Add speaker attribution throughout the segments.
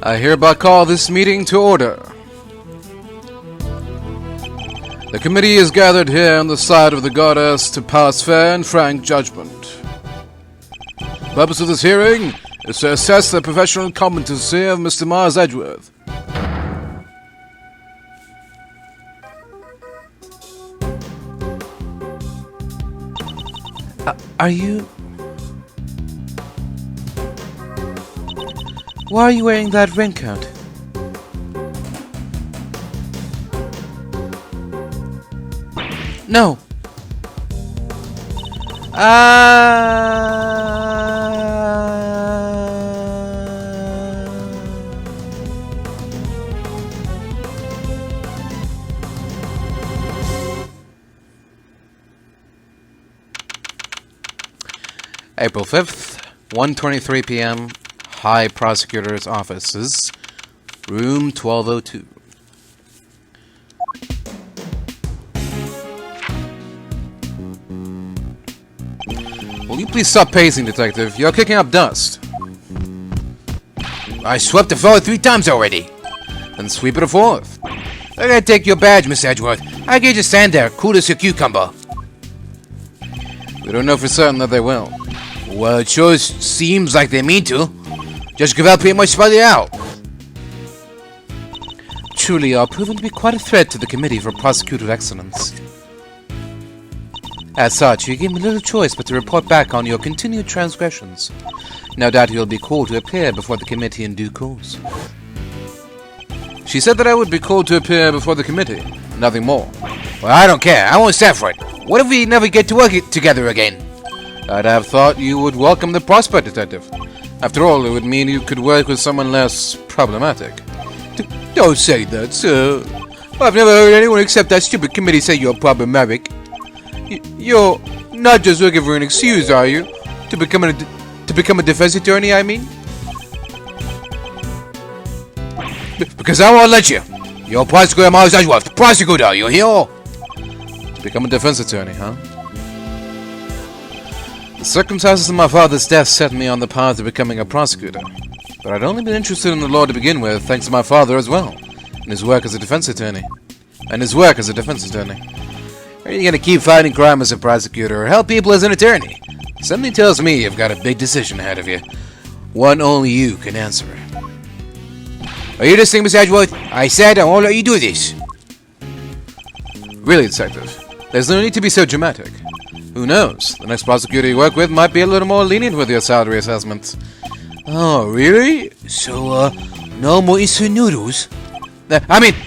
Speaker 1: I hereby call this meeting to order. The committee is gathered here on the side of the goddess to pass fair and frank judgment. The purpose of this hearing is to assess the professional competency of Mr. Mars Edgeworth.
Speaker 2: Are you... Why are you wearing that raincoat? No!
Speaker 1: April 5th, 1:23 p.m., High Prosecutor's Offices, Room 1202. Will you please stop pacing, Detective? You're kicking up dust.
Speaker 3: I swept the floor 3 times already.
Speaker 1: Then sweep it a 4th.
Speaker 3: I gotta take your badge, Miss Edgeworth. I can't just stand there, cool as a cucumber.
Speaker 1: We don't know for certain that they will.
Speaker 3: Well, it sure seems like they mean to. Just give up pretty much spell it out.
Speaker 2: Truly, you are proven to be quite a threat to the Committee for Prosecutorial Excellence. As such, you give me little choice but to report back on your continued transgressions. No doubt you'll be called to appear before the committee in due course.
Speaker 1: She said that I would be called to appear before the committee. Nothing more.
Speaker 3: Well, I don't care. I won't stand for it. What if we never get to work together again?
Speaker 1: I'd have thought you would welcome the prospect, Detective. After all, it would mean you could work with someone less problematic.
Speaker 3: Don't say that, sir. I've never heard anyone except that stupid committee say you're problematic. You're not just looking for an excuse, are you? To become a defense attorney, I mean? Because I won't let you. You're Prosecutor Mars Edgeworth, the prosecutor, you hear?
Speaker 1: To become a defense attorney, huh? The circumstances of my father's death set me on the path to becoming a prosecutor. But I'd only been interested in the law to begin with, thanks to my father as well, and his work as a defense attorney.
Speaker 3: Are you gonna keep fighting crime as a prosecutor or help people as an attorney? Something tells me you've got a big decision ahead of you. One only you can answer. Are you listening, Miss Edgeworth? I said I won't let you do this.
Speaker 1: Really, Detective, there's no need to be so dramatic. Who knows? The next prosecutor you work with might be a little more lenient with your salary assessment.
Speaker 3: Oh, really? So, no more instant noodles?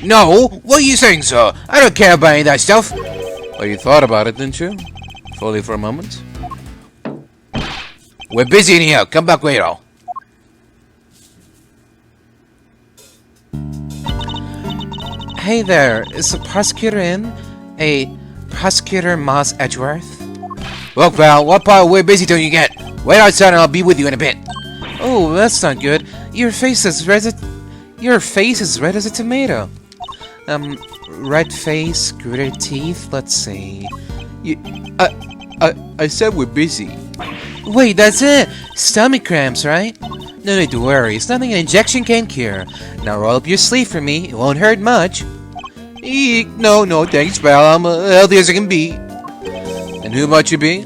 Speaker 3: No! What are you saying, sir? I don't care about any of that stuff.
Speaker 1: Well, you thought about it, didn't you? Fully for a moment.
Speaker 3: We're busy in here. Come back later.
Speaker 2: Hey there, is the prosecutor in? A Prosecutor Mars Edgeworth?
Speaker 3: Look, pal, what part of we're busy till you get? Wait outside and I'll be with you in a bit.
Speaker 2: Oh, that's not good. Your face is red as a tomato. Red face, gritted teeth, let's see.
Speaker 3: I said we're busy.
Speaker 2: Wait, that's it! Stomach cramps, right? No need to worry, it's nothing an injection can cure. Now roll up your sleeve for me, it won't hurt much.
Speaker 3: Eek, no, thanks, pal. I'm healthy as I can be.
Speaker 1: And who might you be?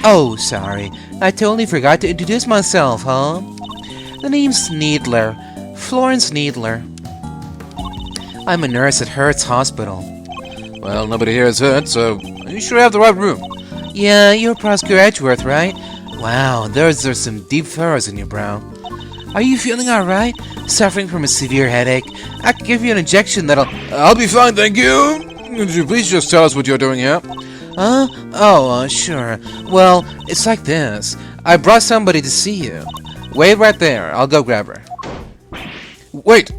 Speaker 2: Oh, sorry. I totally forgot to introduce myself, huh? The name's Needler. Florence Needler. I'm a nurse at Hertz Hospital.
Speaker 1: Well, nobody here is hurt, so you should have the right room.
Speaker 2: Yeah, you're Prosecutor Edgeworth, right? Wow, those are some deep furrows in your brow. Are you feeling alright? Suffering from a severe headache? I can give you an injection that'll...
Speaker 1: I'll be fine, thank you. Could you please just tell us what you're doing here?
Speaker 2: Huh? Oh, sure. Well, it's like this. I brought somebody to see you. Wait right there. I'll go grab her.
Speaker 1: Wait!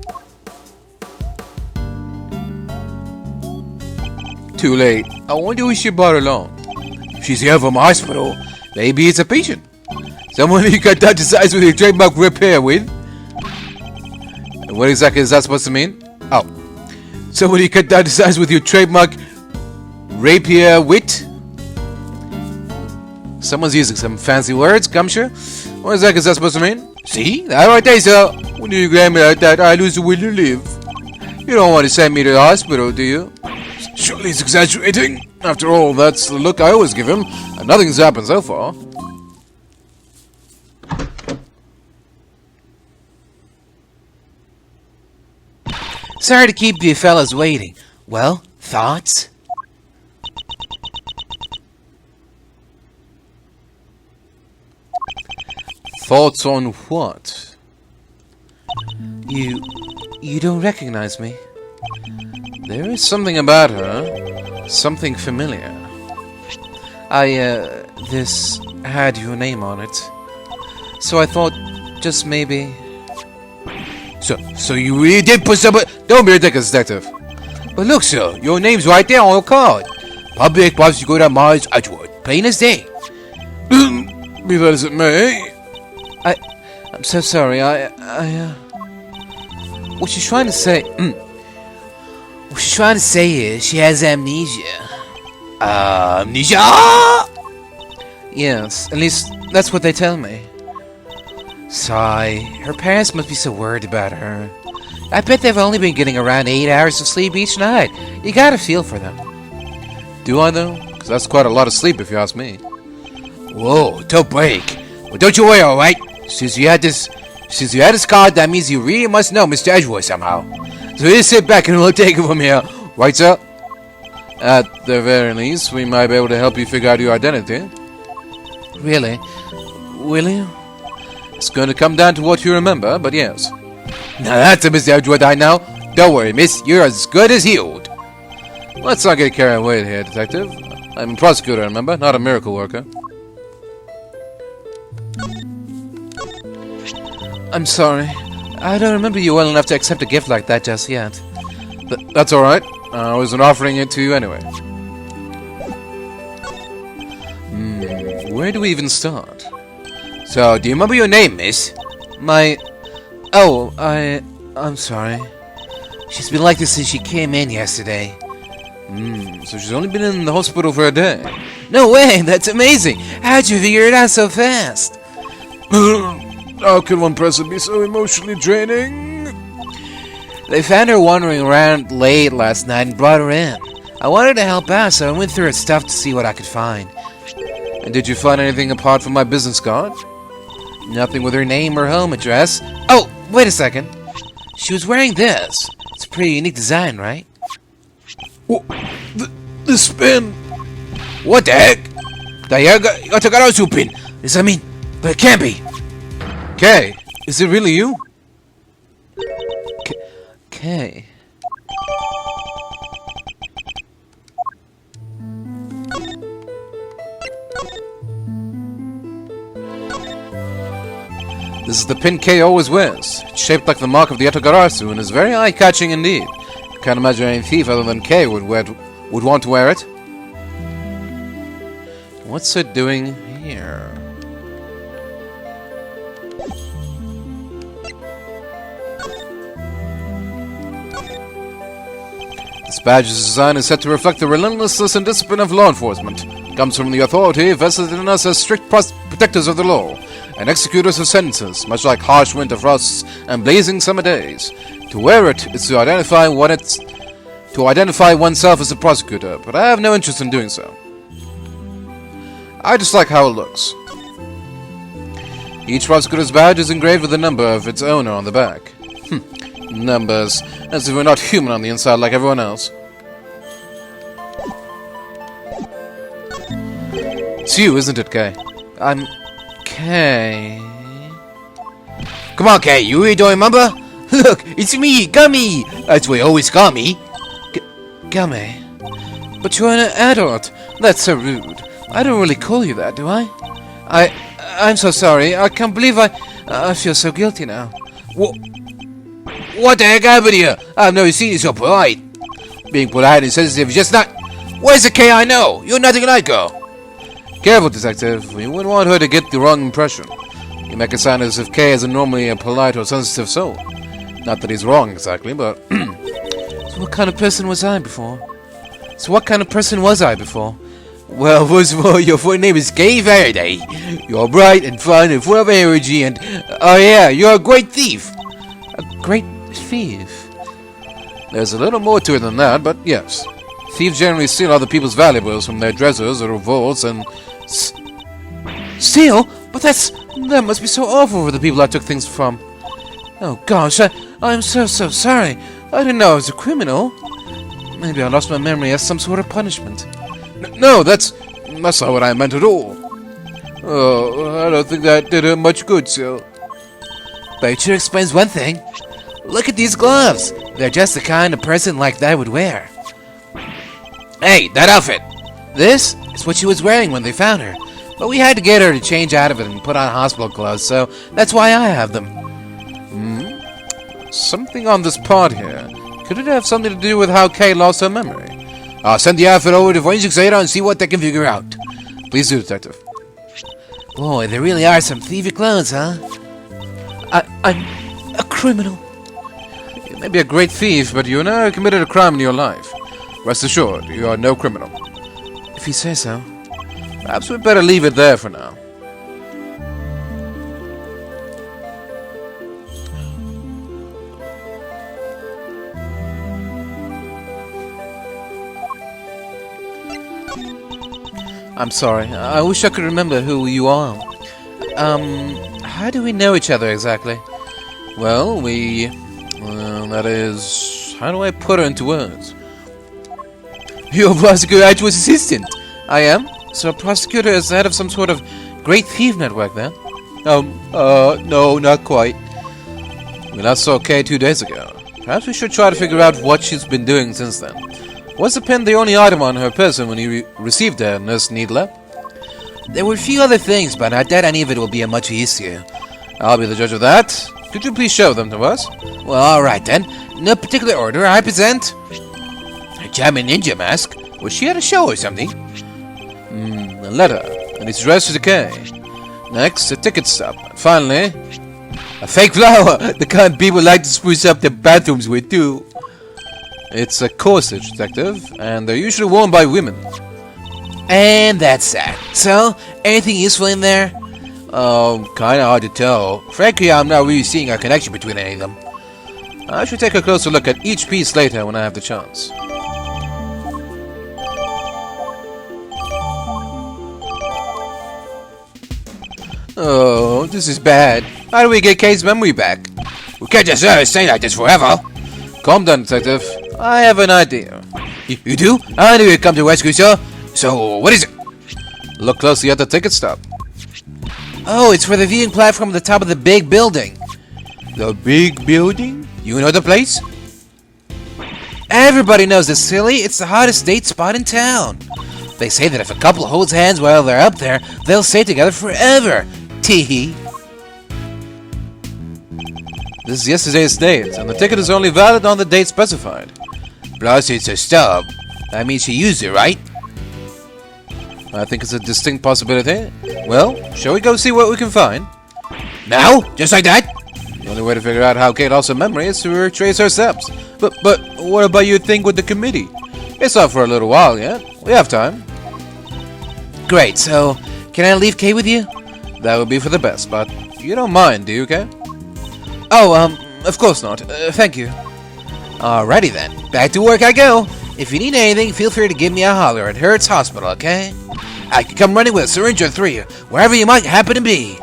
Speaker 1: Too late. I wonder who she brought along.
Speaker 3: She's here from hospital. Maybe it's a patient. Someone you got touch his eyes with your trademark repair with.
Speaker 1: And what exactly is that supposed to mean?
Speaker 3: Oh. Someone you cut down his eyes with your trademark rapier wit?
Speaker 1: Someone's using some fancy words, Gumshoe. What exactly is that supposed to mean?
Speaker 3: See? That right there, sir. When you grab me like that, I lose the will to live. You don't want to send me to the hospital, do you?
Speaker 1: Surely he's exaggerating. After all, that's the look I always give him, and nothing's happened so far.
Speaker 2: Sorry to keep you fellas waiting. Well, thoughts?
Speaker 1: Thoughts on what?
Speaker 2: You don't recognize me?
Speaker 1: There is something about her. Something familiar.
Speaker 2: This had your name on it. So I thought, just maybe...
Speaker 3: So you really did put somebody... Don't be ridiculous, detective. But look, sir, your name's right there on your card. Public Prosecutor Mars Edgewood. Plain as day.
Speaker 1: Be that as it may.
Speaker 2: I'm so sorry, what she's trying to say... what she's trying to say is she has amnesia.
Speaker 3: Amnesia?
Speaker 2: Yes, at least that's what they tell me. Sigh, her parents must be so worried about her. I bet they've only been getting around 8 hours of sleep each night. You gotta feel for them.
Speaker 1: Do I, though? Because that's quite a lot of sleep, if you ask me.
Speaker 3: Whoa, don't break. Well, don't you worry, alright? Since you had this card, that means you really must know Mr. Edgewood somehow. So just sit back and we'll take it from here. Right, sir?
Speaker 1: At the very least, we might be able to help you figure out your identity.
Speaker 2: Really? Will you?
Speaker 1: It's going to come down to what you remember, but yes.
Speaker 3: Now that's a Mr. Edgewood I know. Don't worry, miss. You're as good as healed.
Speaker 1: Let's not get carried away here, detective. I'm a prosecutor, remember? Not a miracle worker.
Speaker 2: I'm sorry. I don't remember you well enough to accept a gift like that just yet.
Speaker 1: That's alright. I wasn't offering it to you anyway. Where do we even start?
Speaker 3: So, do you remember your name, miss?
Speaker 2: I'm sorry. She's been like this since she came in yesterday.
Speaker 1: So she's only been in the hospital for a day.
Speaker 2: No way, that's amazing. How'd you figure it out so fast?
Speaker 1: How can one person be so emotionally draining?
Speaker 2: They found her wandering around late last night and brought her in. I wanted to help out, so I went through her stuff to see what I could find.
Speaker 1: And did you find anything apart from my business card?
Speaker 2: Nothing with her name or home address. Oh, wait a second. She was wearing this. It's a pretty unique design, right?
Speaker 1: Oh, this pin!
Speaker 3: What the heck? Does that mean? But it can't be.
Speaker 1: Kay, is it really you?
Speaker 2: Kay.
Speaker 1: This is the pin Kay always wears. It's shaped like the mark of the Etogarasu and is very eye-catching indeed. Can't imagine any thief other than Kay would want to wear it. What's it doing here? This badge's design is set to reflect the relentlessness and discipline of law enforcement. It comes from the authority vested in us as strict protectors of the law and executors of sentences, much like harsh winter frosts and blazing summer days. To wear it is to identify oneself as a prosecutor, but I have no interest in doing so. I just like how it looks. Each prosecutor's badge is engraved with the number of its owner on the back. Numbers, as if we're not human on the inside like everyone else. It's you, isn't it, Kay?
Speaker 2: I'm... Kay...
Speaker 3: Come on, Kay, you really don't remember? Look, it's me, Gummy! That's what you always call me.
Speaker 2: Gummy. But you're an adult. That's so rude. I don't really call you that, do I? I'm so sorry. I can't believe I feel so guilty now.
Speaker 3: What the heck happened here? I've never seen you so polite. Being polite and sensitive is just not... Where's the Kay I know? You're nothing like her.
Speaker 1: Careful, detective. We wouldn't want her to get the wrong impression. You make it sound as if Kay is normally a polite or sensitive soul. Not that he's wrong exactly, but...
Speaker 2: So what kind of person was I before?
Speaker 3: Well, first of all, your full name is Kay Faraday. You're bright and fun and full of energy and... Oh yeah, you're a great thief.
Speaker 2: great thief.
Speaker 1: There's a little more to it than that, but yes. Thieves generally steal other people's valuables from their dressers or vaults and...
Speaker 2: Steal? But that must be so awful for the people I took things from. Oh gosh, I'm so sorry. I didn't know I was a criminal. Maybe I lost my memory as some sort of punishment.
Speaker 1: No, that's not what I meant at all. Oh, I don't think that did her much good, sir.
Speaker 2: But it sure explains one thing. Look at these gloves. They're just the kind a person like that would wear.
Speaker 3: Hey, that outfit!
Speaker 2: This is what she was wearing when they found her. But we had to get her to change out of it and put on hospital clothes, so that's why I have them.
Speaker 1: Something on this part here. Could it have something to do with how Kay lost her memory? I'll send the outfit over to Forensic Center and see what they can figure out. Please do, Detective.
Speaker 2: Boy, there really are some thievy clothes, huh? I'm a criminal.
Speaker 1: You may be a great thief, but you never committed a crime in your life. Rest assured, you are no criminal.
Speaker 2: If you say so.
Speaker 1: Perhaps we'd better leave it there for now.
Speaker 2: I'm sorry. I wish I could remember who you are. How do we know each other exactly?
Speaker 1: Well, that is... How do I put it into words?
Speaker 2: You're Prosecutor Actual's assistant. I am. So a prosecutor is the head of some sort of great thief network then?
Speaker 1: No, not quite. We last saw Kay 2 days ago. Perhaps we should try to figure out what she's been doing since then. Was the pen the only item on her person when you received her, Nurse Needler?
Speaker 2: There were a few other things, but I doubt any of it will be a much issue.
Speaker 1: I'll be the judge of that. Could you please show them to us?
Speaker 2: Well, alright then. In no particular order, I present... a German ninja mask. Was she at a show or something?
Speaker 1: A letter, and it's addressed to Kay. Next, a ticket stub. And finally,
Speaker 2: a fake flower! The kind people like to spruce up their bathrooms with, too.
Speaker 1: It's a corset, Detective, and they're usually worn by women.
Speaker 2: And that's that. So, anything useful in there?
Speaker 1: Kinda hard to tell. Frankly, I'm not really seeing a connection between any of them. I should take a closer look at each piece later when I have the chance.
Speaker 2: Oh, this is bad. How do we get Kay's memory back?
Speaker 3: We can't just stay like this forever.
Speaker 1: Calm down, Detective. I have an idea.
Speaker 3: You do? I knew you'd come to rescue, sir. So, what is it?
Speaker 1: Look closely at the ticket stub.
Speaker 2: Oh, it's for the viewing platform at the top of the big building.
Speaker 3: The big building? You know the place?
Speaker 2: Everybody knows this, silly. It's the hottest date spot in town. They say that if a couple holds hands while they're up there, they'll stay together forever. Tee-hee.
Speaker 1: This is yesterday's date, and the ticket is only valid on the date specified.
Speaker 3: Plus, it's a stub. That means she used it, right?
Speaker 1: I think it's a distinct possibility. Well, shall we go see what we can find?
Speaker 3: Now? Just like that?
Speaker 1: The only way to figure out how Kate lost her memory is to retrace her steps. But what about your thing with the committee? It's not for a little while yet. We have time.
Speaker 2: Great, so can I leave Kay with you?
Speaker 1: That would be for the best, but you don't mind, do you, Kay?
Speaker 2: Oh, of course not. Thank you. Alrighty then. Back to work I go. If you need anything, feel free to give me a holler at Hertz Hospital, okay? I can come running with a syringe or 3, wherever you might happen to be.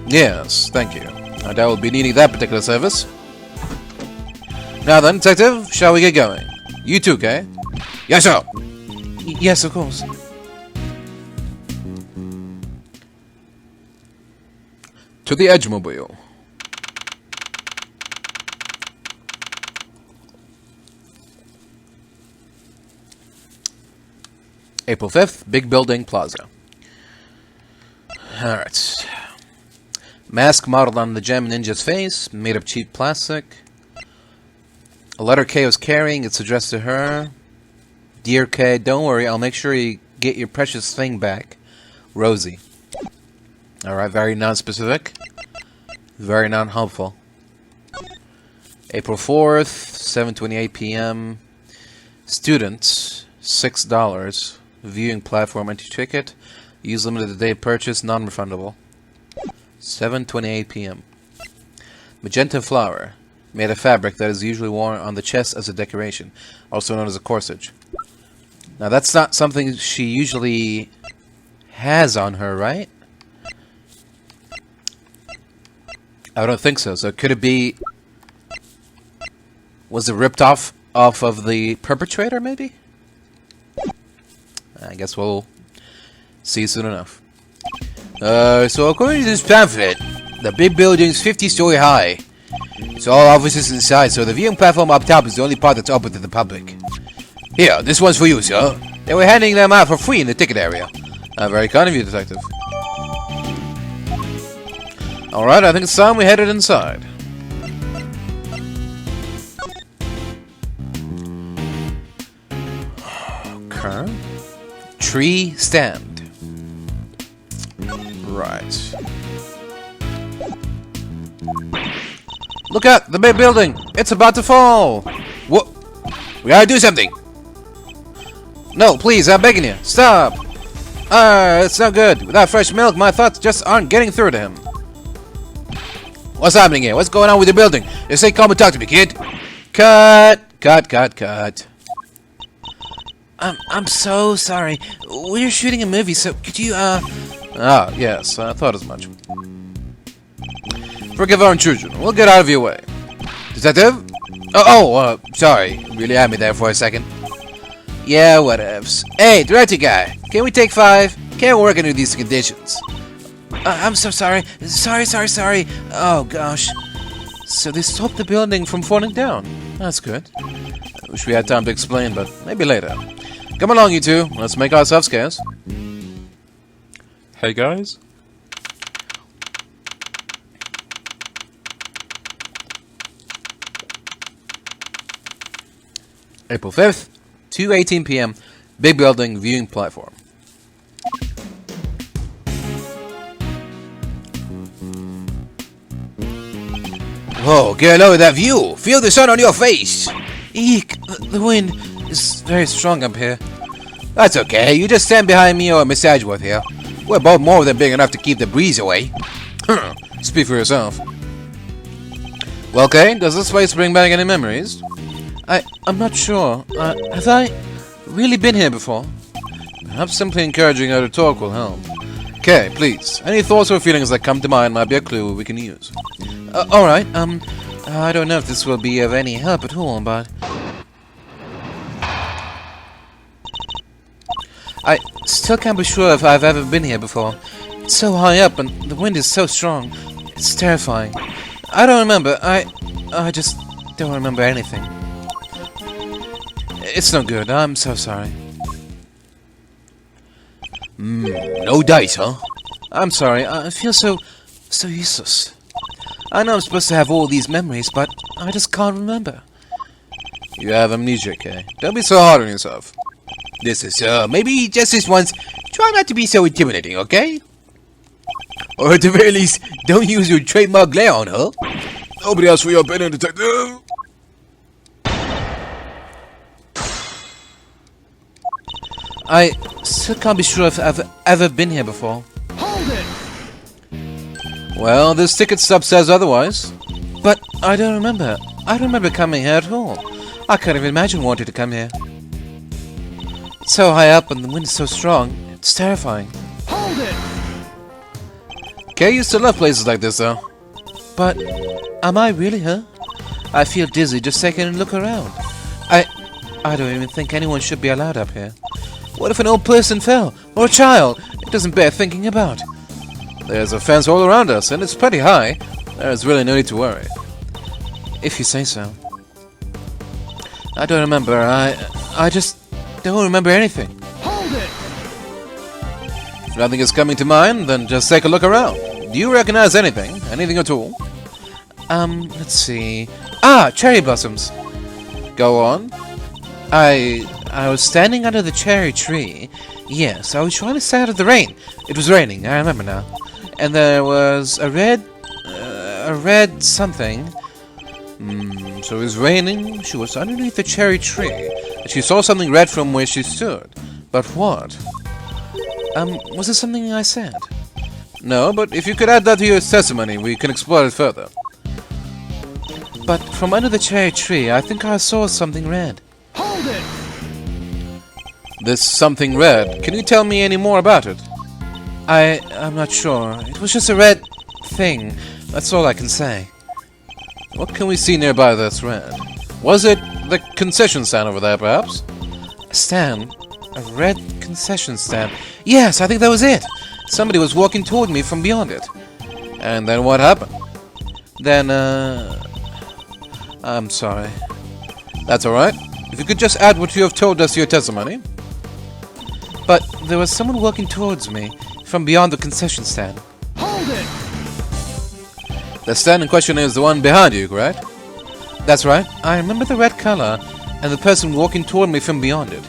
Speaker 1: Yes, thank you. I doubt we'll be needing that particular service. Now then, Detective, shall we get going? You too, Kay?
Speaker 3: Yes, sir.
Speaker 2: Yes, of course.
Speaker 1: To the Edgemobile. April 5th, Big Building, Plaza. Alright. Mask modeled on the gem ninja's face, made of cheap plastic. A letter Kay was carrying, it's addressed to her. Dear Kay, don't worry, I'll make sure you get your precious thing back. Rosie. Alright, very non-specific. Very non-helpful. April 4th, 7:28 p.m. Students, $6. Viewing platform entry ticket. Use limited day purchase, non-refundable. 7:28 p.m. Magenta flower.
Speaker 3: made of fabric that is usually worn on the chest as a decoration, also known as a corsage. Now, that's not something she usually has on her, right? I don't think so. So could it be... Was it ripped off of the perpetrator, maybe? I guess we'll see soon enough. So according to this pamphlet, the big building is 50-story high. It's all offices inside, so the viewing platform up top is the only part that's open to the public. Here, this one's for you, sir. They were handing them out for free in the ticket area. Very kind of you, detective. Alright, I think it's time we headed inside. Okay. Tree stand. Right. Look out! The big building! It's about to fall! What? We gotta do something! No, please, I'm begging you. Stop! It's no good. Without fresh milk, my thoughts just aren't getting through to him. What's happening here? What's going on with the building? Just say, come and talk to me, kid. Cut! Cut. I'm so sorry. We're shooting a movie, so could you, Ah, yes, I thought as much. Forgive our intrusion. We'll get out of your way. Detective? Sorry. Really had me there for a second. Yeah, whatevs. Hey, director guy. Can we take 5? Can't work under these conditions. I'm so sorry. Sorry. Oh, gosh. So they stopped the building from falling down. That's good. I wish we had time to explain, but maybe later. Come along, you two. Let's make ourselves scarce.
Speaker 1: Hey guys.
Speaker 3: April 5th, 2:18 p.m. Big building viewing platform. Whoa, get a load of that view! Feel the sun on your face! Eek, the wind is very strong up here. That's okay, you just stand behind me or Miss Edgeworth here. We're both more than big enough to keep the breeze away. Speak for yourself. Well, Kay, does this place bring back any memories? I'm not sure. Have I really been here before? Perhaps simply encouraging her to talk will help. Okay, please. Any thoughts or feelings that come to mind might be a clue we can use. Alright, I don't know if this will be of any help at all, but... I still can't be sure if I've ever been here before. It's so high up and the wind is so strong. It's terrifying. I don't remember. I just don't remember anything. It's no good. I'm so sorry. No dice, huh? I'm sorry. I feel so useless. I know I'm supposed to have all these memories, but I just can't remember. You have amnesia, Kay. Don't be so hard on yourself. This is, maybe just this once, try not to be so intimidating, okay? Or at the very least, don't use your trademark glare on her.
Speaker 1: Nobody asked for your opinion, detective.
Speaker 3: I still can't be sure if I've ever been here before.
Speaker 4: Hold it!
Speaker 3: Well, this ticket stub says otherwise. But I don't remember. I don't remember coming here at all. I can't even imagine wanting to come here. It's so high up and the wind is so strong. It's terrifying.
Speaker 4: Hold it!
Speaker 3: Kay used to love places like this, though. But am I really her? I feel dizzy just taking a look around. I don't even think anyone should be allowed up here. What if an old person fell? Or a child? It doesn't bear thinking about. There's a fence all around us, and it's pretty high. There's really no need to worry. If you say so. I don't remember. I just don't remember anything.
Speaker 4: Hold it!
Speaker 3: If nothing is coming to mind, then just take a look around. Do you recognize anything? Anything at all? Let's see. Ah, cherry blossoms. Go on. I was standing under the cherry tree. Yes, I was trying to stay out of the rain. It was raining, I remember now. And there was a red something. So it was raining, she was underneath the cherry tree, and she saw something red from where she stood. But what? Was it something I said? No, but if you could add that to your testimony, we can explore it further.
Speaker 2: But from under the cherry tree, I think I saw something red.
Speaker 4: Hold it!
Speaker 1: This something red. Can you tell me any more about it?
Speaker 2: I'm not sure. It was just a red thing. That's all I can say.
Speaker 1: What can we see nearby that's red? Was it the concession stand over there, perhaps?
Speaker 2: A stand? A red concession stand? Yes, I think that was it. Somebody was walking toward me from beyond it.
Speaker 1: And then what happened?
Speaker 2: Then, I'm sorry.
Speaker 1: That's alright. If you could just add what you have told us to your testimony.
Speaker 2: But there was someone walking towards me from beyond the concession stand.
Speaker 4: Hold it!
Speaker 1: The stand in question is the one behind you, correct?
Speaker 2: That's right. I remember the red color and the person walking toward me from beyond it.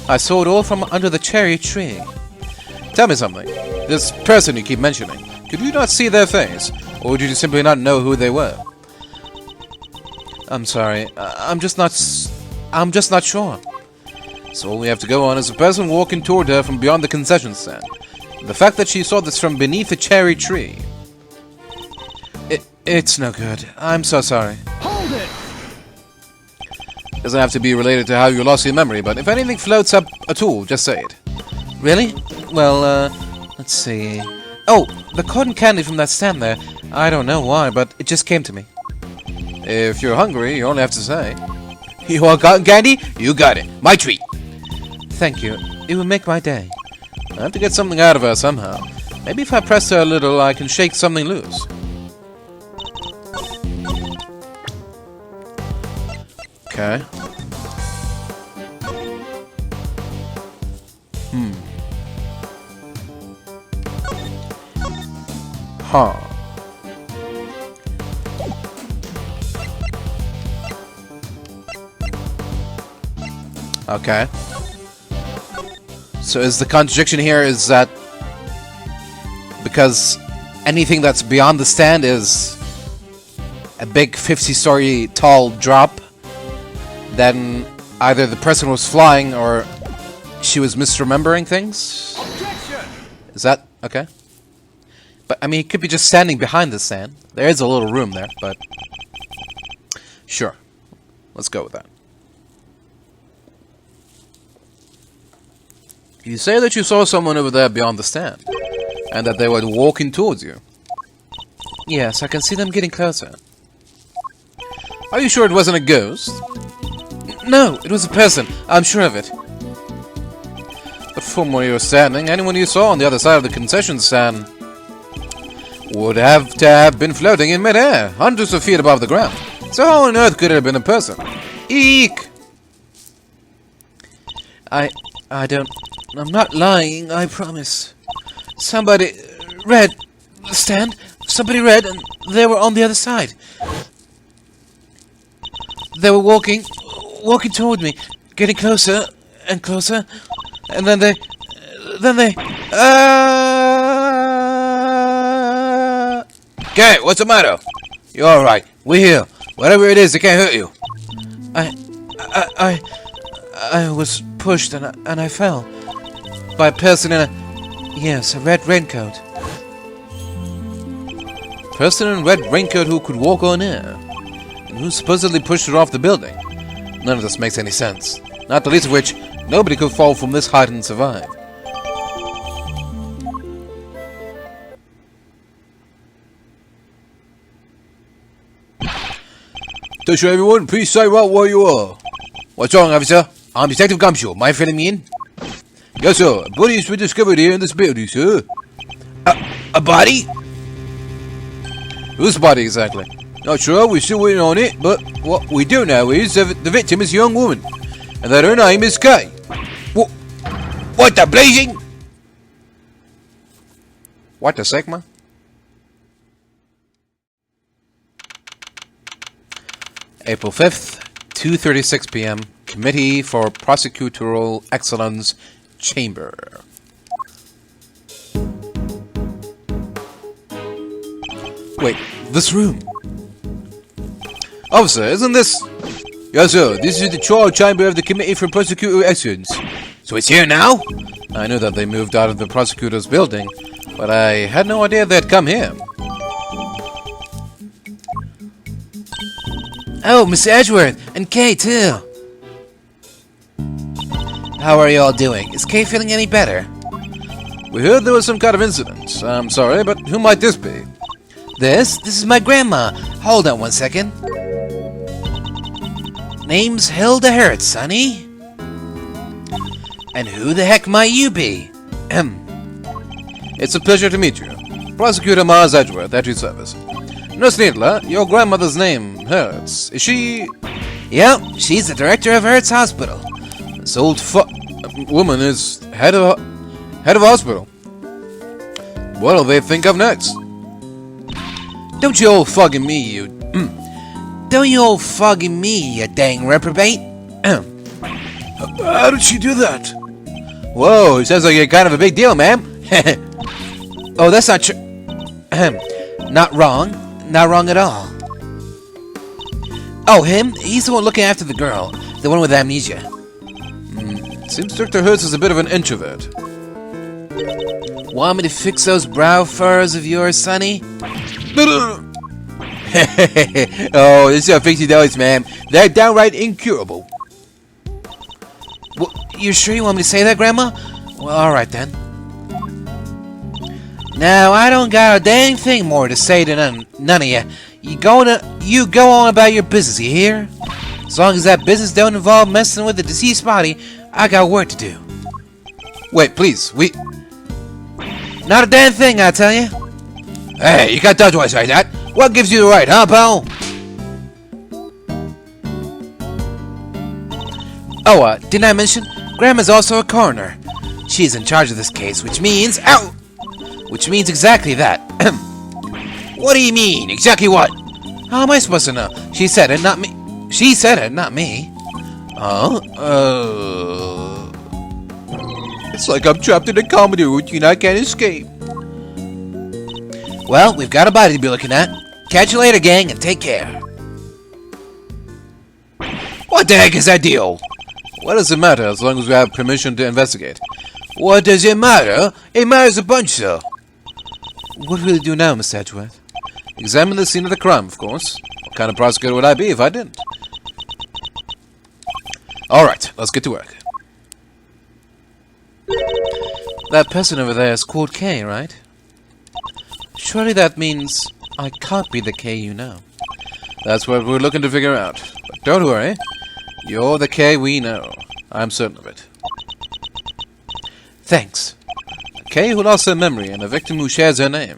Speaker 2: I saw it all from under the cherry tree.
Speaker 1: Tell me something. This person you keep mentioning, could you not see their face? Or did you simply not know who they were?
Speaker 2: I'm sorry. I'm just not sure.
Speaker 1: So all we have to go on is the person walking toward her from beyond the concession stand. The fact that she saw this from beneath a cherry tree.
Speaker 2: It's no good. I'm so sorry.
Speaker 4: Hold it!
Speaker 1: Doesn't have to be related to how you lost your memory, but if anything floats up at all, just say it.
Speaker 2: Really? Well, let's see. Oh, the cotton candy from that stand there. I don't know why, but it just came to me.
Speaker 1: If you're hungry, you only have to say.
Speaker 3: You want cotton candy? You got it. My treat.
Speaker 2: Thank you. It will make my day.
Speaker 1: I have to get something out of her somehow. Maybe if I press her a little, I can shake something loose. Okay. Huh. Okay. So is the contradiction here is that because anything that's beyond the stand is a big 50-story tall drop, then either the person was flying or she was misremembering things?
Speaker 4: Objection!
Speaker 1: Is that okay? But I mean, it could be just standing behind the stand. There is a little room there, but sure. Let's go with that. You say that you saw someone over there beyond the stand, and that they were walking towards you.
Speaker 2: Yes, I can see them getting closer.
Speaker 1: Are you sure it wasn't a ghost?
Speaker 2: No, it was a person. I'm sure of it.
Speaker 1: But from where you were standing, anyone you saw on the other side of the concession stand would have to have been floating in midair, hundreds of feet above the ground. So how on earth could it have been a person? Eek!
Speaker 2: I'm not lying, I promise. Somebody red stand, somebody red, and they were on the other side. They were walking toward me, getting closer and closer, and then they
Speaker 3: Okay, what's the matter? You're alright. We're here. Whatever it is, it can't hurt you.
Speaker 2: I was pushed and I fell by a person in a red raincoat.
Speaker 1: Person in a red raincoat who could walk on air, and who supposedly pushed her off the building. None of this makes any sense. Not the least of which, nobody could fall from this height and survive.
Speaker 3: Attention everyone, please say right where you are. What's wrong, officer? I'm Detective Gumshoe. Mind filling me in?
Speaker 1: Yes, sir. A body has been discovered here in this building, sir.
Speaker 3: A body?
Speaker 1: Whose body exactly? Not sure. We're still waiting on it. But what we do know is that the victim is a young woman, and that her name is Kay.
Speaker 3: What the blazing?
Speaker 1: What the Sigma? April 5th, 2:36 p.m. Committee for Prosecutorial Excellence Chamber. Wait, this room. Officer, isn't this... Yes, sir. This is the trial chamber of the Committee for Prosecutorial Excellence.
Speaker 3: So it's here now?
Speaker 1: I knew that they moved out of the prosecutor's building, but I had no idea they'd come here.
Speaker 2: Oh, Mr. Edgeworth, and Kay, too. How are you all doing? Is Kay feeling any better?
Speaker 1: We heard there was some kind of incident. I'm sorry, but who might this be?
Speaker 2: This is my grandma. Hold on one second. Name's Hilda Hertz, sonny. And who the heck might you be?
Speaker 1: It's a pleasure to meet you. Prosecutor Mars Edgeworth, at your service. Nurse Needler, your grandmother's name, Hertz. Is she...
Speaker 2: Yep, she's the director of Hertz Hospital.
Speaker 1: This old woman is head of hospital. What'll they think of next?
Speaker 2: Don't you old fugging me, you... Don't you old fugging me, you dang reprobate.
Speaker 1: How did she do that?
Speaker 2: Whoa, sounds like you're kind of a big deal, ma'am. Oh, that's not true. Not wrong. Not wrong at all. Oh, him? He's the one looking after the girl. The one with amnesia.
Speaker 1: Seems Dr. Hertz is a bit of an introvert.
Speaker 2: Want me to fix those brow furrows of yours, sonny? Oh, this is how fix those, ma'am. They're downright incurable. Well, you sure you want me to say that, Grandma? Well, alright then. Now, I don't got a dang thing more to say to none of you. You go on about your business, you hear? As long as that business don't involve messing with the deceased body, I got work to do.
Speaker 1: Wait, please,
Speaker 2: Not a damn thing, I tell you. Hey, you can't touch voice like that. What gives you the right, huh, pal? Oh, didn't I mention? Grandma's also a coroner. She's in charge of this case, which means... Ow! Which means exactly that. What do you mean? Exactly what? How am I supposed to know? She said it, not me. She said it, not me. Oh?
Speaker 1: it's like I'm trapped in a comedy routine I can't escape.
Speaker 2: Well, we've got a body to be looking at. Catch you later, gang, and take care. What the heck is that deal?
Speaker 1: What does it matter as long as we have permission to investigate?
Speaker 2: What does it matter? It matters a bunch, sir. What will you do now, Mr. Edgeworth?
Speaker 1: Examine the scene of the crime, of course. What kind of prosecutor would I be if I didn't? Alright, let's get to work.
Speaker 2: That person over there is called Kay, right? Surely that means I can't be the Kay you know.
Speaker 1: That's what we're looking to figure out. But don't worry. You're the Kay we know. I'm certain of it.
Speaker 2: Thanks.
Speaker 1: A Kay who lost her memory and a victim who shares her name.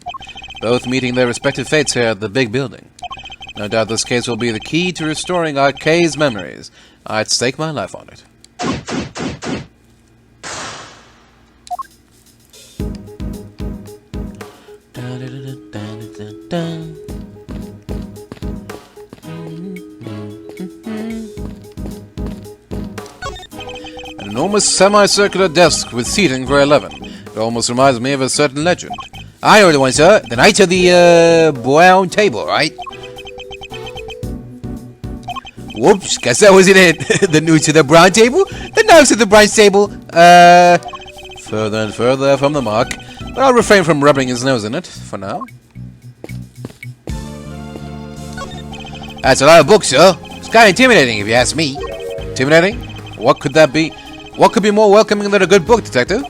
Speaker 1: Both meeting their respective fates here at the big building. No doubt this case will be the key to restoring our Kay's memories. I'd stake my life on it. An enormous semicircular desk with seating for 11. It almost reminds me of a certain legend.
Speaker 2: I know the one, sir. The Knights of the, brown table, right? Whoops, guess that wasn't it. The Knights of the brown table? The Knights of the brown table,
Speaker 1: Further and further from the mark. But I'll refrain from rubbing his nose in it, for now.
Speaker 2: That's a lot of books, sir. It's kind of intimidating, if you ask me.
Speaker 1: Intimidating? What could that be? What could be more welcoming than a good book, detective?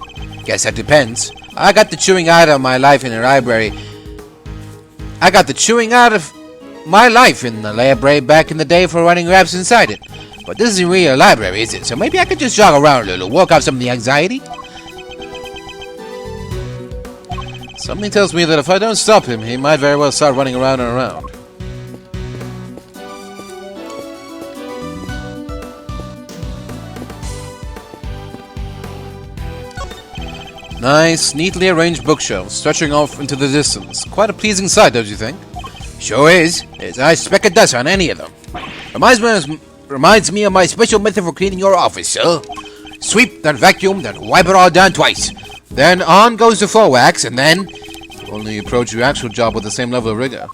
Speaker 2: Guess that depends. I got the chewing out of my life in the library. I got the chewing out of my life in the library back in the day for running raps inside it. But this isn't really a library, is it? So maybe I could just jog around a little, work off some of the anxiety?
Speaker 1: Something tells me that if I don't stop him, he might very well start running around and around. Nice, neatly arranged bookshelves, stretching off into the distance. Quite a pleasing sight, don't you think?
Speaker 2: Sure is. There's a nice speck of dust on any of them. Reminds me of my special method for cleaning your office, sir. Sweep, then vacuum, then wipe it all down twice. Then on goes the floor wax, and then...
Speaker 1: Only you approach your actual job with the same level of rigor.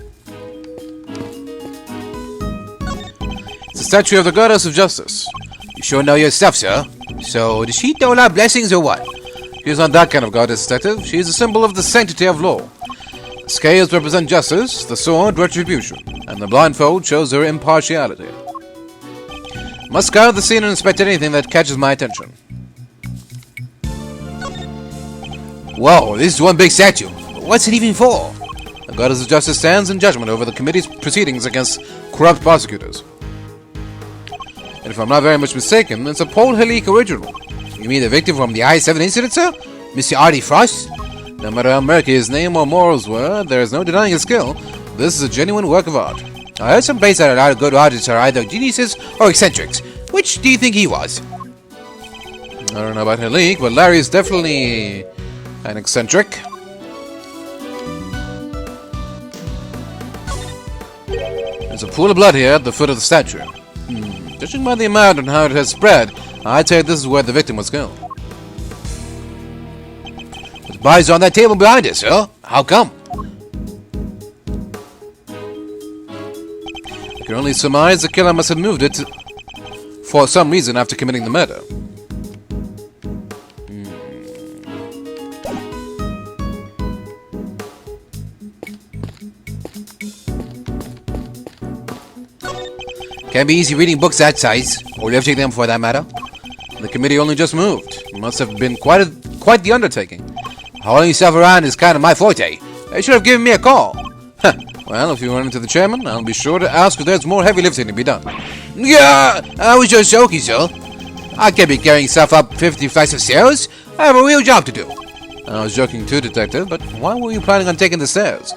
Speaker 1: It's a statue of the goddess of justice.
Speaker 2: You sure know your stuff, sir. So, does she dole out blessings or what?
Speaker 1: She's not that kind of goddess, detective. She is a symbol of the sanctity of law. The scales represent justice, the sword retribution. and the blindfold shows her impartiality. Must scour the scene and inspect anything that catches my attention.
Speaker 2: Whoa, this is one big statue. What's it even for?
Speaker 1: The Goddess of Justice stands in judgment over the committee's proceedings against corrupt prosecutors. And if I'm not very much mistaken, it's a Paul Helic original.
Speaker 2: You mean the victim from the I-7 incident, sir? Mr. Artie Frost?
Speaker 1: No matter how murky his name or morals were, there is no denying his skill. This is a genuine work of art.
Speaker 2: I heard some base that a lot of good artists are either geniuses or eccentrics. Which do you think he was?
Speaker 1: I don't know about Helic, but Larry is definitely an eccentric. There's a pool of blood here at the foot of the statue. Judging by the amount and how it has spread, I'd say this is where the victim was killed.
Speaker 2: The body's on that table behind us, sir. How come?
Speaker 1: I can only surmise the killer must have moved it for some reason after committing the murder.
Speaker 2: Can't be easy reading books that size, or lifting them for that matter.
Speaker 1: The committee only just moved. It must have been quite the undertaking.
Speaker 2: Hauling yourself around is kind of my forte. They should have given me a call.
Speaker 1: Well, if you run into the chairman, I'll be sure to ask if there's more heavy lifting to be done.
Speaker 2: Yeah, I was just joking, sir. I can't be carrying stuff up 50 flights of stairs. I have a real job to do.
Speaker 1: I was joking too, Detective, but why were you planning on taking the stairs?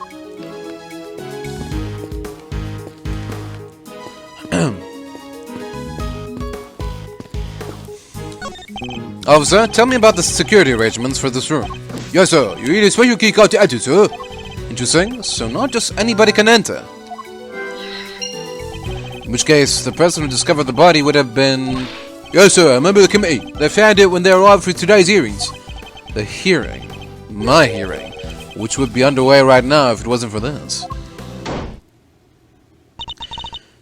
Speaker 1: Officer, tell me about the security arrangements for this room.
Speaker 2: Yes, sir. You need a special key card to enter, sir.
Speaker 1: Interesting. So not just anybody can enter. In which case, the person who discovered the body would have been...
Speaker 2: Yes, sir. I remember the committee. They found it when they arrived for today's hearings.
Speaker 1: The hearing. My hearing. Which would be underway right now if it wasn't for this.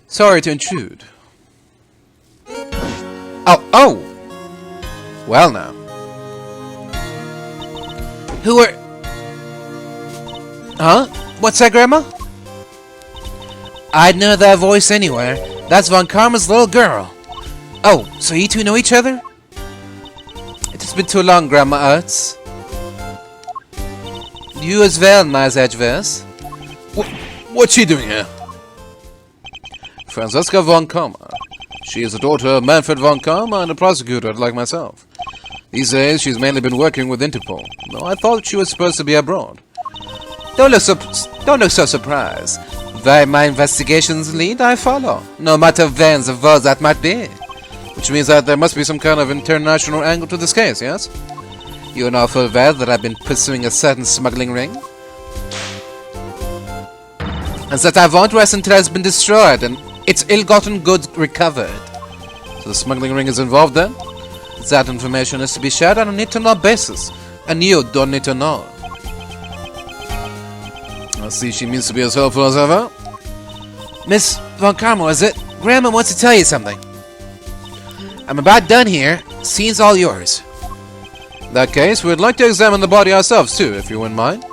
Speaker 1: Sorry to intrude.
Speaker 2: Oh!
Speaker 1: Well now.
Speaker 2: Who are... Huh? What's that, Grandma? I'd know that voice anywhere. That's Von Karma's little girl. Oh, so you two know each other?
Speaker 1: It has been too long, Grandma Ertz.
Speaker 2: You as well, Nice Edgeverse.
Speaker 3: What's she doing here?
Speaker 1: Franziska Von Karma. She is the daughter of Manfred Von Karma and a prosecutor like myself. These days, she's mainly been working with Interpol, though I thought she was supposed to be abroad.
Speaker 2: Don't look so surprised. Where my investigations lead, I follow, no matter when the world that might be.
Speaker 1: Which means that there must be some kind of international angle to this case, yes?
Speaker 2: You know full well that I've been pursuing a certain smuggling ring. And that I won't rest until it has been destroyed and its ill-gotten goods recovered.
Speaker 1: So the smuggling ring is involved then?
Speaker 2: That information is to be shared on a need-to-know basis, and you don't need to know.
Speaker 1: I see she means to be as helpful as ever.
Speaker 2: Miss Von Karma, is it? Grandma wants to tell you something. I'm about done here. Scene's all yours.
Speaker 1: In that case, we'd like to examine the body ourselves too, if you wouldn't mind.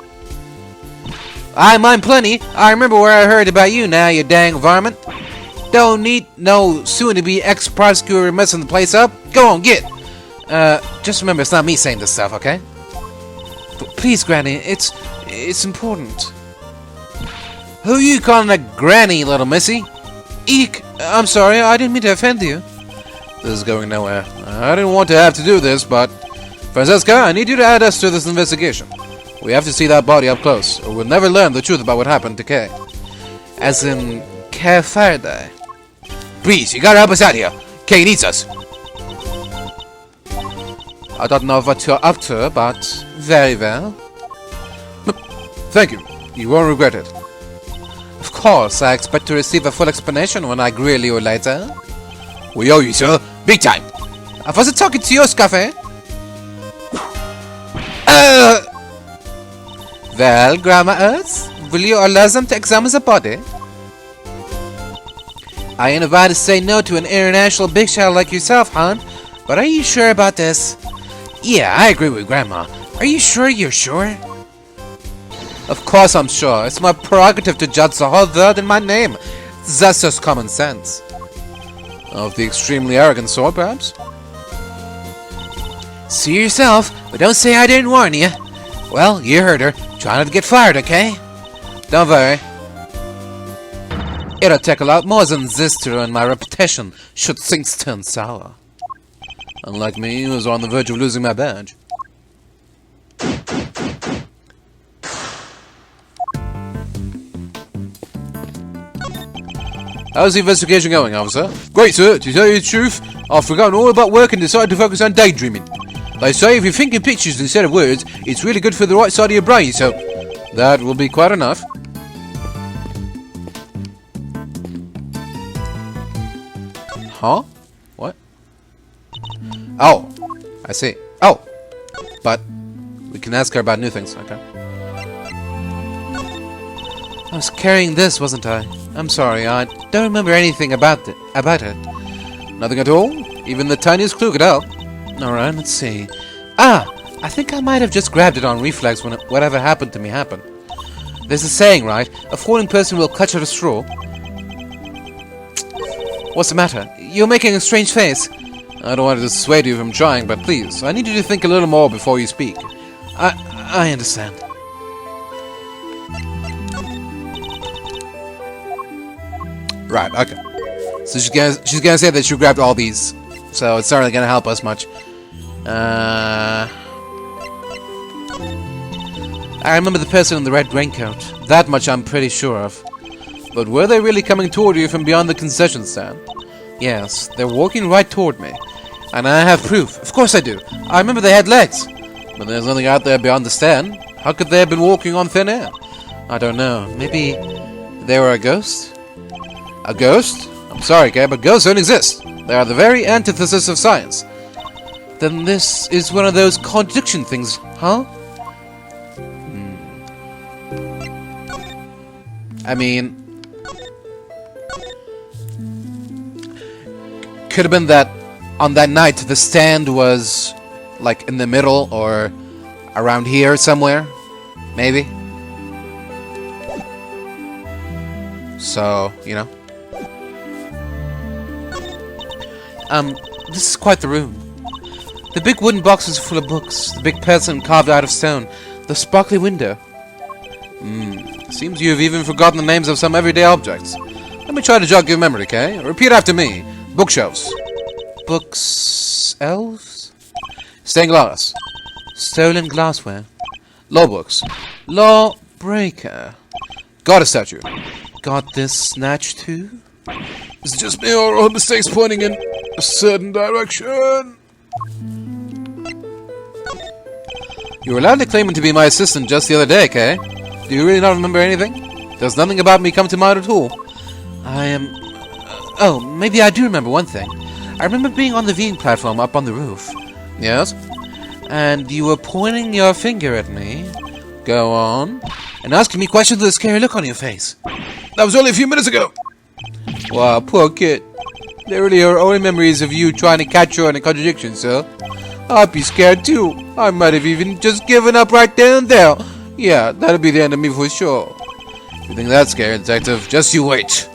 Speaker 2: I mind plenty. I remember where I heard about you now, you dang varmint. Don't need no soon-to-be ex-prosecutor messing the place up. Go on, get. Just remember, it's not me saying this stuff, okay? But please, Granny, it's important. Who you calling a granny, little missy? Eek! I'm sorry, I didn't mean to offend you.
Speaker 1: This is going nowhere. I didn't want to have to do this, but... Franziska, I need you to add us to this investigation. We have to see that body up close, or we'll never learn the truth about what happened to Kay.
Speaker 2: As in, Kay Faraday. Please, you gotta help us out here. Kay needs us. I don't know what you're up to, but very well.
Speaker 1: Thank you. You won't regret it.
Speaker 2: Of course, I expect to receive a full explanation when I grill you later.
Speaker 3: We owe you, sir. Big time.
Speaker 2: I wasn't talking to you, Scaffy. Well, Grandma Earth, will you allow them to examine the body? I ain't about to say no to an international big shot like yourself, hon, but are you sure about this? Yeah, I agree with Grandma. Are you sure you're sure? Of course I'm sure. It's my prerogative to judge the whole world in my name. That's just common sense.
Speaker 1: Of the extremely arrogant sort, perhaps?
Speaker 2: See yourself, but don't say I didn't warn you. Well, you heard her. Try not to get fired, okay?
Speaker 3: Don't worry.
Speaker 2: It'll take a lot more than this to ruin my reputation should things turn sour.
Speaker 1: Unlike me, who was on the verge of losing my badge. How's the investigation going, officer? Great, sir. To tell you the truth, I've forgotten all about work and decided to focus on daydreaming. They say if you think in pictures instead of words, it's really good for the right side of your brain, so that will be quite enough. Huh? What? Oh, I see. Oh, but we can ask her about new things, okay?
Speaker 2: I was carrying this, wasn't I? I'm sorry, I don't remember anything about it.
Speaker 1: Nothing at all? Even the tiniest clue could help.
Speaker 2: Alright, let's see. Ah! I think I might have just grabbed it on reflex when whatever happened to me happened. There's a saying, right? A falling person will clutch at a straw. What's the matter? You're making a strange face.
Speaker 1: I don't want to dissuade you from trying, but please, I need you to think a little more before you speak.
Speaker 2: I understand.
Speaker 1: Right, okay. So she's gonna say that she grabbed all these, so it's not really gonna help us much.
Speaker 2: I remember the person in the red raincoat. That much I'm pretty sure of.
Speaker 1: But were they really coming toward you from beyond the concession stand?
Speaker 2: Yes, they're walking right toward me. And I have proof. Of course I do. I remember they had legs.
Speaker 1: But there's nothing out there beyond the stand. How could they have been walking on thin air?
Speaker 2: I don't know. Maybe they were a ghost?
Speaker 1: A ghost? I'm sorry, Kay, but ghosts don't exist. They are the very antithesis of science.
Speaker 2: Then this is one of those contradiction things, huh?
Speaker 1: I mean, could have been that on that night the stand was like in the middle or around here somewhere, maybe. So, you know.
Speaker 2: This is quite the room. The big wooden boxes full of books, the big person carved out of stone, the sparkly window.
Speaker 1: Seems you've even forgotten the names of some everyday objects. Let me try to jog your memory, okay? Repeat after me. Bookshelves.
Speaker 2: Books... elves?
Speaker 1: Stained glass.
Speaker 2: Stolen glassware.
Speaker 1: Law books.
Speaker 2: Lawbreaker.
Speaker 1: Goddess statue.
Speaker 2: Got this snatched too?
Speaker 1: Is it just me or are mistakes pointing in a certain direction? You were allowed to claim to be my assistant just the other day, Kay. Do you really not remember anything? Does nothing about me come to mind at all?
Speaker 2: I am... oh, maybe I do remember one thing. I remember being on the viewing platform up on the roof.
Speaker 1: Yes?
Speaker 2: And you were pointing your finger at me.
Speaker 1: Go on.
Speaker 2: And asking me questions with a scary look on your face.
Speaker 1: That was only a few minutes ago. Wow, poor kid. They really are only memories of you trying to catch her in a contradiction, sir. I'd be scared too. I might have even just given up right then and there. Yeah, that'll be the end of me for sure. If you think that's scary, Detective, just you wait.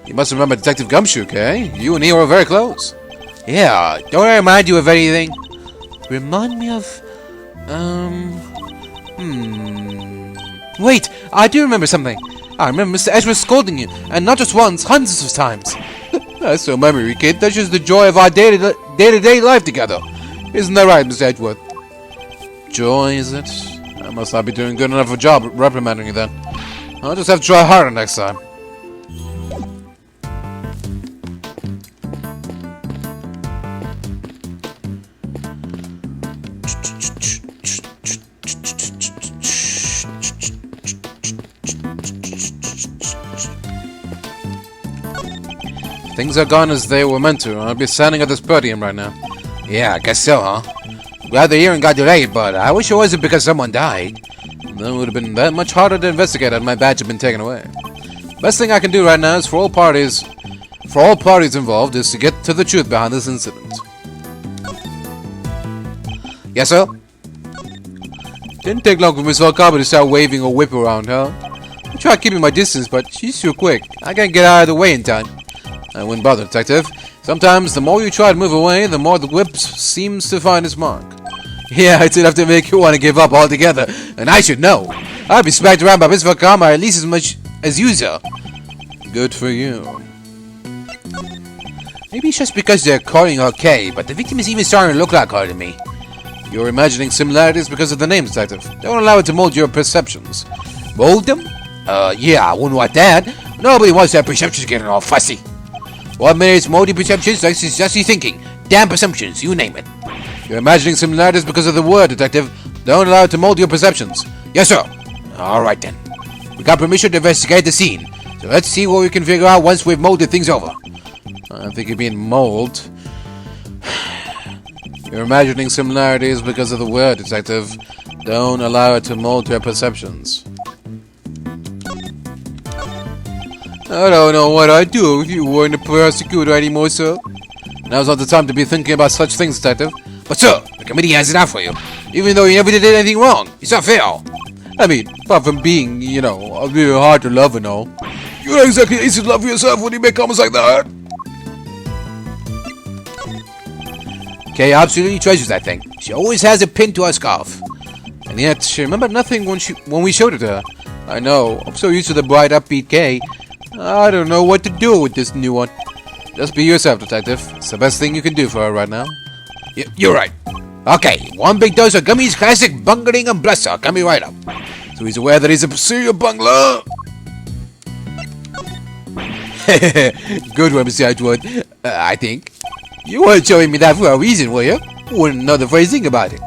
Speaker 1: You must remember Detective Gumshoe, okay? You and he were very close.
Speaker 2: Yeah, don't I remind you of anything? Remind me of... Wait, I do remember something. I remember Mr. Edgeworth scolding you, and not just once, hundreds of times.
Speaker 1: That's no memory, kid. That's just the joy of our day-to-day life together. Isn't that right, Mr. Edgeworth? Joy, is it? I must not be doing good enough of a job reprimanding you then. I'll just have to try harder next time. Things are gone as they were meant to. I'll be standing at this podium right now.
Speaker 2: Yeah, I guess so, huh? Glad the hearing got delayed, but I wish it wasn't because someone died.
Speaker 1: That would have been that much harder to investigate had my badge had been taken away. Best thing I can do right now is for all parties involved is to get to the truth behind this incident.
Speaker 2: Yes, sir?
Speaker 3: Didn't take long for Miss Valcaba to start waving her whip around, huh? I tried keeping my distance, but she's too quick. I can't get out of the way in time. I wouldn't bother, Detective. Sometimes, the more you try to move away, the more the whip seems to find its mark. Yeah, it's enough to make you want to give up altogether, and I should know. I'd be smacked around by Miss Valcaba at least as much as you, sir. Good for you. Maybe it's just because they're calling her Kay, but the victim is even starting to look like her to me. You're imagining similarities because of the name, Detective. Don't allow it to mold your perceptions. Mold them? Yeah, I wouldn't want that. Nobody wants their perceptions getting all fussy. What makes moldy perceptions? That's just thinking. Damn assumptions, you name it. You're imagining similarities because of the word, Detective. Don't allow it to mold your perceptions. Yes, sir. Alright then. We got permission to investigate the scene. So let's see what we can figure out once we've molded things over. I think you're being molded. You're imagining similarities because of the word, Detective. Don't allow it to mold your perceptions. I don't know what I'd do if you weren't a prosecutor anymore, sir. Now's not the time to be thinking about such things, Detective. But, sir, the committee has it out for you. Even though you never did anything wrong. It's not fair. I mean, apart from being, a little hard to love and all. You're not exactly easy to love for yourself when you make comments like that. Kay absolutely treasures that thing. She always has it pinned to her scarf. And yet, she remembered nothing when we showed it to her. I know. I'm so used to the bright, upbeat Kay. I don't know what to do with this new one. Just be yourself, Detective. It's the best thing you can do for her right now. You're right. Okay, one big dose of Gummy's classic bungling and bluster coming right up. So he's aware that he's a serial bungler. Good one, Mr. Edgewood. I think. You weren't showing me that for a reason, were you? Wouldn't know the phrasing about it.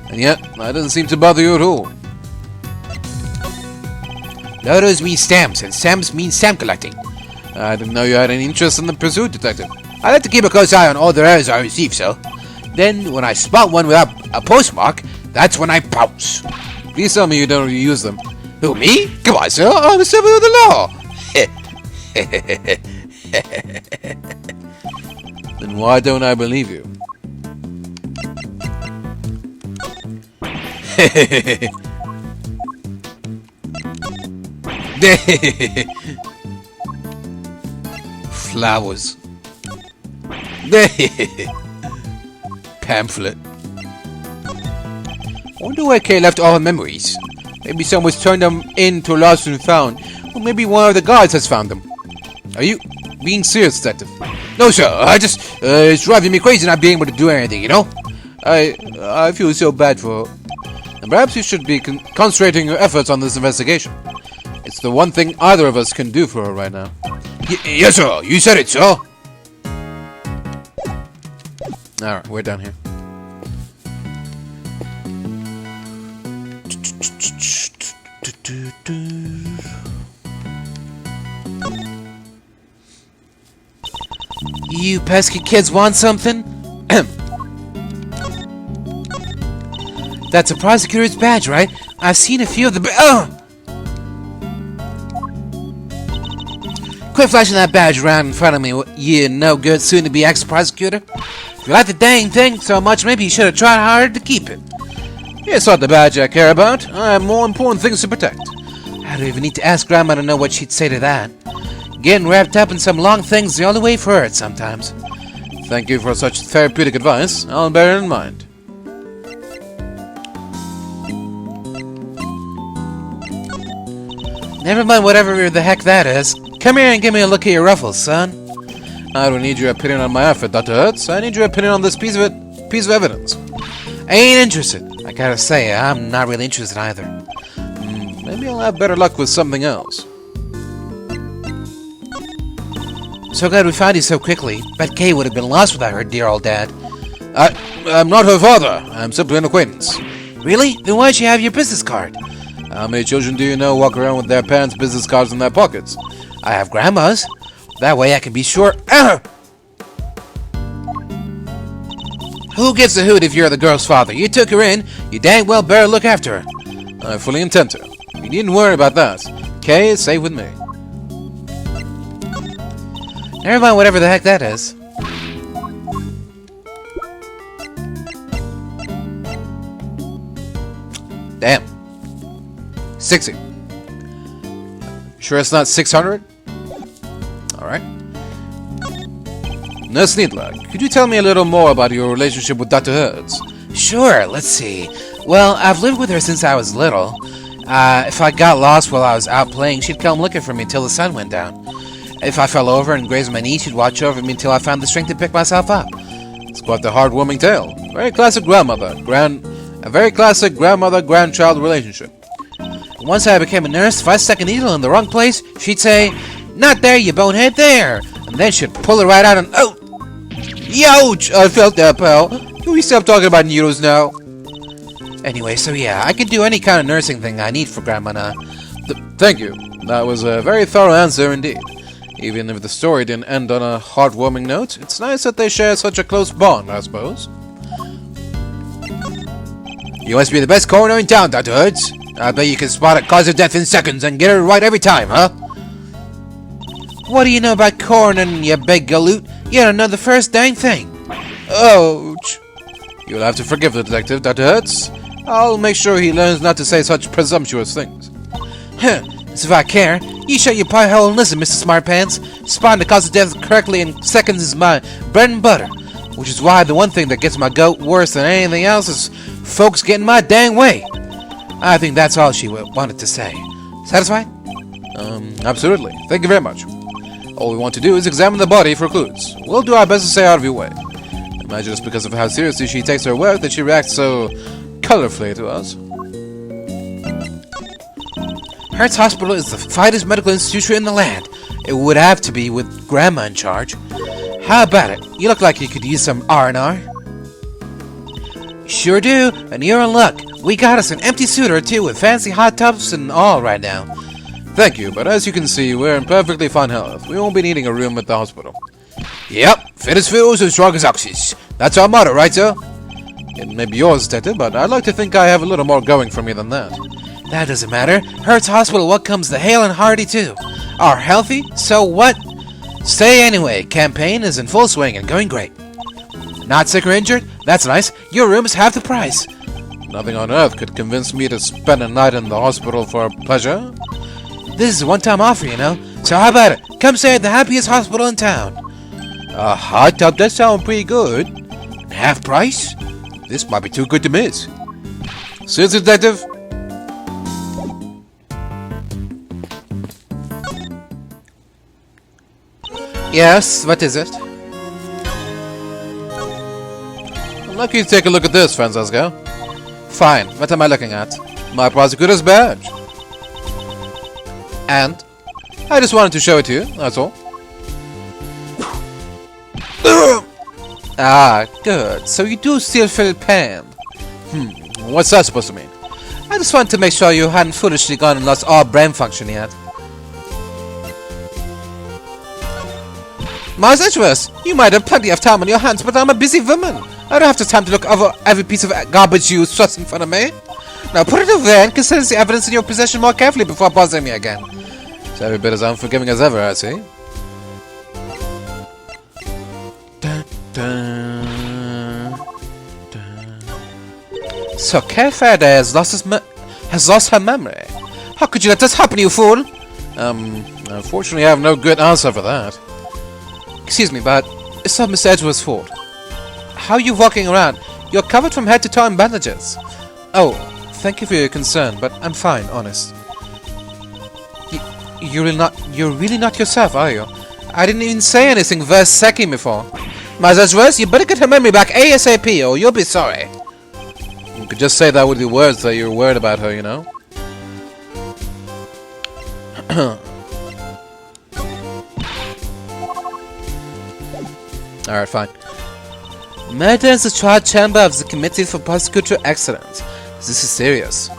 Speaker 3: And yet, that doesn't seem to bother you at all. Letters mean stamps, and stamps mean stamp collecting. I didn't know you had any interest in the pursuit, Detective. I like to keep a close eye on all the letters I receive, sir. Then, when I spot one without a postmark, that's when I pounce. Please tell me you don't use them. Who, me? Come on, sir. I'm a servant of the law. Then why don't I believe you? Flowers. Pamphlet. I wonder where Kay left all her memories. Maybe someone's turned them into lost and found, or maybe one of the guards has found them. Are you being serious, Detective? No, sir. I just it's driving me crazy not being able to do anything. I feel so bad for her. And perhaps you should be concentrating your efforts on this investigation. It's the one thing either of us can do for her right now. Yes, sir. You said it, sir. Alright, we're down here. You pesky kids want something? That's a prosecutor's badge, right? I've seen a few of the Quit flashing that badge around in front of me, you no good soon-to-be ex-prosecutor. If you like the dang thing so much, maybe you should have tried harder to keep it. It's not the badge I care about. I have more important things to protect. I don't even need to ask Grandma to know what she'd say to that. Getting wrapped up in some long thing's the only way for it sometimes. Thank you for such therapeutic advice. I'll bear it in mind. Never mind whatever the heck that is. Come here and give me a look at your ruffles, son. I don't need your opinion on my outfit, Dr. Hertz. I need your opinion on this piece of evidence. I ain't interested. I gotta say, I'm not really interested either. Maybe I'll have better luck with something else. So glad we found you so quickly. Bet Kay would have been lost without her dear old dad. I'm not her father. I'm simply an acquaintance. Really? Then why'd she have your business card? How many children do you know walk around with their parents' business cards in their pockets? I have Grandma's. That way I can be sure. Who gives a hoot if you're the girl's father? You took her in. You dang well better look after her. I fully intend to. You needn't worry about that. Kay is safe with me. Never mind whatever the heck that is. Damn. 60. Sure it's not 600? Alright. Nurse Needler, could you tell me a little more about your relationship with Dr. Hertz?
Speaker 2: Sure, let's see. Well, I've lived with her since I was little. If I got lost while I was out playing, she'd come looking for me till the sun went down. If I fell over and grazed my knee, she'd watch over me until I found the strength to pick myself up.
Speaker 3: It's quite a heartwarming tale. Very classic a very classic grandmother-grandchild relationship.
Speaker 2: Once I became a nurse, if I stuck a needle in the wrong place, she'd say, "Not there, you bonehead, there!" And then she'd pull it right out and, oh! Youch! I felt that, pal. Can we stop talking about needles now? Anyway, so yeah, I can do any kind of nursing thing I need for Grandma now.
Speaker 3: Thank you. That was a very thorough answer indeed. Even if the story didn't end on a heartwarming note, it's nice that they share such a close bond, I suppose.
Speaker 2: You must be the best coroner in town, Dr. Hertz. I bet you can spot a cause of death in seconds and get it right every time, huh? What do you know about coroning, you big galoot? You don't know the first dang thing. Ouch.
Speaker 3: You'll have to forgive the detective, Dr. Hertz. I'll make sure he learns not to say such presumptuous things.
Speaker 2: Huh. As if I care. You shut your pie hole and listen, Mr. Smartpants. Spotting the cause of death correctly in seconds is my bread and butter. Which is why the one thing that gets my goat worse than anything else is folks getting my dang way. I think that's all she wanted to say. Satisfied?
Speaker 3: Absolutely. Thank you very much. All we want to do is examine the body for clues. We'll do our best to stay out of your way. Imagine it's because of how seriously she takes her work that she reacts so colorfully to us.
Speaker 2: Hertz Hospital is the finest medical institution in the land. It would have to be with Grandma in charge. How about it? You look like you could use some R&R. Sure do, and you're in luck. We got us an empty suit or two with fancy hot tubs and all right now.
Speaker 3: Thank you, but as you can see, we're in perfectly fine health. We won't be needing a room at the hospital.
Speaker 2: Yep, fit as fiddles and strong as oxys. That's our motto, right, sir?
Speaker 3: It may be yours, Detective, but I'd like to think I have a little more going for me than that.
Speaker 2: That doesn't matter. Hertz Hospital what comes the hale and hearty, too. Are healthy? So what? Say anyway, campaign is in full swing and going great. Not sick or injured? That's nice. Your room is half the price.
Speaker 3: Nothing on earth could convince me to spend a night in the hospital for pleasure.
Speaker 2: This is a one-time offer, you know. So how about it? Come stay at the happiest hospital in town.
Speaker 3: A hot tub does sound pretty good.
Speaker 2: Half price? This might be too good to miss.
Speaker 3: Seriously, Detective?
Speaker 2: Yes, what is it?
Speaker 3: I'd like you to take a look at this, Franziska.
Speaker 2: Fine, what am I looking at?
Speaker 3: My prosecutor's badge.
Speaker 2: And?
Speaker 3: I just wanted to show it to you, that's all.
Speaker 2: Ah, good. So you do still feel pain.
Speaker 3: What's that supposed to mean?
Speaker 2: I just wanted to make sure you hadn't foolishly gone and lost all brain function yet. My interest. You might have plenty of time on your hands, but I'm a busy woman. I don't have the time to look over every piece of garbage you thrust in front of me. Now put it over there and consider the evidence in your possession more carefully before bothering me again.
Speaker 3: It's every bit as unforgiving as ever, I see.
Speaker 2: Dun, dun, dun. So Carefada has lost her memory. How could you let this happen, you fool?
Speaker 3: Unfortunately I have no good answer for that.
Speaker 2: Excuse me, but it's not Miss Edgeworth's fault. How are you walking around? You're covered from head to toe in bandages. Oh, thank you for your concern, but I'm fine, honest. You're really not yourself, are you? I didn't even say anything verse second before. Miss Edgeworth, you better get her memory back ASAP or you'll be sorry.
Speaker 3: You could just say that with the words that you're worried about her, you know?
Speaker 2: Alright, fine. Murder is the trial chamber of the Committee for Prosecutorial Excellence. This is serious.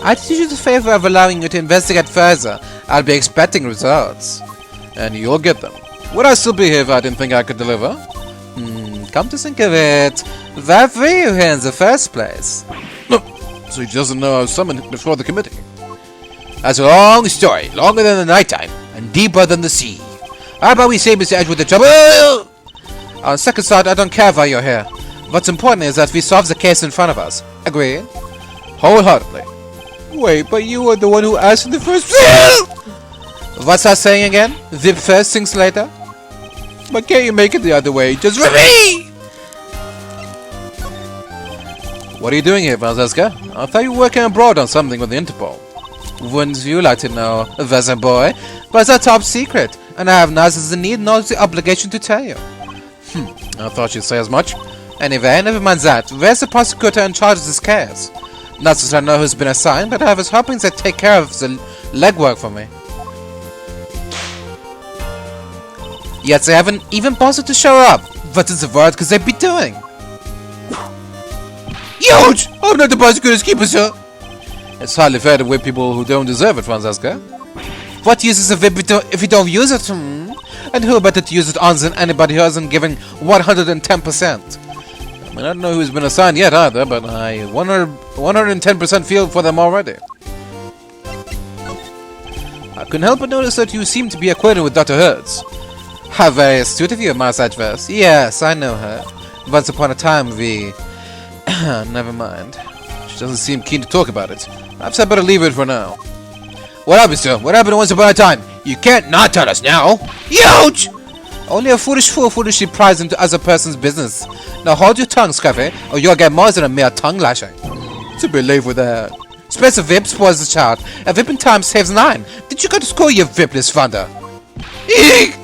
Speaker 2: I did you the favor of allowing you to investigate further. I'll be expecting results.
Speaker 3: And you'll get them. Would I still be here if I didn't think I could deliver?
Speaker 2: Come to think of it, why were you here in the first place?
Speaker 3: So he doesn't know I was summoned before the committee.
Speaker 2: That's a long story, longer than the nighttime, and deeper than the sea. How about we say Mr. Edgeworth the trouble? On second thought, I don't care why you're here. What's important is that we solve the case in front of us. Agreed?
Speaker 1: wholeheartedly.
Speaker 3: Wait, but you were the one who asked in the first place. What's that saying again? Zip first, things later? But can't you make it the other way? Just for me!
Speaker 1: What are you doing here, Franziska? I thought you were working abroad on something with the Interpol.
Speaker 3: Wouldn't you like to know, Vesa boy? But it's a top secret, and I have neither the need nor the obligation to tell you.
Speaker 1: I thought you'd say as much.
Speaker 3: Anyway, never mind that. Where's the prosecutor in charge of this case? Not that I know who's been assigned, but I was hoping they'd take care of the legwork for me. Yet they haven't even bothered to show up. What in the world could they be doing? Huge! I'm not the prosecutor's keeper, sir.
Speaker 1: It's hardly fair to whip people who don't deserve it, Franziska.
Speaker 3: What use is a whip if you don't use it? And who better to use it on than anybody who hasn't given 110%?
Speaker 1: I mean, I don't know who's been assigned yet either, but I 110% feel for them already. I couldn't help but notice that you seem to be acquainted with Dr. Hertz.
Speaker 3: How very astute of you, Massage Verse. Yes, I know her. Once upon a time, we... Never mind.
Speaker 1: She doesn't seem keen to talk about it. Perhaps I better leave it for now.
Speaker 3: What happened, sir? What happened once upon a time? You can't not tell us now. Huge! Only a foolish fool foolishly pries into other person's business. Now hold your tongue, Scruffy, or you'll get more than a mere tongue lashing.
Speaker 1: It's a bit late for that.
Speaker 3: Spencer Vip spoils the child. A Vip in time saves 9. Did you go to school, you Vipless Funder? Eek!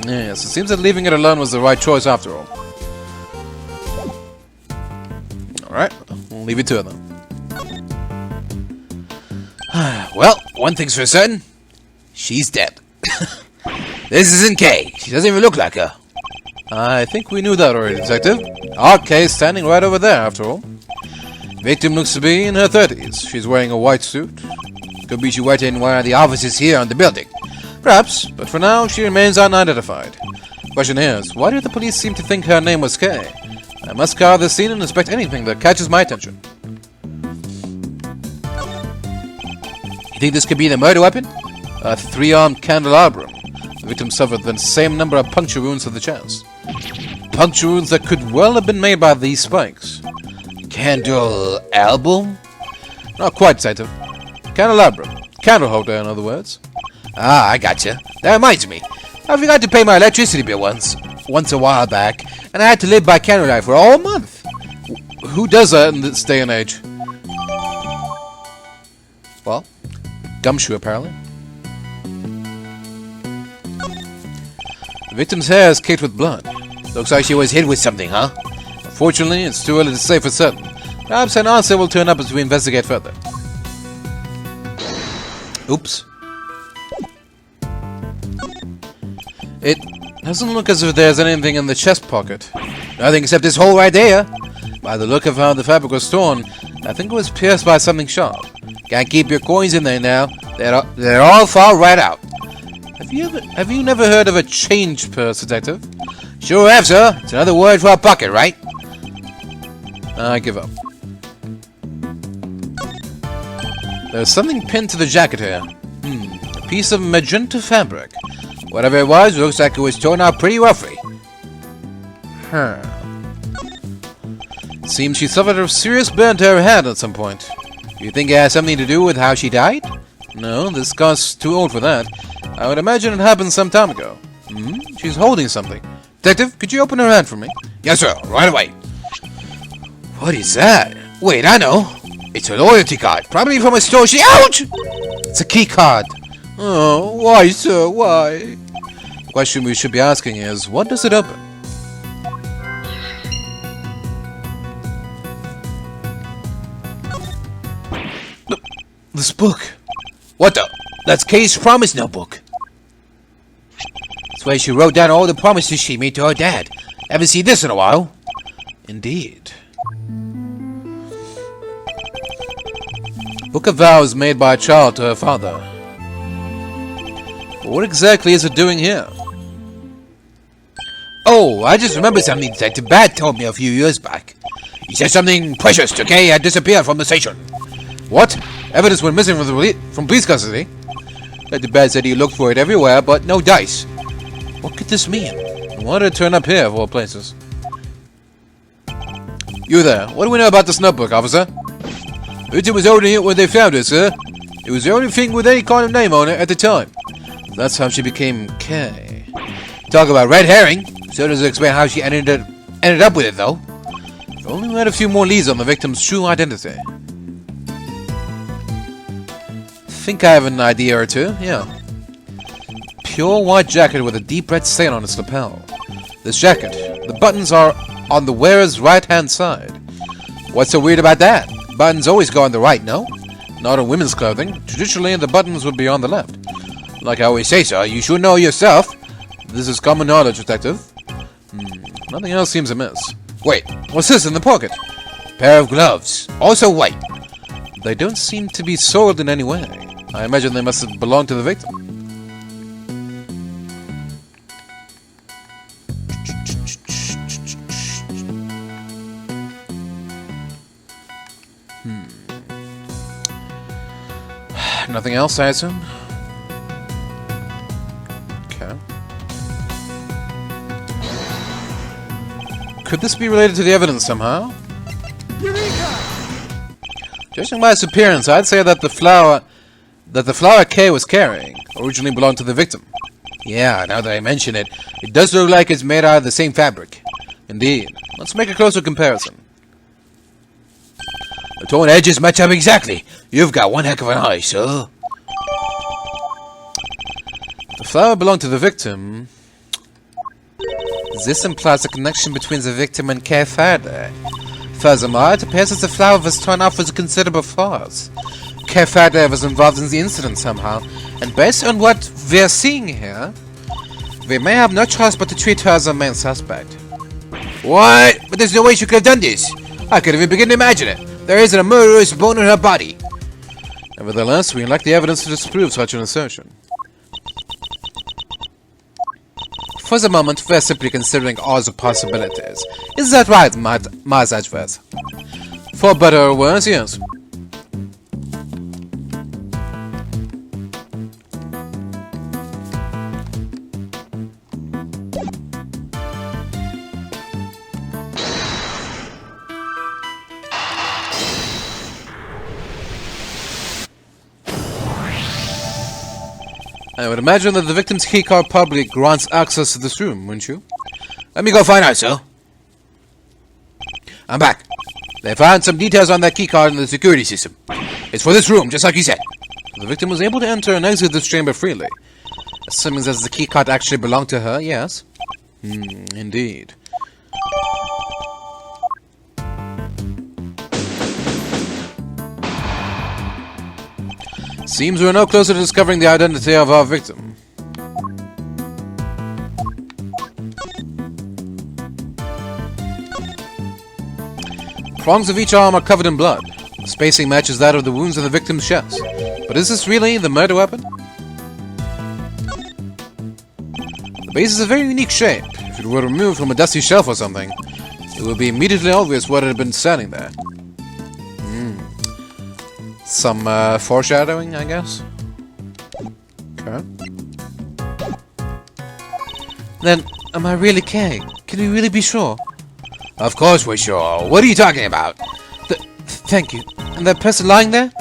Speaker 1: Yes, it seems that leaving it alone was the right choice after all. Alright, we'll leave it to it then.
Speaker 3: Well, one thing's for certain. She's dead. This isn't Kay. She doesn't even look like her.
Speaker 1: I think we knew that already, Detective. Our case standing right over there, after all. Victim looks to be in her 30s. She's wearing a white suit.
Speaker 3: Could be she worked in one of the offices here in the building.
Speaker 1: Perhaps, but for now, she remains unidentified. Question is, why did the police seem to think her name was Kay? I must scour the scene and inspect anything that catches my attention.
Speaker 3: You think this could be the murder weapon?
Speaker 1: A 3-armed candelabrum. The victim suffered the same number of puncture wounds to the chest. Puncture wounds that could well have been made by these spikes.
Speaker 3: Candle album?
Speaker 1: Not quite, Detective. Candelabrum. Candle holder, in other words.
Speaker 3: Ah, I gotcha. That reminds me. I forgot to pay my electricity bill once a while back, and I had to live by candlelight for all month.
Speaker 1: Who does that in this day and age?
Speaker 3: Well,
Speaker 1: Gumshoe, apparently. The victim's hair is caked with blood.
Speaker 3: Looks like she was hit with something, huh?
Speaker 1: Unfortunately, it's too early to say for certain. Perhaps an answer will turn up as we investigate further.
Speaker 3: Oops.
Speaker 1: It doesn't look as if there's anything in the chest pocket.
Speaker 3: Nothing except this hole right there.
Speaker 1: By the look of how the fabric was torn, I think it was pierced by something sharp.
Speaker 3: Can't keep your coins in there now. They're all fall right out.
Speaker 1: Have you never heard of a change purse, Detective?
Speaker 3: Sure have, sir. It's another word for a bucket, right?
Speaker 1: I give up. There's something pinned to the jacket here. A piece of magenta fabric.
Speaker 3: Whatever it was, looks like it was torn out pretty roughly.
Speaker 1: It seems she suffered a serious burn to her hand at some point.
Speaker 3: You think it has something to do with how she died?
Speaker 1: No, this scar's too old for that. I would imagine it happened some time ago. She's holding something. Detective, could you open her hand for me?
Speaker 3: Yes, sir. Right away. What is that? Wait, I know. It's a loyalty card. Probably from a store she... Ouch! It's a key card.
Speaker 1: Oh, why, sir? Why? The question we should be asking is, what does it open? This book.
Speaker 3: What the? That's Kay's promise notebook. That's where she wrote down all the promises she made to her dad. Haven't seen this in a while.
Speaker 1: Indeed. Book of vows made by a child to her father. But what exactly is it doing here?
Speaker 3: Oh, I just remembered something Detective Bat told me a few years back. He said something precious to Kay had disappeared from the station.
Speaker 1: What? Evidence went missing from police custody?
Speaker 3: Detective Bat said he looked for it everywhere, but no dice.
Speaker 1: What could this mean? Why did it turn up here of all places? You there, what do we know about this notebook, officer?
Speaker 3: Victim was holding it when they found her, sir. It was the only thing with any kind of name on it at the time. That's how she became Kay. Talk about red herring. So does it explain how she ended up with it, though. If only we had a few more leads on the victim's true identity. Think I have an idea or two, yeah. Pure white jacket with a deep red stain on its lapel. This jacket, the buttons are on the wearer's right-hand side. What's so weird about that? Buttons always go on the right, no? Not on women's clothing. Traditionally, the buttons would be on the left. Like I always say, sir, you should know yourself. This is common knowledge, detective. Nothing else seems amiss. Wait, what's this in the pocket? Pair of gloves, also white. They don't seem to be soiled in any way. I imagine they must have belonged to the victim. Nothing else, I assume? Okay. Could this be related to the evidence somehow?
Speaker 4: Eureka!
Speaker 3: Judging by its appearance, I'd say that the flower Kay was carrying originally belonged to the victim. Yeah, now that I mention it, it does look like it's made out of the same fabric. Indeed. Let's make a closer comparison. The torn edges match up exactly. You've got one heck of an eye, sir. The flower belonged to the victim. This implies a connection between the victim and Kay Faraday. Furthermore, it appears that the flower was torn off with considerable force. Kay Faraday was involved in the incident somehow, and based on what we're seeing here, we may have no choice but to treat her as a main suspect. What? But there's no way she could have done this. I can't even begin to imagine it. There isn't a murderous bone in her body. Nevertheless, we lack the evidence to disprove such an assertion. For the moment, we're simply considering all the possibilities. Is that right, Mazajvez? For better or worse, yes. I would imagine that the victim's keycard probably grants access to this room, wouldn't you? Let me go find out, sir. I'm back. They found some details on that keycard in the security system. It's for this room, just like you said. The victim was able to enter and exit this chamber freely. Assuming that the keycard actually belonged to her, yes. Indeed. Seems we're no closer to discovering the identity of our victim. Prongs of each arm are covered in blood. The spacing matches that of the wounds in the victim's chest. But is this really the murder weapon? The base is a very unique shape. If it were removed from a dusty shelf or something, it would be immediately obvious what had been standing there. Some foreshadowing, I guess. Okay. Then, am I really Kay? Can we really be sure? Of course we're sure. What are you talking about? Thank you. And that person lying there?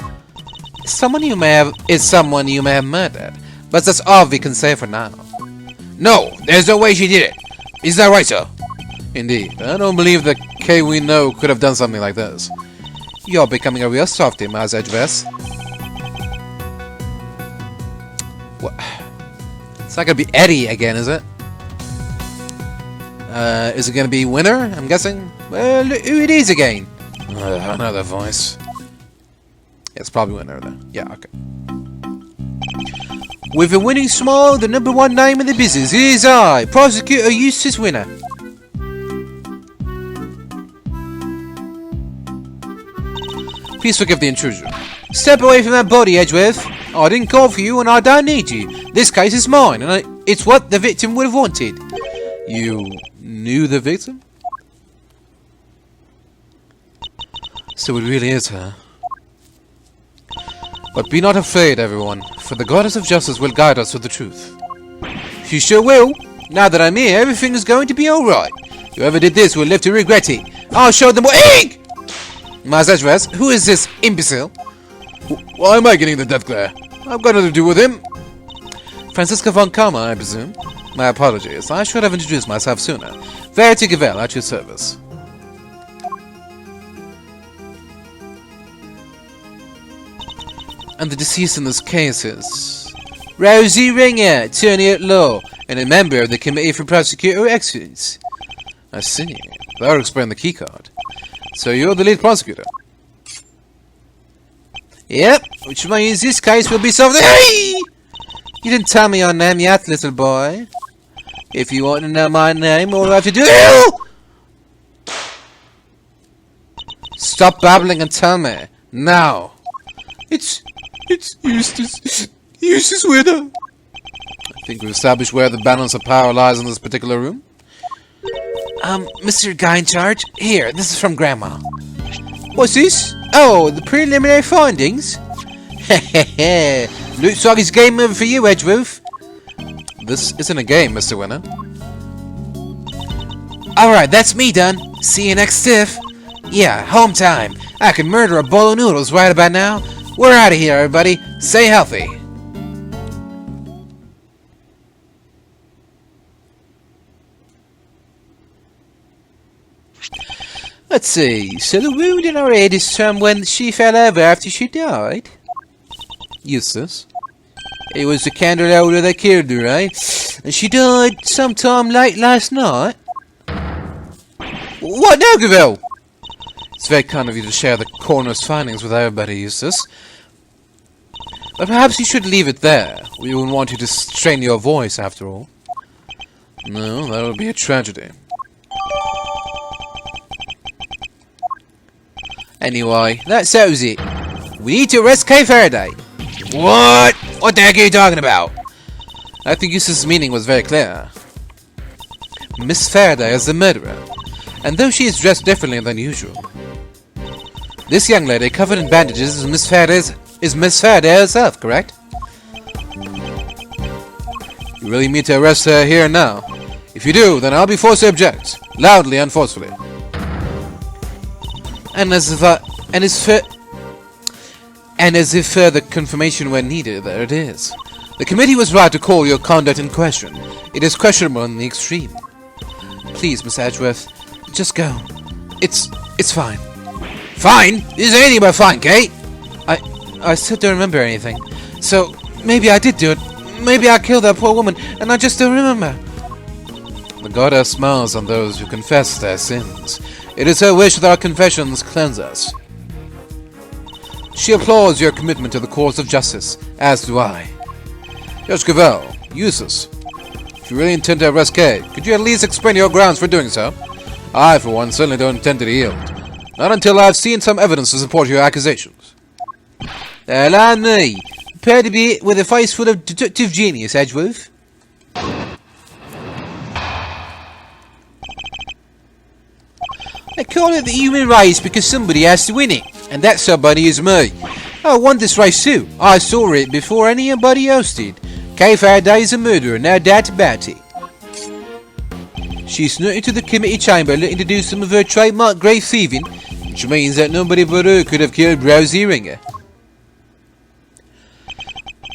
Speaker 3: Is someone you may have murdered. But that's all we can say for now. No, there's no way she did it. Is that right, sir? Indeed. I don't believe the Kay we know could have done something like this. You're becoming a real softie, Mazajves. What? It's not gonna be Eddie again, is it? Is it gonna be Winner? I'm guessing. Well, who it is again? Another voice. Yeah, it's probably Winner, though. Yeah, okay. With a winning smile, the #1 name in the business is I, Prosecutor Eustace Winner. Please forgive the intrusion. Step away from that body, Edgeworth. I didn't call for you and I don't need you. This case is mine and it's what the victim would have wanted. You knew the victim? So it really is her. But be not afraid, everyone, for the goddess of justice will guide us to the truth. She sure will. Now that I'm here, everything is going to be alright. Whoever did this will live to regret it. I'll show them what— Eek!
Speaker 2: Massage Vest, who is this imbecile?
Speaker 1: Why am I getting the death glare? I've got nothing to do with him.
Speaker 2: Franziska von Karma, I presume. My apologies. I should have introduced myself sooner. Verity Gavel, at your service. And the deceased in this case is Rosie Ringer, attorney at law, and a member of the Committee for Prosecutorial Excellence. I see. That would explain the keycard. So you're the lead prosecutor? Yep, which means this case will be solved. Hey! You didn't tell me your name yet, little boy. If you want to know my name, all I have to do... Stop babbling and tell me. Now.
Speaker 1: It's Eustace. Eustace Widow. I think we've established where the balance of power lies in this particular room.
Speaker 2: Mr. Guy in charge? Here, this is from Grandma. What's this? Oh, the preliminary findings? Hehehe. Looks like it's game over for you, Edgeworth.
Speaker 1: This isn't a game, Mr. Winner.
Speaker 2: Alright, that's me done. See you next stiff. Yeah, home time. I can murder a bowl of noodles right about now. We're out of here, everybody. Stay healthy. Let's see. So the wound in her head is from when she fell over after she died?
Speaker 1: Eustace?
Speaker 2: It was the candle holder that killed her, right? And she died sometime late last night? What now, Gavel?
Speaker 1: It's very kind of you to share the coroner's findings with everybody, Eustace.
Speaker 2: But perhaps you should leave it there. We wouldn't want you to strain your voice, after all.
Speaker 1: No, that would be a tragedy.
Speaker 2: Anyway, that settles it. We need to arrest Kay Faraday. What? What the heck are you talking about?
Speaker 1: I think Eustace's meaning was very clear.
Speaker 2: Miss Faraday is the murderer, and though she is dressed differently than usual, this young lady covered in bandages is Miss Faraday herself, correct?
Speaker 1: You really mean to arrest her here and now? If you do, then I'll be forced to object, loudly and forcefully.
Speaker 2: And as if further confirmation were needed, there it is. The committee was right to call your conduct in question. It is questionable in the extreme. Please, Miss Edgeworth, just go. It's fine. Fine? This is anything but fine, Kate. I still don't remember anything. So, maybe I did do it. Maybe I killed that poor woman, and I just don't remember.
Speaker 1: The goddess smiles on those who confess their sins. It is her wish that our confessions cleanse us. She applauds your commitment to the cause of justice, as do I. Judge Cavell, Eustace, if you really intend to arrest Kay, could you at least explain your grounds for doing so? I, for one, certainly don't intend to yield. Not until I've seen some evidence to support your accusations.
Speaker 2: Allow me. Prepare to be with a face full of deductive genius, Edgeworth. I call it the human race because somebody has to win it, and that somebody is me. I won this race too. I saw it before anybody else did. Kay Faraday is a murderer, no doubt about it. She snuck into the committee chamber looking to do some of her trademark grave thieving, which means that nobody but her could have killed Rosie Ringer.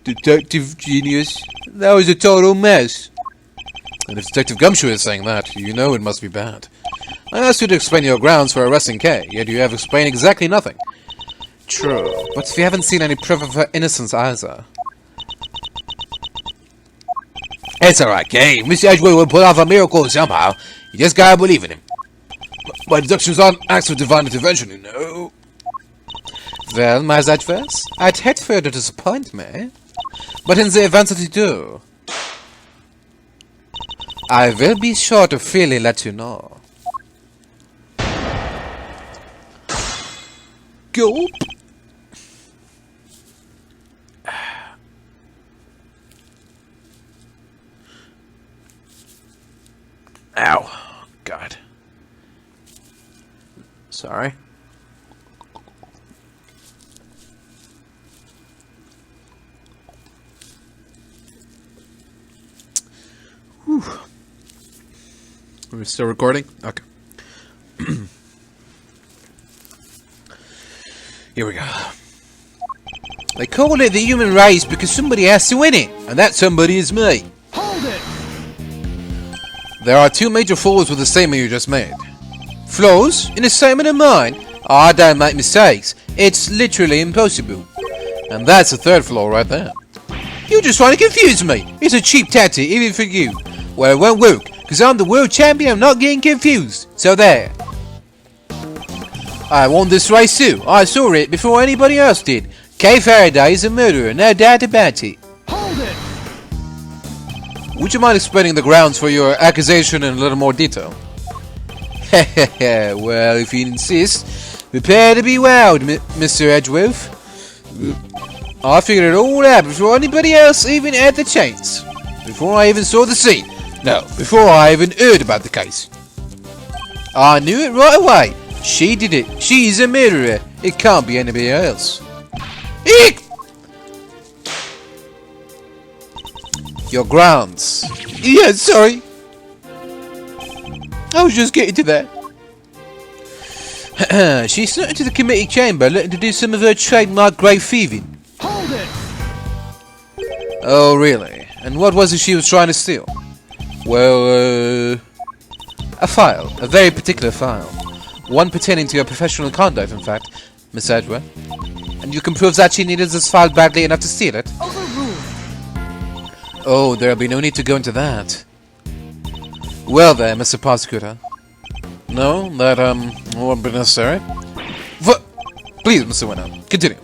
Speaker 2: Detective genius. That was a total mess.
Speaker 1: And if Detective Gumshoe is saying that, you know it must be bad. I asked you to explain your grounds for arresting Kay, yet you have explained exactly nothing.
Speaker 2: True, but we haven't seen any proof of her innocence either.
Speaker 3: It's alright, Kay. Mr. Edgeworth will pull off a miracle somehow. You just gotta believe in him.
Speaker 1: My deductions aren't acts of divine intervention, you know.
Speaker 2: Well, my Edgeworth, I'd hate for you to disappoint me. But in the event that you do, I will be sure to freely let you know.
Speaker 1: Gulp. Ow. God. Sorry. Whew. Are we still recording? Okay.
Speaker 3: Here we go. They call it the human race because somebody has to win it, and that somebody is me.
Speaker 4: Hold it!
Speaker 3: There are two major flaws with the statement you just made. Flaws in a statement of mine? Oh, I don't make mistakes. It's literally impossible. And that's the third flaw right there. You're just trying to confuse me. It's a cheap tactic, even for you. Well, it won't work, because I'm the world champion. I'm not getting confused. So there. I won this race too. I saw it before anybody else did. Kay Faraday is a murderer, no doubt about it.
Speaker 4: Hold it!
Speaker 3: Would you mind explaining the grounds for your accusation in a little more detail? Well, if you insist, prepare to be wowed, Mr. Edgeworth. I figured it all out before anybody else even had the chance. Before I even saw the scene. No, before I even heard about the case. I knew it right away. She did it. She's a murderer. It can't be anybody else. Eek! Your grounds. Yeah, sorry. I was just getting to that. She snuck into the committee chamber looking to do some of her trademark grave thieving.
Speaker 4: Hold it!
Speaker 3: Oh, really? And what was it she was trying to steal? Well, a file. A very particular file. One pertaining to your professional conduct, in fact, Miss Edgeworth. And you can prove that she needed this file badly enough to steal it?
Speaker 4: Overruled!
Speaker 3: Oh, there'll be no need to go into that. Well then, Mr. Prosecutor. No, that, won't be necessary. Please, Mr. Winner, continue.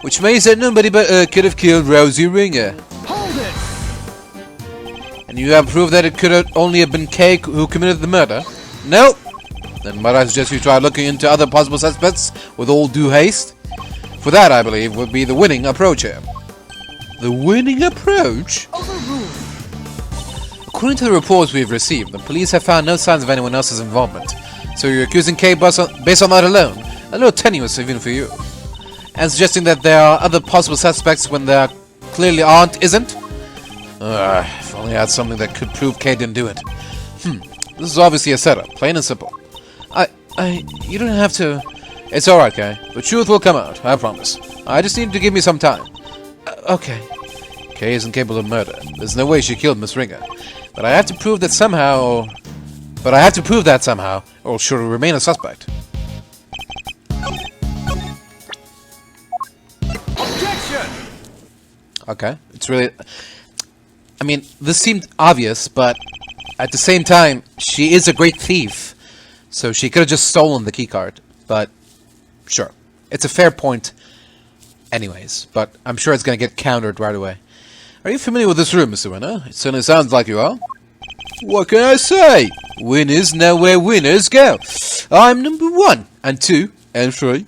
Speaker 3: Which means that nobody but her could have killed Rosie Ringer.
Speaker 4: Hold it!
Speaker 3: And you have proved that it could have only have been Kay who committed the murder? No. Then might I suggest you try looking into other possible suspects with all due haste? For that, I believe, would be the winning approach here. The winning approach?
Speaker 4: Overruled!
Speaker 3: According to the reports we've received, the police have found no signs of anyone else's involvement. So you're accusing Kay based on that alone? A little tenuous even for you. And suggesting that there are other possible suspects when there clearly isn't? If only I had something that could prove Kay didn't do it. This is obviously a setup, plain and simple. You don't have to... It's alright, Kay. The truth will come out, I promise. I just need to give me some time. Okay. Kay isn't capable of murder. There's no way she killed Miss Ringer. But I have to prove that somehow... or she'll remain a suspect.
Speaker 4: Objection!
Speaker 3: Okay. It's really... I mean, this seemed obvious, but... At the same time, she is a great thief. So she could have just stolen the keycard. But... Sure. It's a fair point... Anyways, but I'm sure it's going to get countered right away. Are you familiar with this room, Mr. Winner? It certainly sounds like you are. What can I say? Winners know where winners go. I'm number 1, and 2, and 3.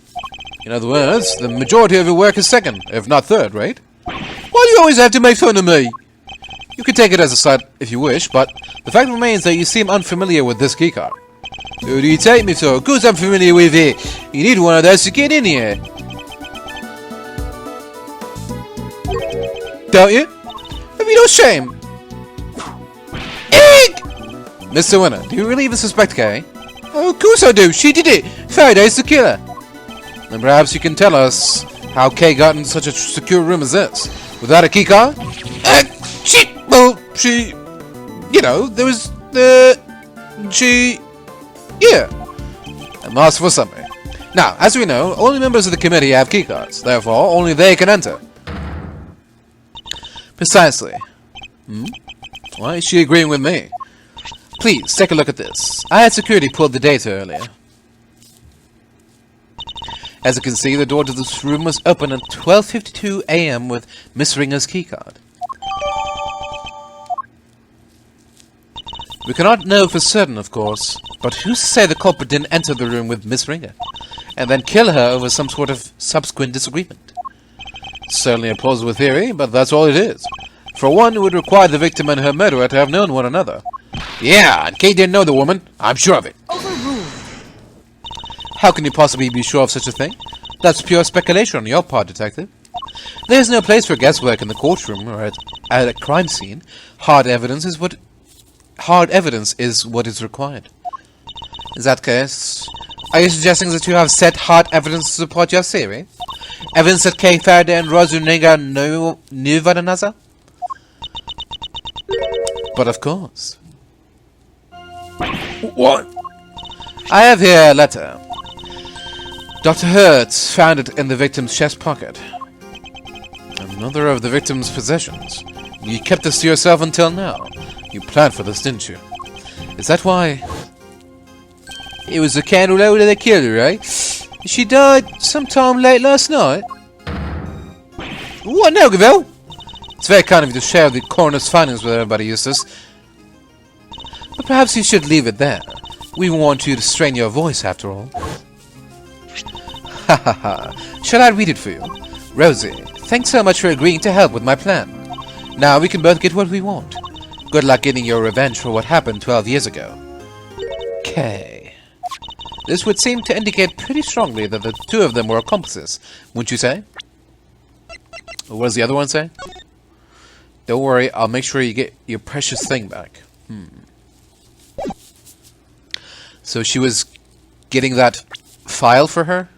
Speaker 3: In other words, the majority of your work is second, if not third, right? Why do you always have to make fun of me? You can take it as a side if you wish, but the fact remains that you seem unfamiliar with this keycard. Who do you take me for? Of course I'm familiar with it. You need one of those to get in here. Don't you? Have you no shame? Egg! Mr. Winner, do you really even suspect Kay? Oh, of course I do. She did it. Faraday's the killer. Then perhaps you can tell us how Kay got into such a secure room as this. Without a keycard? She... You know, there was... Yeah. And asked for something. Now, as we know, only members of the committee have keycards. Therefore, only they can enter. Precisely. Why is she agreeing with me? Please, take a look at this. I had security pull the data earlier. As you can see, the door to this room was open at 12:52 AM with Miss Ringer's keycard. We cannot know for certain, of course, but who's to say the culprit didn't enter the room with Miss Ringer, and then kill her over some sort of subsequent disagreement? Certainly a plausible theory, but that's all it is. For one, it would require the victim and her murderer to have known one another. Yeah, and Kay didn't know the woman. I'm sure of it.
Speaker 4: Overruled.
Speaker 3: How can you possibly be sure of such a thing? That's pure speculation on your part, Detective. There's no place for guesswork in the courtroom or at a crime scene. Hard evidence is what is required. In that case,
Speaker 2: Are you suggesting that you have set hard evidence to support your theory? Evidence that Kay Faraday and Rosuninga knew one another? But of course.
Speaker 3: What?
Speaker 2: I have here a letter. Dr. Hertz found it in the victim's chest pocket. Another of the victim's possessions. You kept this to yourself until now. You planned for this, didn't you? Is that why? It was the candle out that killed her, right? She died sometime late last night. What now, Gavel? It's very kind of you to share the coroner's findings with everybody, Eustace. But perhaps you should leave it there. We want you to strain your voice, after all. Ha ha ha. Shall I read it for you? Rosie, thanks so much for agreeing to help with my plan. Now we can both get what we want. Good luck getting your revenge for what happened 12 years ago. Kay. This would seem to indicate pretty strongly that the two of them were accomplices, wouldn't you say? What does the other one say? Don't worry, I'll make sure you get your precious thing back. So she was getting that file for her?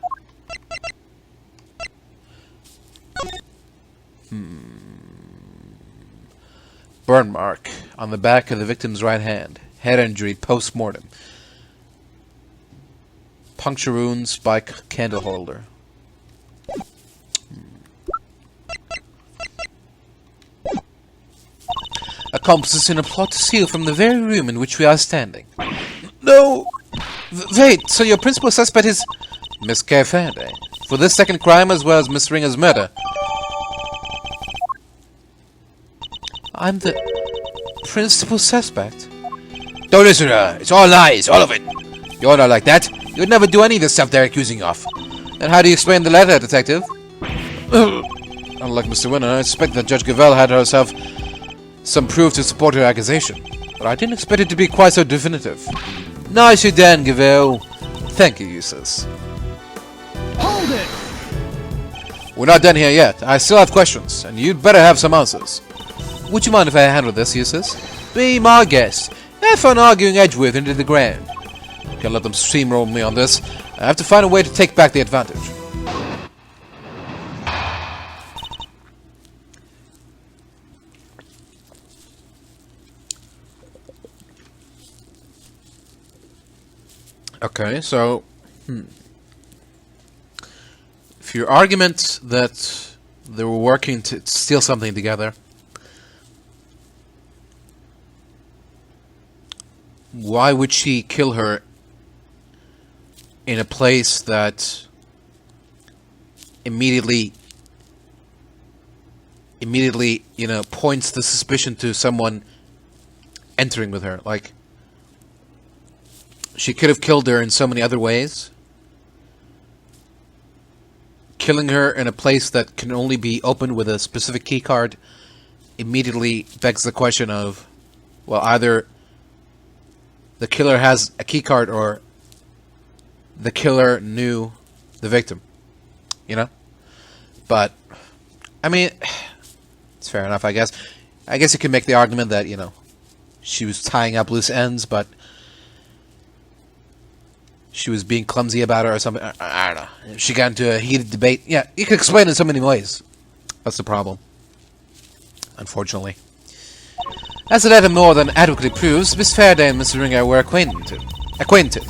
Speaker 2: Burn mark on the back of the victim's right hand. Head injury post-mortem. Puncture wounds by candle holder. Accomplices in a plot to steal from the very room in which we are standing. No! Wait, so your principal suspect is Miss Kay Faraday. For this second crime as well as Miss Ringer's murder. I'm the principal suspect?
Speaker 3: Don't listen to her. It's all lies, all of it.
Speaker 2: You're not like that. You'd never do any of the stuff they're accusing you of. And how do you explain the letter, Detective?
Speaker 1: Unlike Mr. Winner, I suspect that Judge Gavel had herself some proof to support her accusation. But I didn't expect it to be quite so definitive.
Speaker 2: Nicely done, Gavel. Thank you, Eustace.
Speaker 4: Hold it!
Speaker 1: We're not done here yet. I still have questions, and you'd better have some answers.
Speaker 2: Would you mind if I handle this, Eustace? Be my guest. Have fun arguing Edgeworth into the ground.
Speaker 1: Can't let them steamroll me on this. I have to find a way to take back the advantage. Okay, so if your argument that they were working to steal something together, why would she kill her in a place that immediately, you know, points the suspicion to someone entering with her? Like, she could have killed her in so many other ways. Killing her in a place that can only be opened with a specific key card immediately begs the question of, well, either the killer has a key card or the killer knew the victim, you know? But, I mean, it's fair enough, I guess. I guess you could make the argument that, you know, she was tying up loose ends, but she was being clumsy about it or something. I don't know. She got into a heated debate. Yeah, you could explain it so many ways. That's the problem, unfortunately. As the letter more than adequately proves, Miss Faraday and Mr. Ringer were acquainted.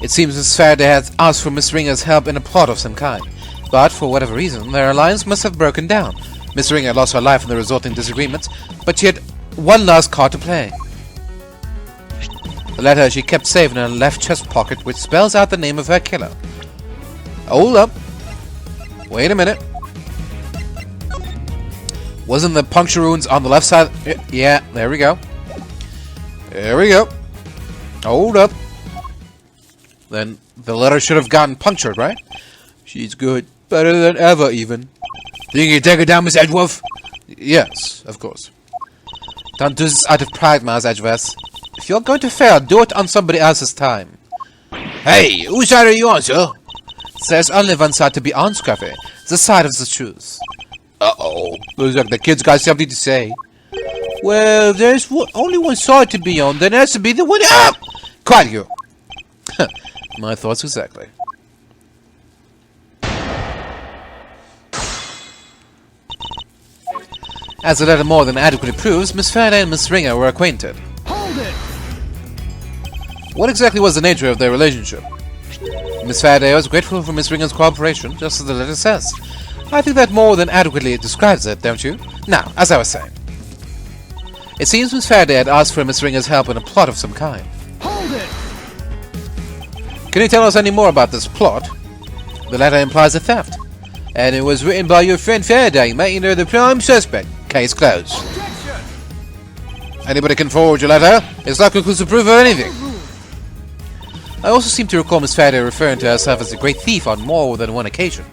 Speaker 1: It seems Miss Faraday had asked for Miss Ringer's help in a plot of some kind, but for whatever reason, their alliance must have broken down. Miss Ringer lost her life in the resulting disagreement, but she had one last card to play. The letter she kept safe in her left chest pocket, which spells out the name of her killer. Hold up. Wait a minute. Wasn't the puncture wounds on the left side? Yeah, there we go. There we go. Hold up. Then the letter should have gotten punctured, right? She's good. Better than ever, even. Think you take her down, Miss Edgeworth? Yes, of course. Don't do this out of pride, Miss Edgeworth. If you're going to fail, do it on somebody else's time. Hey, whose side are you on, sir? There's only one side to be on, Scruffy. The side of the truth. Uh-oh. Looks like the kid's got something to say. Well, there's only one side to be on, then it has to be the one up! Quiet you.
Speaker 3: My thoughts exactly. As the letter more than adequately proves, Miss Faraday and Miss Ringer were acquainted.
Speaker 4: Hold it!
Speaker 3: What exactly was the nature of their relationship? Miss Faraday was grateful for Miss Ringer's cooperation, just as the letter says. I think that more than adequately describes it, don't you? Now, as I was saying. It seems Miss Faraday had asked for Miss Ringer's help in a plot of some kind.
Speaker 4: Hold it!
Speaker 3: Can you tell us any more about this plot? The letter implies a theft. And it was written by your friend Faraday, making her the prime suspect. Case closed.
Speaker 4: Objection!
Speaker 3: Anybody can forward your letter. It's not conclusive proof of anything. I also seem to recall Miss Faraday referring to herself as a great thief on more than one occasion.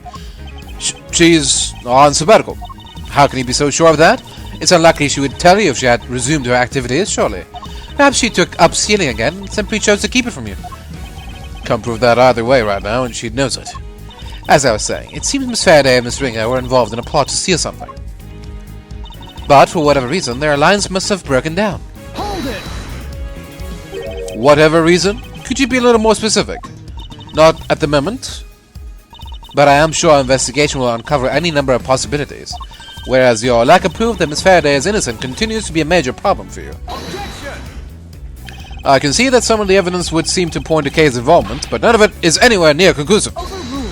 Speaker 3: She's on sabbatical. How can you be so sure of that? It's unlikely she would tell you if she had resumed her activities, surely. Perhaps she took up stealing again and simply chose to keep it from you. Can't prove that either way right now, and she knows it. As I was saying, it seems Miss Faraday and Miss Ringer were involved in a plot to steal something. But, for whatever reason, their alliance must have broken down.
Speaker 4: Hold it!
Speaker 3: Whatever reason? Could you be a little more specific? Not at the moment, but I am sure our investigation will uncover any number of possibilities, whereas your lack of proof that Miss Faraday is innocent continues to be a major problem for you.
Speaker 4: Objection!
Speaker 3: I can see that some of the evidence would seem to point to Kay's involvement, but none of it is anywhere near conclusive.
Speaker 4: Overruled!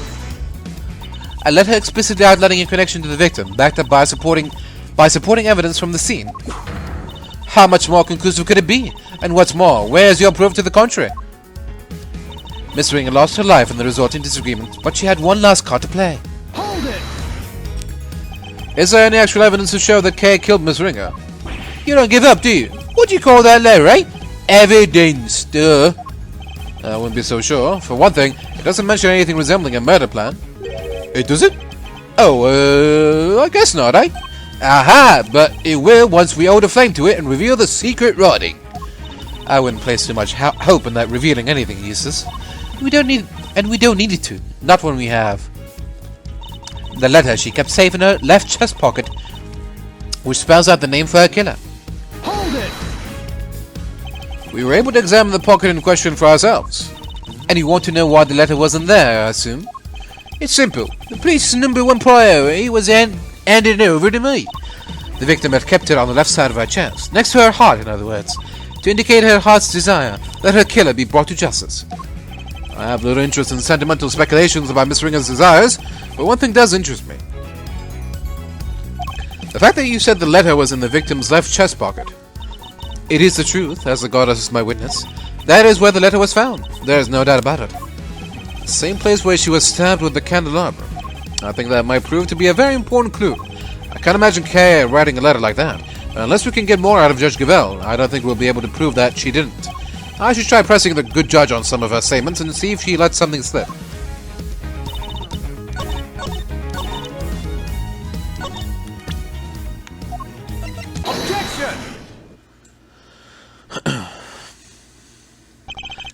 Speaker 3: A letter explicitly outlining a connection to the victim, backed up by supporting evidence from the scene. How much more conclusive could it be? And what's more, where is your proof to the contrary? Miss Ringer lost her life in the resulting disagreement, but she had one last card to play.
Speaker 4: Hold it!
Speaker 3: Is there any actual evidence to show that Kay killed Miss Ringer? You don't give up, do you? What do you call that letter, eh? Evidence, duh. I wouldn't be so sure. For one thing, it doesn't mention anything resembling a murder plan. It does it? Oh, I guess not, eh? Aha! But it will once we hold a flame to it and reveal the secret writing. I wouldn't place too much hope in that revealing anything useless. We don't need it to. Not when we have the letter she kept safe in her left chest pocket, which spells out the name for her killer.
Speaker 4: Hold it!
Speaker 3: We were able to examine the pocket in question for ourselves. And you want to know why the letter wasn't there, I assume? It's simple. The police's #1 priority was handed it over to me. The victim had kept it on the left side of her chest, next to her heart, in other words, to indicate her heart's desire that her killer be brought to justice. I have little interest in sentimental speculations about Miss Ringer's desires, but one thing does interest me. The fact that you said the letter was in the victim's left chest pocket. It is the truth, as the goddess is my witness. That is where the letter was found. There is no doubt about it. The same place where she was stabbed with the candelabra. I think that might prove to be a very important clue. I can't imagine Kay writing a letter like that. Unless we can get more out of Judge Gavelle, I don't think we'll be able to prove that she didn't. I should try pressing the good judge on some of her statements and see if she lets something slip.
Speaker 4: Objection!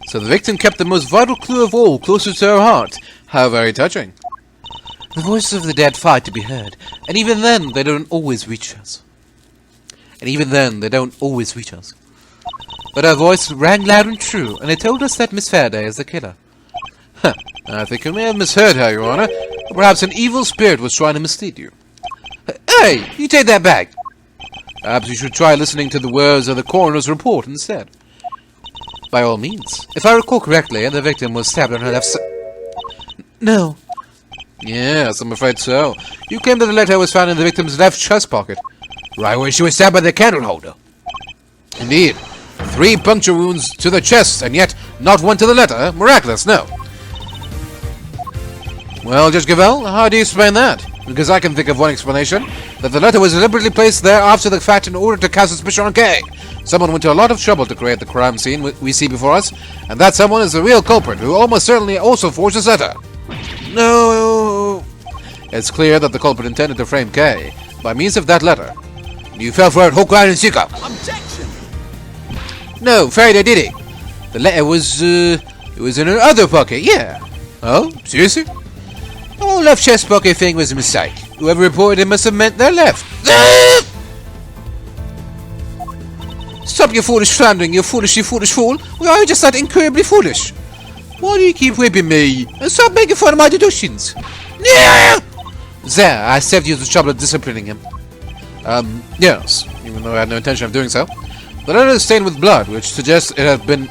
Speaker 3: So the victim kept the most vital clue of all closer to her heart. How very touching. The voices of the dead fight to be heard, and even then they don't always reach us. But her voice rang loud and true, and it told us that Miss Faraday is the killer. Huh. I think you may have misheard her, Your Honor. Or perhaps an evil spirit was trying to mislead you. Hey! You take that back! Perhaps you should try listening to the words of the coroner's report instead. By all means. If I recall correctly, the victim was stabbed on her left side. No. Yes, I'm afraid so. You claim that the letter was found in the victim's left chest pocket. Right where she was stabbed by the candle holder. Indeed. 3 puncture wounds to the chest, and yet not one to the letter. Miraculous, no? Well, Judge Gavelle, how do you explain that? Because I can think of one explanation. That the letter was deliberately placed there after the fact in order to cast suspicion on Kay. Someone went to a lot of trouble to create the crime scene we see before us, and that someone is the real culprit, who almost certainly also forged this letter. No! It's clear that the culprit intended to frame Kay by means of that letter. You fell for it hook, line, and sinker.
Speaker 4: Objection!
Speaker 3: No, Faraday did it. The letter was, it was in her other pocket, yeah. Oh, seriously? The whole left chest pocket thing was a mistake. Whoever reported it must have meant their left. Stop your foolish floundering, you foolish fool. We are just that incurably foolish.
Speaker 2: Why do you keep whipping me? And stop making fun of my deductions. Yeah! There, I saved you the trouble of disciplining him.
Speaker 1: Yes, even though I had no intention of doing so. The letter is stained with blood, which suggests it had been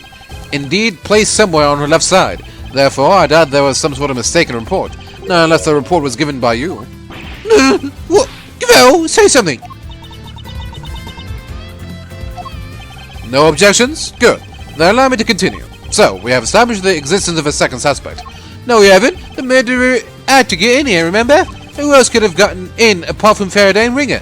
Speaker 1: indeed placed somewhere on her left side. Therefore, I doubt there was some sort of mistaken report. No, unless the report was given by you.
Speaker 2: What? Gavel, say something.
Speaker 1: No objections? Good. Then allow me to continue. So, we have established the existence of a second suspect.
Speaker 2: No, we haven't. The murderer had to get in here, remember? Who else could have gotten in apart from Faraday and Ringer?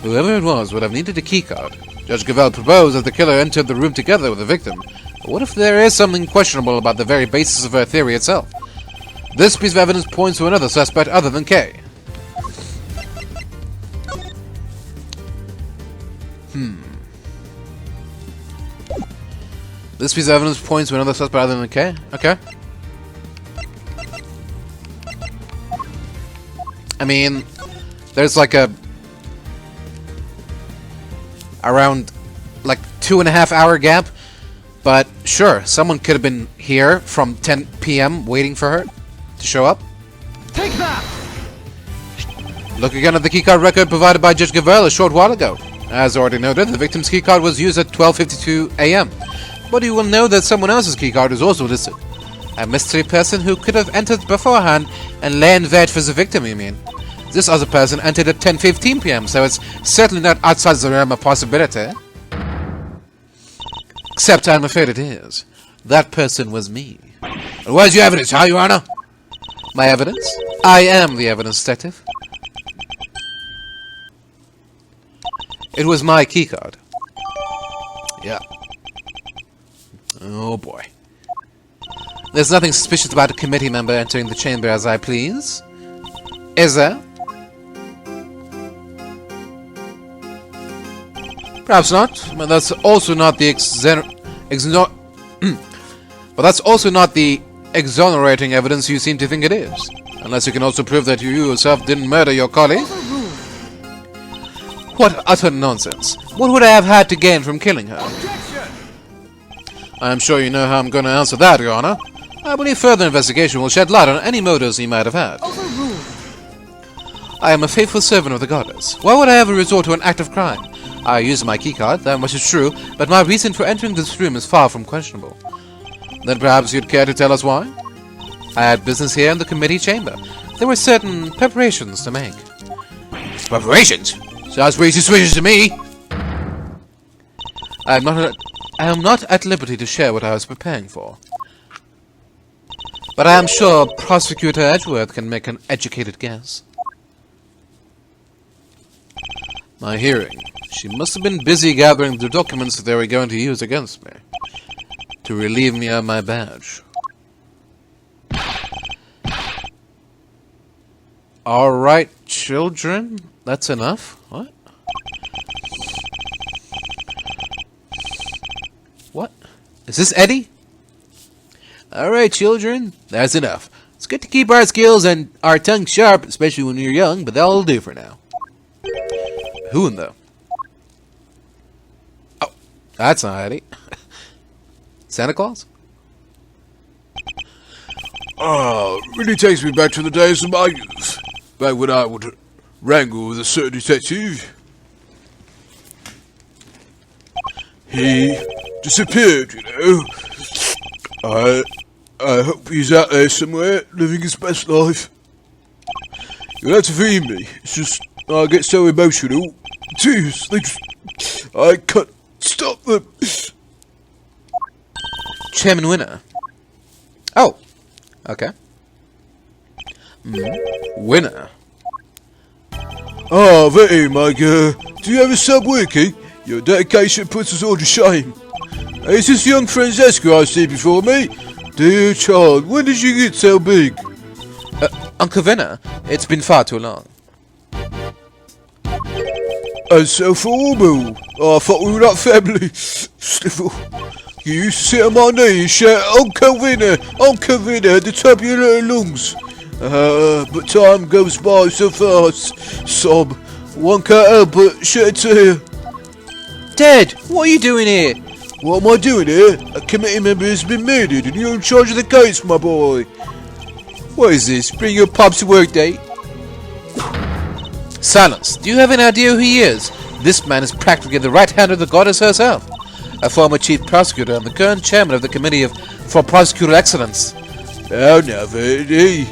Speaker 1: Whoever it was would have needed a keycard. Judge Gavel proposed that the killer entered the room together with the victim. But what if there is something questionable about the very basis of her theory itself? This piece of evidence points to another suspect other than Kay. This piece of evidence points to another suspect other than Kay? Okay. I mean, there's like around like 2.5 hour gap, but sure, someone could have been here from 10 p.m. waiting for her to show up.
Speaker 4: Take that!
Speaker 1: Look again at the keycard record provided by Judge Gavel a short while ago. As already noted, the victim's keycard was used at 12:52 a.m. But you will know that someone else's keycard is also listed. A mystery person who could have entered beforehand and lay in wait for the victim, you mean? This other person entered at 10:15 p.m., so it's certainly not outside the realm of possibility. Except I'm afraid it is. That person was me. And where's your evidence, Your Honor? My evidence? I am the evidence, detective. It was my keycard. Yeah. Oh boy. There's nothing suspicious about a committee member entering the chamber as I please. Is there? Perhaps not, but that's also not the but that's also not the exonerating evidence you seem to think it is. Unless you can also prove that you yourself didn't murder your colleague. What utter nonsense. What would I have had to gain from killing her?
Speaker 4: Objection!
Speaker 1: I am sure you know how I'm going to answer that, Your Honor. I believe further investigation will shed light on any motives he might have had.
Speaker 4: Overruled!
Speaker 1: I am a faithful servant of the goddess. Why would I ever resort to an act of crime? I used my keycard, that much is true, but my reason for entering this room is far from questionable. Then perhaps you'd care to tell us why? I had business here in the committee chamber. There were certain preparations to make. Preparations? Sounds pretty suspicious to me! I am not at liberty to share what I was preparing for. But I am sure Prosecutor Edgeworth can make an educated guess. My hearing. She must have been busy gathering the documents that they were going to use against me. To relieve me of my badge. Alright, children. That's enough. What? What? Is this Eddie? Alright, children. That's enough. It's good to keep our skills and our tongues sharp, especially when you're young, but that'll do for now. Who in the... Oh, that's not Eddie. Santa Claus?
Speaker 5: Ah, really takes me back to the days of my youth. Back when I would wrangle with a certain detective. He disappeared, you know. I hope he's out there somewhere, living his best life. You'll have to forgive me. It's just, I get so emotional. Tears, I can't stop them.
Speaker 1: Chairman Winner. Oh. Okay. Winner.
Speaker 5: Ah, Betty, my girl. Do you have a sub-wiki? Your dedication puts us all to shame. Is this young Franziska I see before me? Dear child, when did you get so big?
Speaker 1: Uncle Winner, it's been far too long.
Speaker 5: And so formal. Oh, I thought we were not family. Sniffle. You used to sit on my knee and shout, Uncle Winner, at the top of your little lungs. But time goes by so fast. Sob. One can't help but shed a tear.
Speaker 2: Ted, what are you doing here?
Speaker 5: What am I doing here? A committee member has been murdered and you're in charge of the case, my boy. What is this? Bring your pops to work day?
Speaker 3: Silence! Do you have any idea who he is? This man is practically the right hand of the goddess herself. A former chief prosecutor and the current chairman of the committee for prosecutorial excellence.
Speaker 5: Oh no, Verity.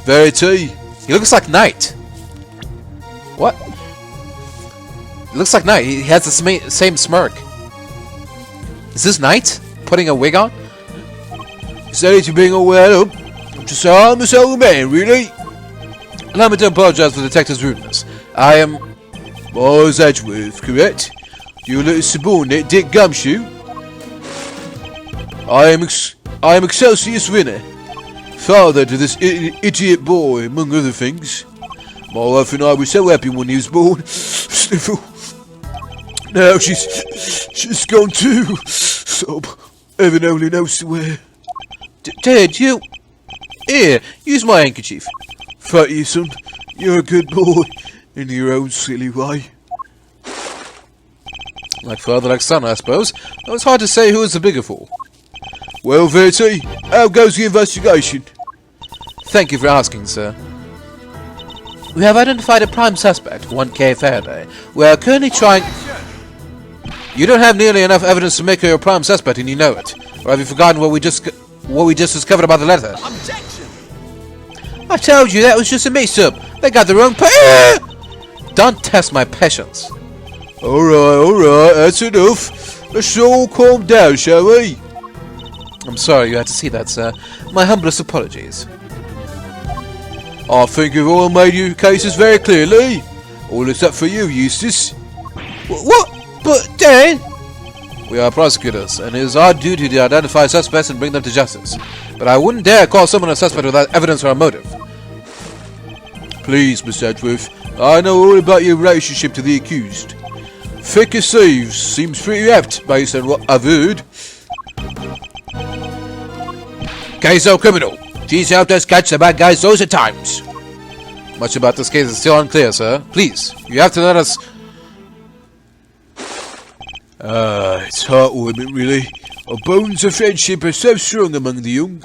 Speaker 5: Verity.
Speaker 3: He looks like Knight. What? He looks like Knight. He has the same smirk. Is this Knight putting a wig on?
Speaker 5: Sorry to bring all that up. I'm just a harmless old man, really.
Speaker 3: Allow me to apologize for the detective's rudeness. I am...
Speaker 5: Miles Edgeworth, correct? You little subordinate Dick Gumshoe. I am Excelsius Winner, father to this idiot boy, among other things. My wife and I were so happy when he was born. Sniffle. Now she's gone too. Sob. Heaven only knows to where.
Speaker 3: Ted, you... Here, use my handkerchief.
Speaker 5: Thank you, son. You're a good boy, in your own silly way.
Speaker 3: Like father, like son, I suppose. Though it's hard to say who is the bigger fool.
Speaker 5: Well, Verity, how goes the investigation?
Speaker 3: Thank you for asking, sir. We have identified a prime suspect, 1K Faraday. We are currently trying... You don't have nearly enough evidence to make her your prime suspect, and you know it. Or have you forgotten what we just discovered about the letter?
Speaker 4: Objection!
Speaker 3: I told you that was just a mix-up. They got the wrong Don't test my patience.
Speaker 5: Alright, that's enough. Let's all calm down, shall we?
Speaker 3: I'm sorry you had to see that, sir. My humblest apologies.
Speaker 5: I think you've all made your cases very clearly. All except for you, Eustace.
Speaker 3: What? But, Dad... We are prosecutors, and it is our duty to identify suspects and bring them to justice. But I wouldn't dare call someone a suspect without evidence or a motive.
Speaker 5: Please, Miss Edgeworth, I know all about your relationship to the accused. Thick as thieves seems pretty apt based on what I've heard.
Speaker 3: Case of criminal. She's helped us catch the bad guys loads of times. Much about this case is still unclear, sir. Please, you have to let us...
Speaker 5: It's heartwarming, really. Our bones of friendship are so strong among the young.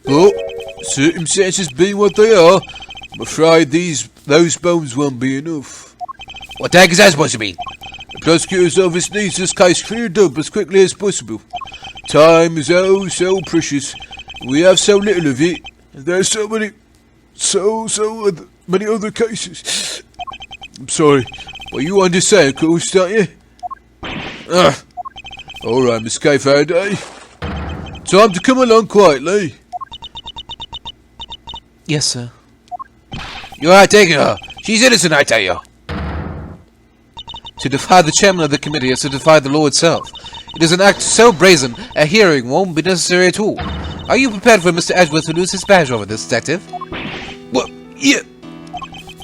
Speaker 5: But, circumstances being what they are, I'm afraid those bones won't be enough.
Speaker 3: What the heck is that supposed to mean?
Speaker 5: The prosecutor's office needs this case cleared up as quickly as possible. Time is oh so precious. We have so little of it, and there's so many other cases. I'm sorry, but you understand, of course, don't you? Alright, Miss K. Faraday. Time to come along quietly.
Speaker 3: Yes, sir. You are taking her. She's innocent, I tell you. To defy the chairman of the committee is to defy the law itself. It is an act so brazen, a hearing won't be necessary at all. Are you prepared for Mr. Edgeworth to lose his badge over this, detective?
Speaker 5: What? Yeah.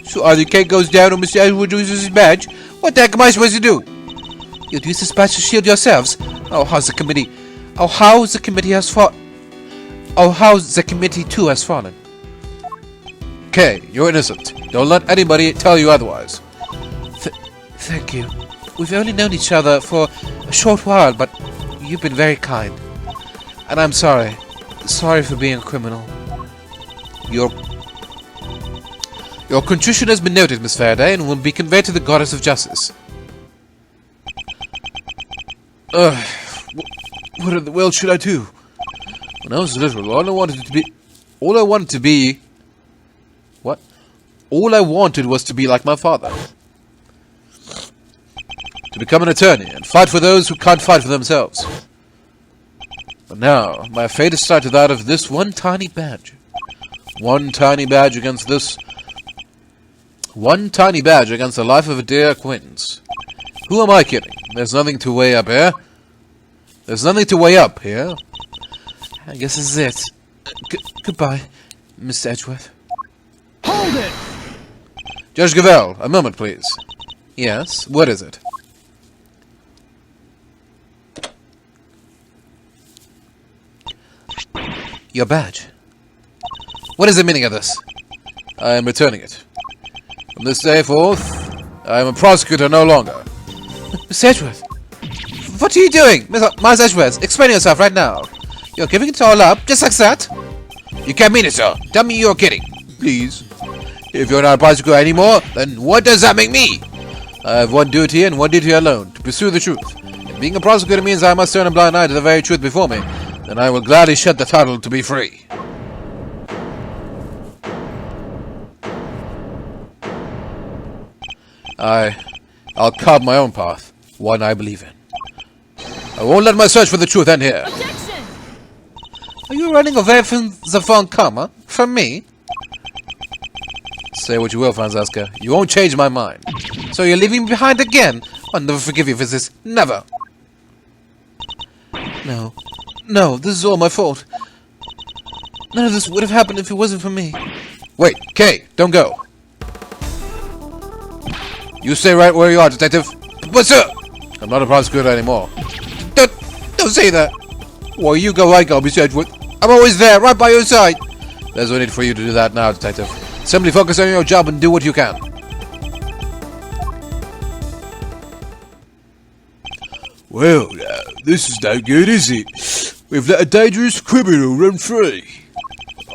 Speaker 3: So either Kate goes down or Mr. Edgeworth loses his badge? What the heck am I supposed to do? You'd use this badge to shield yourselves? Oh, how's the committee? Oh, how's the committee has fought? Oh, how's the committee too has fallen? Okay, you're innocent. Don't let anybody tell you otherwise. Thank you. We've only known each other for a short while, but you've been very kind. And I'm sorry. Sorry for being a criminal. Your contrition has been noted, Miss Faraday, and will be conveyed to the Goddess of Justice.
Speaker 5: What in the world should I do?
Speaker 3: When I was little, all I wanted was to be like my father. To become an attorney and fight for those who can't fight for themselves. But now, my fate is tied to that of this one tiny badge. One tiny badge against the life of a dear acquaintance. Who am I kidding? There's nothing to weigh up here. There's nothing to weigh up here. I guess this is it. Goodbye, Mr. Edgeworth.
Speaker 4: Hold it!
Speaker 3: Judge Gavelle, a moment, please. Yes, what is it? Your badge. What is the meaning of this? I am returning it.
Speaker 1: From this day forth, I am a prosecutor no longer.
Speaker 2: Miss Edgeworth, what are you doing? Miss Edgeworth, explain yourself right now. You're giving it all up, just like that? You can't mean it, sir. Tell me you're kidding.
Speaker 1: Please. If you're not a prosecutor anymore, then what does that make me? I have one duty and one duty alone, to pursue the truth. If being a prosecutor means I must turn a blind eye to the very truth before me, then I will gladly shed the title to be free. I'll carve my own path, one I believe in. I won't let my search for the truth end here.
Speaker 6: Objection!
Speaker 2: Are you running away from the phone comma? From me?
Speaker 1: Say what you will, Franziska. You won't change my mind.
Speaker 2: So you're leaving me behind again? I'll never forgive you for this. Never. No. No, this is all my fault. None of this would have happened if it wasn't for me.
Speaker 1: Wait, Kay, don't go. You stay right where you are, detective.
Speaker 2: But sir!
Speaker 1: I'm not a prosecutor anymore.
Speaker 2: Don't say that. Well, you go, I go, Miss Edgeworth. I'm always there, right by your side.
Speaker 1: There's no need for you to do that now, detective. Simply focus on your job and do what you can.
Speaker 5: Well, now, this is no good, is it? We've let a dangerous criminal run free.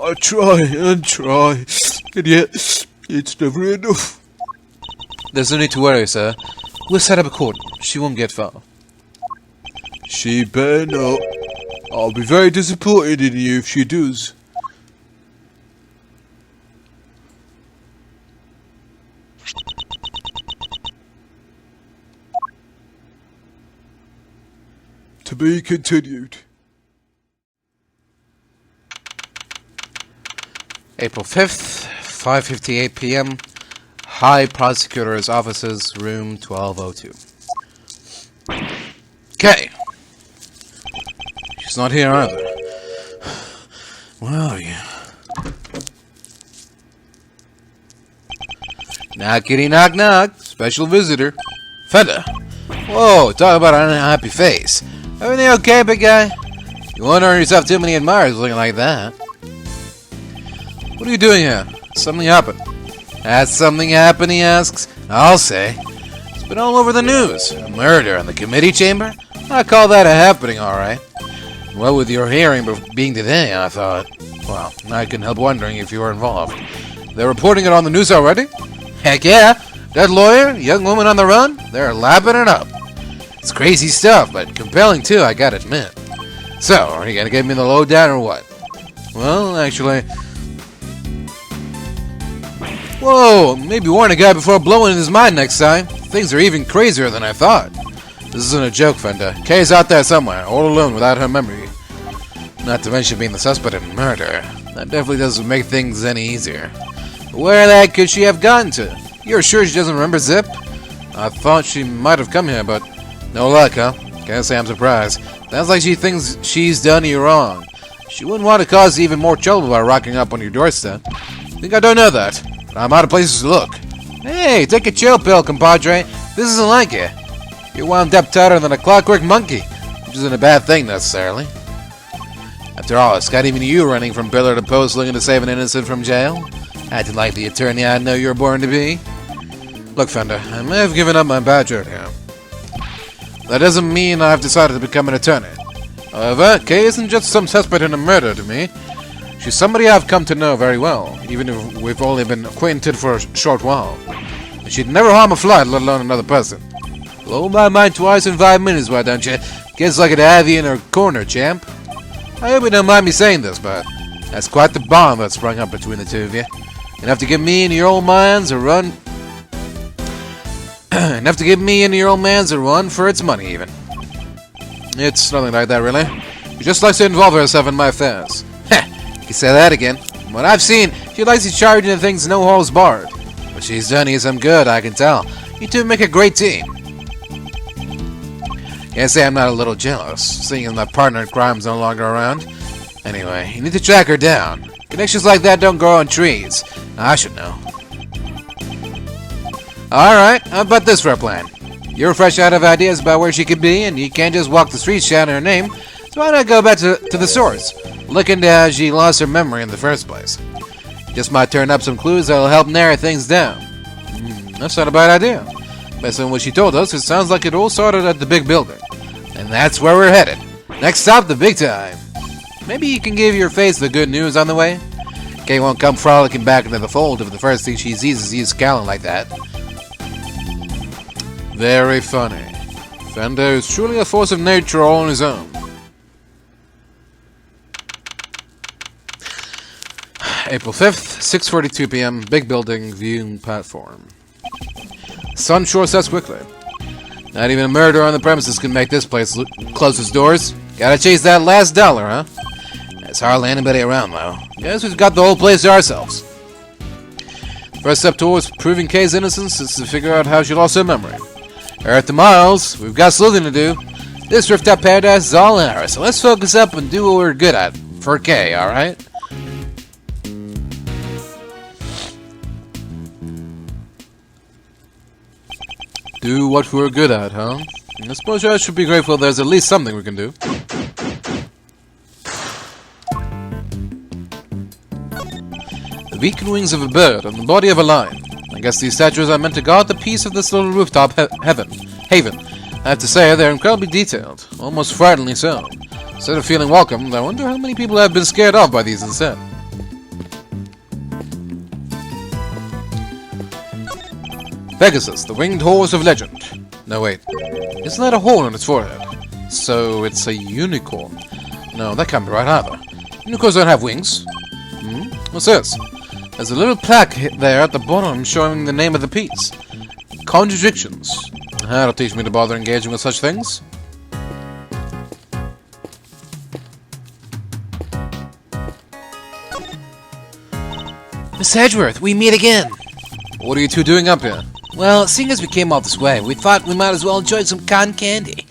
Speaker 5: I try and try, and yet it's never enough.
Speaker 1: There's no need to worry, sir. We'll set up a court. She won't get far.
Speaker 5: She better not. I'll be very disappointed in you if she does. To be continued.
Speaker 1: April 5th, 5:58 p.m. High Prosecutor's Offices, Room 1202. Okay. She's not here either. Where are you? Knockity knock knock. Special visitor. Fender. Whoa, talk about an unhappy face. Everything okay, big guy? You won't earn yourself too many admirers looking like that. What are you doing here? Something happened. Has something happened, he asks. I'll say. It's been all over the news. A murder in the committee chamber? I call that a happening, alright. Well, with your hearing being today, I thought, well, I couldn't help wondering if you were involved. They're reporting it on the news already? Heck yeah! Dead lawyer, young woman on the run, they're lapping it up. It's crazy stuff, but compelling too, I gotta admit. So, are you gonna give me the lowdown or what? Well, actually... Whoa, maybe warn a guy before blowing his mind next time. Things are even crazier than I thought. This isn't a joke, Fenda. Kay's out there somewhere, all alone without her memory. Not to mention being the suspect in murder. That definitely doesn't make things any easier. Where the heck could she have gotten to? You're sure she doesn't remember Zip? I thought she might have come here, but no luck, huh? Can't say I'm surprised. Sounds like she thinks she's done you wrong. She wouldn't want to cause even more trouble by rocking up on your doorstep. Think I don't know that? But I'm out of places to look. Hey, take a chill pill, compadre. This isn't like you. You're wound up tighter than a clockwork monkey, which isn't a bad thing necessarily. After all, it's not even you running from pillar to post looking to save an innocent from jail. Acting like the attorney I know you're born to be. Look, Fender, I may have given up my badge earlier. That doesn't mean I've decided to become an attorney. However, Kay isn't just some suspect in a murder to me. She's somebody I've come to know very well, even if we've only been acquainted for a short while. And she'd never harm a fly, let alone another person. Blow my mind twice in 5 minutes, why don't you? Gets like to have you in her corner, champ. I hope you don't mind me saying this, but that's quite the bond that sprung up between the two of you. Enough to give me and your old man's a run. Enough to give me and your old man's a run for its money, even. It's nothing like that, really. She just likes to involve herself in my affairs. Heh, you say that again. From what I've seen, she likes to charge into things no holes barred. But she's done you some good, I can tell. You two make a great team. Can't say I'm not a little jealous, seeing my partner in crime's no longer around. Anyway, you need to track her down. Connections like that don't grow on trees. I should know. Alright, how about this for a plan? You're fresh out of ideas about where she could be, and you can't just walk the streets shouting her name, so why not go back to the source? Look into how she lost her memory in the first place. Just might turn up some clues that'll help narrow things down.
Speaker 3: That's not a bad idea. Based on what she told us, it sounds like it all started at the big building. And that's where we're headed. Next stop, the big time. Maybe you can give your face the good news on the way? Kay won't come frolicking back into the fold if the first thing she sees is you scowling like that.
Speaker 1: Very funny. Fender is truly a force of nature all on his own. April 5th, 6:42 p.m. Big building, viewing platform. Sun sure sets quickly. Not even a murder on the premises can make this place close its doors. Gotta chase that last dollar, huh? There's hardly anybody around, though. Guess we've got the whole place to ourselves. First step towards proving Kay's innocence is to figure out how she lost her memory. Earth to Miles, we've got sleuthing to do. This rooftop paradise is all ours, so let's focus up and do what we're good at. For Kay, alright? Do what we're good at, huh? I suppose I should be grateful there's at least something we can do. The beak and wings of a bird and the body of a lion. I guess these statues are meant to guard the peace of this little rooftop haven. I have to say, they're incredibly detailed, almost frighteningly so. Instead of feeling welcomed, I wonder how many people have been scared off by these instead. Pegasus, the winged horse of legend. No, wait. Isn't that a hole in its forehead? So it's a unicorn. No, that can't be right either. Unicorns don't have wings. What's this? There's a little plaque there at the bottom showing the name of the piece. Contradictions. That'll teach me to bother engaging with such things.
Speaker 2: Miss Edgeworth, we meet again.
Speaker 1: What are you two doing up here?
Speaker 2: Well, seeing as we came all this way, we thought we might as well enjoy some cotton candy.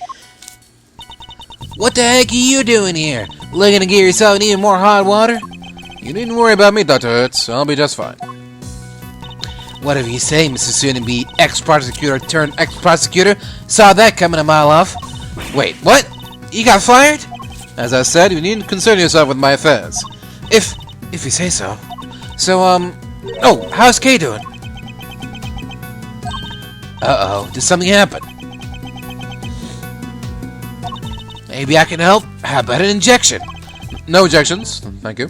Speaker 2: What the heck are you doing here? Looking to get yourself in even more hot water?
Speaker 1: You needn't worry about me, Dr. Hertz. I'll be just fine.
Speaker 2: Whatever you say, Mrs. Soon-to-be ex-prosecutor turned ex-prosecutor. Saw that coming a mile off. Wait, what? You got fired?
Speaker 1: As I said, you needn't concern yourself with my affairs.
Speaker 2: If you say so. So, oh, how's Kay doing? Uh-oh, did something happen? Maybe I can help? How about an injection?
Speaker 1: No injections, thank you.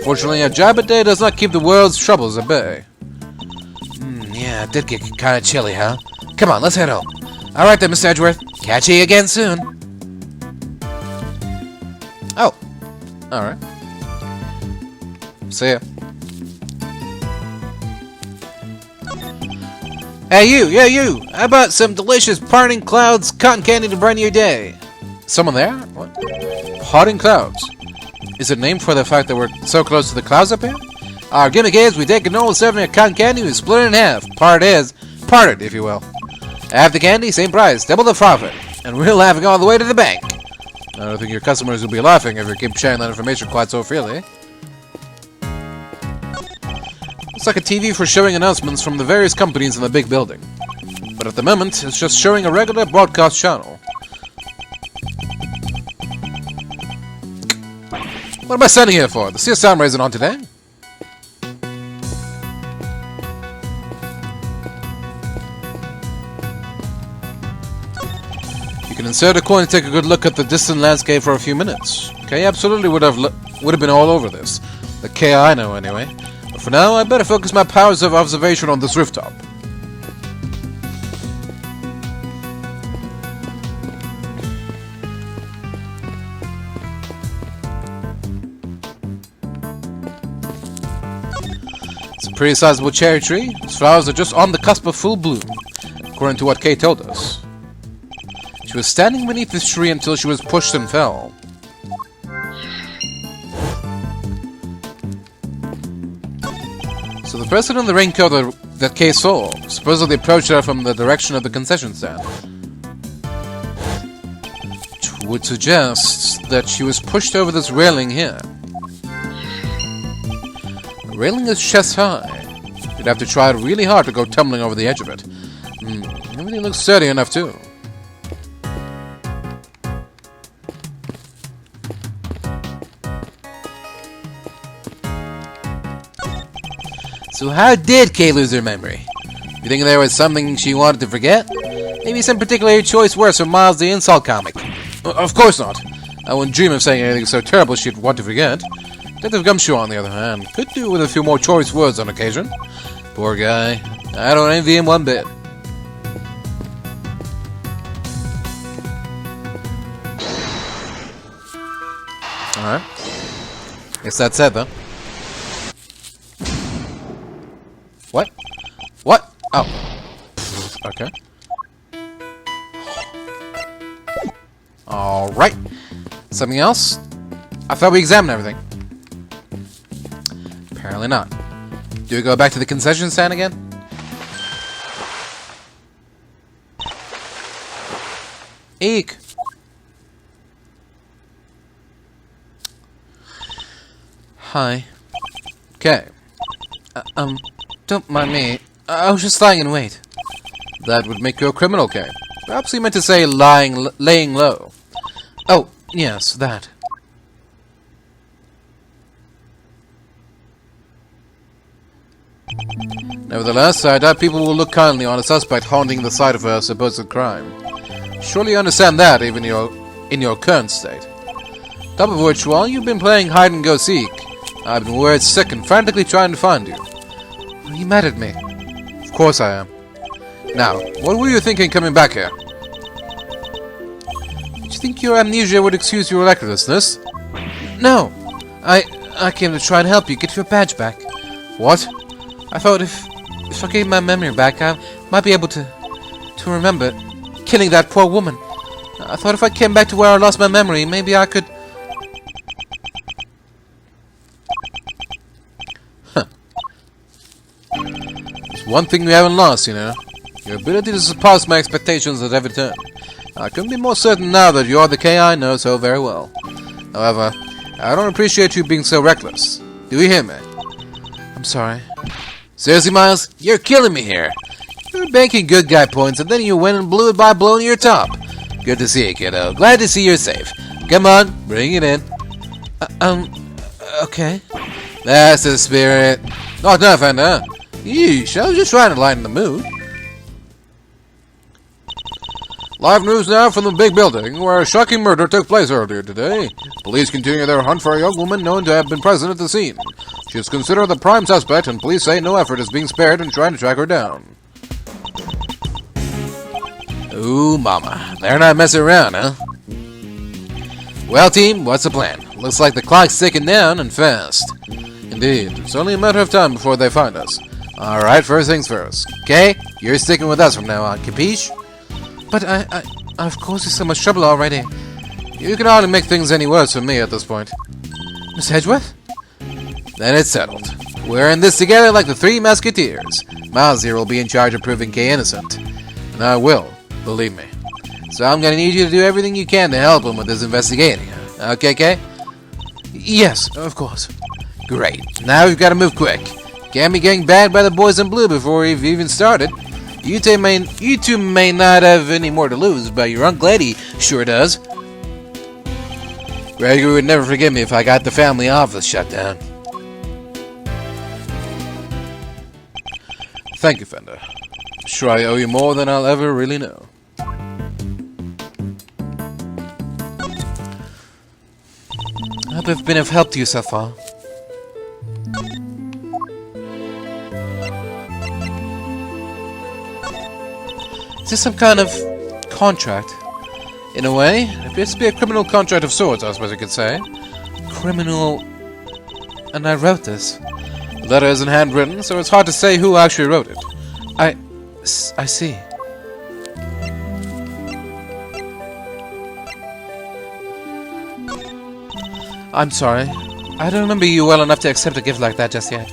Speaker 1: Fortunately, a jab a day does not keep the world's troubles at bay.
Speaker 2: Yeah, it did get kind of chilly, huh? Come on, let's head home. All right then, Miss Edgeworth. Catch you again soon.
Speaker 1: Oh, all right. See ya.
Speaker 2: Hey, you! How about some delicious Parting Clouds cotton candy to brighten your day?
Speaker 1: Someone there? What? Parting Clouds. Is it named for the fact that we're so close to the clouds up here?
Speaker 2: Our gimmick is we take a normal serving of cotton candy, we split it in half. Parted, if you will. Half the candy, same price, double the profit. And we're laughing all the way to the bank.
Speaker 1: I don't think your customers will be laughing if you keep sharing that information quite so freely. It's like a TV for showing announcements from the various companies in the big building. But at the moment, it's just showing a regular broadcast channel. What am I standing here for? The CSM isn't on today? You can insert a coin to take a good look at the distant landscape for a few minutes. Kay absolutely would have been all over this. The Kay I know, anyway. But for now, I better focus my powers of observation on this rooftop. It's a pretty sizable cherry tree. Its flowers are just on the cusp of full bloom, according to what Kay told us. She was standing beneath this tree until she was pushed and fell. So the person in the raincoat that Kay saw supposedly approached her from the direction of the concession stand. Which would suggest that she was pushed over this railing here. The railing is chest high. You'd have to try really hard to go tumbling over the edge of it. Everything looks sturdy enough too.
Speaker 2: So how did Kay lose her memory?
Speaker 3: You think there was something she wanted to forget? Maybe some particular choice words from Miles the Insult comic? Of course not. I wouldn't dream of saying anything so terrible she'd want to forget. Detective Gumshoe, on the other hand, could do with a few more choice words on occasion. Poor guy. I don't envy him one bit. Alright. Guess that's it, then. What? What? Oh. Okay. Alright. Something else? I thought we examined everything. Apparently not. Do we go back to the concession stand again? Eek! Hi. Okay. Don't mind me. I was just lying in wait. That would make you a criminal, Kay. Perhaps you meant to say laying low. Oh, yes, that. Nevertheless, I doubt people will look kindly on a suspect haunting the site of a supposed crime. Surely you understand that, even in your current state. Top of which, while you've been playing hide-and-go-seek, I've been worried sick and frantically trying to find you. Are you mad at me? Of course I am. Now, what were you thinking coming back here? Did you think your amnesia would excuse your recklessness? No! I came to try and help you get your badge back. What? I thought if I gave my memory back, I might be able to remember killing that poor woman. I thought if I came back to where I lost my memory, maybe I could... Huh. There's one thing we haven't lost, you know. Your ability to surpass my expectations at every turn. I couldn't be more certain now that you are the K I know so very well. However, I don't appreciate you being so reckless. Do you hear me? I'm sorry. Seriously, Miles? You're killing me here. You were banking good guy points, and then you went and blew it by blowing your top. Good to see you, kiddo. Glad to see you're safe. Come on, bring it in. Okay. That's the spirit. Knock off, Fender. Yeesh, I was just trying to lighten the mood. Live news now from the big building, where a shocking murder took place earlier today. Police continue their hunt for a young woman known to have been present at the scene. She is considered the prime suspect, and police say no effort is being spared in trying to track her down. Ooh, mama. They're not messing around, huh? Well, team, what's the plan? Looks like the clock's ticking down, and fast. Indeed. It's only a matter of time before they find us. Alright, first things first. Okay? You're sticking with us from now on, capiche? But I've caused you so much trouble already. You can hardly make things any worse for me at this point. Miss Hedgeworth? Then it's settled. We're in this together like the Three Musketeers. Miles here will be in charge of proving Kay innocent. And I will, believe me. So I'm gonna need you to do everything you can to help him with this investigating. Okay, Kay? Yes, of course. Great. Now we've got to move quick. Can't be getting bagged by the boys in blue before we've even started. You two may not have any more to lose, but your Uncle Eddie sure does. Gregory would never forgive me if I got the family office shut down. Thank you, Fender. I'm sure I owe you more than I'll ever really know. I hope I've been of help to you so far. Is this some kind of contract? In a way, it appears to be a criminal contract of sorts, I suppose you could say. Criminal... And I wrote this. The letter isn't handwritten, so it's hard to say who actually wrote it. I see. I'm sorry. I don't remember you well enough to accept a gift like that just yet.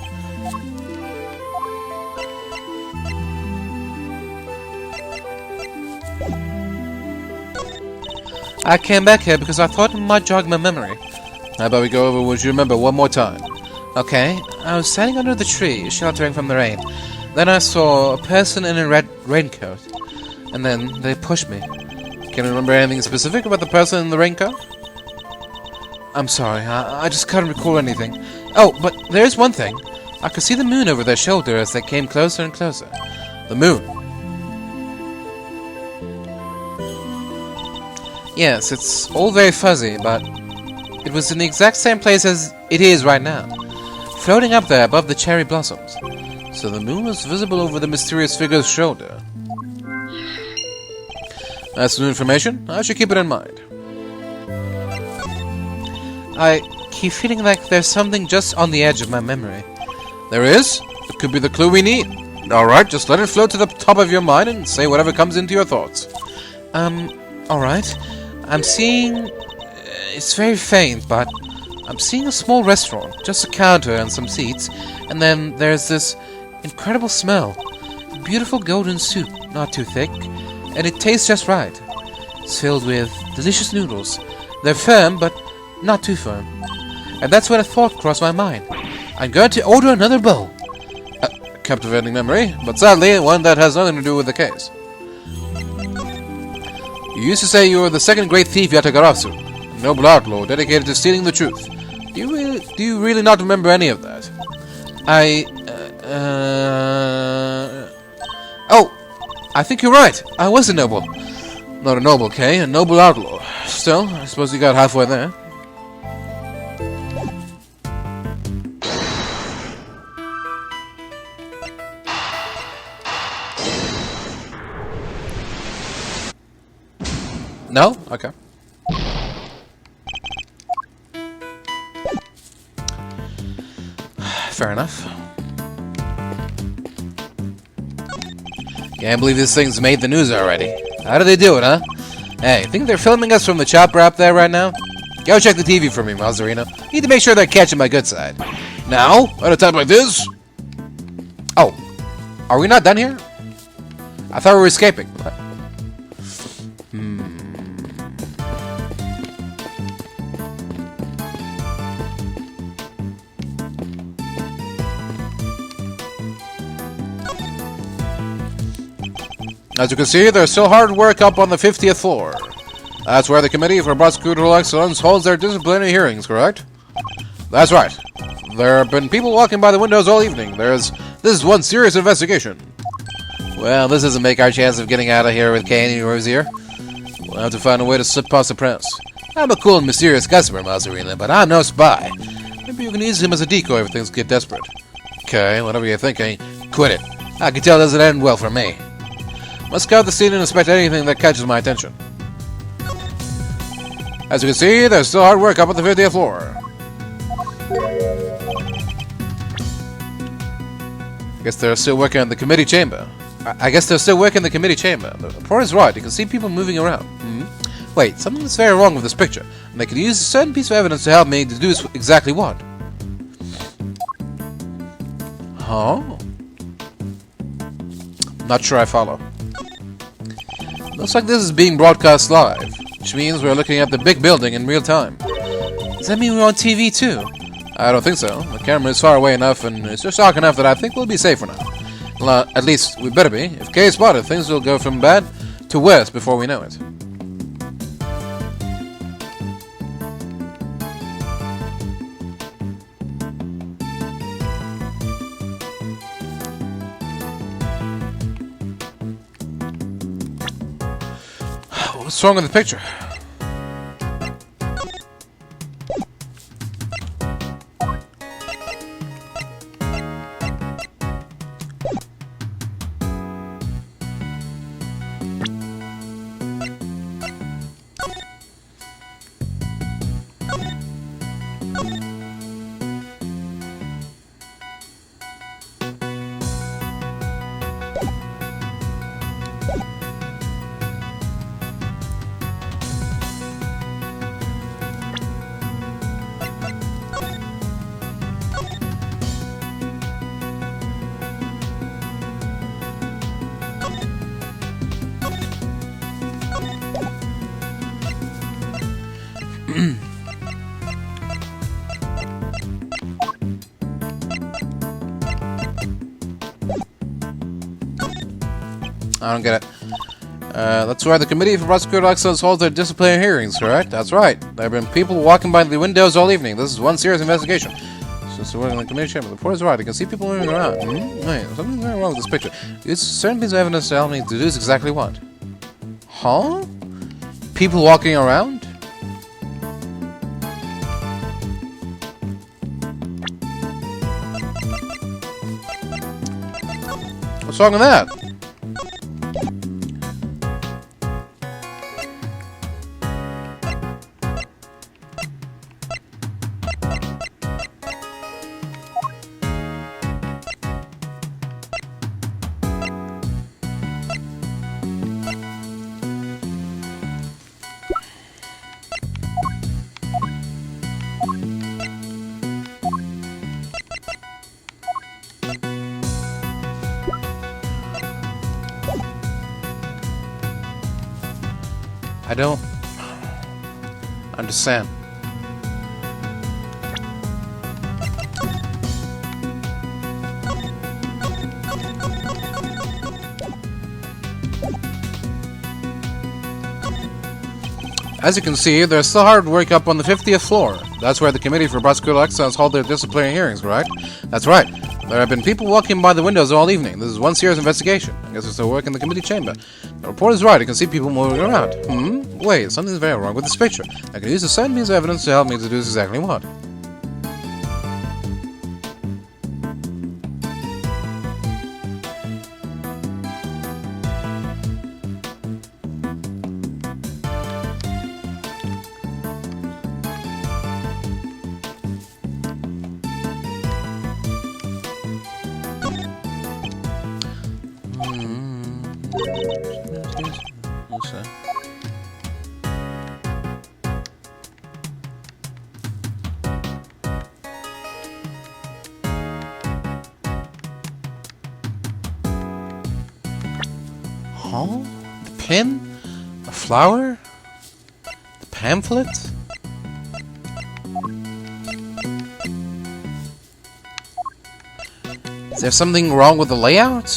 Speaker 3: I came back here because I thought it might jog my memory. How about we go over what you remember one more time? Okay, I was standing under the tree, sheltering from the rain. Then I saw a person in a red raincoat. And then they pushed me. Can you remember anything specific about the person in the raincoat? I'm sorry, I just can't recall anything. Oh, but there's one thing. I could see the moon over their shoulder as they came closer and closer. The moon. Yes, it's all very fuzzy, but it was in the exact same place as it is right now, floating up there above the cherry blossoms. So the moon was visible over the mysterious figure's shoulder. That's new information. I should keep it in mind. I keep feeling like there's something just on the edge of my memory. There is? It could be the clue we need. Alright, just let it float to the top of your mind and say whatever comes into your thoughts.
Speaker 2: Alright. I'm seeing... it's very faint, but I'm seeing a small restaurant, just a counter and some seats, and then there's this incredible smell. Beautiful golden soup, not too thick, and it tastes just right. It's filled with delicious noodles. They're firm, but not too firm. And that's when a thought crossed my mind. I'm going to order another bowl.
Speaker 3: Captivating memory, but sadly one that has nothing to do with the case. You used to say you were the second great thief Yatagarasu, a noble outlaw dedicated to stealing the truth. Do you really not remember any of that?
Speaker 2: Oh, I think you're right. I was a noble.
Speaker 3: Not a noble, Kay, a noble outlaw. Still, I suppose you got halfway there. No? Okay.
Speaker 2: Fair enough.
Speaker 3: Can't believe this thing's made the news already. How do they do it, huh? Hey, think they're filming us from the chopper up there right now? Go check the TV for me, Mazzarino. Need to make sure they're catching my good side. Now, at a time like this?
Speaker 2: Oh, are we not done here? I thought we were escaping.
Speaker 3: As you can see, there's still hard work up on the 50th floor. That's where the Committee for Prosecutorial Excellence holds their disciplinary hearings, correct? That's right. There have been people walking by the windows all evening. This is one serious investigation. Well, this doesn't make our chance of getting out of here with Kane and Rosier. We'll have to find a way to slip past the press. I'm a cool and mysterious customer, Mazzarino, but I'm no spy. Maybe you can use him as a decoy if things get desperate. Okay, whatever you're thinking, quit it. I can tell it doesn't end well for me. Must scout the scene and inspect anything that catches my attention. As you can see, there's still hard work up on the 50th floor. I guess they're still working in the committee chamber. The report is right. You can see people moving around. Wait, something's very wrong with this picture, and they could use a certain piece of evidence to help me deduce exactly what. Huh? Not sure I follow. Looks like this is being broadcast live, which means we're looking at the big building in real time.
Speaker 2: Does that mean we're on TV too?
Speaker 3: I don't think so. The camera is far away enough, and it's just dark enough that I think we'll be safe for now. Well, at least we better be. If Kay is spotted, things will go from bad to worse before we know it. What's wrong with the picture? I don't get it. That's where the Committee for Prosecutorial Excellence holds their disciplinary hearings, correct? That's right. There have been people walking by the windows all evening. This is one serious investigation. Since we're in the committee chamber, the report is right. I can see people moving around. Wait, something's very wrong with this picture. It's certain piece of evidence to help me deduce exactly what. Huh? People walking around? What's wrong with that? I don't understand. As you can see, there's still hard work up on the 50th floor. That's where the Committee for Prosecutorial Excellence hold their disciplinary hearings, right? That's right. There have been people walking by the windows all evening. This is one serious investigation. I guess there's still work in the committee chamber. The report is right. I can see people moving around. Wait, something's very wrong with this picture. I can use a certain piece of evidence to help me deduce exactly what. Huh? The pin? A flower? The pamphlet? Is there something wrong with the layout?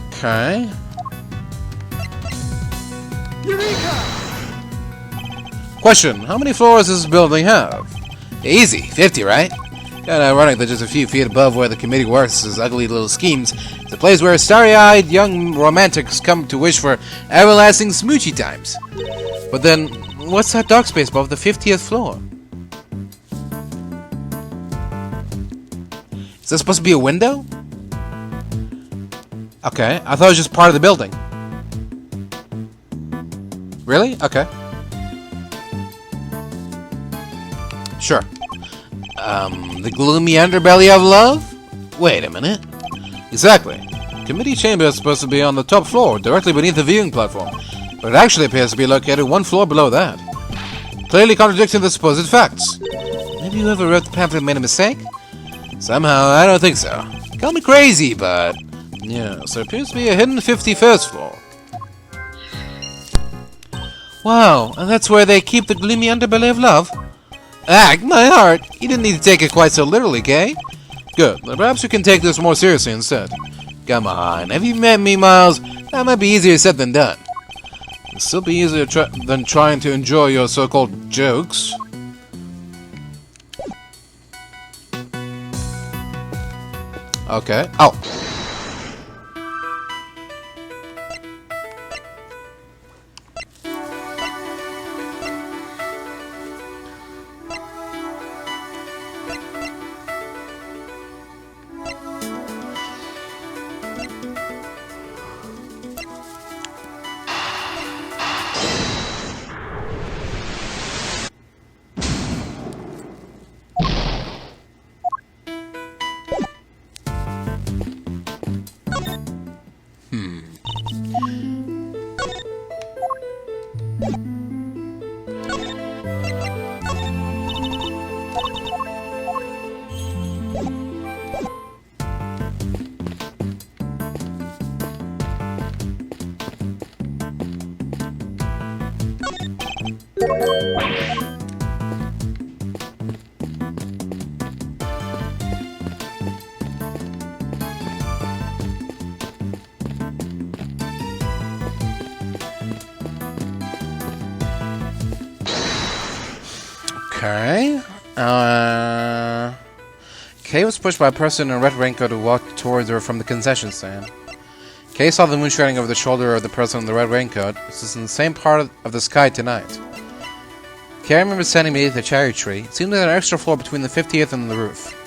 Speaker 3: Okay.
Speaker 4: Eureka!
Speaker 3: Question, how many floors does this building have? Easy, 50, right? Kinda ironic that just a few feet above where the committee works is ugly little schemes. It's a place where starry-eyed young romantics come to wish for everlasting smoochy times. But then, what's that dark space above the 50th floor? Is that supposed to be a window? Okay, I thought it was just part of the building. Really? Okay. Sure. The gloomy underbelly of love? Wait a minute. Exactly. Committee chamber is supposed to be on the top floor, directly beneath the viewing platform, but it actually appears to be located one floor below that. Clearly contradicting the supposed facts. Maybe whoever wrote the pamphlet made a mistake? Somehow, I don't think so. Call me crazy, but... yeah, so it appears to be a hidden 51st floor. Wow, and that's where they keep the gloomy underbelly of love? My heart! You didn't need to take it quite so literally, Kay? Good, then perhaps you can take this more seriously instead. Come on, have you met me, Miles? That might be easier said than done. It'll still be easier than trying to enjoy your so-called jokes. Okay. Oh.
Speaker 2: Okay. Kay was pushed by a person in a red raincoat who walked towards her from the concession stand. Kay saw the moon shining over the shoulder of the person in the red raincoat. This is in the same part of the sky tonight. Kay remembers standing beneath the cherry tree. It seemed like an extra floor between the 50th and the roof.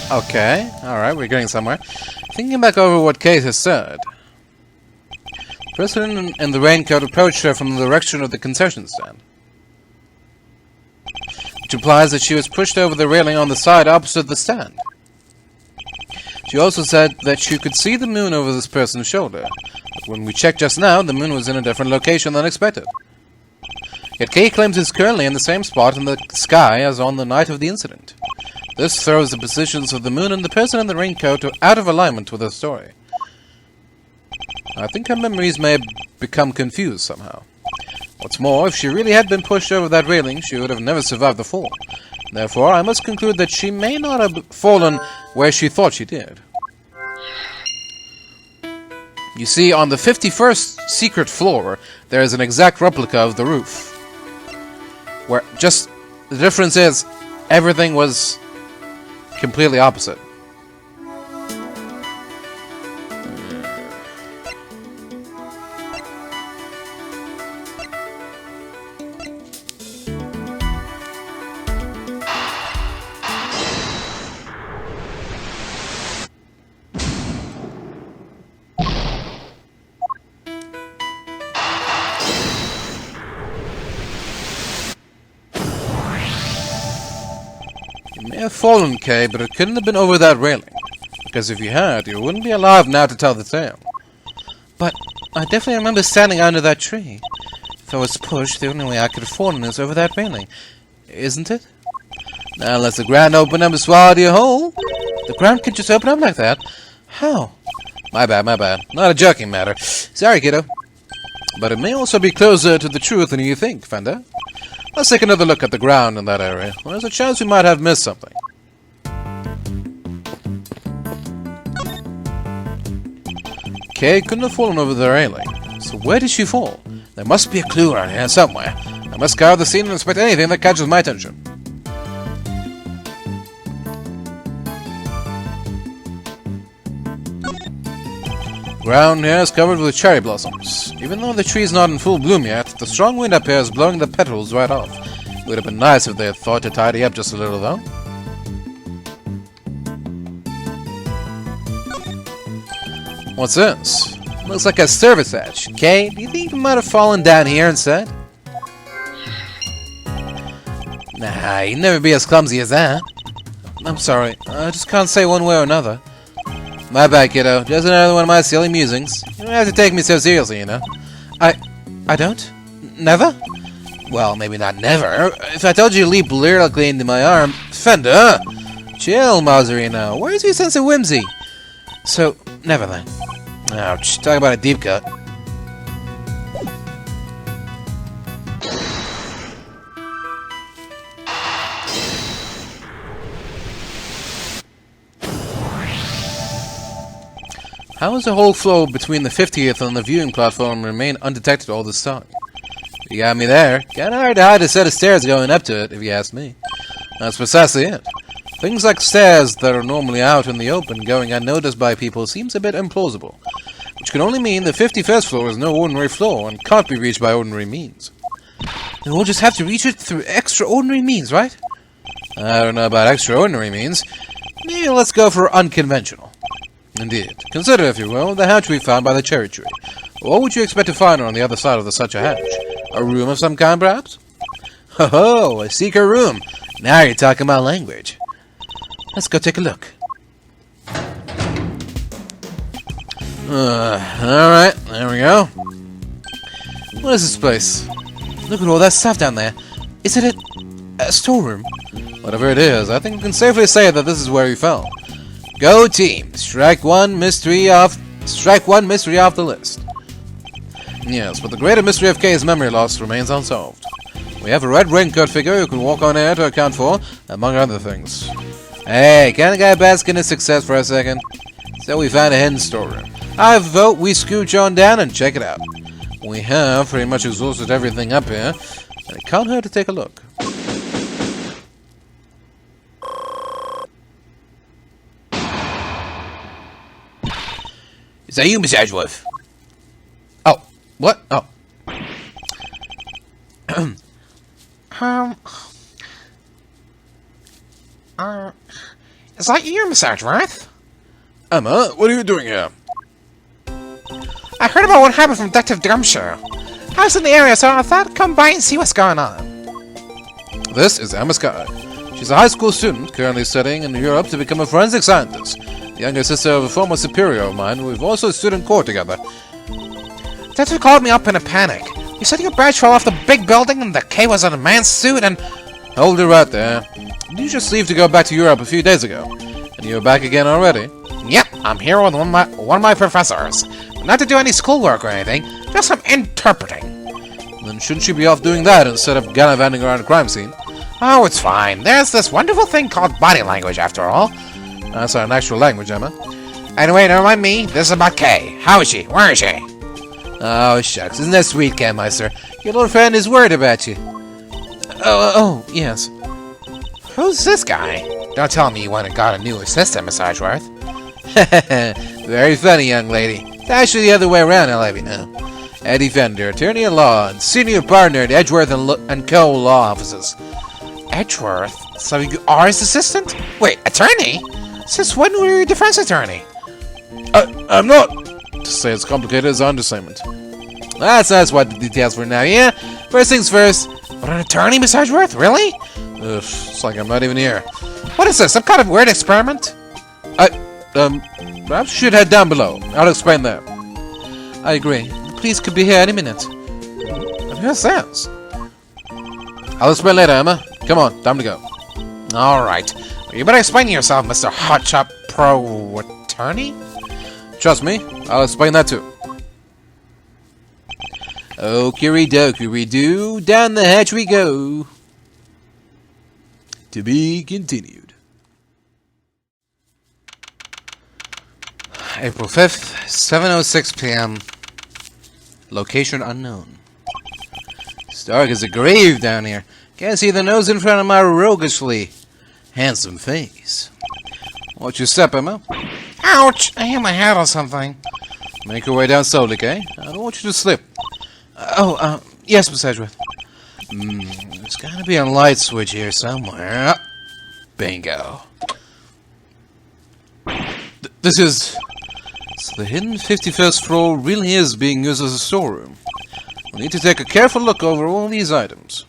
Speaker 2: Okay, alright, we're getting somewhere. Thinking back over what Kay has said. The person in the raincoat approached her from the direction of the concession stand, which implies that she was pushed over the railing on the side opposite the stand. She also said that she could see the moon over this person's shoulder, but when we checked just now, the moon was in a different location than expected. Yet Kay claims it's currently in the same spot in the sky as on the night of the incident. This throws the positions of the moon and the person in the raincoat out of alignment with her story. I think her memories may have become confused somehow. What's more, if she really had been pushed over that railing, she would have never survived the fall. Therefore, I must conclude that she may not have fallen where she thought she did. You see, on the 51st secret floor, there is an exact replica of the roof. Where just the difference is, everything was completely opposite. You may have fallen, Kay, but it couldn't have been over that railing. Because if you had, you wouldn't be alive now to tell the tale. But I definitely remember standing under that tree. If I was pushed, the only way I could have fallen is over that railing. Isn't it? Now, unless the ground opened up and swallowed you whole. The ground could just open up like that? How? My bad, my bad. Not a joking matter. Sorry, kiddo. But it may also be closer to the truth than you think, Fender. Let's take another look at the ground in that area. Well, there's a chance we might have missed something. Kay couldn't have fallen over the railing. So where did she fall? There must be a clue around here somewhere. I must scour the scene and inspect anything that catches my attention. The ground here is covered with cherry blossoms. Even though the tree is not in full bloom yet, the strong wind up here is blowing the petals right off. It would have been nice if they had thought to tidy up just a little, though. What's this? Looks like a service hatch. Kay, do you think you might have fallen down here instead? Nah, you'd never be as clumsy as that. I'm sorry, I just can't say one way or another. My bad, kiddo. Just another one of my silly musings. You don't have to take me so seriously, you know. I don't? Never? Well, maybe not never. If I told you to leap lyrically into my arm... Fender! Chill, Maserino. Where's your sense of whimsy? So, never then. Ouch. Talk about a deep cut. How has the whole flow between the 50th and the viewing platform remained undetected all this time? You got me there. Kinda hard to hide a set of stairs going up to it, if you ask me. That's precisely it. Things like stairs that are normally out in the open going unnoticed by people seems a bit implausible. Which can only mean the 51st floor is no ordinary floor and can't be reached by ordinary means. Then we'll just have to reach it through extraordinary means, right? I don't know about extraordinary means. Maybe let's go for unconventional. Indeed. Consider, if you will, the hatch we found by the cherry tree. What would you expect to find on the other side of such a hatch? A room of some kind, perhaps? Ho-ho! A secret room! Now you're talking my language. Let's go take a look. Alright, there we go. What is this place? Look at all that stuff down there. Is it a storeroom? Whatever it is, I think we can safely say that this is where we fell. Go team! Strike one mystery off the list.
Speaker 3: Yes, but the greater mystery of Kay's memory loss remains unsolved. We have a red raincoat figure who can walk on air to account for, among other things. Hey, can a guy bask in his success for a second? So we found a hidden storeroom. I vote we scooch on down and check it out. We have pretty much exhausted everything up here, and it can't hurt to take a look.
Speaker 2: Is that you, Miss Edgeworth?
Speaker 3: Oh, what? Oh.
Speaker 2: Is that you, Miss Edgeworth?
Speaker 1: Emma, what are you doing here?
Speaker 2: I heard about what happened from Detective Dermshire. I was in the area, so I thought I'd come by and see what's going on.
Speaker 3: This is Emma Sky. She's a high school student, currently studying in Europe to become a forensic scientist. The younger sister of a former superior of mine. We've also stood in court together.
Speaker 2: Detective called me up in a panic. He said your badge fell off the big building and the K was in a man's suit and...
Speaker 3: Hold her right there. Did you just leave to go back to Europe a few days ago? And you're back again already?
Speaker 2: Yep, I'm here with one of my professors. Not to do any schoolwork or anything, just some interpreting.
Speaker 3: Then shouldn't you be off doing that instead of gallivanting around a crime scene?
Speaker 2: Oh, it's fine. There's this wonderful thing called body language, after all.
Speaker 3: That's our natural language, Emma.
Speaker 2: Anyway, never mind me. This is about Kay. How is she? Where is she?
Speaker 3: Oh, shucks. Isn't that sweet, Cammeister? Your little friend is worried about you.
Speaker 2: Oh, yes. Who's this guy? Don't tell me you went and got a new assistant, Miss Edgeworth.
Speaker 3: Very funny, young lady. It's actually the other way around, I'll have you know. Eddie Fender, attorney at law and senior partner at Edgeworth and Co. law offices.
Speaker 2: Edgeworth? So you are his assistant? Wait, attorney? Since when were you a defense attorney?
Speaker 3: I'm not. To say it's complicated is an understatement. That's what the details for now, yeah? First things first.
Speaker 2: But an attorney, Miss Edgeworth? Really?
Speaker 3: Ugh, it's like I'm not even here.
Speaker 2: What is this, some kind of weird experiment?
Speaker 3: Perhaps you should head down below. I'll explain there. I agree. The police could be here any minute.
Speaker 2: It makes sense.
Speaker 3: I'll explain later, Emma. Come on, time to go.
Speaker 2: Alright. You better explain yourself, Mr. Hotshot Pro Attorney?
Speaker 3: Trust me, I'll explain that too. Okie-dokie-doo, down the hatch we go. To be continued.
Speaker 2: April 5th, 7:06 p.m. Location unknown.
Speaker 3: It's dark as a grave down here. Can't see the nose in front of my roguishly handsome face. Watch your step, Emma.
Speaker 2: Ouch! I hit my head on something.
Speaker 3: Make your way down slowly, okay? I don't want you to slip.
Speaker 2: Yes, Miss Edgeworth.
Speaker 3: There's gotta be a light switch here somewhere. Bingo. This is... So the hidden 51st floor really is being used as a storeroom. We'll need to take a careful look over all these items.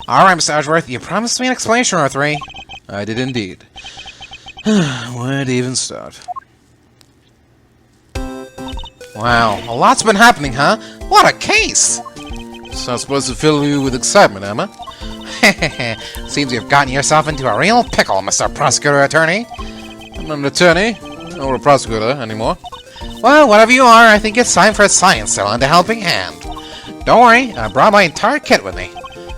Speaker 2: Alright, Miss Edgeworth, you promised me an explanation or three.
Speaker 3: I did indeed. Where to even start?
Speaker 2: Wow, a lot's been happening, huh? What a case!
Speaker 3: It's not supposed to fill you with excitement, Emma.
Speaker 2: Seems you've gotten yourself into a real pickle, Mr. Prosecutor Attorney.
Speaker 3: I'm not an attorney, or a prosecutor anymore.
Speaker 2: Well, whatever you are, I think it's time for a science to lend a helping hand. Don't worry, I brought my entire kit with me.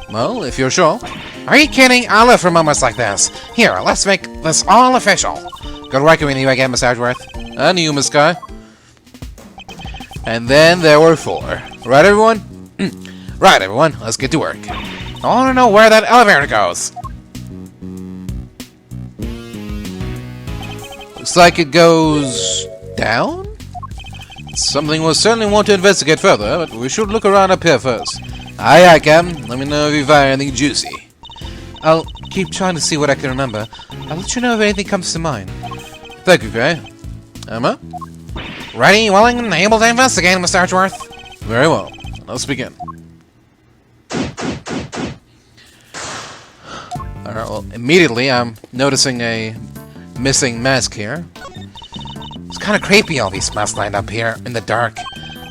Speaker 3: Well, if you're sure.
Speaker 2: Are you kidding? I live for moments like this. Here, let's make this all official. Good working with you again, Miss Edgeworth.
Speaker 3: And you, Miss Sky. And then there were four. Right, everyone?
Speaker 2: Right, everyone, let's get to work. I want to know where that elevator goes.
Speaker 3: Looks like it goes... down? Something we'll certainly want to investigate further, but we should look around up here first. Aye, Cam. Let me know if you find anything juicy.
Speaker 2: I'll keep trying to see what I can remember. I'll let you know if anything comes to mind.
Speaker 3: Thank you, Kay. Emma?
Speaker 2: Ready, willing, and able to investigate, Mr. Edgeworth.
Speaker 3: Very well. Let's begin. Alright, well, immediately I'm noticing a missing mask here.
Speaker 2: It's kind of creepy, all these masks lined up here in the dark.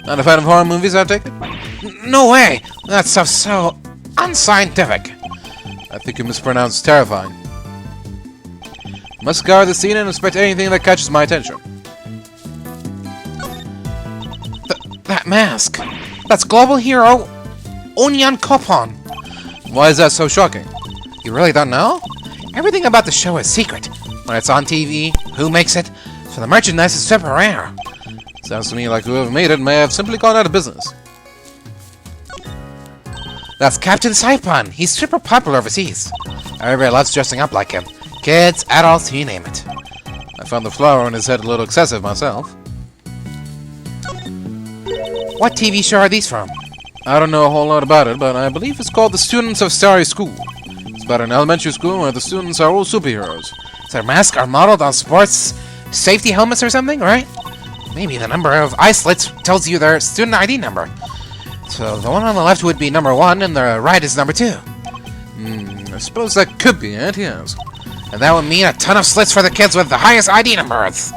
Speaker 3: Not a fan of horror movies, I take it?
Speaker 2: No way! That stuff's so unscientific.
Speaker 3: I think you mispronounced terrifying. Must guard the scene and inspect anything that catches my attention.
Speaker 2: That mask. That's global hero Onyan Kopon.
Speaker 3: Why is that so shocking?
Speaker 2: You really don't know? Everything about the show is secret. When it's on TV, who makes it, so the merchandise is super rare.
Speaker 3: Sounds to me like whoever made it may have simply gone out of business.
Speaker 2: That's Captain Saipon. He's super popular overseas. Everybody loves dressing up like him. Kids, adults, you name it.
Speaker 3: I found the flower on his head a little excessive myself.
Speaker 2: What TV show are these from?
Speaker 3: I don't know a whole lot about it, but I believe it's called The Students of Starry School. It's about an elementary school where the students are all superheroes.
Speaker 2: So their masks are modeled on sports safety helmets or something, right? Maybe the number of eye slits tells you their student ID number. So the one on the left would be number 1 and the right is number 2.
Speaker 3: I suppose that could be it, yes.
Speaker 2: And that would mean a ton of slits for the kids with the highest ID numbers.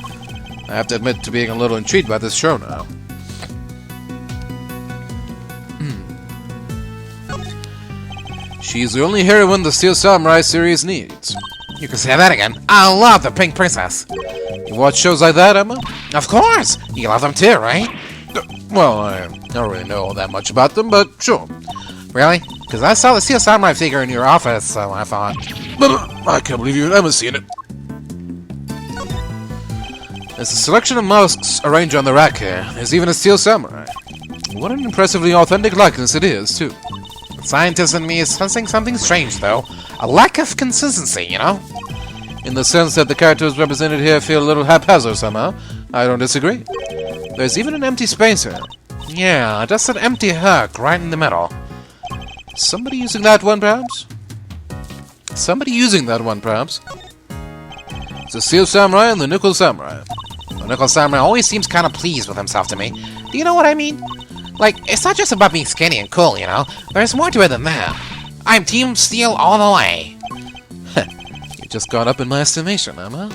Speaker 3: I have to admit to being a little intrigued by this show now. She's the only heroine the Steel Samurai series needs.
Speaker 2: You can say that again. I love the Pink Princess.
Speaker 3: You watch shows like that, Emma?
Speaker 2: Of course! You love them too, right?
Speaker 3: Well, I don't really know all that much about them, but sure.
Speaker 2: Really? Because I saw the Steel Samurai figure in your office, so I thought...
Speaker 3: But I can't believe you haven't seen it. There's a selection of masks arranged on the rack here. There's even a Steel Samurai. What an impressively authentic likeness it is, too.
Speaker 2: The scientist in me is sensing something strange, though. A lack of consistency, you know?
Speaker 3: In the sense that the characters represented here feel a little haphazard somehow. I don't disagree. There's even an empty space here.
Speaker 2: Yeah, just an empty hook right in the middle.
Speaker 3: Somebody using that one, perhaps? Somebody using that one, perhaps? It's the Steel Samurai and the Nickel Samurai.
Speaker 2: The Nickel Samurai always seems kind of pleased with himself to me. Do you know what I mean? Like, it's not just about being skinny and cool, you know? There's more to it than that. I'm Team Steel all the way.
Speaker 3: You've just gone up in my estimation, Emma.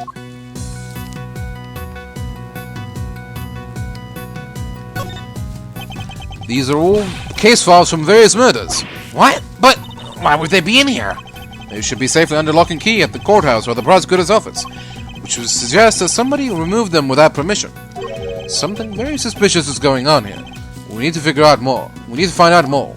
Speaker 3: These are all case files from various murders.
Speaker 2: What? But why would they be in here?
Speaker 3: They should be safely under lock and key at the courthouse or the prosecutor's office, which would suggest that somebody removed them without permission. Something very suspicious is going on here. We need to figure out more. We need to find out more.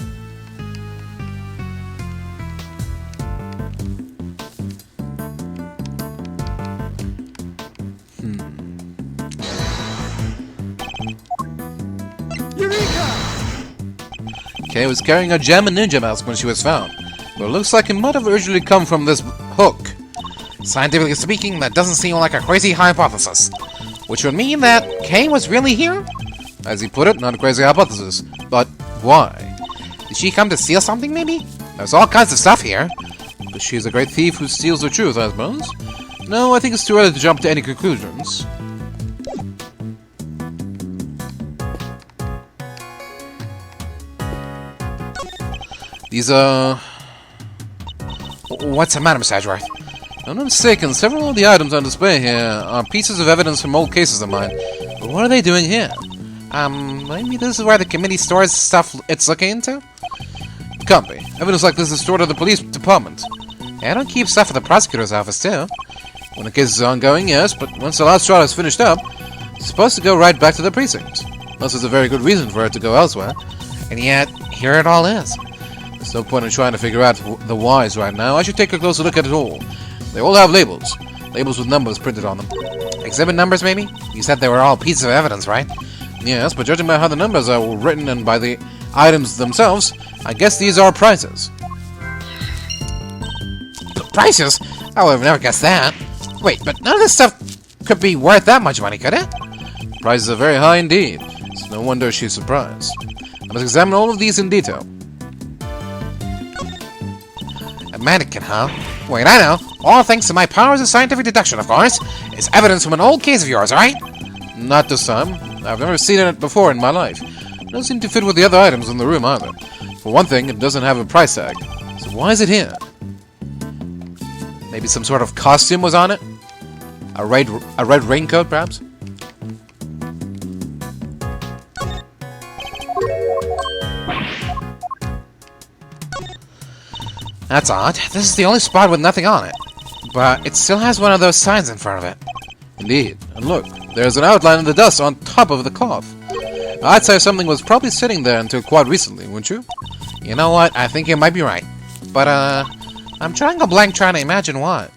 Speaker 3: Kay was carrying a gem and ninja mask when she was found, but it looks like it might have originally come from this hook.
Speaker 2: Scientifically speaking, that doesn't seem like a crazy hypothesis. Which would mean that Kay was really here?
Speaker 3: As he put it, not a crazy hypothesis. But why?
Speaker 2: Did she come to steal something, maybe? There's all kinds of stuff here.
Speaker 3: But she's a great thief who steals the truth, I suppose. No, I think it's too early to jump to any conclusions. These are...
Speaker 2: What's the matter, Mr. Edgeworth?
Speaker 3: If I'm not mistaken, several of the items on display here are pieces of evidence from old cases of mine. But what are they doing here?
Speaker 2: Maybe this is where the committee stores stuff it's looking into?
Speaker 3: Can't be. Evidence like this is stored at the police department.
Speaker 2: Yeah, I don't keep stuff at the prosecutor's office, too.
Speaker 3: When the case is ongoing, yes, but once the last trial is finished up, it's supposed to go right back to the precinct. Unless there's a very good reason for it to go elsewhere.
Speaker 2: And yet, here it all is.
Speaker 3: There's no point in trying to figure out the whys right now. I should take a closer look at it all. They all have labels. Labels with numbers printed on them.
Speaker 2: Exhibit numbers, maybe? You said they were all pieces of evidence, right?
Speaker 3: Yes, but judging by how the numbers are written and by the items themselves, I guess these are prices.
Speaker 2: Prices? I would have never guessed that. Wait, but none of this stuff could be worth that much money, could it?
Speaker 3: Prices are very high indeed. It's no wonder she's surprised. I must examine all of these in detail.
Speaker 2: A mannequin, huh? Wait, I know. All thanks to my powers of scientific deduction, of course. It's evidence from an old case of yours, right?
Speaker 3: Not this time. I've never seen it before in my life. It doesn't seem to fit with the other items in the room either. For one thing, it doesn't have a price tag. So why is it here? Maybe some sort of costume was on it? A red raincoat, perhaps?
Speaker 2: That's odd. This is the only spot with nothing on it. But it still has one of those signs in front of it.
Speaker 3: Indeed. And look, there's an outline of the dust on top of the cloth. I'd say something was probably sitting there until quite recently, wouldn't you?
Speaker 2: You know what? I think you might be right. But, I'm trying a blank trying to imagine what.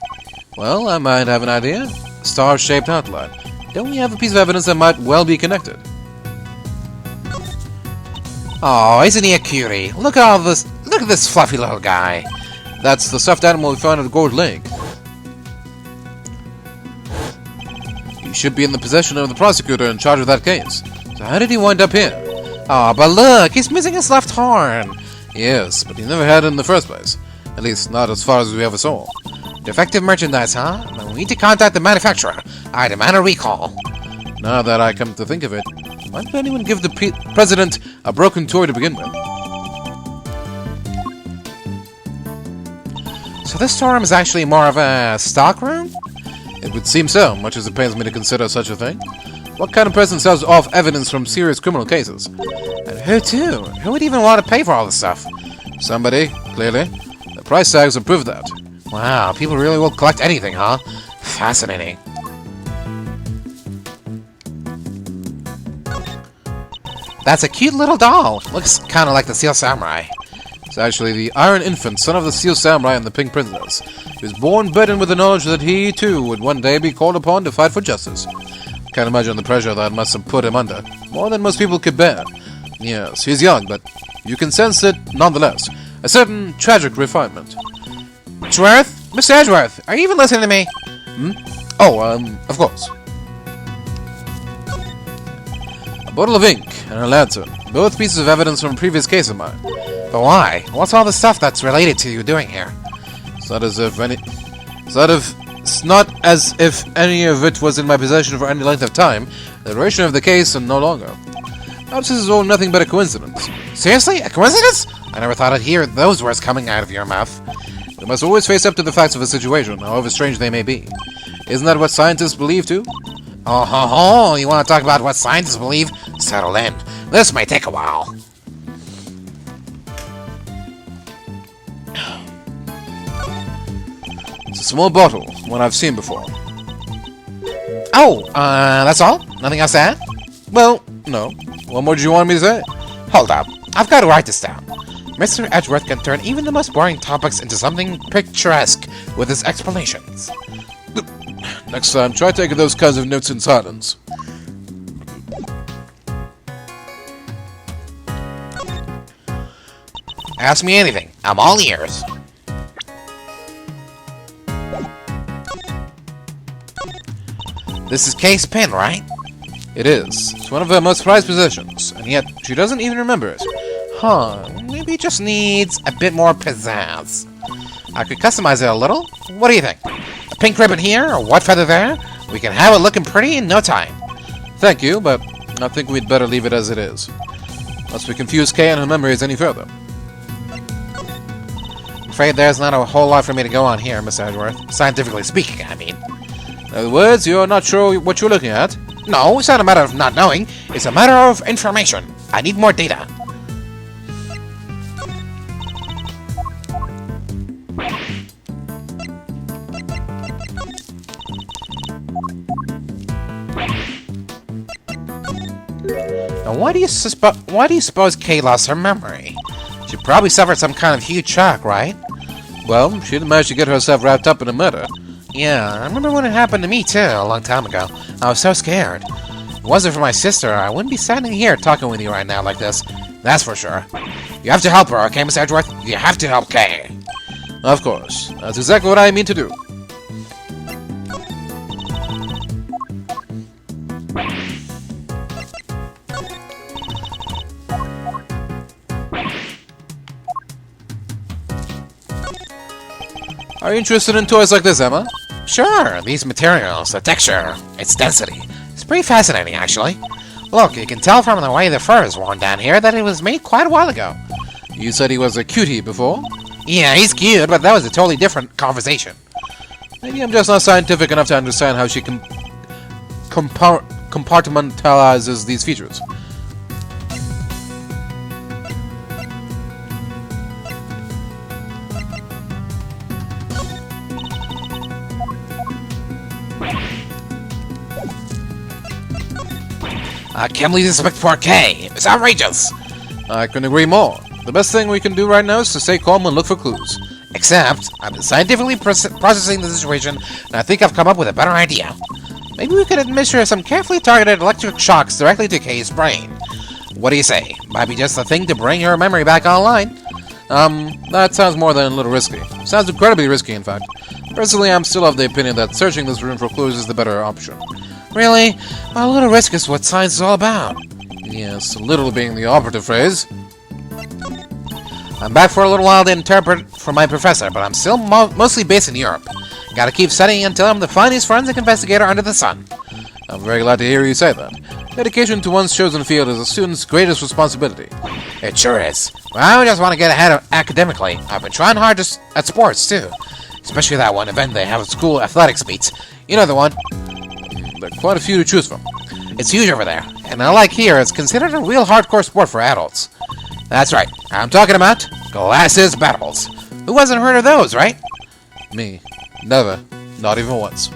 Speaker 3: Well, I might have an idea. Star-shaped outline. Don't we have a piece of evidence that might well be connected?
Speaker 2: Oh, isn't he a cutie? Look at all this. Look at this fluffy little guy.
Speaker 3: That's the stuffed animal we found at the Gold Lake. He should be in the possession of the prosecutor in charge of that case. So how did he wind up here?
Speaker 2: Oh, but look, he's missing his left horn.
Speaker 3: Yes, but he never had it in the first place. At least, not as far as we ever saw.
Speaker 2: Defective merchandise, huh? We need to contact the manufacturer. I demand a recall.
Speaker 3: Now that I come to think of it, why did anyone give the president a broken toy to begin with?
Speaker 2: So this storeroom is actually more of a stock room?
Speaker 3: It would seem so, much as it pains me to consider such a thing. What kind of person sells off evidence from serious criminal cases?
Speaker 2: And who to? Who would even want to pay for all this stuff?
Speaker 3: Somebody, clearly. The price tags will prove that.
Speaker 2: Wow, people really will collect anything, huh? Fascinating. That's a cute little doll. Looks kind of like the Steel Samurai.
Speaker 3: It's actually the Iron Infant, son of the Steel Samurai and the Pink Princess. He was born burdened with the knowledge that he, too, would one day be called upon to fight for justice. Can't imagine the pressure that must have put him under. More than most people could bear. Yes, he's young, but you can sense it nonetheless. A certain tragic refinement.
Speaker 2: Edgeworth? Mr. Edgeworth, are you even listening to me?
Speaker 3: Oh, of course. A bottle of ink and a lantern. Both pieces of evidence from a previous case of mine.
Speaker 2: But why? What's all the stuff that's related to you doing here?
Speaker 3: It's not as if any of it was in my possession for any length of time. The duration of the case and no longer. Perhaps this is all nothing but a coincidence.
Speaker 2: Seriously? A coincidence? I never thought I'd hear those words coming out of your mouth.
Speaker 3: We must always face up to the facts of a situation, however strange they may be. Isn't that what scientists believe too?
Speaker 2: Oh, you want to talk about what scientists believe? Settle in. This may take a while.
Speaker 3: It's a small bottle, one I've seen before.
Speaker 2: Oh, that's all? Nothing else to add?
Speaker 3: Well, no. What more did you want me to say?
Speaker 2: Hold up. I've got to write this down. Mr. Edgeworth can turn even the most boring topics into something picturesque with his explanations.
Speaker 3: Next time, try taking those kinds of notes in silence.
Speaker 2: Ask me anything. I'm all ears. This is Kay's pen, right?
Speaker 3: It is. It's one of her most prized possessions, and yet she doesn't even remember it.
Speaker 2: Huh, maybe it just needs a bit more pizzazz. I could customize it a little. What do you think? A pink ribbon here, or white feather there? We can have it looking pretty in no time.
Speaker 3: Thank you, but I think we'd better leave it as it is. Lest we confuse Kay and her memories any further.
Speaker 2: I'm afraid there's not a whole lot for me to go on here, Mr. Edgeworth. Scientifically speaking, I mean.
Speaker 3: In other words, you're not sure what you're looking at?
Speaker 2: No, it's not a matter of not knowing. It's a matter of information. I need more data. Now, why do you suppose Kay lost her memory? She probably suffered some kind of huge shock, right?
Speaker 3: Well, she didn't manage to get herself wrapped up in a murder.
Speaker 2: Yeah, I remember when it happened to me too, a long time ago. I was so scared. If it wasn't for my sister, I wouldn't be standing here talking with you right now like this. That's for sure. You have to help her, okay, Miss Edgeworth? You have to help Kay.
Speaker 3: Of course. That's exactly what I mean to do. Are you interested in toys like this, Emma?
Speaker 2: Sure, these materials, the texture, its density. It's pretty fascinating, actually. Look, you can tell from the way the fur is worn down here that it was made quite a while ago.
Speaker 3: You said he was a cutie before?
Speaker 2: Yeah, he's cute, but that was a totally different conversation.
Speaker 3: Maybe I'm just not scientific enough to understand how she compartmentalizes these features.
Speaker 2: I can't believe this picked poor K. It's outrageous.
Speaker 1: I couldn't agree more. The best thing we can do right now is to stay calm and look for clues.
Speaker 2: Except, I've been scientifically processing the situation, and I think I've come up with a better idea. Maybe we could administer some carefully targeted electric shocks directly to Kay's brain. What do you say? Might be just the thing to bring her memory back online.
Speaker 1: That sounds more than a little risky. Sounds incredibly risky, in fact. Personally, I'm still of the opinion that searching this room for clues is the better option.
Speaker 2: Really? Well, a little risk is what science is all about.
Speaker 1: Yes, a little being the operative phrase.
Speaker 2: I'm back for a little while to interpret for my professor, but I'm still mostly based in Europe. Gotta keep studying until I'm the finest forensic investigator under the sun.
Speaker 1: I'm very glad to hear you say that. Dedication to one's chosen field is a student's greatest responsibility.
Speaker 2: It sure is. Well, I just want to get ahead academically. I've been trying hard at sports, too. Especially that one event they have at school athletics meets. You know the one.
Speaker 1: There are quite a few to choose from.
Speaker 2: It's huge over there. And unlike here, it's considered a real hardcore sport for adults. That's right. I'm talking about glasses battles. Who hasn't heard of those, right?
Speaker 1: Me. Never. Not even once.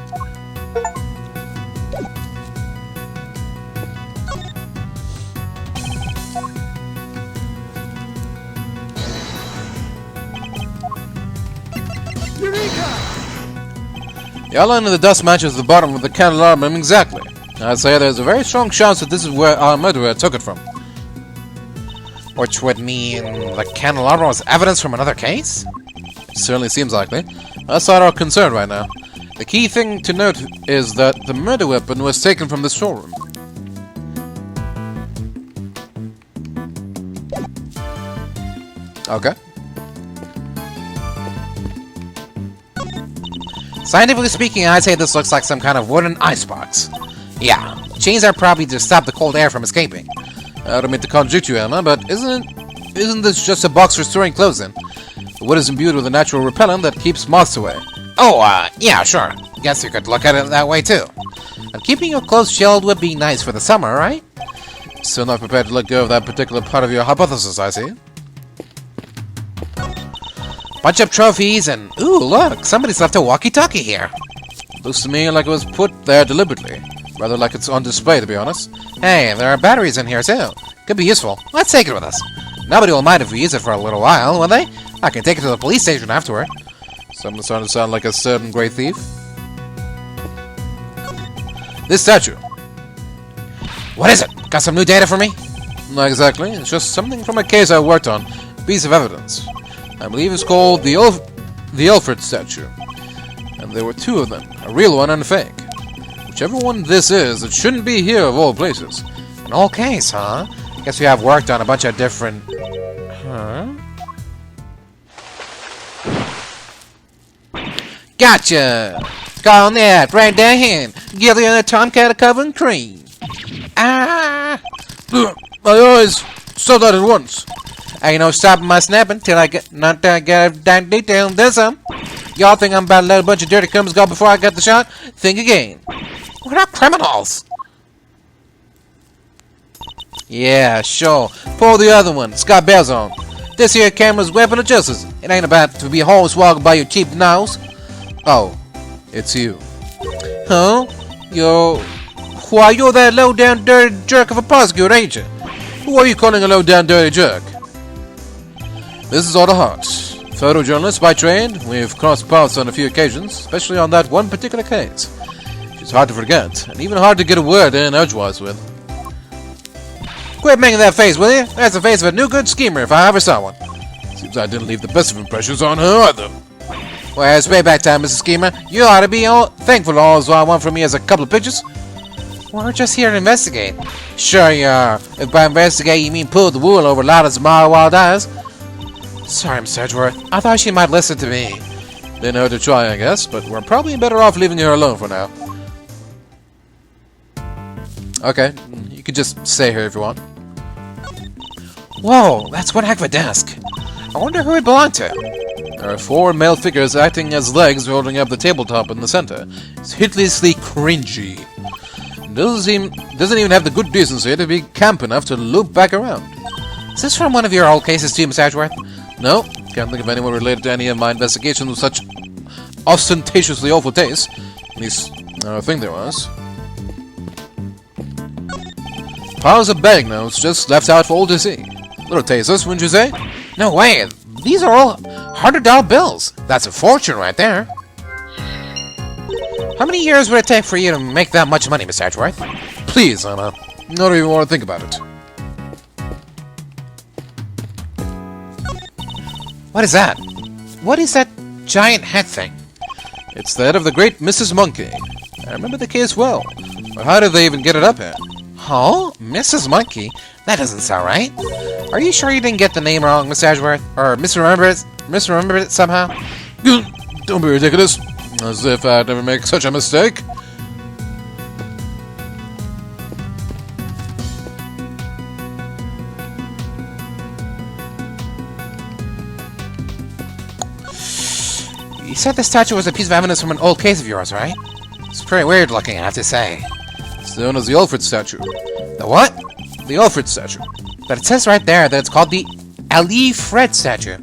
Speaker 1: The outline of the dust matches the bottom of the candelabrum exactly. I'd say there's a very strong chance that this is where our murderer took it from.
Speaker 2: Which would mean the candelabrum was evidence from another case?
Speaker 1: Certainly seems likely. That's not our concern right now. The key thing to note is that the murder weapon was taken from the storeroom. Okay.
Speaker 2: Scientifically speaking, I'd say this looks like some kind of wooden icebox. Yeah, chains are probably to stop the cold air from escaping.
Speaker 1: I don't mean to contradict you, Emma, but isn't this just a box for storing clothes in? The wood is imbued with a natural repellent that keeps moths away.
Speaker 2: Oh, yeah, sure. Guess you could look at it that way, too. And keeping your clothes chilled would be nice for the summer, right?
Speaker 1: Still not prepared to let go of that particular part of your hypothesis, I see.
Speaker 2: Bunch of trophies and... Ooh, look! Somebody's left a walkie-talkie here.
Speaker 1: Looks to me like it was put there deliberately. Rather like it's on display, to be honest.
Speaker 2: Hey, there are batteries in here, too. Could be useful. Let's take it with us. Nobody will mind if we use it for a little while, will they? I can take it to the police station afterward.
Speaker 1: Someone's starting to sound like a certain great thief. This statue.
Speaker 2: What is it? Got some new data for me?
Speaker 1: Not exactly. It's just something from a case I worked on. A piece of evidence. I believe it's called the Alfred statue. And there were two of them. A real one and a fake. Whichever one this is, it shouldn't be here of all places.
Speaker 2: An old case, huh? Guess we have worked on a bunch of different... Huh? Gotcha! Call that right down. Guilty on a tomcat covered in cream. Ah!
Speaker 1: My eyes! Stop that at once!
Speaker 2: Ain't no stopping my snapping till I get a damn detail on this some. Y'all think I'm about to let a bunch of dirty cummers go before I get the shot? Think again. We're not criminals. Yeah, sure. Pull the other one. It's got bells on. This here camera's weapon of justice. It ain't about to be horse walking by your cheap nose.
Speaker 1: Oh, it's you.
Speaker 2: Huh? Why, you're that low-down dirty jerk of a prosecutor, ain't you?
Speaker 1: Who are you calling a low-down dirty jerk? This is Otter Hart. Photojournalist by trade. We've crossed paths on a few occasions, especially on that one particular case. She's hard to forget, and even hard to get a word in edgewise with.
Speaker 2: Quit making that face, will you? That's the face of a new good schemer if I ever saw one.
Speaker 1: Seems I didn't leave the best of impressions on her either.
Speaker 2: Well, it's payback time, Mrs. Schemer. You ought to be thankful for all I want from me as a couple of pictures. We're just here to investigate. Sure you are. If by investigate you mean pull the wool over Lotta's wild eyes. Sorry, Miss Edgeworth. I thought she might listen to me.
Speaker 1: Didn't hurt to try, I guess, but we're probably better off leaving her alone for now. Okay, you could just stay here if you want.
Speaker 2: Whoa, that's one heck of a desk. I wonder who it belonged to.
Speaker 1: There are 4 male figures acting as legs holding up the tabletop in the center. It's hideously cringy. Doesn't even have the good decency to be camp enough to loop back around.
Speaker 2: Is this from one of your old cases too, Miss Edgeworth?
Speaker 1: No, can't think of anyone related to any of my investigations with such ostentatiously awful taste. At least, I don't think there was.
Speaker 3: Piles of banknotes just left out for all to see. Little tasters, wouldn't you say?
Speaker 2: No way. These are all $100 bills. That's a fortune right there. How many years would it take for you to make that much money, Mr. Edgeworth?
Speaker 3: Please, Anna. I don't even want to think about it.
Speaker 2: What is that? What is that giant head thing?
Speaker 3: It's the head of the great Mrs. Monkey. I remember the case well. But how did they even get it up here?
Speaker 2: Oh, Mrs. Monkey? That doesn't sound right. Are you sure you didn't get the name wrong, Mr. Edgeworth? Or misremembered it somehow?
Speaker 3: Don't be ridiculous. As if I'd never make such a mistake.
Speaker 2: You said the statue was a piece of evidence from an old case of yours, right? It's pretty weird looking, I have to say.
Speaker 3: It's known as the Alfred statue.
Speaker 2: The what?
Speaker 3: The Alfred statue.
Speaker 2: But it says right there that it's called the Ellie Fred statue.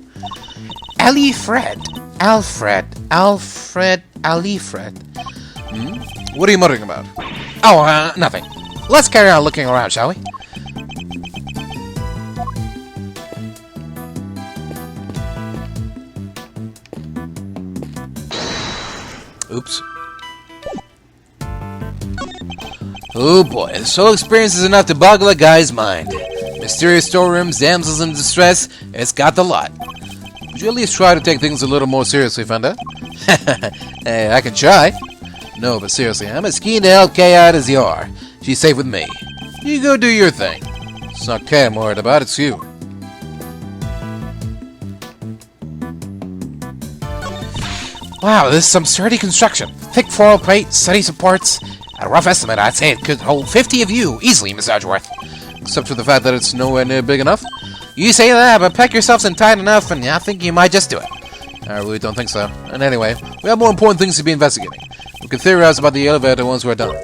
Speaker 2: Ellie Fred. Alfred. Ellie Fred.
Speaker 3: What are you muttering about?
Speaker 2: Oh, nothing. Let's carry on looking around, shall we?
Speaker 3: Oops. Oh boy, this whole experience is enough to boggle a guy's mind. Mysterious storerooms, damsels in distress, it's got the lot. Would you at least try to take things a little more seriously, Fender? Hey, I can try. No, but seriously, I'm as keen to help Kay out as you are. She's safe with me. You go do your thing. It's not Kay I'm worried about, it's you.
Speaker 2: Wow, this is some sturdy construction. Thick floral plate, steady supports. At a rough estimate, I'd say it could hold 50 of you easily, Miss Edgeworth.
Speaker 3: Except for the fact that it's nowhere near big enough.
Speaker 2: You say that, but pack yourselves in tight enough, and I think you might just do it.
Speaker 3: I really don't think so. And anyway, we have more important things to be investigating. We can theorize about the elevator once we're done.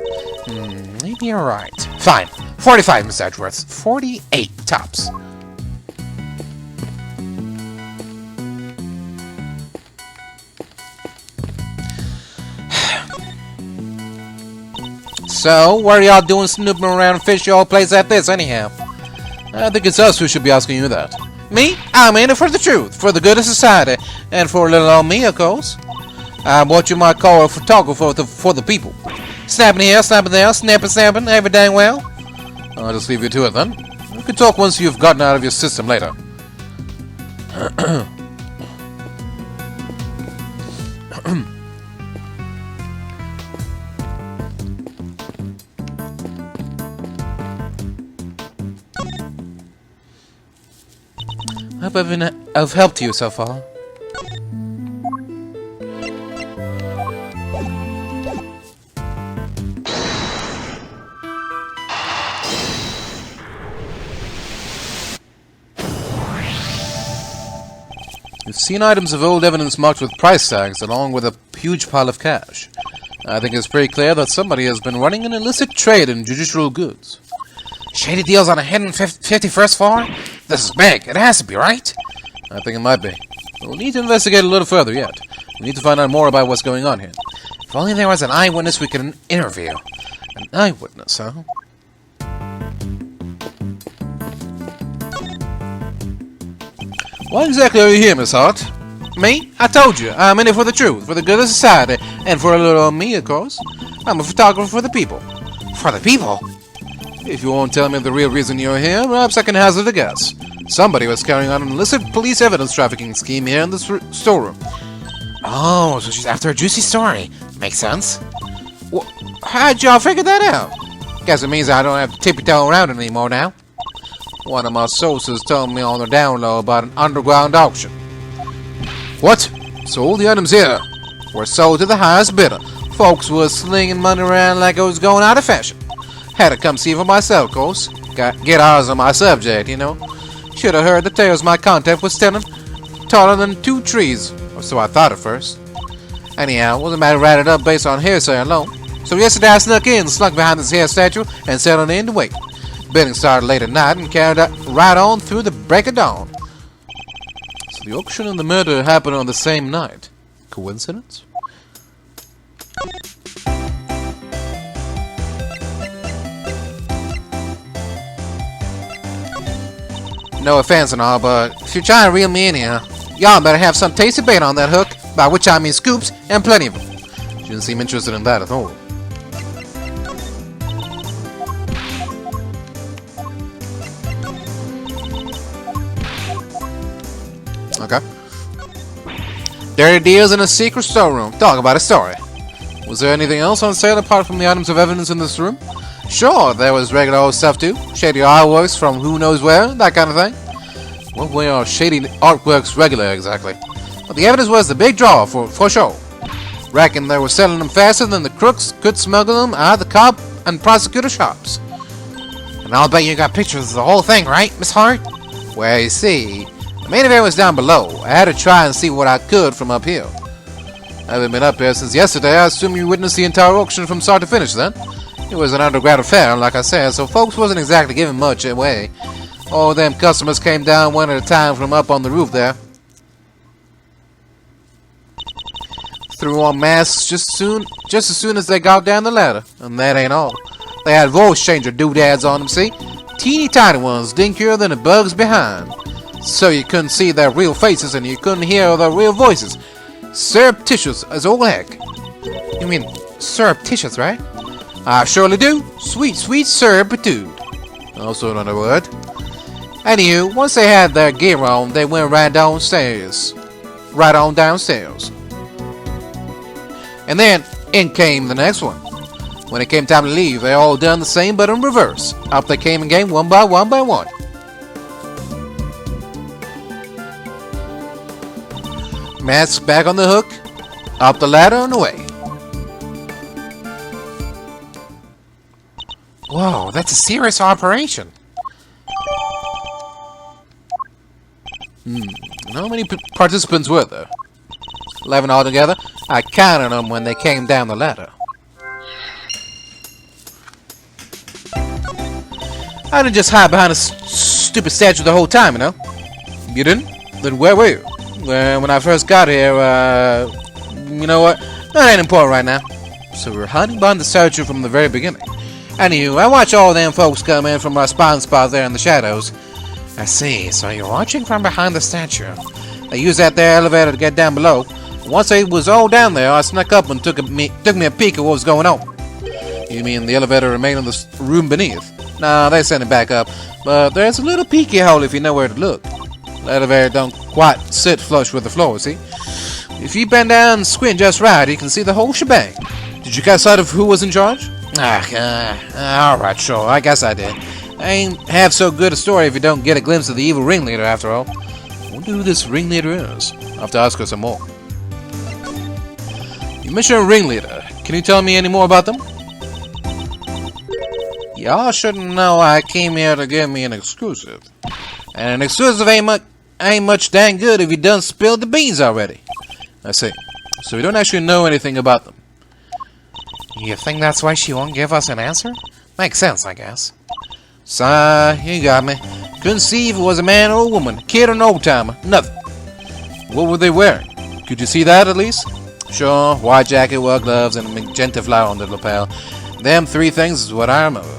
Speaker 2: Maybe you're right. Fine. 45, Miss Edgeworth. 48 tops. So, what are y'all doing snooping around a fishy old place like this, anyhow?
Speaker 3: I think it's us who should be asking you that.
Speaker 2: Me? I'm in it for the truth, for the good of society, and for little old me, of course. I'm what you might call a photographer for the people. Snapping here, snapping there, snapping, every dang well.
Speaker 3: I'll just leave you to it then. We can talk once you've gotten out of your system later.
Speaker 2: I hope I've helped you so far.
Speaker 3: You've seen items of old evidence marked with price tags along with a huge pile of cash. I think it's pretty clear that somebody has been running an illicit trade in judicial goods.
Speaker 2: Shady deals on a hidden 51st floor? This is big. It has to be, right?
Speaker 3: I think it might be. We'll need to investigate a little further yet. We need to find out more about what's going on here.
Speaker 2: If only there was an eyewitness we could interview.
Speaker 3: An eyewitness, huh? Why exactly are you here, Miss Hart?
Speaker 2: Me? I told you. I'm in it for the truth, for the good of society, and for a little of me, of course. I'm a photographer for the people. For the people?
Speaker 3: If you won't tell me the real reason you're here, perhaps I can hazard a guess. Somebody was carrying on an illicit police evidence trafficking scheme here in this storeroom.
Speaker 2: Oh, so she's after a juicy story. Makes sense. Well, how'd y'all figure that out? Guess it means I don't have to tippy-toe around it anymore now.
Speaker 3: One of my sources told me on the down low about an underground auction. What? So all the items here were sold to the highest bidder.
Speaker 2: Folks were slinging money around like it was going out of fashion. Had to come see for myself, of course. Get eyes on my subject, you know. Should have heard the tales my contact was telling. Taller than 2 trees, or so I thought at first. Anyhow, wasn't matter ratted up based on hearsay alone. So yesterday I snuck in, slunk behind this here statue, and settled in to wait. Bidding started late at night and carried right on through the break of dawn.
Speaker 3: So the auction and the murder happened on the same night. Coincidence?
Speaker 2: No offense and all, but if you're trying to reel me in here, y'all better have some tasty bait on that hook, by which I mean scoops, and plenty of them. She didn't seem interested in that at all. Okay. Dirty deals in a secret storeroom. Talk about a story. Was there anything else on sale apart from the items of evidence in this room? Sure, there was regular old stuff too. Shady artworks from who knows where, that kind of thing. What way are shady artworks regular exactly? But the evidence was the big draw for sure. Reckon they were selling them faster than the crooks could smuggle them out of the cop and prosecutor shops. And I'll bet you got pictures of the whole thing, right, Miss Hart? Well, you see, the main event was down below. I had to try and see what I could from up here. I haven't been up here since yesterday. I assume you witnessed the entire auction from start to finish then? It was an underground affair, like I said, so folks wasn't exactly giving much away. All them customers came down one at a time from up on the roof there. Threw on masks just as soon as they got down the ladder. And that ain't all. They had voice changer doodads on them, see? Teeny tiny ones, dinkier than the bugs behind. So you couldn't see their real faces and you couldn't hear their real voices. Surreptitious as all heck. You mean surreptitious, right? I surely do. Sweet, sweet servitude. Also another word. Anywho, once they had their gear on, they went right downstairs. Right on downstairs. And then, in came the next one. When it came time to leave, they all done the same but in reverse. Up they came again, one by one by one. Masks back on the hook, up the ladder and away. Whoa, that's a serious operation. How many participants were there? 11 altogether. I counted them when they came down the ladder. I didn't just hide behind a stupid statue the whole time, you know? You didn't? Then where were you? Well, when I first got here, you know what? That ain't important right now. So we were hiding behind the statue from the very beginning. Anywho, I watch all them folks come in from our spawn spot there in the shadows. I see, so you're watching from behind the statue. They used that there elevator to get down below. Once they was all down there, I snuck up and took me a peek at what was going on. You mean the elevator remained in the room beneath? Nah, they sent it back up. But there's a little peeky hole if you know where to look. The elevator don't quite sit flush with the floor, see? If you bend down and squint just right, you can see the whole shebang. Did you catch sight of who was in charge? Alright, sure, I guess I did. I ain't half so good a story if you don't get a glimpse of the evil ringleader after all. I wonder who this ringleader is. I'll have to ask her some more. You mentioned ringleader. Can you tell me any more about them? Y'all shouldn't know I came here to give me an exclusive. And an exclusive ain't much dang good if you done spilled the beans already. I see. So we don't actually know anything about them. You think that's why she won't give us an answer? Makes sense, I guess. Sigh, you got me. Couldn't see if it was a man or a woman, kid or an old-timer, nothing. What were they wearing? Could you see that at least? Sure, white jacket, white gloves, and a magenta flower on the lapel. Them three things is what I remember.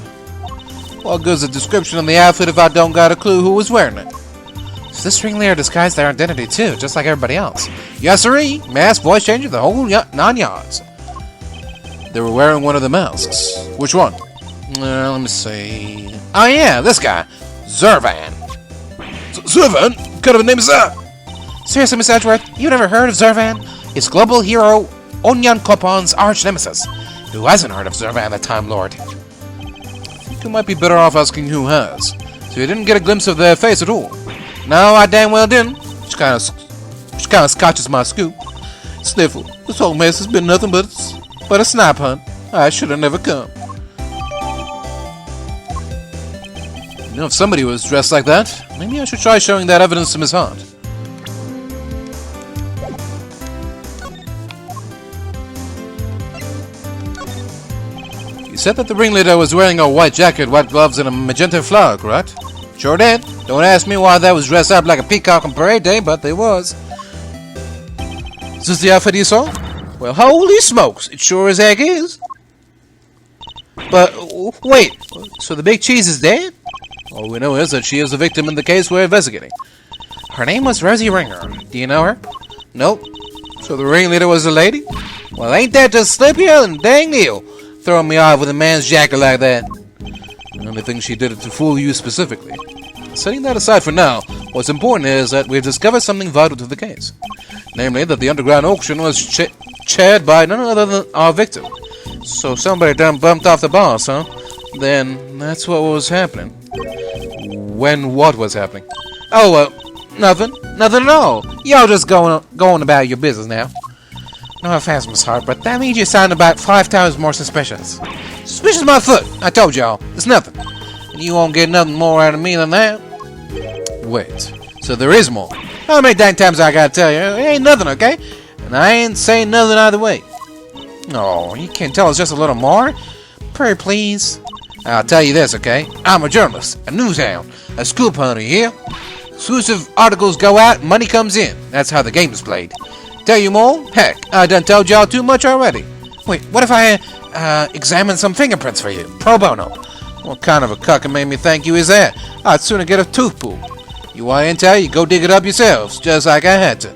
Speaker 2: What good's a description of the outfit if I don't got a clue who was wearing it? So this ringleader disguised their identity too, just like everybody else. Yes, sirree. Mask, voice changer, the whole 9 yards. They were wearing one of the masks. Which one? Let me see. Oh yeah, this guy. Zervan. Zervan? What kind of a name is that? Seriously, Miss Edgeworth, you never heard of Zervan? It's global hero Onyan Kopon's arch nemesis. Who hasn't heard of Zervan the Time Lord? I think you might be better off asking who has. So you didn't get a glimpse of their face at all? No, I damn well didn't. Which kind of scotches my scoop. Sniffle. This whole mess has been nothing but a snipe hunt. I should have never come. You know, if somebody was dressed like that, maybe I should try showing that evidence to Miss Hart. You said that the ringleader was wearing a white jacket, white gloves, and a magenta flower, correct? Sure did. Don't ask me why that was dressed up like a peacock on parade day, but they was. Is this the outfit you saw? Well, holy smokes, it sure as heck is. But, wait, so the big cheese is dead?
Speaker 3: All we know is that she is the victim in the case we're investigating.
Speaker 2: Her name was Rosie Ringer. Do you know her?
Speaker 3: Nope. So the ringleader was a lady?
Speaker 2: Well, ain't that just slippier than dang Neil? Throwing me off with a man's jacket like that.
Speaker 3: I only think she did it to fool you specifically. Setting that aside for now, what's important is that we've discovered something vital to the case. Namely, that the underground auction was chaired by none other than our victim.
Speaker 2: So somebody done bumped off the boss, huh?
Speaker 3: Then, that's what was happening. When what was happening?
Speaker 2: Oh, nothing. Nothing at all. Y'all just going about your business now. No offense, Miss Hart, but that means you sound about 5 times more suspicious. Suspicious my foot. I told y'all. It's nothing. And you won't get nothing more out of me than that.
Speaker 3: Wait, so there is more?
Speaker 2: How many dang times I gotta tell you? It ain't nothing, okay? And I ain't saying nothing either way. Oh, you can't tell us just a little more? Pretty please. I'll tell you this, okay? I'm a journalist, a news hound, a scoop hunter, here. Exclusive articles go out, money comes in. That's how the game is played. Tell you more? Heck, I done told y'all too much already. Wait, what if I examine some fingerprints for you? Pro bono. What kind of a cucker made me think you is that? I'd sooner get a tooth pulled. You want intel, you go dig it up yourselves, just like I had to.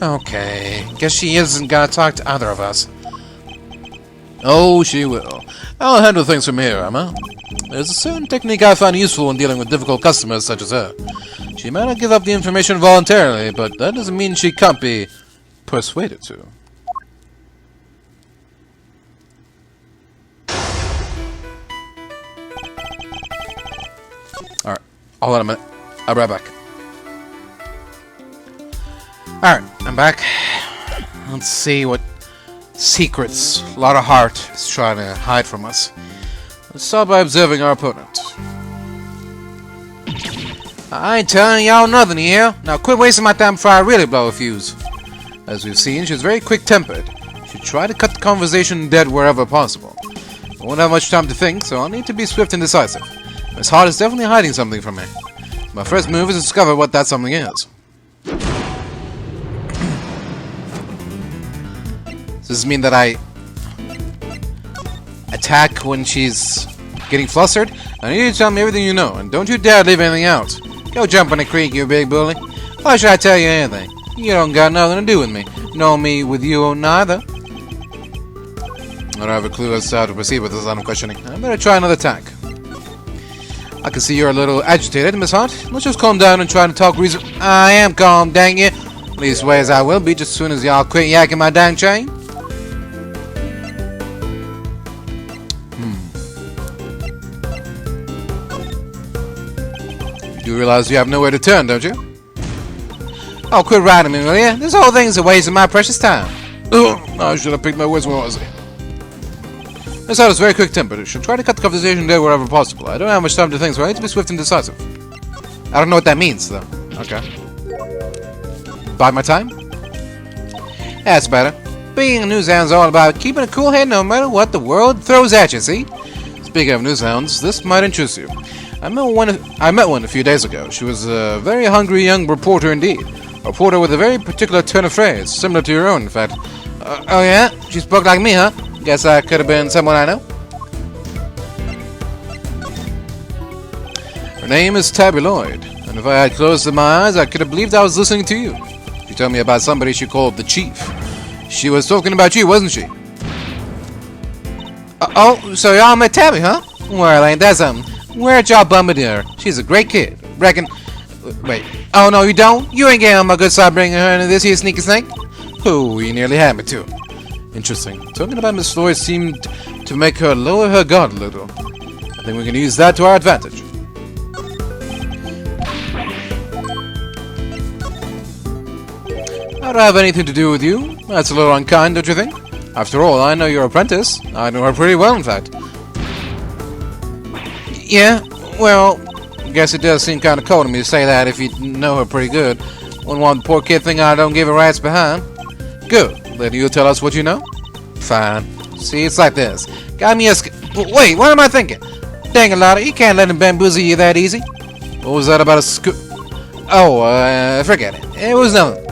Speaker 2: Okay, guess she isn't gonna talk to either of us.
Speaker 3: Oh, she will. I'll handle things from here, Emma. There's a certain technique I find useful in dealing with difficult customers such as her. She might not give up the information voluntarily, but that doesn't mean she can't be persuaded to. Alright, hold on a minute. I'll be right back.
Speaker 2: Alright, I'm back. Let's see what secrets Lotta Hart is trying to hide from us.
Speaker 3: Let's start by observing our opponent.
Speaker 2: I ain't telling y'all nothing here. Now quit wasting my time before I really blow a fuse.
Speaker 3: As we've seen, she's very quick-tempered. She'll try to cut the conversation dead wherever possible. I won't have much time to think, so I'll need to be swift and decisive. Miss Hart is definitely hiding something from me. My first move is to discover what that something is. Does this mean that I attack when she's getting flustered? I need you to tell me everything you know, and don't you dare leave anything out. Go jump in the creek, you big bully. Why should I tell you anything? You don't got nothing to do with me. Know me with you neither. I don't have a clue as to how to proceed with this line of questioning. I better try another tack. I can see you're a little agitated, Miss Hart. Let's just calm down and try to talk reason.
Speaker 2: I am calm, dang you. Leastways I will be just as soon as y'all quit yakking my dang chain.
Speaker 3: You do realize you have nowhere to turn, don't you?
Speaker 2: Oh, quit riding me, will ya? This whole thing's a waste of my precious time.
Speaker 3: I should have picked my words more wisely. Miss Hart is very quick-tempered. She'll try to cut the conversation dead wherever possible. I don't have much time to think, so I need to be swift and decisive.
Speaker 2: I don't know what that means, though.
Speaker 3: Okay. Bide my time?
Speaker 2: That's better. Being a news hound's all about keeping a cool head no matter what the world throws at you, see?
Speaker 3: Speaking of news hounds, this might interest you. I met one a few days ago. She was a very hungry young reporter indeed. A reporter with a very particular turn of phrase, similar to your own, in fact.
Speaker 2: Oh yeah? She spoke like me, huh? Guess I could have been someone I know.
Speaker 3: Her name is Tabby Lloyd, and if I had closed my eyes, I could have believed I was listening to you. She told me about somebody she called the Chief. She was talking about you, wasn't she?
Speaker 2: Oh, so y'all met Tabby, huh? Well, ain't that something? Where'd y'all bum it her? She's a great kid. Reckon... Wait. Oh, no, you don't? You ain't getting on my good side bringing her into this here sneaky snake?
Speaker 3: Oh, you nearly had me, too. Interesting. Talking about Miss Lloyd seemed to make her lower her guard a little. I think we can use that to our advantage. I don't have anything to do with you. That's a little unkind, don't you think? After all, I know your apprentice. I know her pretty well, in fact.
Speaker 2: Yeah, well,
Speaker 3: I guess it does seem kind of cold of me to say that if you know her pretty good. Wouldn't want the poor kid think I don't give a rat's behind. Good. Then you'll tell us what you know?
Speaker 2: Fine. See, it's like this. Got me a wait, what am I thinking? Dang it, Lotta, you can't let him bamboozle you that easy.
Speaker 3: What was that about a
Speaker 2: Oh, forget it. It was nothing.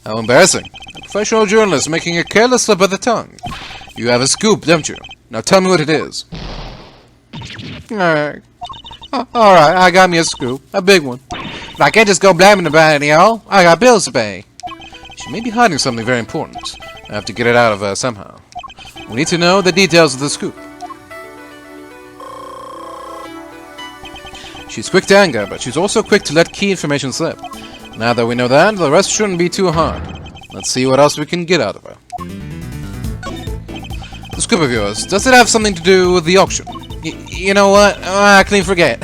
Speaker 3: How embarrassing. A professional journalist making a careless slip of the tongue. You have a scoop, don't you? Now tell me what it is.
Speaker 2: Alright, I got me a scoop. A big one. But I can't just go blabbing about it, y'all. I got bills to pay.
Speaker 1: She may be hiding something very important. I have to get it out of her somehow. We need to know the details of the scoop. She's quick to anger, but she's also quick to let key information slip. Now that we know that, the rest shouldn't be too hard. Let's see what else we can get out of her. The scoop of yours, does it have something to do with the auction?
Speaker 2: You know what? I can even forget.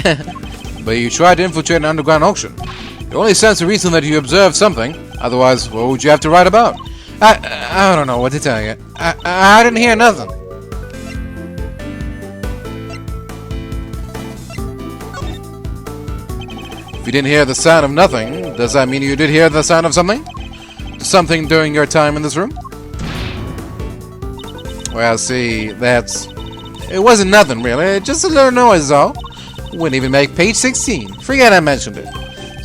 Speaker 1: But you tried to infiltrate an underground auction. It only stands to reason that you observed something. Otherwise, what would you have to write about?
Speaker 2: I don't know what to tell you. I didn't hear nothing.
Speaker 1: If you didn't hear the sound of nothing, does that mean you did hear the sound of something? Something during your time in this room? Well, see, it wasn't nothing really, just a little noise though. Wouldn't even make page 16. Forget I mentioned it.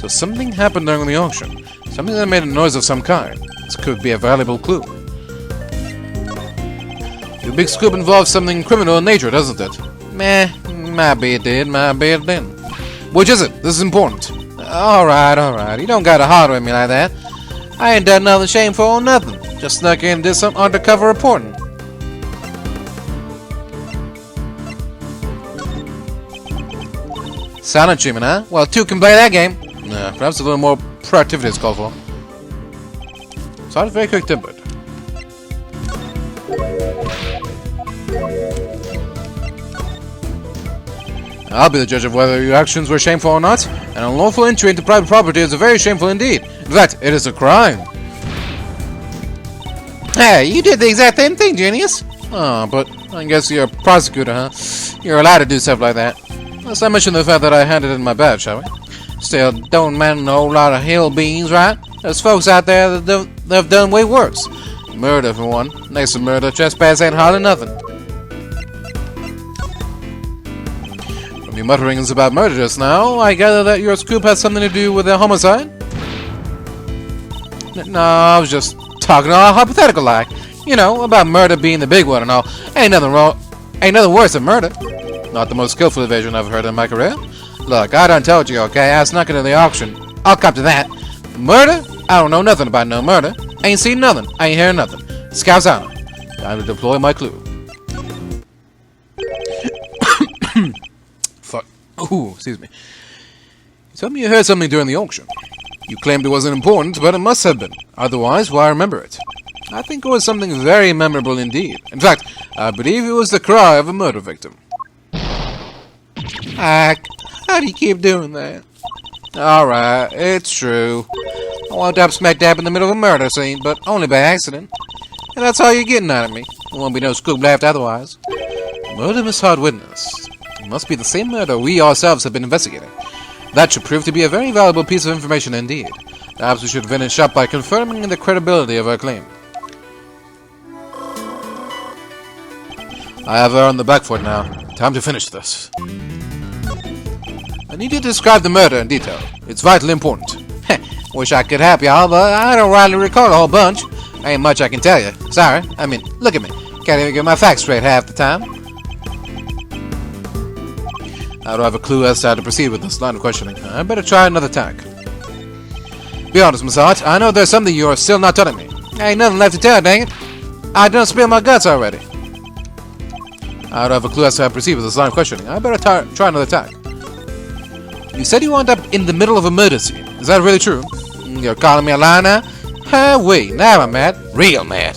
Speaker 1: So something happened during the auction. Something that made a noise of some kind. This could be a valuable clue. Your big scoop involves something criminal in nature, doesn't it?
Speaker 2: Meh, maybe it did, maybe it didn't.
Speaker 1: Which is it? This is important.
Speaker 2: Alright. You don't gotta holler at me like that. I ain't done nothing shameful or nothing. Just snuck in and did some undercover reporting.
Speaker 1: Silent treatment, huh?
Speaker 2: Well, two can play that game.
Speaker 1: Yeah, perhaps a little more proactivity is called for. Sounds very quick-tempered. I'll be the judge of whether your actions were shameful or not. An unlawful entry into private property is very shameful indeed. In fact, it is a crime.
Speaker 2: Hey, you did the exact same thing, genius.
Speaker 1: Oh, but I guess you're a prosecutor, huh? You're allowed to do stuff like that. Let's not mention the fact that I handed in my badge, shall we?
Speaker 2: Still, don't matter a whole lot of hill beans, right? There's folks out there that have done way worse.
Speaker 1: Murder, for one. Next to murder, trespass ain't hardly nothing. From your mutterings about murder just now, I gather that your scoop has something to do with a homicide?
Speaker 2: No, I was just talking all hypothetical like. You know, about murder being the big one and all. Ain't nothing wrong. Ain't nothing worse than murder.
Speaker 1: Not the most skillful evasion I've heard in my career.
Speaker 2: Look, I done told you, okay? I snuck into the auction. I'll cop to that. Murder? I don't know nothing about no murder. Ain't seen nothing. I ain't heard nothing. Scouts out.
Speaker 1: Time to deploy my clue. Fuck. Ooh, excuse me. You told me you heard something during the auction. You claimed it wasn't important, but it must have been. Otherwise, why remember it? I think it was something very memorable indeed. In fact, I believe it was the cry of a murder victim.
Speaker 2: How do you keep doing that?
Speaker 1: Alright, it's true.
Speaker 2: I wound up smack dab in the middle of a murder scene, but only by accident. And that's all you're getting out of me. There won't be no scoop left otherwise.
Speaker 1: Murder, Miss Hard Witness. It must be the same murder we ourselves have been investigating. That should prove to be a very valuable piece of information indeed. Perhaps we should finish up by confirming the credibility of her claim. I have her on the back foot now. Time to finish this. I need you to describe the murder in detail. It's vitally important.
Speaker 2: Wish I could help y'all, but I don't rightly recall a whole bunch. Ain't much I can tell you. Sorry. I mean, look at me. Can't even get my facts straight half the time.
Speaker 1: I don't have a clue as to how to proceed with this line of questioning. I better try another tack. Be honest, Miss Hart. I know there's something you're still not telling me.
Speaker 2: Ain't nothing left to tell, dang it. I done spilled my guts already.
Speaker 1: I don't have a clue as to how to proceed with this line of questioning. I better try another tack. You said you wound up in the middle of a murder scene. Is that really true?
Speaker 2: You're calling me a liar now? Wait, now I'm mad. Real mad.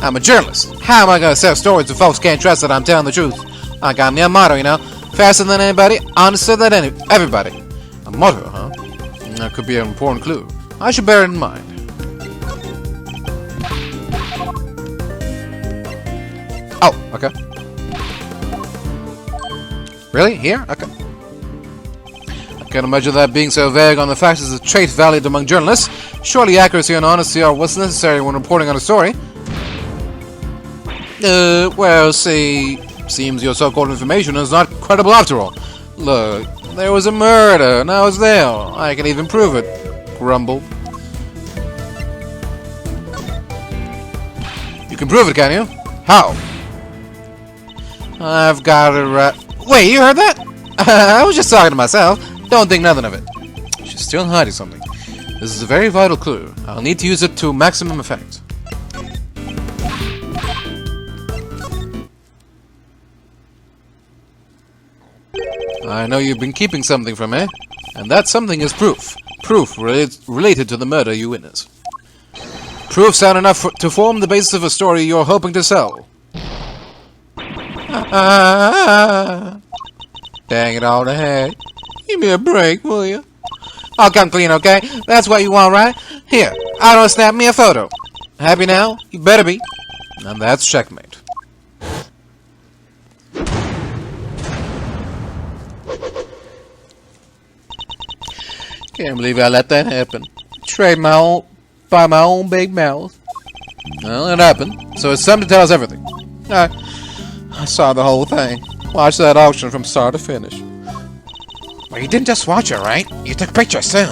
Speaker 2: I'm a journalist. How am I going to sell stories if folks can't trust that I'm telling the truth? I got me a motto, you know. Faster than anybody, honester than everybody.
Speaker 1: A motto, huh? That could be an important clue. I should bear it in mind. Oh, okay. Really? Here? Okay. I can't imagine that being so vague on the facts is a trait valued among journalists. Surely accuracy and honesty are what's necessary when reporting on a story. Well, see, seems your so-called information is not credible after all. Look, there was a murder, and I was there. I can even prove it. Grumble. You can prove it, can you?
Speaker 2: How? I've got it right. Wait, you heard that? I was just talking to myself. Don't think nothing of it.
Speaker 1: She's still hiding something. This is a very vital clue. I'll need to use it to maximum effect. I know you've been keeping something from me, and that something is proof. Proof related to the murder you witnessed. Proof sound enough to form the basis of a story you're hoping to sell.
Speaker 2: Dang it all to heck. Give me a break, will you? I'll come clean, okay? That's what you want, right? Here, auto snap me a photo. Happy now? You better be.
Speaker 1: And that's checkmate.
Speaker 2: Can't believe I let that happen. Trade by my own big mouth.
Speaker 1: Well, it happened, so it's time to tell us everything.
Speaker 2: I saw the whole thing. Watched that auction from start to finish. Well, you didn't just watch it, right? You took pictures too.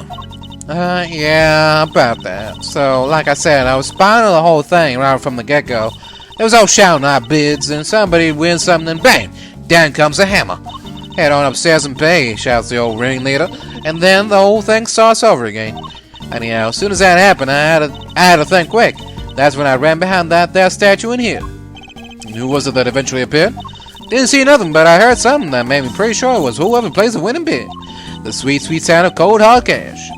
Speaker 2: Yeah, about that. So, like I said, I was spying on the whole thing right from the get-go. There was all shouting out bids, and somebody wins something, and bang! Down comes a hammer. Head on upstairs and pay, shouts the old ringleader, and then the whole thing starts over again. Anyhow, as soon as that happened, I had to think quick. That's when I ran behind that there statue in here.
Speaker 1: And who was it that eventually appeared?
Speaker 2: Didn't see nothing, but I heard something that made me pretty sure it was whoever plays the winning bid. The sweet, sweet sound of cold hard cash.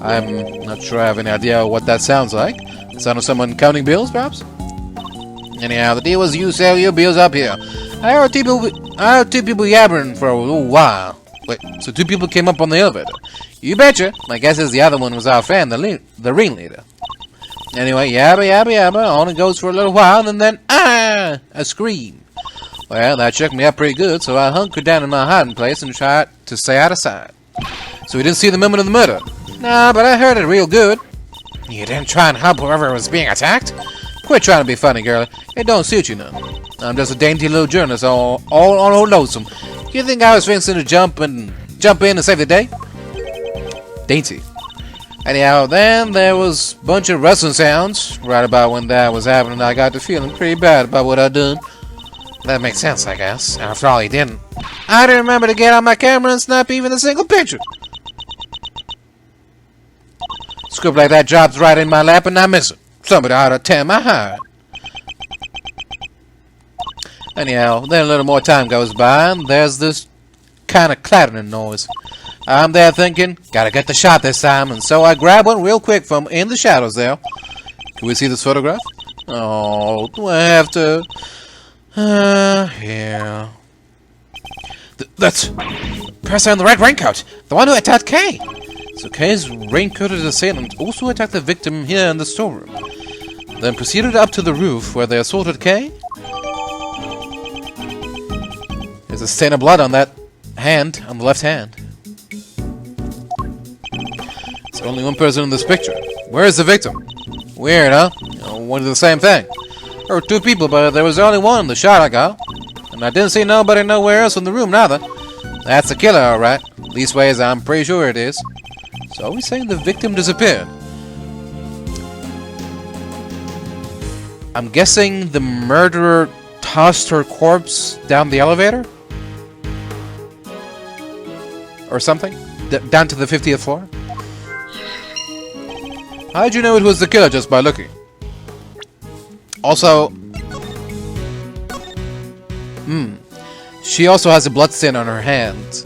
Speaker 1: I'm not sure I have any idea what that sounds like. The sound of someone counting bills, perhaps?
Speaker 2: Anyhow, the deal was you sell your bills up here. I heard two people yabbering for a little while.
Speaker 1: Wait, so two people came up on the elevator?
Speaker 2: You betcha. My guess is the other one was our fan, the ringleader. Anyway, yabba, on it goes for a little while, and then, a scream. Well, that shook me up pretty good, so I hunkered down in my hiding place and tried to stay out of sight.
Speaker 1: So you didn't see the moment of the murder?
Speaker 2: Nah, but I heard it real good. You didn't try and help whoever was being attacked? Quit trying to be funny, girlie. It don't suit you none. I'm just a dainty little journalist, all on old lonesome. You think I was fixing to jump in and save the day?
Speaker 1: Dainty.
Speaker 2: Anyhow, then there was a bunch of rustling sounds. Right about when that was happening, I got to feeling pretty bad about what I done. That makes sense, I guess. After all, he didn't. I didn't remember to get on my camera and snap even a single picture. Script like that drops right in my lap and I miss it. Somebody ought to tear my heart. Anyhow, then a little more time goes by and there's this kind of clattering noise. I'm there thinking, gotta get the shot this time, and so I grab one real quick from in the shadows there.
Speaker 1: Can we see this photograph?
Speaker 2: Oh, do I have to? Yeah.
Speaker 1: That's
Speaker 2: the person in the red raincoat, the one who attacked Kay.
Speaker 1: So Kay's raincoated assailant also attacked the victim here in the storeroom, then proceeded up to the roof where they assaulted Kay? There's a stain of blood on that hand, on the left hand. There's only one person in this picture. Where is the victim?
Speaker 2: Weird, huh?
Speaker 1: One of the same thing.
Speaker 2: There were two people, but there was only one in the shot I got. And I didn't see nobody nowhere else in the room, neither. That's the killer, alright. Leastways, I'm pretty sure it is.
Speaker 1: So are we saying the victim disappeared? I'm guessing the murderer tossed her corpse down the elevator? Or something? Down to the 50th floor? How'd you know it was the killer just by looking? Also... She also has a blood stain on her hand.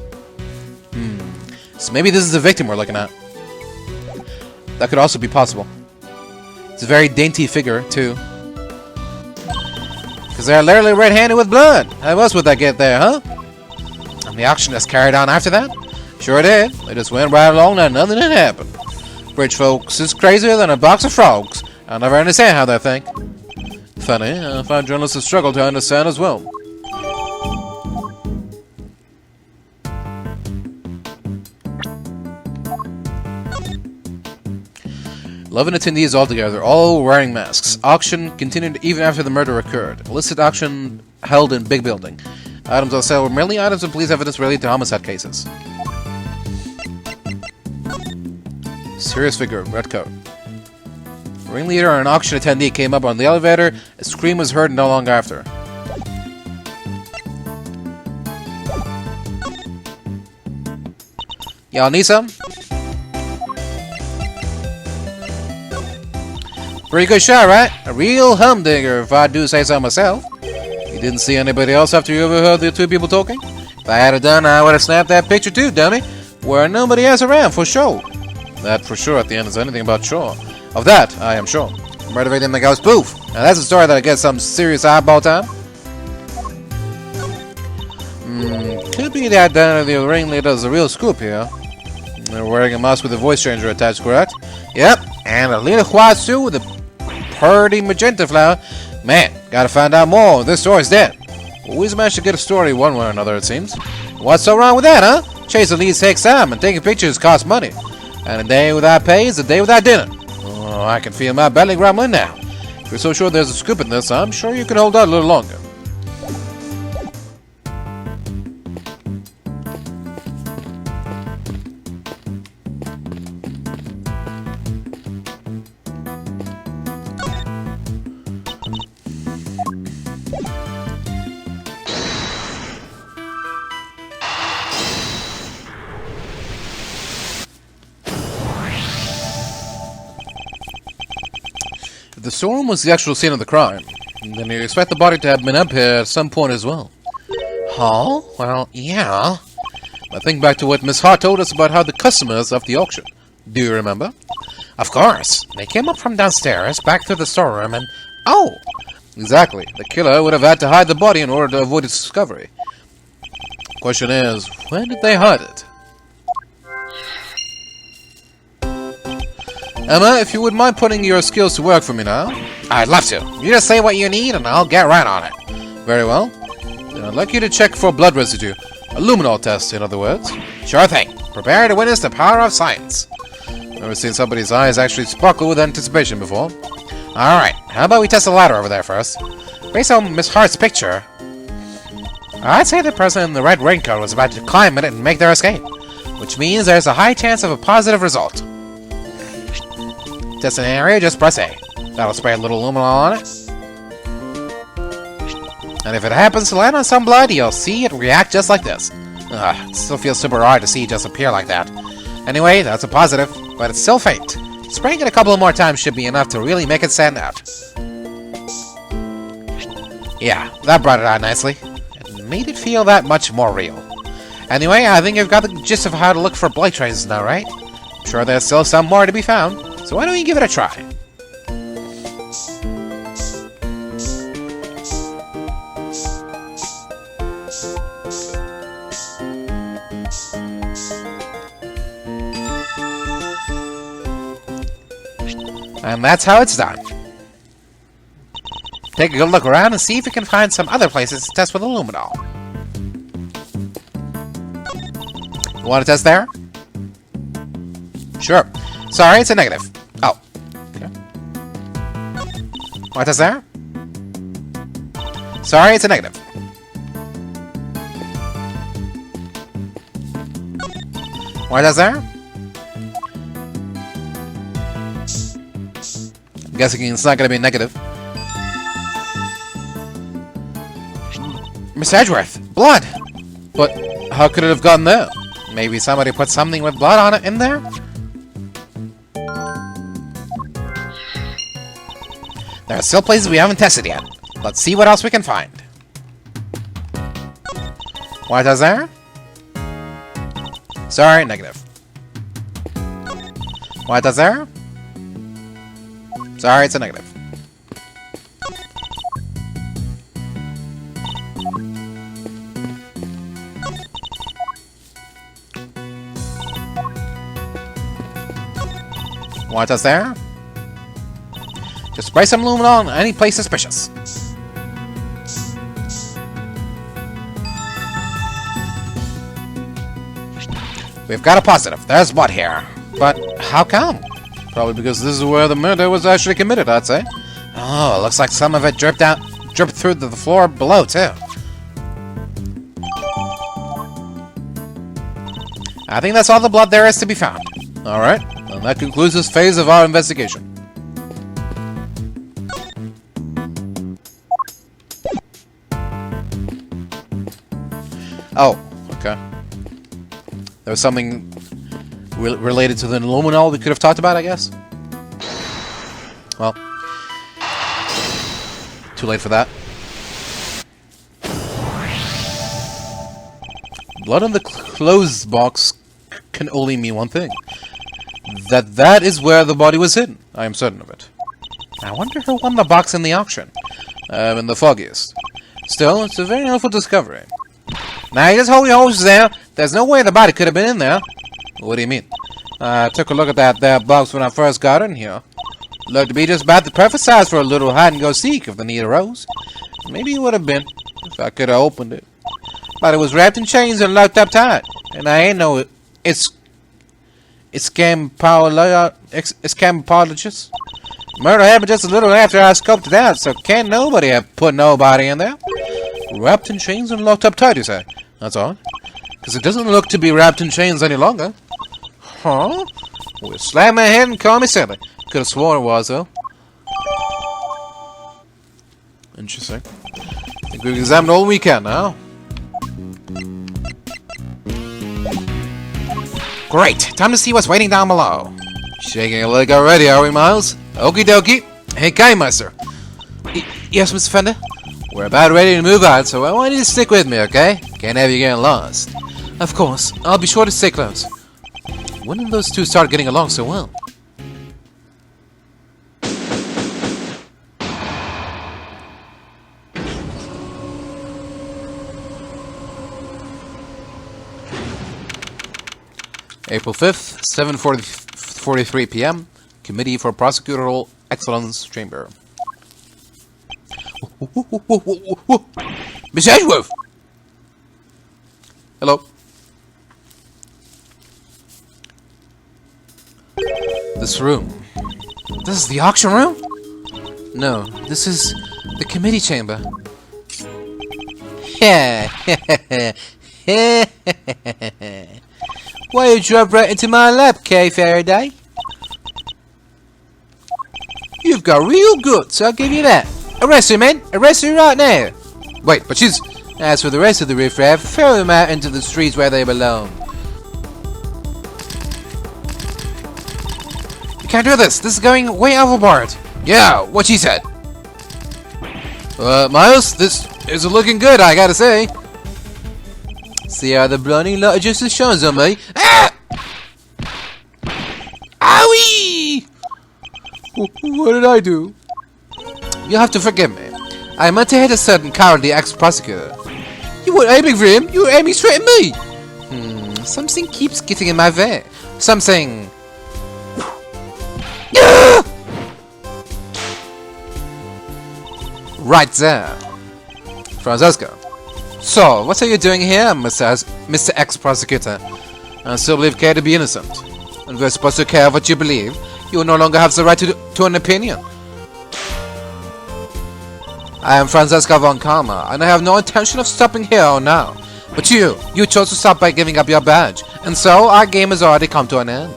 Speaker 1: So maybe this is the victim we're looking at. That could also be possible. It's a very dainty figure, too.
Speaker 2: Because they're literally red-handed with blood. How else would they get there, huh? And the auction just carried on after that? Sure did. They just went right along and nothing had happened. Rich folks is crazier than a box of frogs. I'll never understand how they think.
Speaker 1: Funny, I find journalists have struggled to understand as well. Eleven attendees altogether, all wearing masks. Auction continued even after the murder occurred. Illicit auction held in big building. Items on sale were mainly items and police evidence related to homicide cases. Serious figure, red coat.
Speaker 3: A ringleader or an auction attendee came up on the elevator. A scream was heard not long after. Y'all need some? Pretty good shot, right? A real humdinger, if I do say so myself. You didn't see anybody else after you overheard the two people talking? If I had it done, I would have snapped that picture too, dummy. Where nobody else around, for sure. That for sure at the end is anything but sure. Of that, I am sure. Motivating the ghost poof. Now that's a story that'll get some serious eyeball time. Could be the identity of the ringleader is a real scoop here. They're wearing a mask with a voice changer attached, correct? Yep, and a little white suit with a pretty magenta flower. Man, gotta find out more. This story's dead. Always managed to get a story one way or another, it seems. What's so wrong with that, huh? Chasing leads takes time, and taking pictures costs money. And a day without pay is a day without dinner. Oh, I can feel my belly grumbling now. If you're so sure there's a scoop in this, I'm sure you can hold out a little longer. If the storeroom was the actual scene of the crime, then you expect the body to have been up here at some point as well. Huh? Well, yeah. But think back to what Miss Hart told us about how the customers left the auction. Do you remember? Of course. They came up from downstairs, back through the storeroom, and... Oh! Exactly. The killer would have had to hide the body in order to avoid its discovery. Question is, when did they hide it? Emma, if you would mind putting your skills to work for me now. I'd love to. You just say what you need and I'll get right on it. Very well. Then I'd like you to check for blood residue. A luminol test, in other words. Sure thing. Prepare to witness the power of science. Never seen somebody's eyes actually sparkle with anticipation before. Alright, how about we test the ladder over there first? Based on Miss Hart's picture, I'd say the person in the red raincoat was about to climb it and make their escape. Which means there's a high chance of a positive result. Test an area, just press A. That'll spray a little luminol on it. And if it happens to land on some blood, you'll see it react just like this. It still feels super odd to see it just appear like that. Anyway, that's a positive, but it's still faint. Spraying it a couple more times should be enough to really make it stand out. Yeah, that brought it out nicely. It made it feel that much more real. Anyway, I think you've got the gist of how to look for blight traces now, right? I'm sure there's still some more to be found. So why don't you give it a try? And that's how it's done. Take a good look around and see if you can find some other places to test with a luminol. You want to test there? Sure. Sorry, it's a negative. Oh. Okay. Want to test there? Sorry, it's a negative. Want to test there? I'm guessing it's not going to be negative. Miss Edgeworth, blood! But how could it have gotten there? Maybe somebody put something with blood on it in there? There are still places we haven't tested yet. Let's see what else we can find. What is there? Sorry, negative. What is there? Sorry, it's a negative. What is there? Just spray some luminol on any place suspicious. We've got a positive. There's blood here. But how come?
Speaker 1: Probably because this is where the murder was actually committed, I'd say.
Speaker 3: Oh, it looks like some of it dripped through the floor below, too. I think that's all the blood there is to be found.
Speaker 1: Alright, and that concludes this phase of our investigation.
Speaker 2: Oh, okay. There was something related to the luminol we could have talked about, I guess. Well, too late for that. Blood on the clothes box can only mean one thing. That is where the body was hidden. I am certain of it. I wonder who won the box in the auction. I'm in the foggiest. Still, it's a very helpful discovery. Now, you just hold your horses there. There's no way the body could have been in there. What do you mean? I took a look at that there box when I first got in here. Looked to be just about the perfect size for a little hide-and-go-seek if the need arose. Maybe it would have been, if I could have opened it. But it was wrapped in chains and locked up tight. And I ain't know it. It's scamapologist. Murder happened just a little after I scoped it out, so can't nobody have put nobody in there. Wrapped in chains and locked up tight, you say? That's odd. Because it doesn't look to be wrapped in chains any longer. Huh? Well, slam my head and call me silly. Could have sworn it was, though. Interesting. I think we've examined all we can now. Great! Time to see what's waiting down below. Shaking a leg already, are we, Miles? Okie dokie. Hey, Meister. Yes, Mr. Fender? We're about ready to move out, so I want you to stick with me, okay? Can't have you getting lost. Of course. I'll be sure to stay close. When did those two start getting along so well? April 5th, 7:43 p.m. Committee for Prosecutorial Excellence Chamber. Miss Edgeworth! Hello. This room. This is the auction room? No, this is the committee chamber. Why you drop right into my lap, Kay Faraday? You've got real guts, I'll give you that. Arrest her, man! Arrest her right now! Wait, but she's... As for the rest of the riffraff, throw them out into the streets where they belong. You can't do this! This is going way overboard! Yeah, what she said! Miles, this isn't looking good, I gotta say. See how the bloody lot of justice shines on me? Ah! Owie! What did I do? You'll have to forgive me. I meant to hit a certain cowardly ex-prosecutor. You weren't aiming for him, you were aiming straight at me! Something keeps getting in my way. Something... Right there. Franziska. So, what are you doing here, Mr. Ex-Prosecutor? I still believe Kay to be innocent. And we're supposed to care what you believe. You no longer have the right to an opinion. I am Franziska von Karma, and I have no intention of stopping here or now. But you chose to stop by giving up your badge, and so our game has already come to an end.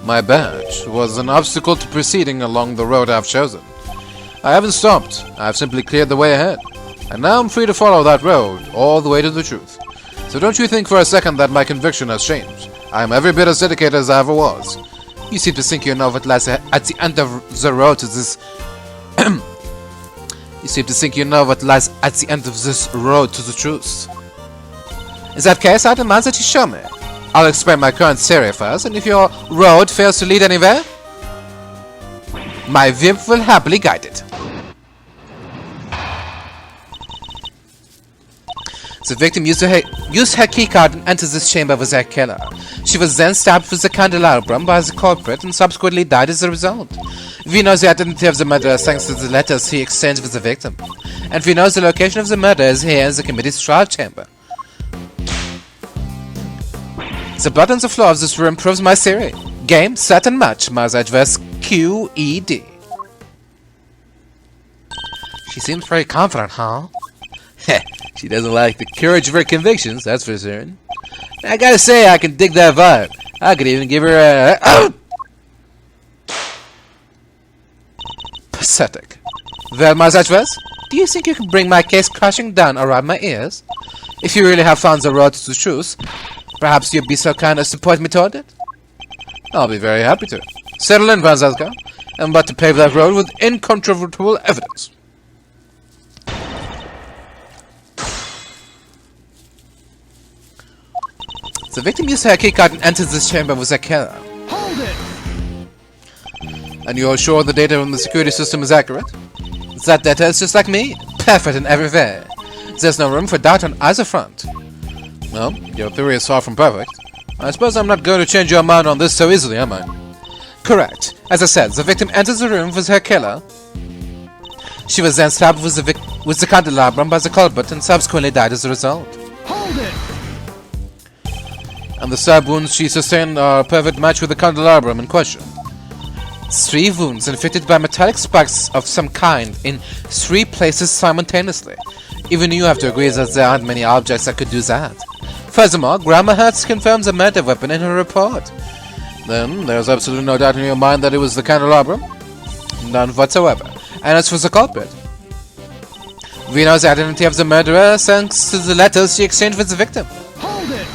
Speaker 2: My badge was an obstacle to proceeding along the road I've chosen. I haven't stopped, I've simply cleared the way ahead. And now I'm free to follow that road, all the way to the truth. So don't you think for a second that my conviction has changed. I am every bit as dedicated as I ever was. You seem to think you know what lies at the end of the road to this... You seem to think you know what lies at the end of this road to the truth. In that case, I demand that you show me. I'll explain my current theory first, and if your road fails to lead anywhere, my whip will happily guide it. The victim used her keycard and entered this chamber with her killer. She was then stabbed with the candelabrum by the culprit and subsequently died as a result. We know the identity of the murderer thanks to the letters he exchanged with the victim. And we know the location of the murder is here in the committee's trial chamber. The blood on the floor of this room proves my theory. Game, set, and match. Mars Edgeverse QED. She seems very confident, huh? Heh. She doesn't like the courage of her convictions, that's for certain. I gotta say, I can dig that vibe. I could even give her a... Pathetic. Well, Mars Edgeverse, do you think you can bring my case crashing down around my ears? If you really have found the road to choose, perhaps you'd be so kind as to point me toward it?
Speaker 1: I'll be very happy to. Settle in, Franziska. I'm about to pave that road with incontrovertible evidence.
Speaker 2: The victim used her keycard and entered this chamber with her killer.
Speaker 4: Hold it!
Speaker 1: And you're sure the data from the security system is accurate?
Speaker 2: That data is just like me, perfect in every way. There's no room for doubt on either front.
Speaker 1: Well, your theory is far from perfect. I suppose I'm not going to change your mind on this so easily, am I?
Speaker 2: Correct. As I said, the victim enters the room with her killer. She was then stabbed with the candelabrum by the culprit and subsequently died as a result.
Speaker 4: Hold it!
Speaker 1: And the stab wounds she sustained are a perfect match with the candelabrum in question.
Speaker 2: 3 wounds inflicted by metallic spikes of some kind in 3 places simultaneously. Even you have to agree that there aren't many objects that could do that. Furthermore, Grandma Hertz confirms a murder weapon in her report.
Speaker 1: Then there's absolutely no doubt in your mind that it was the candelabrum?
Speaker 2: None whatsoever. And as for the culprit, we know the identity of the murderer thanks to the letters she exchanged with the victim.
Speaker 4: Hold it!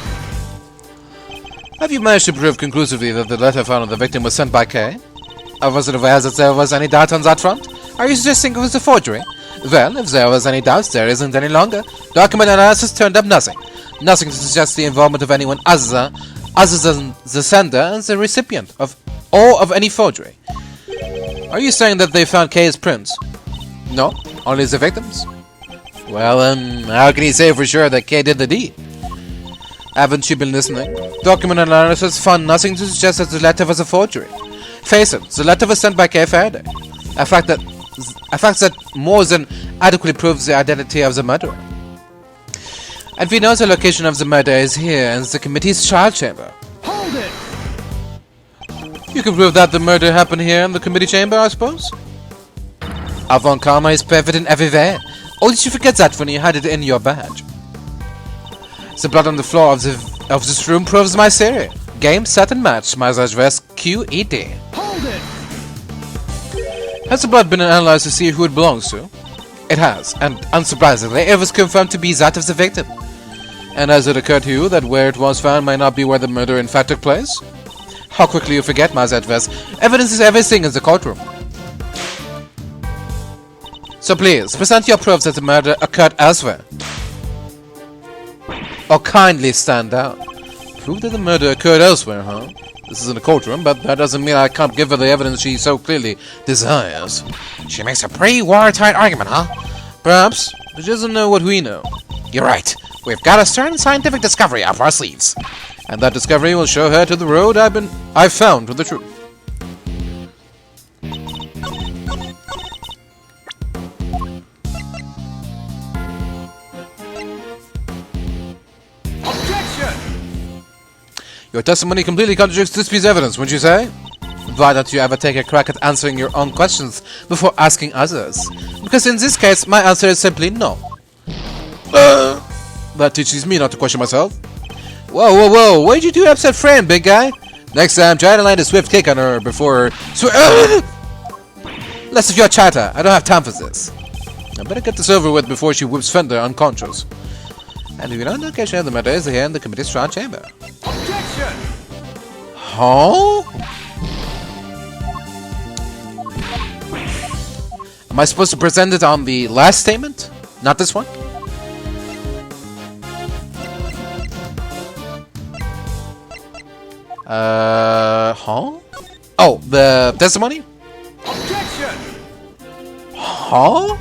Speaker 1: Have you managed to prove conclusively that the letter found on the victim was sent by Kay?
Speaker 2: I wasn't aware that there was any doubt on that front. Are you suggesting it was a forgery? Well, if there was any doubt, there isn't any longer. Document analysis turned up nothing. Nothing to suggest the involvement of anyone other than the sender and the recipient of any forgery.
Speaker 1: Are you saying that they found Kay's prints?
Speaker 2: No, only the victims.
Speaker 1: Well, how can you say for sure that Kay did the deed?
Speaker 2: Haven't you been listening? Document analysis found nothing to suggest that the letter was a forgery. Face it, the letter was sent by Kay Faraday. A fact that more than adequately proves the identity of the murderer. And we know the location of the murder is here in the committee's trial chamber.
Speaker 4: Hold it!
Speaker 1: You can prove that the murder happened here in the committee chamber, I suppose?
Speaker 2: Avant Karma is perfect in every way. Only you forget that when you had it in your badge. The blood on the floor of this room proves my theory. Game, set, and match. My address QED.
Speaker 4: Hold it!
Speaker 1: Has the blood been analyzed to see who it belongs to?
Speaker 2: It has, and unsurprisingly, it was confirmed to be that of the victim.
Speaker 1: And has it occurred to you that where it was found might not be where the murder in fact took place?
Speaker 2: How quickly you forget, Mazadves. Evidence is everything in the courtroom. So please, present your proof that the murder occurred elsewhere. Or kindly stand down.
Speaker 1: Prove that the murder occurred elsewhere, huh? This is in a courtroom, but that doesn't mean I can't give her the evidence she so clearly desires.
Speaker 2: She makes a pretty watertight argument, huh?
Speaker 1: Perhaps, but she doesn't know what we know.
Speaker 2: You're right. We've got a certain scientific discovery up our sleeves.
Speaker 1: And that discovery will show her to the road I've found to the truth. Your testimony completely contradicts this piece of evidence, wouldn't you say?
Speaker 2: Why don't you ever take a crack at answering your own questions before asking others? Because in this case, my answer is simply no.
Speaker 1: That teaches me not to question myself.
Speaker 2: Whoa, whoa, whoa, what did you do to upset Fran, big guy?
Speaker 1: Next time, try to land a swift kick on her before
Speaker 2: Less of your chatter, I don't have time for this.
Speaker 1: I better get this over with before she whips Fender unconscious.
Speaker 2: And if you don't know, location of the murder is here in the committee's trial chamber.
Speaker 4: Objection!
Speaker 2: Huh? Am I supposed to present it on the last statement? Not this one? Huh? Oh, the testimony?
Speaker 4: Objection!
Speaker 2: Huh?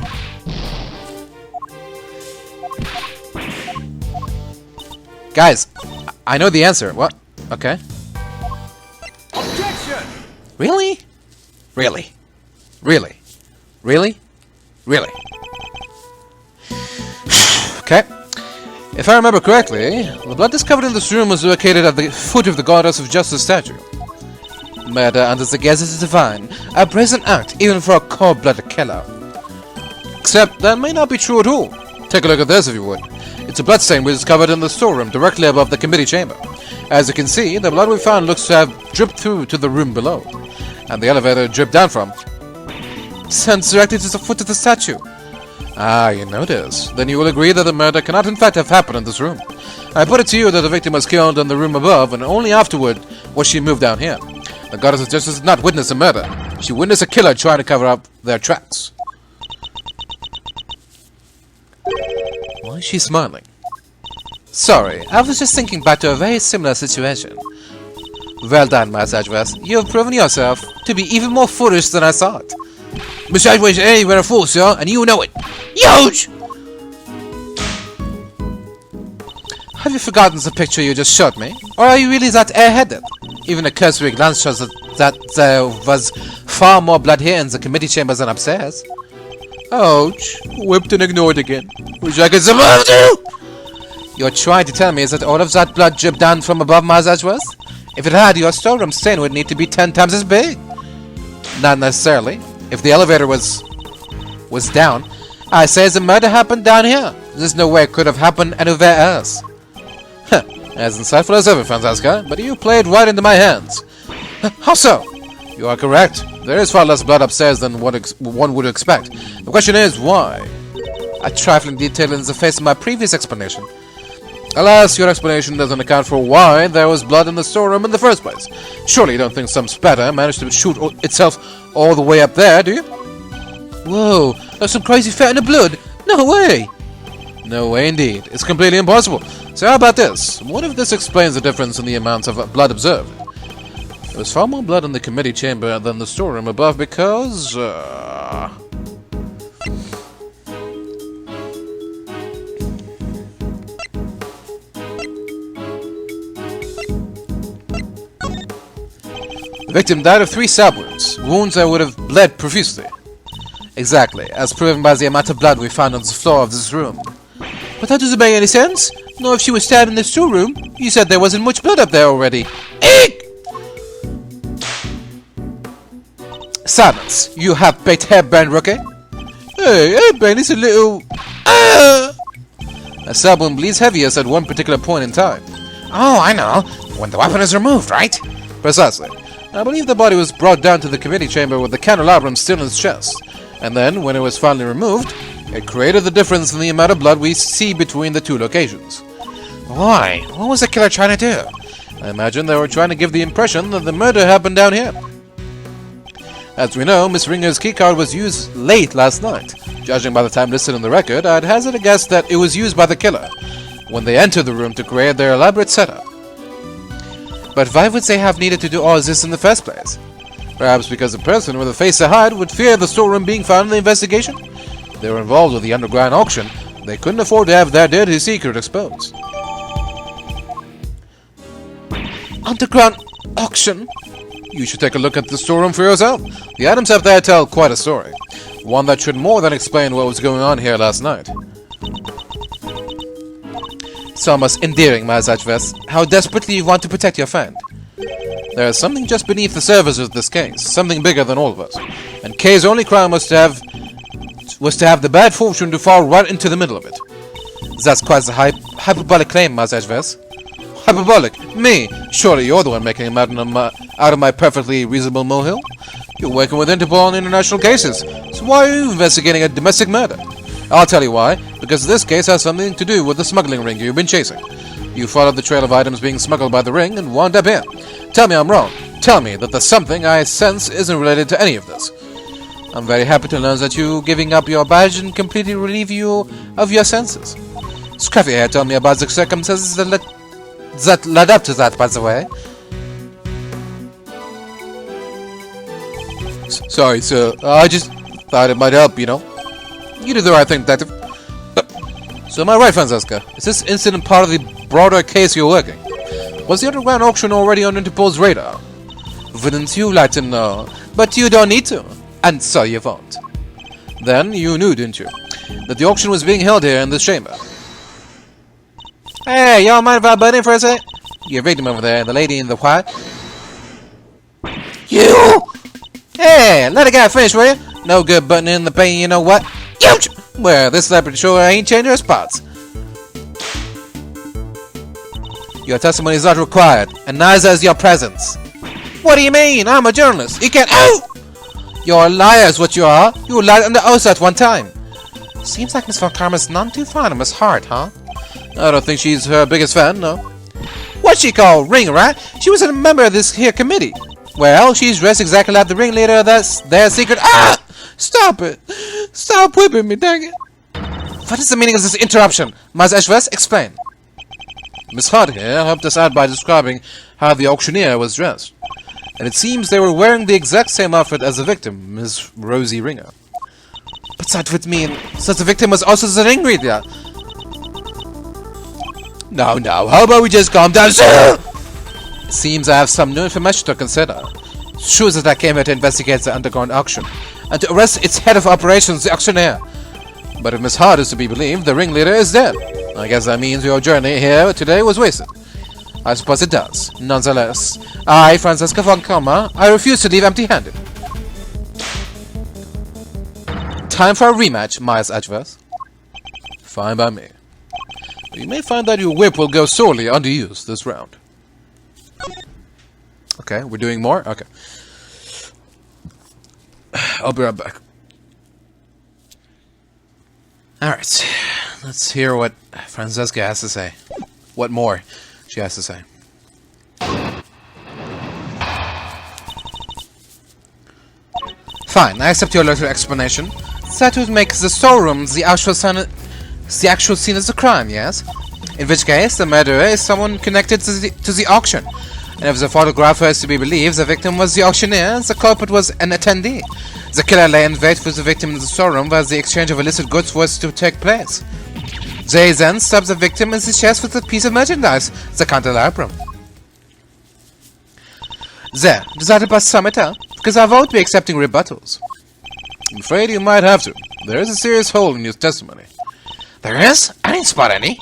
Speaker 2: Guys, I know the answer. What? Okay.
Speaker 4: Objection!
Speaker 2: Really? Really? Really? Really? Really? Okay.
Speaker 1: If I remember correctly, the blood discovered in this room was located at the foot of the Goddess of Justice statue.
Speaker 2: Murder under the gaze is divine. A brazen act, even for a cold-blooded killer.
Speaker 1: Except that may not be true at all. Take a look at this if you would. It's a bloodstain we discovered in the storeroom directly above the committee chamber. As you can see, the blood we found looks to have dripped through to the room below. And the elevator dripped down from
Speaker 2: Sends directly to the foot of the statue.
Speaker 3: Ah, you notice. Then you will agree that the murder cannot in fact have happened in this room. I put it to you that the victim was killed in the room above, and only afterward was she moved down here. The goddess of justice did not witness a murder. She witnessed a killer trying to cover up their tracks. Why is she smiling? Sorry, I was just thinking back to a very similar situation. Well done, Massage Vest. You have proven yourself to be even more foolish than I thought. Massage Vest ain't even a fool, sir, and you know it. Huge! Have you forgotten the picture you just showed me? Or are you really that airheaded? Even a cursory glance shows that there was far more blood here in the committee chambers than upstairs. Ouch. Whipped and ignored again. Wish I could survive you! You're trying to tell me that all of that blood dripped down from above Massage Vest? If it had, your storeroom stain would need to be 10 times as big. Not necessarily. If the elevator was down, I say the murder happened down here. There's no way it could have happened anywhere else. Huh. As insightful as ever, Franziska, but you played right into my hands. How so? You are correct. There is far less blood upstairs than one would expect. The question is, why? A trifling detail in the face of my previous explanation. Alas, your explanation doesn't account for why there was blood in the storeroom in the first place. Surely you don't think some spatter managed to shoot itself all the way up there, do you? Whoa, there's some crazy fat in the blood. No way! No way indeed. It's completely impossible. So how about this? What if this explains the difference in the amounts of blood observed? There was far more blood in the committee chamber than the storeroom above because... The victim died of 3 stab wounds, wounds that would have bled profusely. Exactly, as proven by the amount of blood we found on the floor of this room. But that doesn't make any sense. No, if she was stabbed in the storeroom, you said there wasn't much blood up there already. Eek! Silence, you have baked hairbrand rookie. Hey, hairbrand is a little... A stab wound bleeds heaviest at one particular point in time. Oh, I know. When the weapon is removed, right? Precisely. I believe the body was brought down to the committee chamber with the candelabrum still in its chest. And then, when it was finally removed, it created the difference in the amount of blood we see between the 2 locations. Why? What was the killer trying to do? I imagine they were trying to give the impression that the murder happened down here. As we know, Miss Ringer's keycard was used late last night. Judging by the time listed in the record, I'd hazard a guess that it was used by the killer when they entered the room to create their elaborate setup. But why would they have needed to do all this in the first place? Perhaps because a person with a face to hide would fear the storeroom being found in the investigation? They were involved with the underground auction. They couldn't afford to have their dirty secret exposed. Underground auction? You should take a look at the storeroom for yourself. The items up there tell quite a story. One that should more than explain what was going on here last night. It's almost endearing, Massage Vest, how desperately you want to protect your friend. There is something just beneath the surface of this case, something bigger than all of us. And Kay's only crime was to have the bad fortune to fall right into the middle of it. That's quite the hyperbolic claim, Massage Vest. Hyperbolic? Me? Surely you're the one making a mountain out of my perfectly reasonable molehill? You're working with Interpol on international cases, so why are you investigating a domestic murder? I'll tell you why. Because this case has something to do with the smuggling ring you've been chasing. You followed the trail of items being smuggled by the ring and wound up here. Tell me I'm wrong. Tell me that the something I sense isn't related to any of this. I'm very happy to learn that you giving up your badge and completely relieve you of your senses. Scruffy here told me about the circumstances that led up to that, by the way. Sorry, sir. I just thought it might help, you know. You did the right thing, detective. So am I right, Franziska? Is this incident part of the broader case you're working? Was the underground auction already on Interpol's radar? Wouldn't you like to know? But you don't need to. And so you won't. Then you knew, didn't you? That the auction was being held here in this chamber. Hey, y'all mind if I butt in for a sec? Your victim over there, the lady in the white. You! Hey, let a guy finish, will you? No good butting in the pain, you know what? Ouch! Well, this celebrity sure ain't changing her spots. Your testimony is not required, and neither is your presence. What do you mean? I'm a journalist. You can't— OH! You're a liar is what you are. You lied under oath at one time.
Speaker 2: Seems like Miss Von Karma's none too fond of Miss Hart, huh?
Speaker 1: I don't think she's her biggest fan, no.
Speaker 2: What's she called? Ring, right? She was a member of this here committee. Well, she's dressed exactly like the ringleader of their secret. Ah! Stop it! Stop whipping me, dang it! What is the meaning of this interruption? Mas Ashvest, explain.
Speaker 1: Miss Hart here helped us out by describing how the auctioneer was dressed. And it seems they were wearing the exact same outfit as the victim, Miss Rosie Ringer.
Speaker 2: But that would mean that the victim was also the ringleader. No, how about we just calm down, sir?
Speaker 1: Seems I have some new information to consider.
Speaker 2: It's true that I came here to investigate the underground auction and to arrest its head of operations, the auctioneer.
Speaker 1: But if Miss Hart is to be believed, the ringleader is dead. I guess that means your journey here today was wasted.
Speaker 2: I suppose it does. Nonetheless, I, Franziska von Karma, I refuse to leave empty-handed. Time for a rematch, Miles Edgeworth.
Speaker 1: Fine by me. But you may find that your whip will go sorely underused this round. Okay, we're doing more? Okay. I'll be right back.
Speaker 2: Alright, let's hear what Franziska has to say. What more she has to say. Fine, I accept your little explanation. That would make the storeroom the actual scene of the crime, yes? In which case, the murderer is someone connected to the auction. And if the photographer is to be believed, the victim was the auctioneer, the culprit was an attendee. The killer lay in wait for the victim in the storeroom where the exchange of illicit goods was to take place. They then stabbed the victim in the chest with a piece of merchandise, the candelabrum. There, does that about sum it up? Because I won't be accepting rebuttals.
Speaker 1: I'm afraid you might have to. There is a serious hole in your testimony.
Speaker 2: There is? I didn't spot any.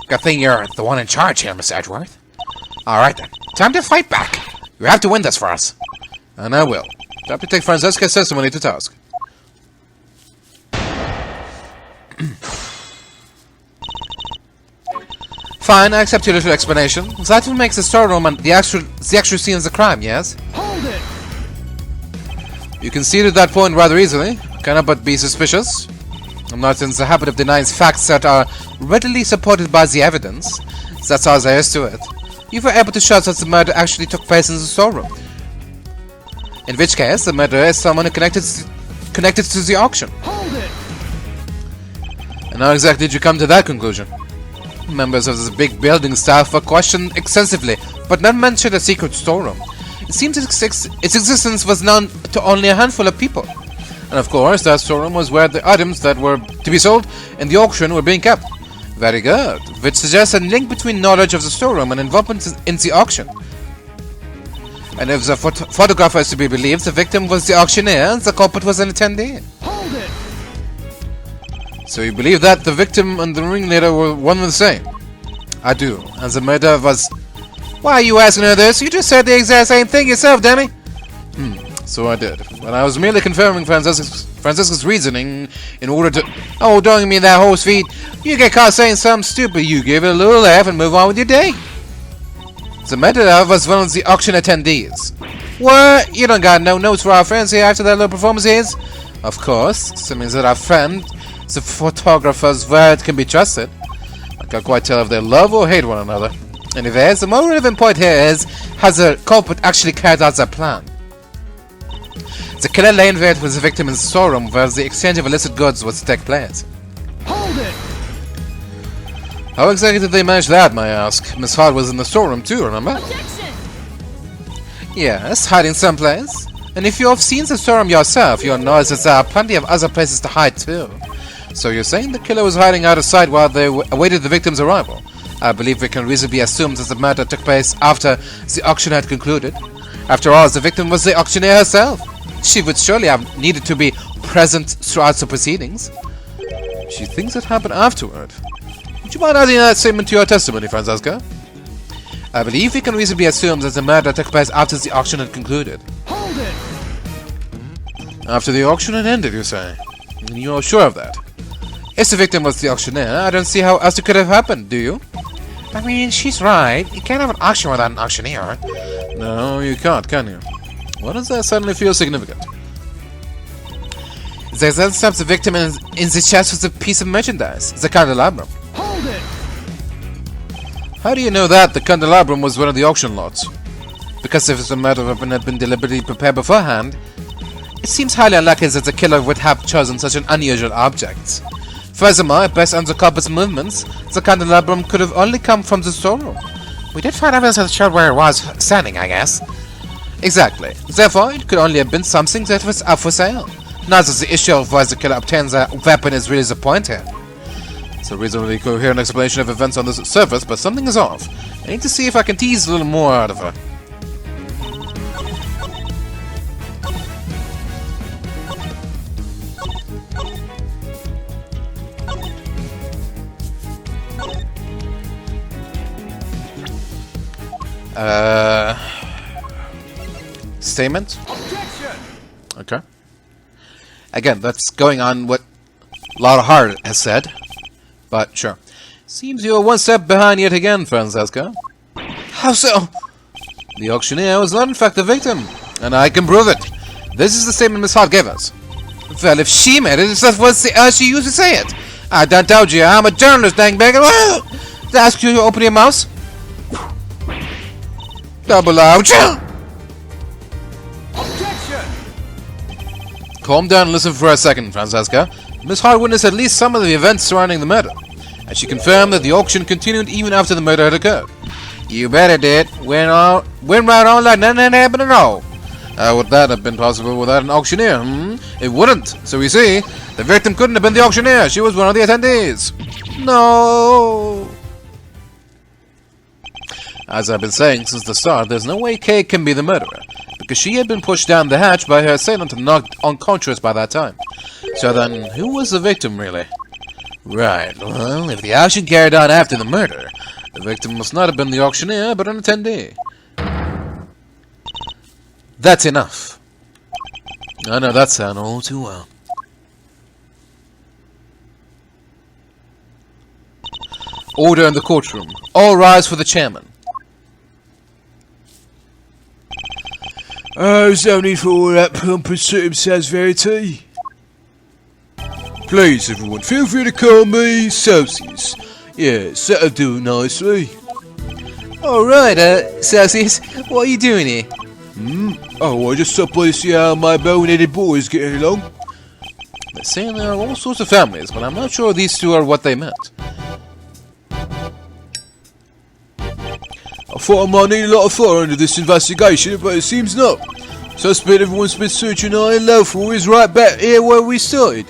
Speaker 2: Good thing you're the one in charge here, Miss Edgeworth. Alright then, time to fight back. You have to win this for us.
Speaker 1: And I will. Time to take Franziska's testimony to task.
Speaker 2: Fine, I accept your little explanation. That will make the storeroom and the actual scene of the crime, yes?
Speaker 4: Hold it!
Speaker 1: You conceded that point rather easily. Cannot but be suspicious.
Speaker 2: I'm not in the habit of denying facts that are readily supported by the evidence. That's all there is to it. You were able to show that the murder actually took place in the storeroom. In which case, the murderer is someone who connected to the auction.
Speaker 4: Hold it!
Speaker 1: And how exactly did you come to that conclusion?
Speaker 2: Members of the big building staff were questioned extensively, but none mentioned a secret storeroom. It seems its existence was known to only a handful of people.
Speaker 1: And of course, that storeroom was where the items that were to be sold in the auction were being kept.
Speaker 2: Very good, which suggests a link between knowledge of the storeroom and involvement in the auction. And if the photographer is to be believed, the victim was the auctioneer and the culprit was an attendee.
Speaker 4: Hold it!
Speaker 1: So you believe that the victim and the ringleader were one and the same?
Speaker 2: I do, and the murder was... Why are you asking her this? You just said the exact same thing yourself, Demi.
Speaker 1: So I did. But I was merely confirming Franziska's reasoning in order to...
Speaker 2: Oh, don't mean that horse feed. You get caught saying something stupid, you give it a little laugh and move on with your day. The murderer was one of the auction attendees. What? You don't got no notes for our friends here after that little performance is? Of course. That means that our friend, the photographer's word can be trusted.
Speaker 1: I can't quite tell if they love or hate one another.
Speaker 2: Anyways, the more relevant point here is, has the culprit actually carried out their plan? The killer lay in wait with the victim in the storeroom where the exchange of illicit goods was to take place.
Speaker 4: Hold it!
Speaker 1: How exactly did they manage that, may I ask? Miss Hart was in the storeroom too, remember?
Speaker 4: Objection!
Speaker 2: Yes, hiding someplace. And if you have seen the storeroom yourself, you'll know that there are plenty of other places to hide too.
Speaker 1: So you're saying the killer was hiding out of sight while they awaited the victim's arrival?
Speaker 2: I believe we can reasonably assume that the murder took place after the auction had concluded. After all, the victim was the auctioneer herself. She would surely have needed to be present throughout the proceedings.
Speaker 1: She thinks it happened afterward. Would you mind adding that statement to your testimony, Franziska?
Speaker 2: I believe we can reasonably assume that the murder took place after the auction had concluded.
Speaker 4: Hold it!
Speaker 1: After the auction had ended, you say? And you're sure of that?
Speaker 2: If the victim was the auctioneer, I don't see how else it could have happened, do you? I mean, she's right. You can't have an auction without an auctioneer.
Speaker 1: No, you can't, can you? Why does that suddenly feel significant?
Speaker 2: They then stabbed the victim in the chest with a piece of merchandise, the candelabrum.
Speaker 4: Hold it!
Speaker 1: How do you know that the candelabrum was one of the auction lots?
Speaker 2: Because if the murder weapon had been deliberately prepared beforehand, it seems highly unlikely that the killer would have chosen such an unusual object. Furthermore, based on the culprit's movements, the candelabrum could have only come from the storeroom. We did find evidence that showed where it was standing, I guess. Exactly. Therefore, it could only have been something that was up for sale. Not that the issue of why the killer obtained the weapon is really the point here.
Speaker 1: It's a reasonably coherent explanation of events on the surface, but something is off. I need to see if I can tease a little more out of her.
Speaker 2: Statement?
Speaker 4: Objection!
Speaker 1: Okay.
Speaker 2: Again, that's going on what Laura Hart has said, but sure.
Speaker 1: Seems you're one step behind yet again, Franziska.
Speaker 2: How so?
Speaker 1: The auctioneer was not in fact the victim, and I can prove it. This is the statement Miss Hart gave us.
Speaker 2: Well, if she made it, it's just what she used to say it. I don't doubt you, I'm a journalist, dangbagger. To ask you to open your mouth? Double out.
Speaker 4: Objection!
Speaker 1: Calm down and listen for a second, Franziska. Miss Hart witnessed at least some of the events surrounding the murder, and she confirmed that the auction continued even after the murder had occurred.
Speaker 2: You bet it did. Went right on like nothing had happened at all.
Speaker 1: How would that have been possible without an auctioneer, It wouldn't. So we see, the victim couldn't have been the auctioneer. She was one of the attendees.
Speaker 2: No.
Speaker 1: As I've been saying since the start, there's no way Kay can be the murderer, because she had been pushed down the hatch by her assailant and knocked unconscious by that time. So then, who was the victim, really?
Speaker 2: Right, well, if the auction carried on after the murder,
Speaker 1: the victim must not have been the auctioneer, but an attendee.
Speaker 2: That's enough.
Speaker 1: I know that sound all too well.
Speaker 2: Order in the courtroom. All rise for the chairman.
Speaker 5: There's no need for all that pompous says verity. Please, everyone, feel free to call me Celsius. Yes, that'll do nicely.
Speaker 2: Alright, Celsius, what are you doing here?
Speaker 5: Oh, I just stopped by to see how my bone-headed boy is getting along.
Speaker 1: They're saying there are all sorts of families, but I'm not sure these two are what they meant.
Speaker 5: I thought I might need a lot of fire under this investigation, but it seems not. Suspect everyone's been searching high and low for is right back here where we started.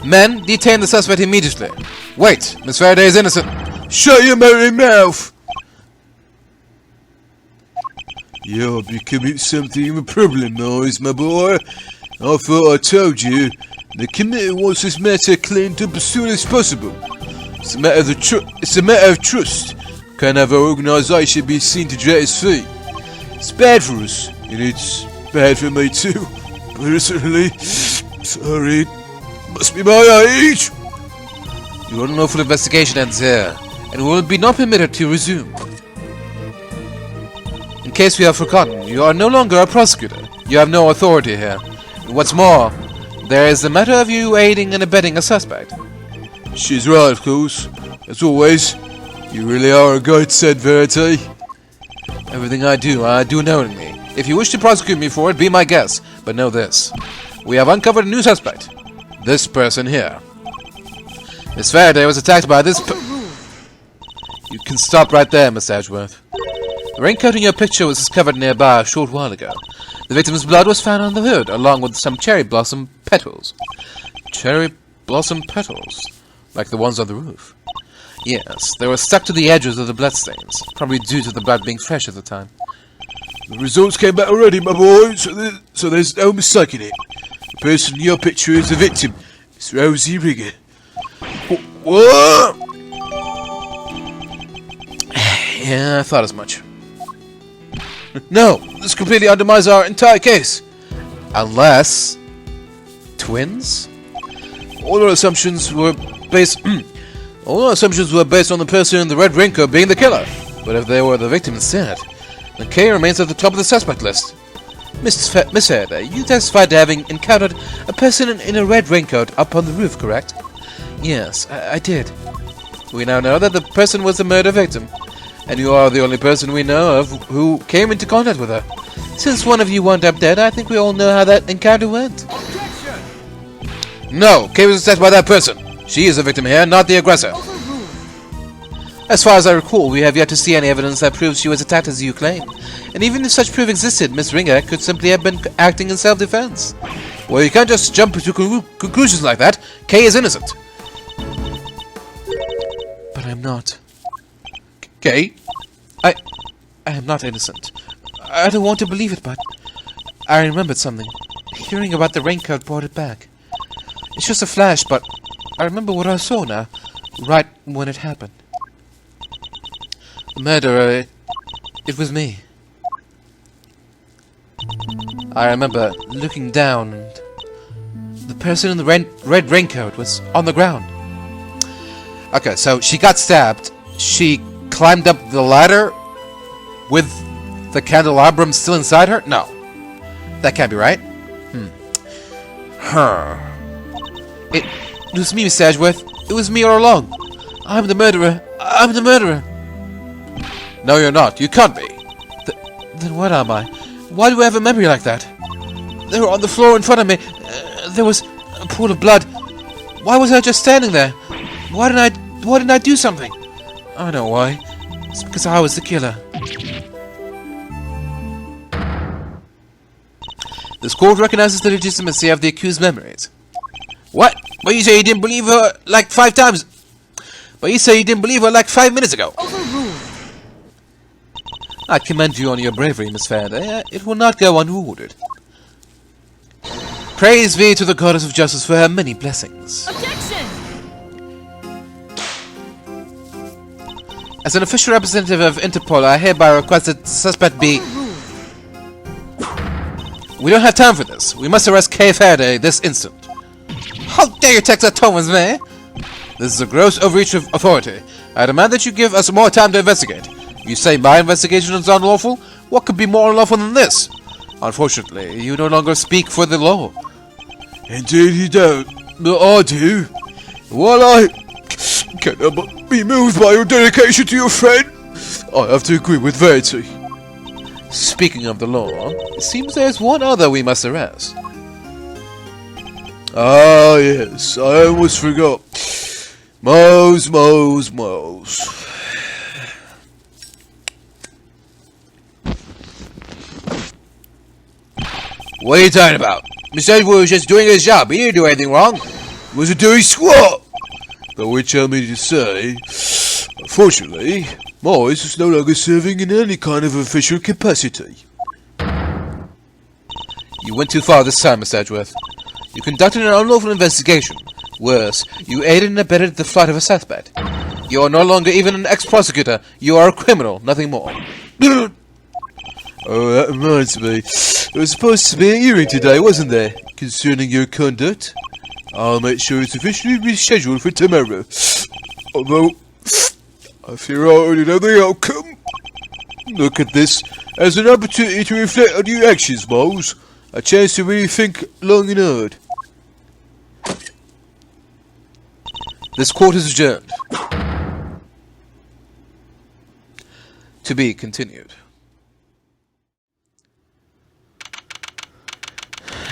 Speaker 2: Men, detain the suspect immediately. Wait, Miss Faraday is innocent.
Speaker 5: Shut your mouthy mouth! You're becoming something of a problem, Noise, my boy. I thought I told you. The committee wants this matter cleaned up as soon as possible. It's a matter of trust. Can't have our organisation be seen to drag its feet. It's bad for us, and it's bad for me too. Personally, sorry, must be my age.
Speaker 2: Your unlawful investigation ends here, and will be not permitted to resume. In case we have forgotten, you are no longer a prosecutor. You have no authority here. What's more, there is the matter of you aiding and abetting a suspect.
Speaker 5: She's right, of course. As always, you really are a godsend, Verity.
Speaker 2: Everything I do knowingly. If you wish to prosecute me for it, be my guest. But know this. We have uncovered a new suspect. This person here. Miss Faraday was attacked by this You can stop right there, Miss Edgeworth. The raincoat in your picture was discovered nearby a short while ago. The victim's blood was found on the hood, along with some cherry blossom petals. Cherry blossom petals? Like the ones on the roof? Yes, they were stuck to the edges of the bloodstains, probably due to the blood being fresh at the time.
Speaker 5: The results came back already, my boy, so there's no mistaking it. The person in your picture is the victim. It's Rosie Rigger. What?
Speaker 2: Yeah, I thought as much. No, this completely undermines our entire case. Unless... twins? All our assumptions were based... all our assumptions were based on the person in the red raincoat being the killer. But if they were the victim instead, then Kay remains at the top of the suspect list. Miss Faraday, you testified to having encountered a person in a red raincoat up on the roof, correct? Yes, I did. We now know that the person was the murder victim, and you are the only person we know of who came into contact with her. Since one of you wound up dead, I think we all know how that encounter went.
Speaker 4: Objection!
Speaker 3: No, Kay was assessed by that person. She is the victim here, not the aggressor.
Speaker 2: As far as I recall, we have yet to see any evidence that proves she was attacked as you claim. And even if such proof existed, Miss Ringer could simply have been acting in self-defense.
Speaker 3: Well, you can't just jump to conclusions like that. Kay is innocent.
Speaker 2: But I'm not.
Speaker 3: Kay?
Speaker 2: I am not innocent. I don't want to believe it, but I remembered something. Hearing about the raincoat brought it back. It's just a flash, but I remember what I saw now, right when it happened. The murderer, it was me. I remember looking down, and the person in the red raincoat was on the ground.
Speaker 3: Okay, so she got stabbed. She climbed up the ladder with the candelabrum still inside her? No. That can't be right.
Speaker 2: It was me, Miss Edgeworth. It was me all along. I'm the murderer. I'm the murderer.
Speaker 3: No, you're not. You can't be.
Speaker 2: Then what am I? Why do I have a memory like that? They were on the floor in front of me. There was a pool of blood. Why was I just standing there? Why didn't I do something? I know why. It's because I was the killer. This court recognizes the legitimacy of the accused's memories.
Speaker 3: What? But you say you didn't believe her like 5 times. But you say you didn't believe her like 5 minutes ago.
Speaker 2: I commend you on your bravery, Miss Faraday. It will not go unrewarded. Praise be to the Goddess of Justice for her many blessings.
Speaker 6: Objection!
Speaker 2: As an official representative of Interpol, I hereby request that the suspect be... We don't have time for this. We must arrest Kay Faraday this instant. How dare you take that tone with me?
Speaker 3: This is a gross overreach of authority. I demand that you give us more time to investigate. You say my investigation is unlawful? What could be more unlawful than this? Unfortunately, you no longer speak for the law.
Speaker 5: Indeed you don't. But I do. While I cannot but be moved by your dedication to your friend, I have to agree with Verity.
Speaker 2: Speaking of the law, it seems there's one other we must arrest.
Speaker 5: Ah, yes, I almost forgot. Mose.
Speaker 3: What are you talking about? Mr. Edgeworth was just doing his job. He didn't do anything wrong.
Speaker 5: Was a doing squat. But which I mean to say, unfortunately, Morris is no longer serving in any kind of official capacity.
Speaker 2: You went too far this time, Mr. Edgeworth. You conducted an unlawful investigation. Worse, you aided and abetted the flight of a suspect. You are no longer even an ex-prosecutor. You are a criminal, nothing more.
Speaker 5: Oh, that reminds me. There was supposed to be a hearing today, wasn't there? Concerning your conduct. I'll make sure it's officially rescheduled for tomorrow. Although, I fear I already know the outcome. Look at this as an opportunity to reflect on your actions, Moles. A chance to really think long and hard.
Speaker 2: This court is adjourned. To be continued.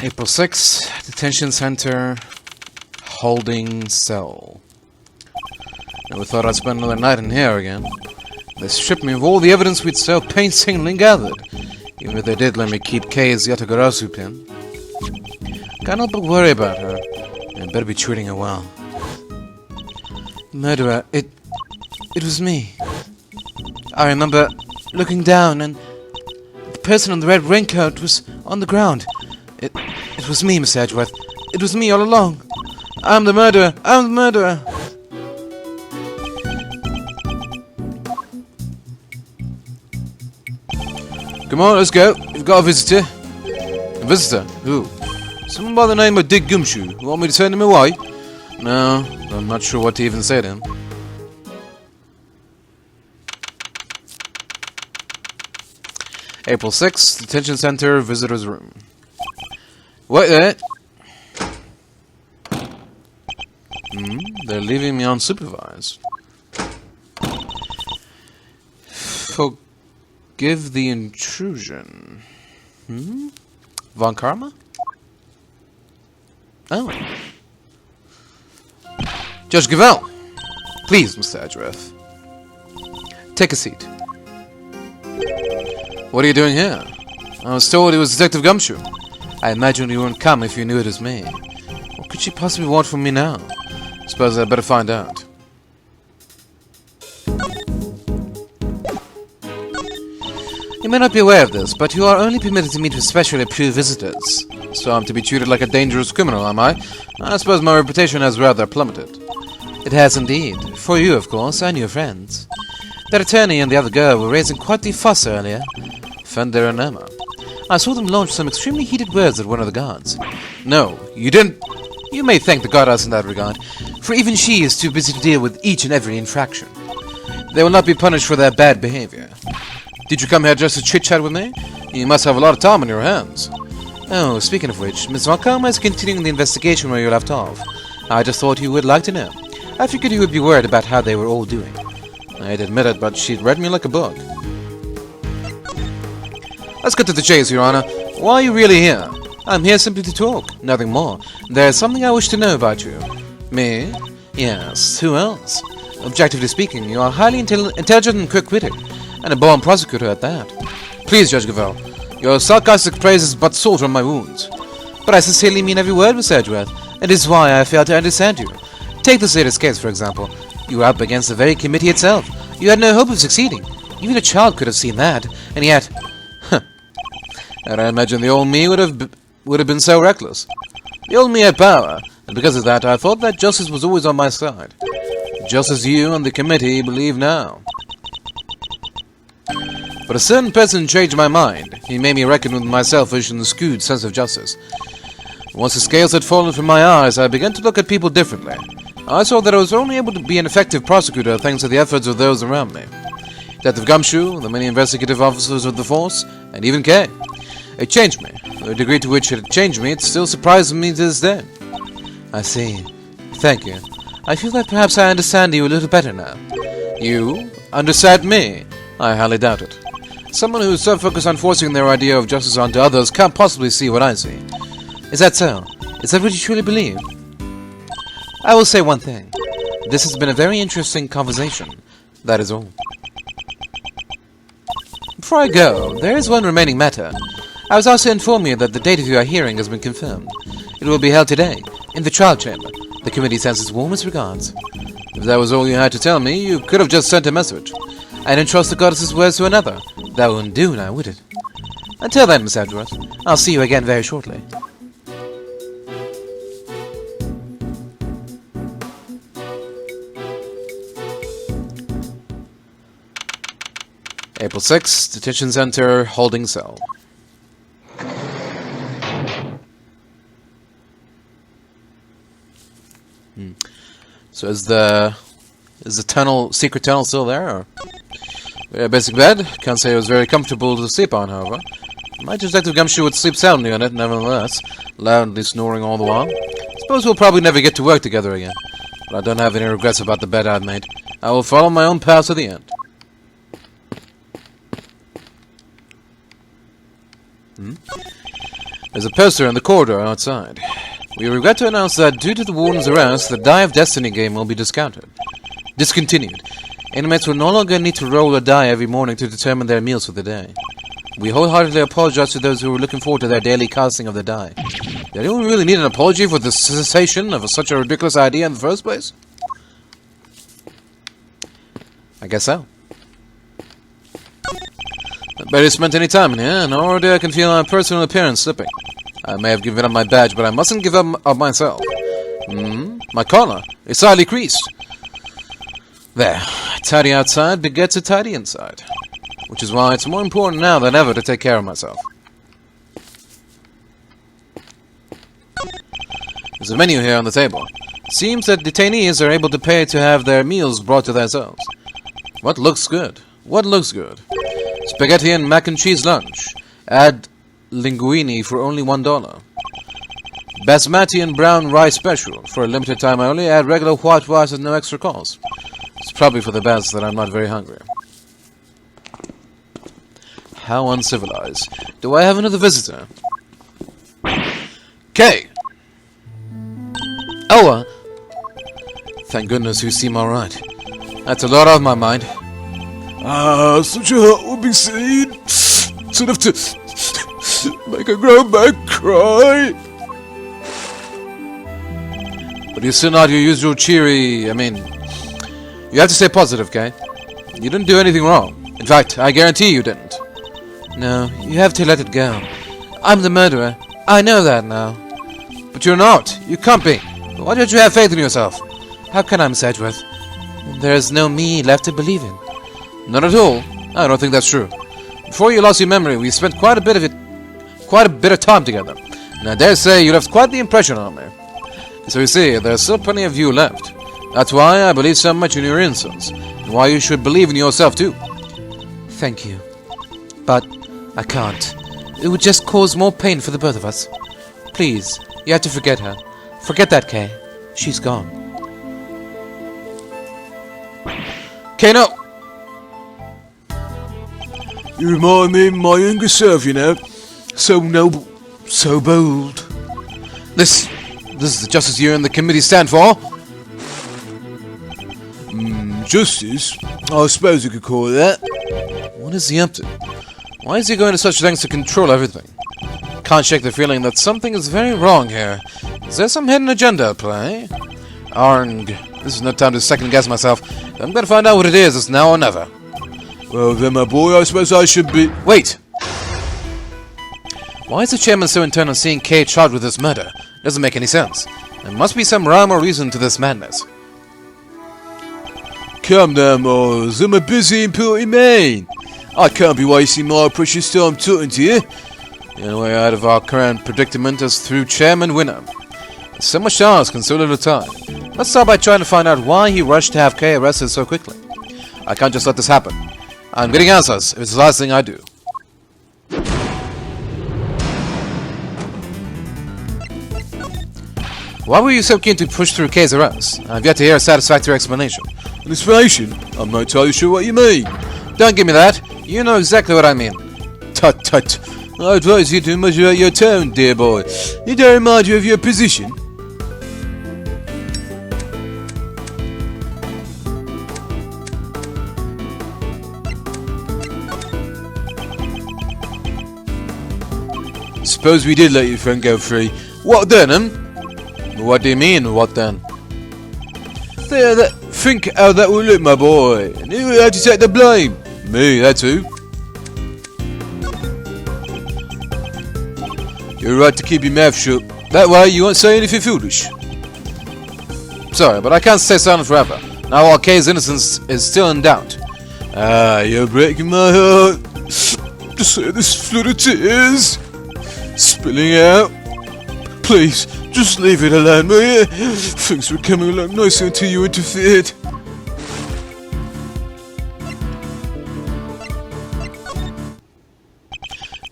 Speaker 1: April 6th, Detention Center, holding cell. Never thought I'd spend another night in here again. They stripped me of all the evidence we'd so painstakingly gathered, even if they did let me keep Kay's Yatagarasu pin. Can't help but worry about her, and better be treating her well. Murderer, it was me. I remember looking down, and the person in the red raincoat was on the ground. It was me, Miss Edgeworth. It was me all along. I'm the murderer. I'm the murderer. Come on, let's go. You've got a visitor. A visitor? Who? Someone by the name of Dick Gumshoe. You want me to send him away? No, I'm not sure what to even say to him.
Speaker 3: April 6th, Detention Center, Visitor's Room. What? They're leaving me unsupervised. Forgive the intrusion. Von Karma? Oh. Judge Gavell! Please, Mr. Edgeworth. Take a seat. What are you doing here? I was told it was Detective Gumshoe. I imagined you wouldn't come if you knew it was me. What could she possibly want from me now? Suppose I'd better find out. You may not be aware of this, but you are only permitted to meet with specially approved visitors. So I'm to be treated like a dangerous criminal, am I? I suppose my reputation has rather plummeted. It has indeed. For you, of course, and your friends. That attorney and the other girl were raising quite the fuss earlier. Fender and Emma. I saw them launch some extremely heated words at one of the guards. No, you didn't. You may thank the goddess in that regard, for even she is too busy to deal with each and every infraction. They will not be punished for their bad behavior. Did you come here just to chit-chat with me? You must have a lot of time on your hands. Oh, speaking of which, Miss Von Karma is continuing the investigation where you left off. I just thought you would like to know. I figured you would be worried about how they were all doing. I'd admit it, but she'd read me like a book. Let's get to the chase, Your Honor. Why are you really here? I'm here simply to talk, nothing more. There's something I wish to know about you. Me? Yes, who else? Objectively speaking, you are highly intelligent and quick-witted, and a born prosecutor at that. Please, Judge Gavell, your sarcastic praise is but salt on my wounds. But I sincerely mean every word, Mr. Edgeworth, and it is why I fail to understand you. Take this latest case, for example. You were up against the very committee itself. You had no hope of succeeding. Even a child could have seen that, and yet... And I imagine the old me would have been so reckless. The old me had power, and because of that I thought that justice was always on my side. Just as you and the committee believe now. But a certain person changed my mind. He made me reckon with my selfish and skewed sense of justice. Once the scales had fallen from my eyes, I began to look at people differently. I saw that I was only able to be an effective prosecutor thanks to the efforts of those around me. Detective Gumshoe, the many investigative officers of the force, and even Kay. It changed me. The degree to which it changed me, it still surprises me to this day. I see. Thank you. I feel that perhaps I understand you a little better now. You? Understand me? I highly doubt it. Someone who is so focused on forcing their idea of justice onto others can't possibly see what I see. Is that so? Is that what you truly believe? I will say one thing. This has been a very interesting conversation. That is all. Before I go, there is one remaining matter. I was also informed you that the date of your hearing has been confirmed. It will be held today, in the trial chamber. The committee sends its warmest regards. If that was all you had to tell me, you could have just sent a message. And entrust the goddess's words to another. That wouldn't do now, would it? Until then, Miss Edgeworth, I'll see you again very shortly. April 6th, Detention Center, holding cell. So is the secret tunnel still there? Or? Very basic bed. Can't say it was very comfortable to sleep on, however. My Detective Gumshoe would sleep soundly on it, nevertheless, loudly snoring all the while. Suppose we'll probably never get to work together again. But I don't have any regrets about the bed I've made. I will follow my own path to the end. There's a poster in the corridor outside. We regret to announce that due to the warden's arrest, the Die of Destiny game will be discontinued. Inmates will no longer need to roll a die every morning to determine their meals for the day. We wholeheartedly apologize to those who are looking forward to their daily casting of the die. Did anyone really need an apology for the cessation of such a ridiculous idea in the first place? I guess so. I barely spent any time in here, and already I can feel my personal appearance slipping. I may have given up my badge, but I mustn't give up of myself. My collar is slightly creased. There, tidy outside begets a tidy inside. Which is why it's more important now than ever to take care of myself. There's a menu here on the table. It seems that detainees are able to pay to have their meals brought to their cells. What looks good? What looks good? Spaghetti and mac and cheese lunch. Add linguine for only $1. Basmati and brown rice special. For a limited time only, add regular white rice at no extra cost. It's probably for the best that I'm not very hungry. How uncivilized. Do I have another visitor? Kay! Oh, thank goodness you seem alright. That's a lot off my mind.
Speaker 5: Such a heartwarming scene. Sort of to make a grown man cry.
Speaker 3: But you're still not your usual cheery... I mean... You have to stay positive, Kay. You didn't do anything wrong. In fact, I guarantee you didn't. No, you have to let it go. I'm the murderer. I know that now. But you're not. You can't be. Why don't you have faith in yourself? How can I, Miss Edgeworth? There is no me left to believe in. Not at all. I don't think that's true. Before you lost your memory, we spent quite a bit of time together. And I dare say you left quite the impression on me. So you see, there's still plenty of you left. That's why I believe so much in your innocence, and why you should believe in yourself too. Thank you. But I can't. It would just cause more pain for the both of us. Please, you have to forget her. Forget that, Kay. She's gone. Kay, no!
Speaker 5: You remind me of my younger self, you know. So noble, so bold.
Speaker 3: This is the justice you and the committee stand for?
Speaker 5: Justice? I suppose you could call it that.
Speaker 3: What is he up to? Why is he going to such lengths to control everything? Can't shake the feeling that something is very wrong here. Is there some hidden agenda at play? Arng, this is no time to second guess myself. I'm going to find out what it is. It's now or never.
Speaker 5: Well then, my boy, I suppose I should be...
Speaker 3: Wait! Why is the chairman so intent on seeing Kay charged with this murder? Doesn't make any sense. There must be some rhyme or reason to this madness.
Speaker 5: Come now, Miles. I'm a busy, important man. I can't be wasting my precious time talking to you.
Speaker 3: The only way out of our current predicament is through Chairman Winner. There's so much to ask and so little time. Let's start by trying to find out why he rushed to have Kay arrested so quickly. I can't just let this happen. I'm getting answers if it's the last thing I do. Why were you so keen to push through Kay's arrest? I've yet to hear a satisfactory explanation.
Speaker 5: An explanation? I'm not entirely sure what you mean.
Speaker 3: Don't give me that. You know exactly what I mean.
Speaker 5: Tut tut. I advise you to measure out your tone, dear boy. It don't remind you of your position. Suppose we did let your friend go free. What then,
Speaker 3: What do you mean, what then?
Speaker 5: Think how that will look, my boy. And who will have to take the blame? Me, that's who. You're right to keep your mouth shut. That way you won't say anything foolish.
Speaker 3: Sorry, but I can't stay silent forever. Now while Kay's innocence is still in doubt.
Speaker 5: You're breaking my heart. To see this flood of tears spilling out. Please, just leave it alone, will you? Things were coming along nicely until you interfered.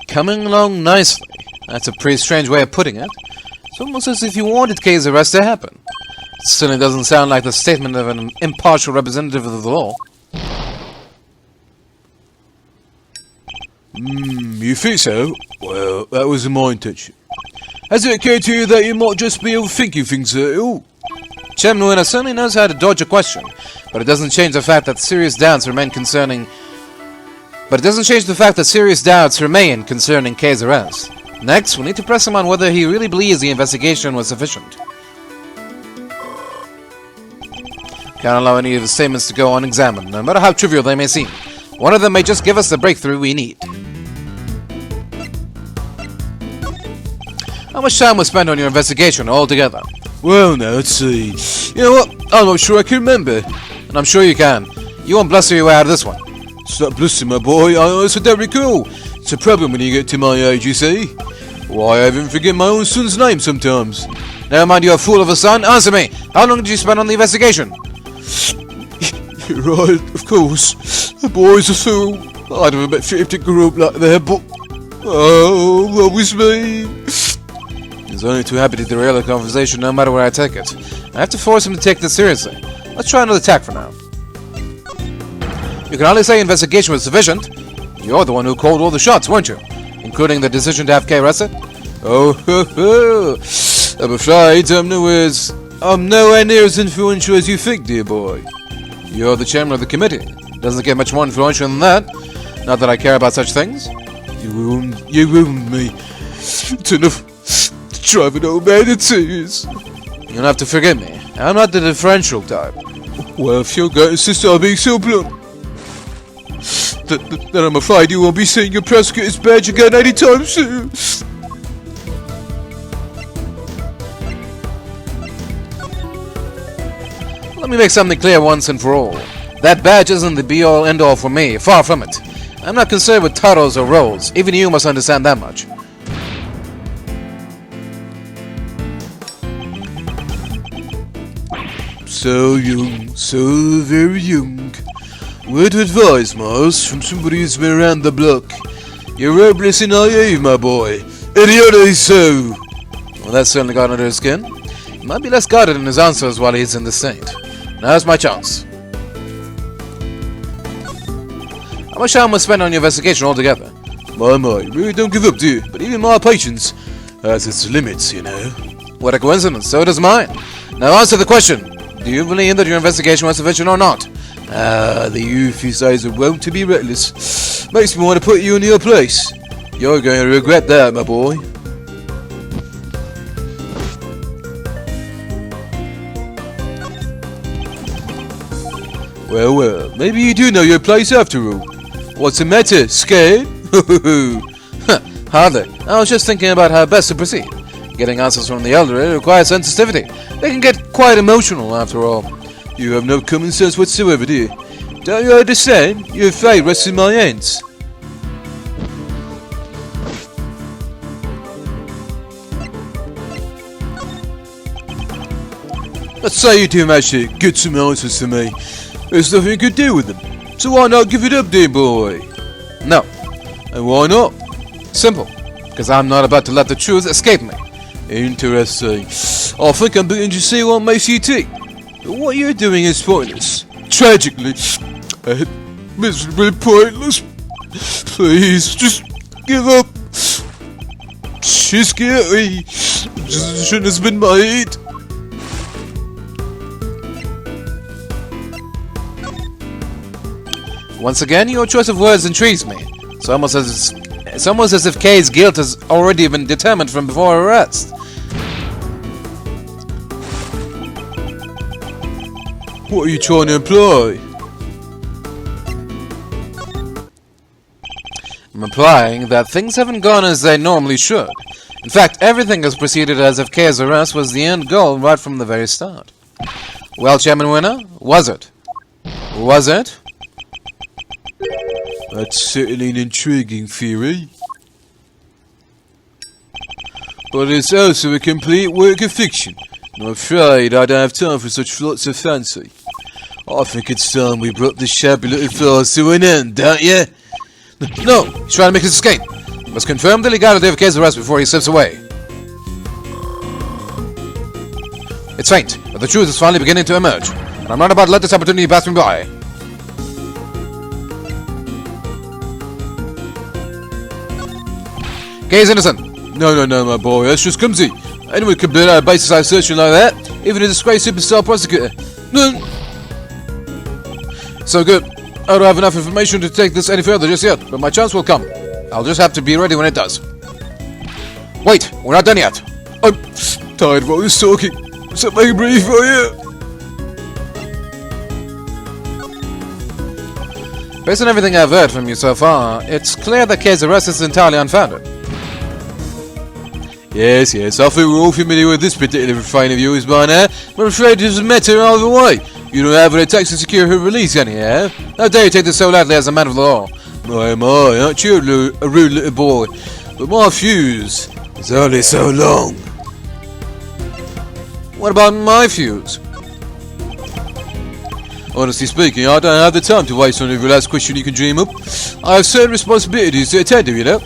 Speaker 3: Coming along nicely. That's a pretty strange way of putting it. It's almost as if you wanted Kay's arrest to happen. It certainly doesn't sound like the statement of an impartial representative of the law.
Speaker 5: You think so? Well, that wasn't my intention. Has it occurred to you that you might just be overthinking things a little?
Speaker 3: Chairman Winner certainly knows how to dodge a question, but it doesn't change the fact that serious doubts remain concerning Kay's arrest. Next, we need to press him on whether he really believes the investigation was sufficient. Can't allow any of his statements to go unexamined, no matter how trivial they may seem. One of them may just give us the breakthrough we need. How much time was spent on your investigation altogether?
Speaker 5: Well, now, let's see. You know what? I'm not sure I can remember.
Speaker 3: And I'm sure you can. You won't bluster your way out of this one.
Speaker 5: Stop blustering, my boy. I honestly don't recall. It's a problem when you get to my age, you see. Why, I even forget my own son's name sometimes.
Speaker 3: Never mind, you fool of a son. Answer me. How long did you spend on the investigation?
Speaker 5: You're right, of course. The boy's a fool. I'd have a bit fit to grow up like that, but... Oh, what was me?
Speaker 3: He's only too happy to derail the conversation no matter where I take it. I have to force him to take this seriously. Let's try another tack for now. You can only say investigation was sufficient. You're the one who called all the shots, weren't you? Including the decision to have Kay arrested?
Speaker 5: Oh, ho, ho. I'm afraid I'm nowhere near as influential as you think, dear boy.
Speaker 3: You're the chairman of the committee. Doesn't get much more influential than that. Not that I care about such things.
Speaker 5: You ruined me. It's enough to drive an old man to tears.
Speaker 3: You'll have to forgive me. I'm not the differential type.
Speaker 5: Well, if you're going to insist on being so blunt, then I'm afraid you won't be seeing your prosecutor's badge again anytime soon.
Speaker 3: Let me make something clear once and for all. That badge isn't the be-all end-all for me, far from it. I'm not concerned with titles or roles. Even you must understand that much.
Speaker 5: So young, so very young. Word of advice, Mars, from somebody who's been around the block. You're hopeless and naive, my boy. Idiotic so.
Speaker 3: Well, that's certainly got under his skin. He might be less guarded in his answers while he's in the state. Now's my chance. How much time was spent on your investigation altogether?
Speaker 5: My, really don't give up, do you? But even my patience has its limits, you know.
Speaker 3: What a coincidence, so does mine. Now answer the question. Do you believe that your investigation was sufficient or not?
Speaker 5: The youth who says are wont to be reckless. Makes me want to put you in your place. You're going to regret that, my boy. Well, maybe you do know your place after all. What's the matter, scared?
Speaker 3: Hardly. I was just thinking about how best to proceed. Getting answers from the elderly requires sensitivity. They can get quite emotional, after all.
Speaker 5: You have no common sense whatsoever, do you? Don't you understand? Your fate rests in my hands. Let's say you do manage to get some answers to me. There's nothing you could do with them. So why not give it up, dear boy?
Speaker 3: No.
Speaker 5: And why not?
Speaker 3: Simple. Because I'm not about to let the truth escape me.
Speaker 5: Interesting. I think I'm beginning to see what makes you tick. But what you're doing is pointless. Tragically. Miserably pointless. Please, just give up. She's scary. Decision has been made.
Speaker 3: Once again, your choice of words intrigues me. It's almost as if Kay's guilt has already been determined from before arrest.
Speaker 5: What are you trying to imply?
Speaker 3: I'm implying that things haven't gone as they normally should. In fact, everything has proceeded as if Kay's arrest was the end goal right from the very start. Well, Chairman Winner, was it? Was it?
Speaker 5: That's certainly an intriguing theory. But it's also a complete work of fiction. I'm afraid I don't have time for such flights of fancy. I think it's time we brought this shabby little farce to an end, don't you?
Speaker 3: No, he's trying to make his escape. You must confirm the legality of Kay's arrest before he slips away. It's faint, but the truth is finally beginning to emerge. And I'm not about to let this opportunity pass me by. Kay's innocent.
Speaker 5: No, my boy, that's just clumsy. Anyone could build out a basis like searching like that, even a disgraced superstar prosecutor.
Speaker 3: So good. I don't have enough information to take this any further just yet, but my chance will come. I'll just have to be ready when it does. Wait, we're not done yet.
Speaker 5: I'm tired of all this talking. So make it brief for you.
Speaker 3: Based on everything I've heard from you so far, it's clear that Kay's arrest is entirely unfounded.
Speaker 5: Yes, I think we're all familiar with this particular refrain of yours by now, but I'm afraid it doesn't matter either way. You don't have what it takes to secure her release, anyhow. How dare you take this so lightly as a man of the law? My, aren't you a rude little boy? But my fuse is only so long.
Speaker 3: What about my fuse?
Speaker 5: Honestly speaking, I don't have the time to waste on every last question you can dream up. I have certain responsibilities to attend to, you know.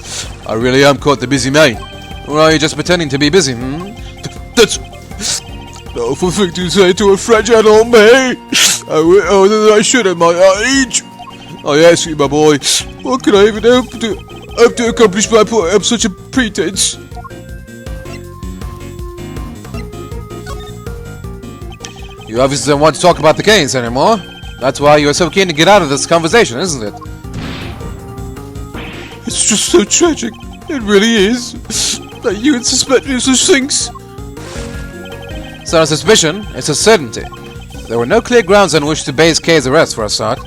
Speaker 5: I really am quite the busy man.
Speaker 3: Or are you just pretending to be busy,
Speaker 5: That's an awful thing to say to a fragile old me. I went older than I should at my age. I ask you, my boy, what can I even hope to accomplish by putting up such a pretense?
Speaker 3: You obviously don't want to talk about the case anymore. That's why you're so keen to get out of this conversation, isn't it?
Speaker 5: It's just so tragic. It really is. That you would suspect me of such things.
Speaker 3: It's not a suspicion, it's a certainty. There were no clear grounds on which to base Kay's arrest for a start.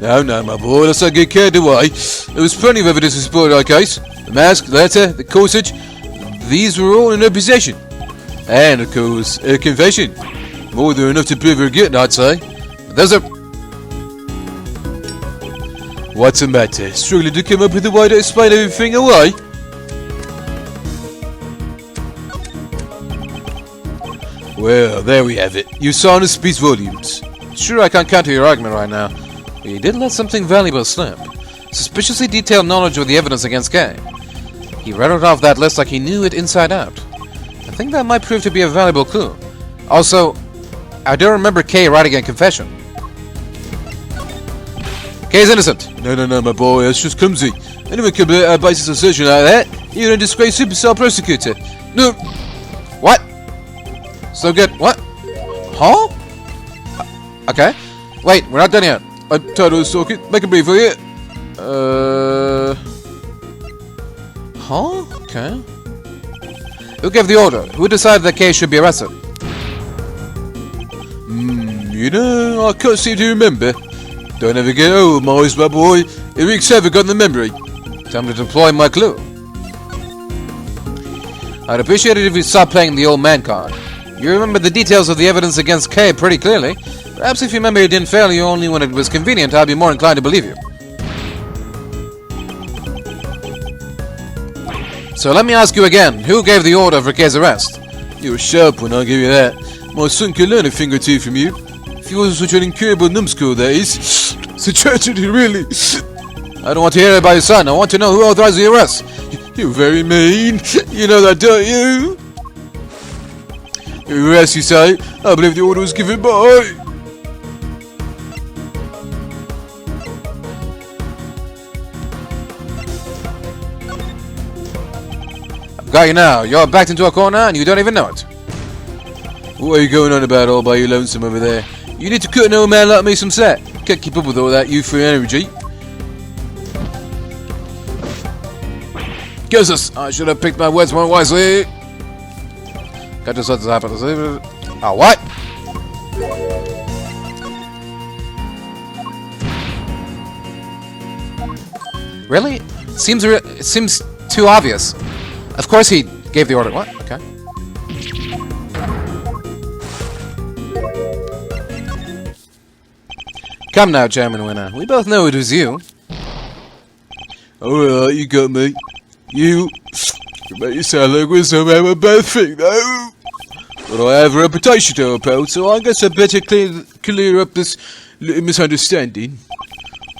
Speaker 5: No, my boy, let's not get carried away. There was plenty of evidence to support our case. The mask, the letter, the corsage. These were all in her possession. And, of course, her confession. More than enough to prove her guilt, I'd say.
Speaker 3: Those are...
Speaker 5: What's the matter? Struggling to come up with a way to explain everything away? Well, there we have it. Your silence speaks volumes.
Speaker 3: Sure, I can't counter your argument right now, but you did let something valuable slip. Suspiciously detailed knowledge of the evidence against Kay. He read it off that list like he knew it inside out. I think that might prove to be a valuable clue. Also, I don't remember Kay writing a confession. Kay's innocent.
Speaker 5: No, my boy, that's just clumsy. Anyone can base a decision like that. Even a disgraced superstar prosecutor. No.
Speaker 3: What? So good. What? Huh? Okay. Wait, we're not done yet.
Speaker 5: I'm tired of this talking. Make a brief for you.
Speaker 3: Huh? Okay. Who gave the order? Who decided that Kay should be arrested?
Speaker 5: You know, I can't seem to remember. Don't ever get old, my boy. It wreaks havoc on the memory.
Speaker 3: Time to deploy my clue. I'd appreciate it if you stopped playing the old man card. You remember the details of the evidence against Kay pretty clearly. Perhaps if you remember it didn't fail you only when it was convenient, I'd be more inclined to believe you. So let me ask you again, who gave the order for Kay's arrest?
Speaker 5: You're a sharp one, I'll give you that. My son can learn a thing or two from you. If he wasn't such an incurable numbskull, that is. It's a tragedy, really.
Speaker 3: I don't want to hear about your son. I want to know who authorized the arrest.
Speaker 5: You're very mean. You know that, don't you? Your arrest, you say? I believe the order was given by...
Speaker 3: Got you now. You're backed into a corner and you don't even know it.
Speaker 5: What are you going on about all by your lonesome over there? You need to cut an old man like me some slack. Can't keep up with all that youthful energy.
Speaker 3: Curses! I should have picked my words more wisely. Got yourself to happen. Oh, what? Really? It seems too obvious. Of course he gave the order. What? Okay. Come now, Chairman Winner. We both know it was you.
Speaker 5: Alright, you got me. You make it sound like we're somehow a bad thing, though. But I have a reputation to uphold, so I guess I better clear up this little misunderstanding.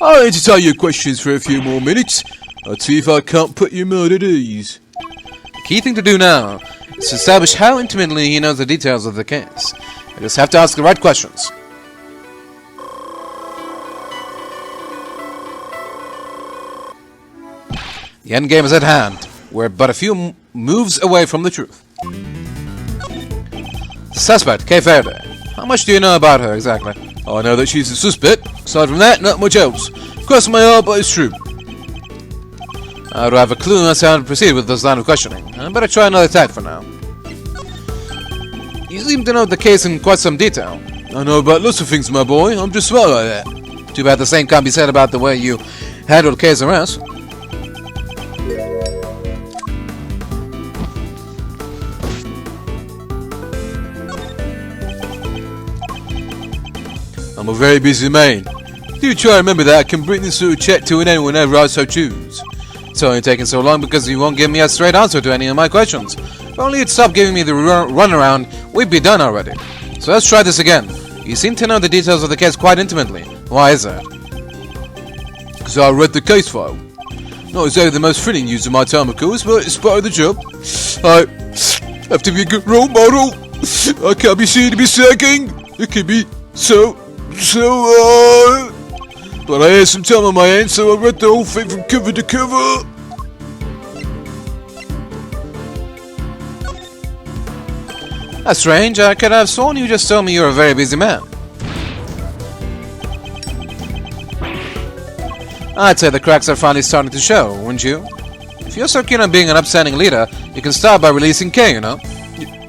Speaker 5: I'll entertain your questions for a few more minutes. I'll see if I can't put your mind at ease.
Speaker 3: The key thing to do now is to establish how intimately he knows the details of the case. I just have to ask the right questions. The endgame is at hand. We're but a few moves away from the truth. Suspect, Kay Faraday. How much do you know about her, exactly?
Speaker 5: I know that she's a suspect. Aside from that, not much else. Cross my heart, but it's true.
Speaker 3: I do have a clue as to how to proceed with this line of questioning. I better try another tack for now. You seem to know the case in quite some detail.
Speaker 5: I know about lots of things, my boy. I'm just smart like that.
Speaker 3: Too bad the same can't be said about the way you handled Kay's arrest.
Speaker 5: I'm a very busy man. Do try to remember that I can bring this sort of check to an end whenever I so choose.
Speaker 3: It's only taking so long because you won't give me a straight answer to any of my questions. If only you'd stop giving me the runaround, we'd be done already. So let's try this again. You seem to know the details of the case quite intimately. Why is that?
Speaker 1: Because I read the case file. Not exactly the most thrilling use of my time, of course, but it's part of the job. I have to be a good role model. I can't be seen to be slacking. It can be but I had some time on my hands, so I read the whole thing from cover to cover.
Speaker 3: That's strange. I could have sworn you just told me you're a very busy man. I'd say the cracks are finally starting to show, wouldn't you? If you're so keen on being an upstanding leader, you can start by releasing Kay, you know?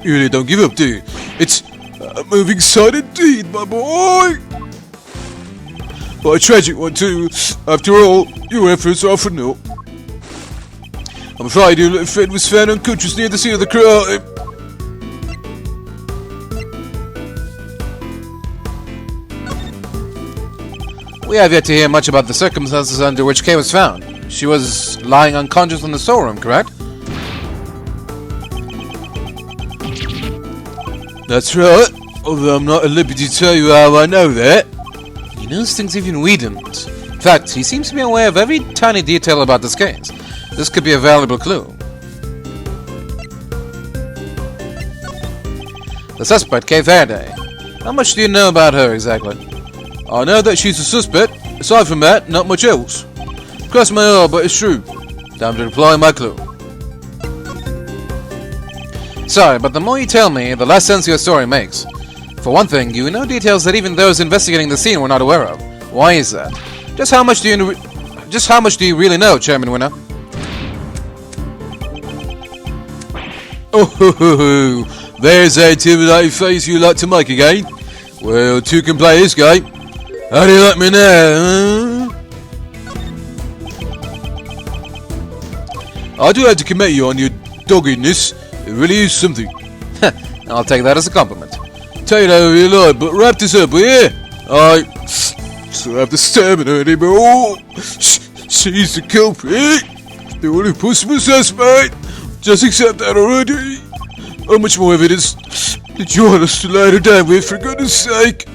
Speaker 1: You really don't give up, do you? It's a moving sight indeed, my boy. But a tragic one too. After all, your efforts are for naught. I'm afraid your little friend was found unconscious near the scene of the crime.
Speaker 3: We have yet to hear much about the circumstances under which Kay was found. She was lying unconscious in the storeroom, correct?
Speaker 1: That's right, although I'm not at liberty to tell you how I know that.
Speaker 3: He knows things even we didn't. In fact, he seems to be aware of every tiny detail about this case. This could be a valuable clue. The suspect, Kay Faraday. How much do you know about her exactly?
Speaker 1: I know that she's a suspect. Aside from that, not much else. Cross my heart, but it's true. Time to deploy my clue.
Speaker 3: Sorry, but the more you tell me, the less sense your story makes. For one thing, you know details that even those investigating the scene were not aware of. Why is that? Just how much do you really know, Chairman Winner?
Speaker 1: Oh, there's that intimidating face you like to make again. Well, two can play this game. How do you like me now, huh? I do have to commend you on your doggedness. It really is something.
Speaker 3: I'll take that as a compliment.
Speaker 1: Tell you that if you like, but wrap this up, will you? I still have the stamina anymore. She's the culprit. The one who pushed my suspect. Just accept that already. How much more evidence did you want us to lay her down with, for goodness sake?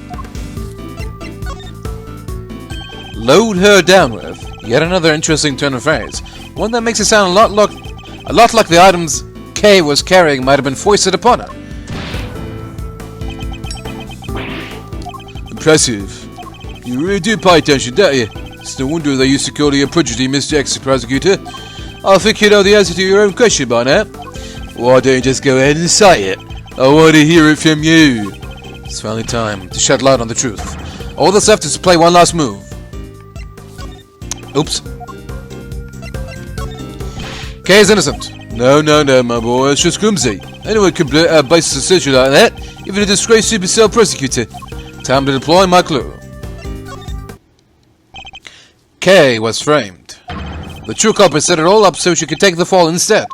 Speaker 3: Load her down with? Yet another interesting turn of phrase. One that makes it sound a lot like the items Kay was carrying might have been foisted upon her.
Speaker 1: Impressive. You really do pay attention, don't you? It's no wonder they used to call you a prodigy, Mr. Ex-Prosecutor. I think you know the answer to your own question by now. Why don't you just go ahead and say it? I want to hear it from you.
Speaker 3: It's finally time to shed light on the truth. All that's left is to play one last move. Oops. Kay is innocent.
Speaker 1: No, my boy, it's just clumsy. Anyone can base a decision like that, even a disgraced supercell prosecutor.
Speaker 3: Time to deploy my clue. Kay was framed. The true culprit set it all up so she could take the fall instead.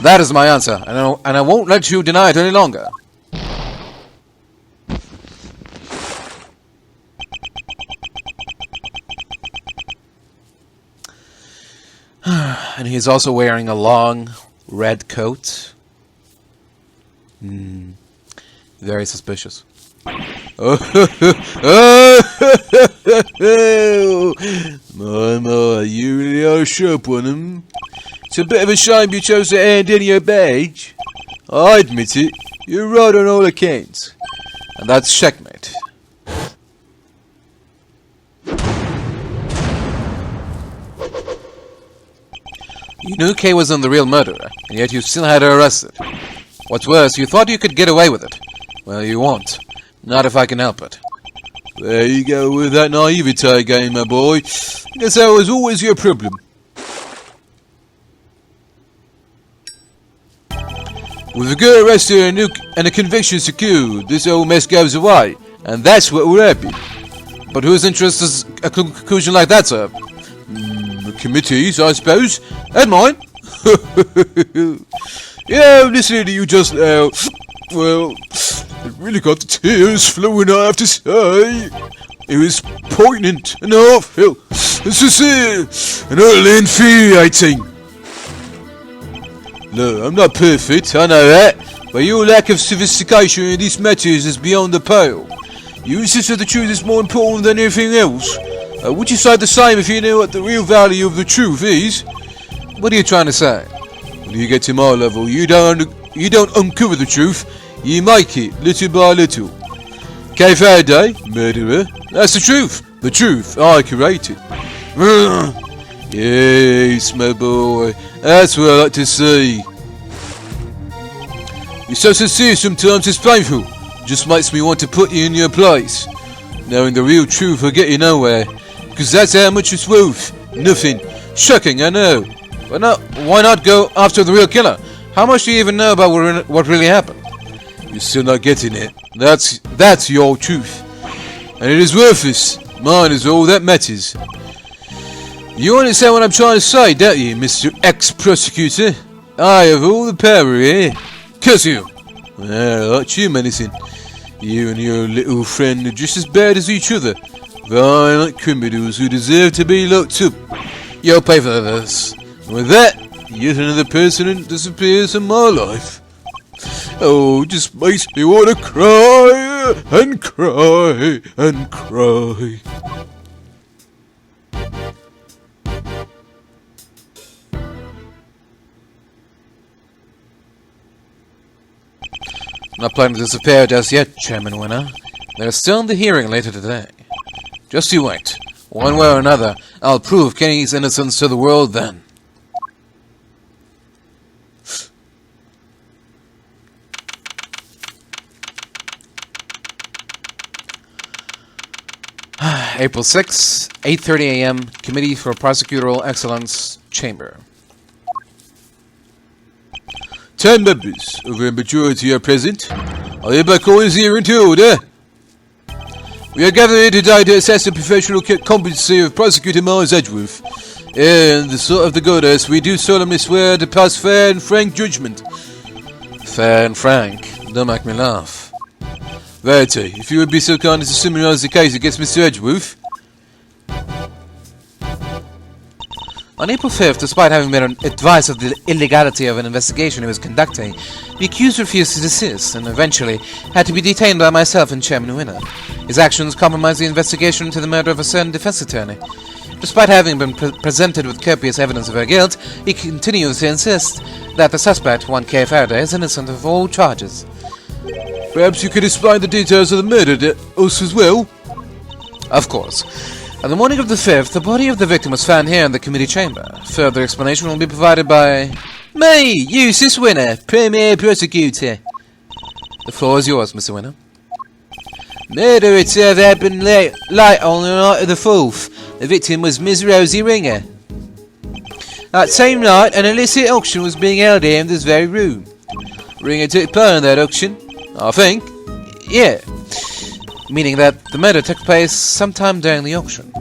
Speaker 3: That is my answer, and I won't let you deny it any longer. And he's also wearing a long red coat. Very suspicious.
Speaker 1: My, you really are a sharp one, huh? It's a bit of a shame you chose to hand in your badge. I admit it, you're right on all accounts.
Speaker 3: And that's checkmate. You knew Kay wasn't the real murderer, and yet you still had her arrested. What's worse, you thought you could get away with it. Well, you won't. Not if I can help it.
Speaker 1: There you go with that naivete again, my boy. Guess that was always your problem. With a girl arrested and a conviction secured, this old mess goes away, and that's what we're happy.
Speaker 3: But whose interest does a conclusion like that serve?
Speaker 1: The committee's, I suppose, and mine. Listening to you just now, well, it really got the tears flowing, I have to say. It was poignant and heartfelt and sincere and utterly infuriating. Look, I'm not perfect, I know that, but your lack of sophistication in these matters is beyond the pale.
Speaker 5: You insist that the truth is more important than anything else. Would you say the same if you knew what the real value of the truth is?
Speaker 3: What are you trying to say?
Speaker 5: When you get to my level, you don't uncover the truth. You make it, little by little. K. Faraday, murderer. That's the truth. The truth. I created. Yes, my boy. That's what I like to see. You're so sincere sometimes it's painful. Just makes me want to put you in your place. Knowing the real truth will get you nowhere. Because that's how much it's worth. Nothing. Shocking, I know.
Speaker 3: But why not go after the real killer? How much do you even know about what really happened?
Speaker 5: You're still not getting it. That's your truth. And it is worthless. Mine is all that matters. You understand what I'm trying to say, don't you, Mr. Ex-Prosecutor? I have all the power here.
Speaker 3: Curse you!
Speaker 5: Well, aren't you menacing? You and your little friend are just as bad as each other. Violent criminals who deserve to be locked up.
Speaker 3: You'll pay for this.
Speaker 5: With that, yet another person disappears from my life. Oh, it just makes me want to cry and cry and cry.
Speaker 3: Not planning to disappear just yet, Chairman Winner. They're still in the hearing later today. Just you wait. One way or another, I'll prove Kenny's innocence to the world then. April 6, 8:30 a.m., Committee for Prosecutorial Excellence, Chamber.
Speaker 5: 10 members, over a majority are present. I hereby call this hearing to order. We are gathered here today to assess the professional competency of Prosecutor Miles Edgeworth. In the sight of the goddess, we do solemnly swear to pass fair and frank judgment.
Speaker 3: Fair and frank. Don't make me laugh.
Speaker 5: Verity, if you would be so kind as to summarise the case against Mr. Edgeworth.
Speaker 3: On April 5th, despite having been advised of the illegality of an investigation he was conducting, the accused refused to desist and eventually had to be detained by myself and Chairman Winner. His actions compromised the investigation into the murder of a certain defense attorney. Despite having been presented with copious evidence of her guilt, he continues to insist that the suspect, 1K Faraday, is innocent of all charges.
Speaker 5: Perhaps you could explain the details of the murder to us as well?
Speaker 3: Of course. On the morning of the 5th, the body of the victim was found here in the committee chamber. Further explanation will be provided by...
Speaker 2: Me, Eustace Winner, Premier Prosecutor.
Speaker 3: The floor is yours, Mr. Winner.
Speaker 2: Murder itself happened late on the night of the 4th. The victim was Miss Rosie Ringer. That same night, an illicit auction was being held here in this very room. Ringer took part in that auction, I think. Yeah.
Speaker 3: Meaning that the murder took place sometime during the auction.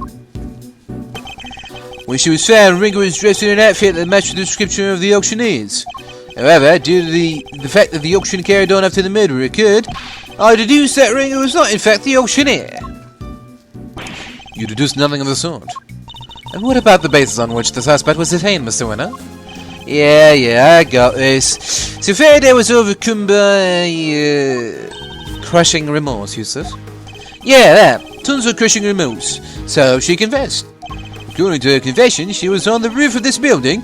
Speaker 2: When she was found, Ringer was dressed in an outfit that matched the description of the auctioneers. However, due to the fact that the auction carried on after the murder occurred, I deduced that Ringer was not in fact the auctioneer.
Speaker 3: You deduced nothing of the sort. And what about the basis on which the suspect was detained, Mr. Winner?
Speaker 2: Yeah, I got this. So Faraday was overcome by...
Speaker 3: crushing remorse, Yusuf.
Speaker 2: Yeah, that. Tons of crushing remorse. So she confessed. According to her confession, she was on the roof of this building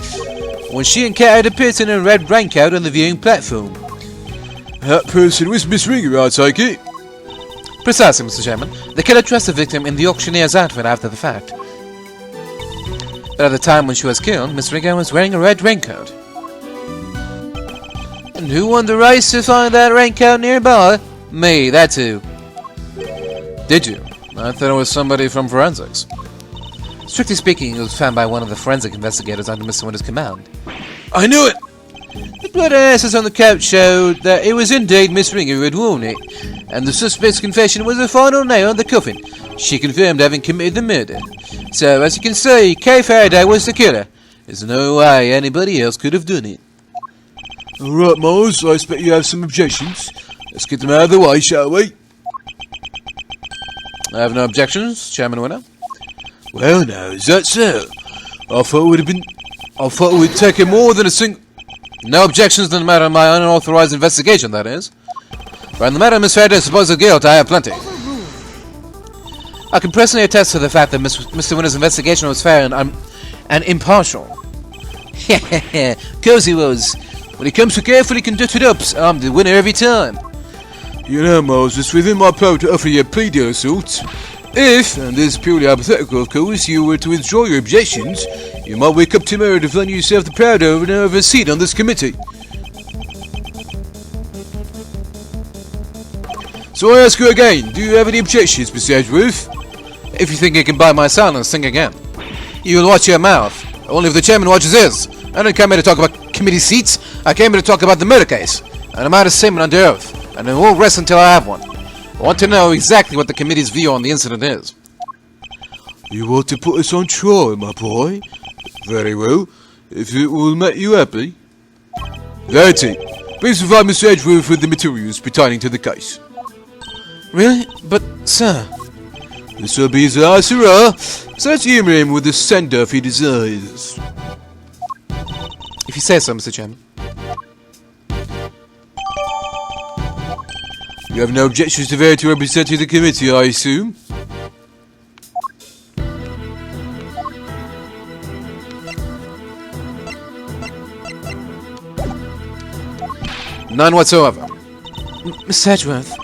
Speaker 2: when she encountered a person in a red raincoat on the viewing platform.
Speaker 5: That person was Miss Ringer, I take it?
Speaker 3: Precisely, Mr. Chairman. The killer dressed the victim in the auctioneer's outfit after the fact. But at the time when she was killed, Miss Ringer was wearing a red raincoat.
Speaker 2: And who won the race to find that raincoat nearby?
Speaker 3: Me, that's who. Did you? I thought it was somebody from forensics. Strictly speaking, it was found by one of the forensic investigators under Mr. Winter's command.
Speaker 5: I knew it!
Speaker 2: The blood analysis on the coat showed that it was indeed Miss Ringer who had worn it, and the suspect's confession was the final nail in the coffin. She confirmed having committed the murder. So, as you can see, Kay Faraday was the killer. There's no way anybody else could have done it.
Speaker 5: Alright, Miles, I expect you have some objections. Let's get them out of the way, shall we?
Speaker 3: I have no objections, Chairman Winner.
Speaker 5: Well, now, is that so? I thought it would take more than a single...
Speaker 3: No objections in the matter of my unauthorized investigation, that is. But in the matter of Miss Faraday's supposed guilt, I have plenty.
Speaker 2: I can personally attest to the fact that Mr. Winner's investigation was fair and impartial. Of course he was. When it comes to carefully conducted ups, I'm the winner every time.
Speaker 5: You know, Miles, it's within my power to offer you a plea deal of sorts. If, and this is purely hypothetical of course, you were to withdraw your objections, you might wake up tomorrow to find yourself the proud owner of a seat on this committee. So I ask you again, do you have any objections, Mr. Edgeworth?
Speaker 2: If you think you can buy my silence, think again. You'll watch your mouth. Only if the chairman watches his. I didn't come here to talk about committee seats. I came here to talk about the murder case. And I'm out of statement under oath. And it won't rest until I have one. I want to know exactly what the committee's view on the incident is.
Speaker 5: You want to put us on trial, my boy? Very well. If it will make you happy. Verity, please provide Mr. Edgeworth with the materials pertaining to the case.
Speaker 2: Really? But, sir...
Speaker 5: This will be his sirrah. So let's humor him with the sender if he desires.
Speaker 2: If you say so, Mr. Chairman.
Speaker 5: You have no objections to Verity representing the committee, I assume?
Speaker 2: None whatsoever. Mr. Edgeworth.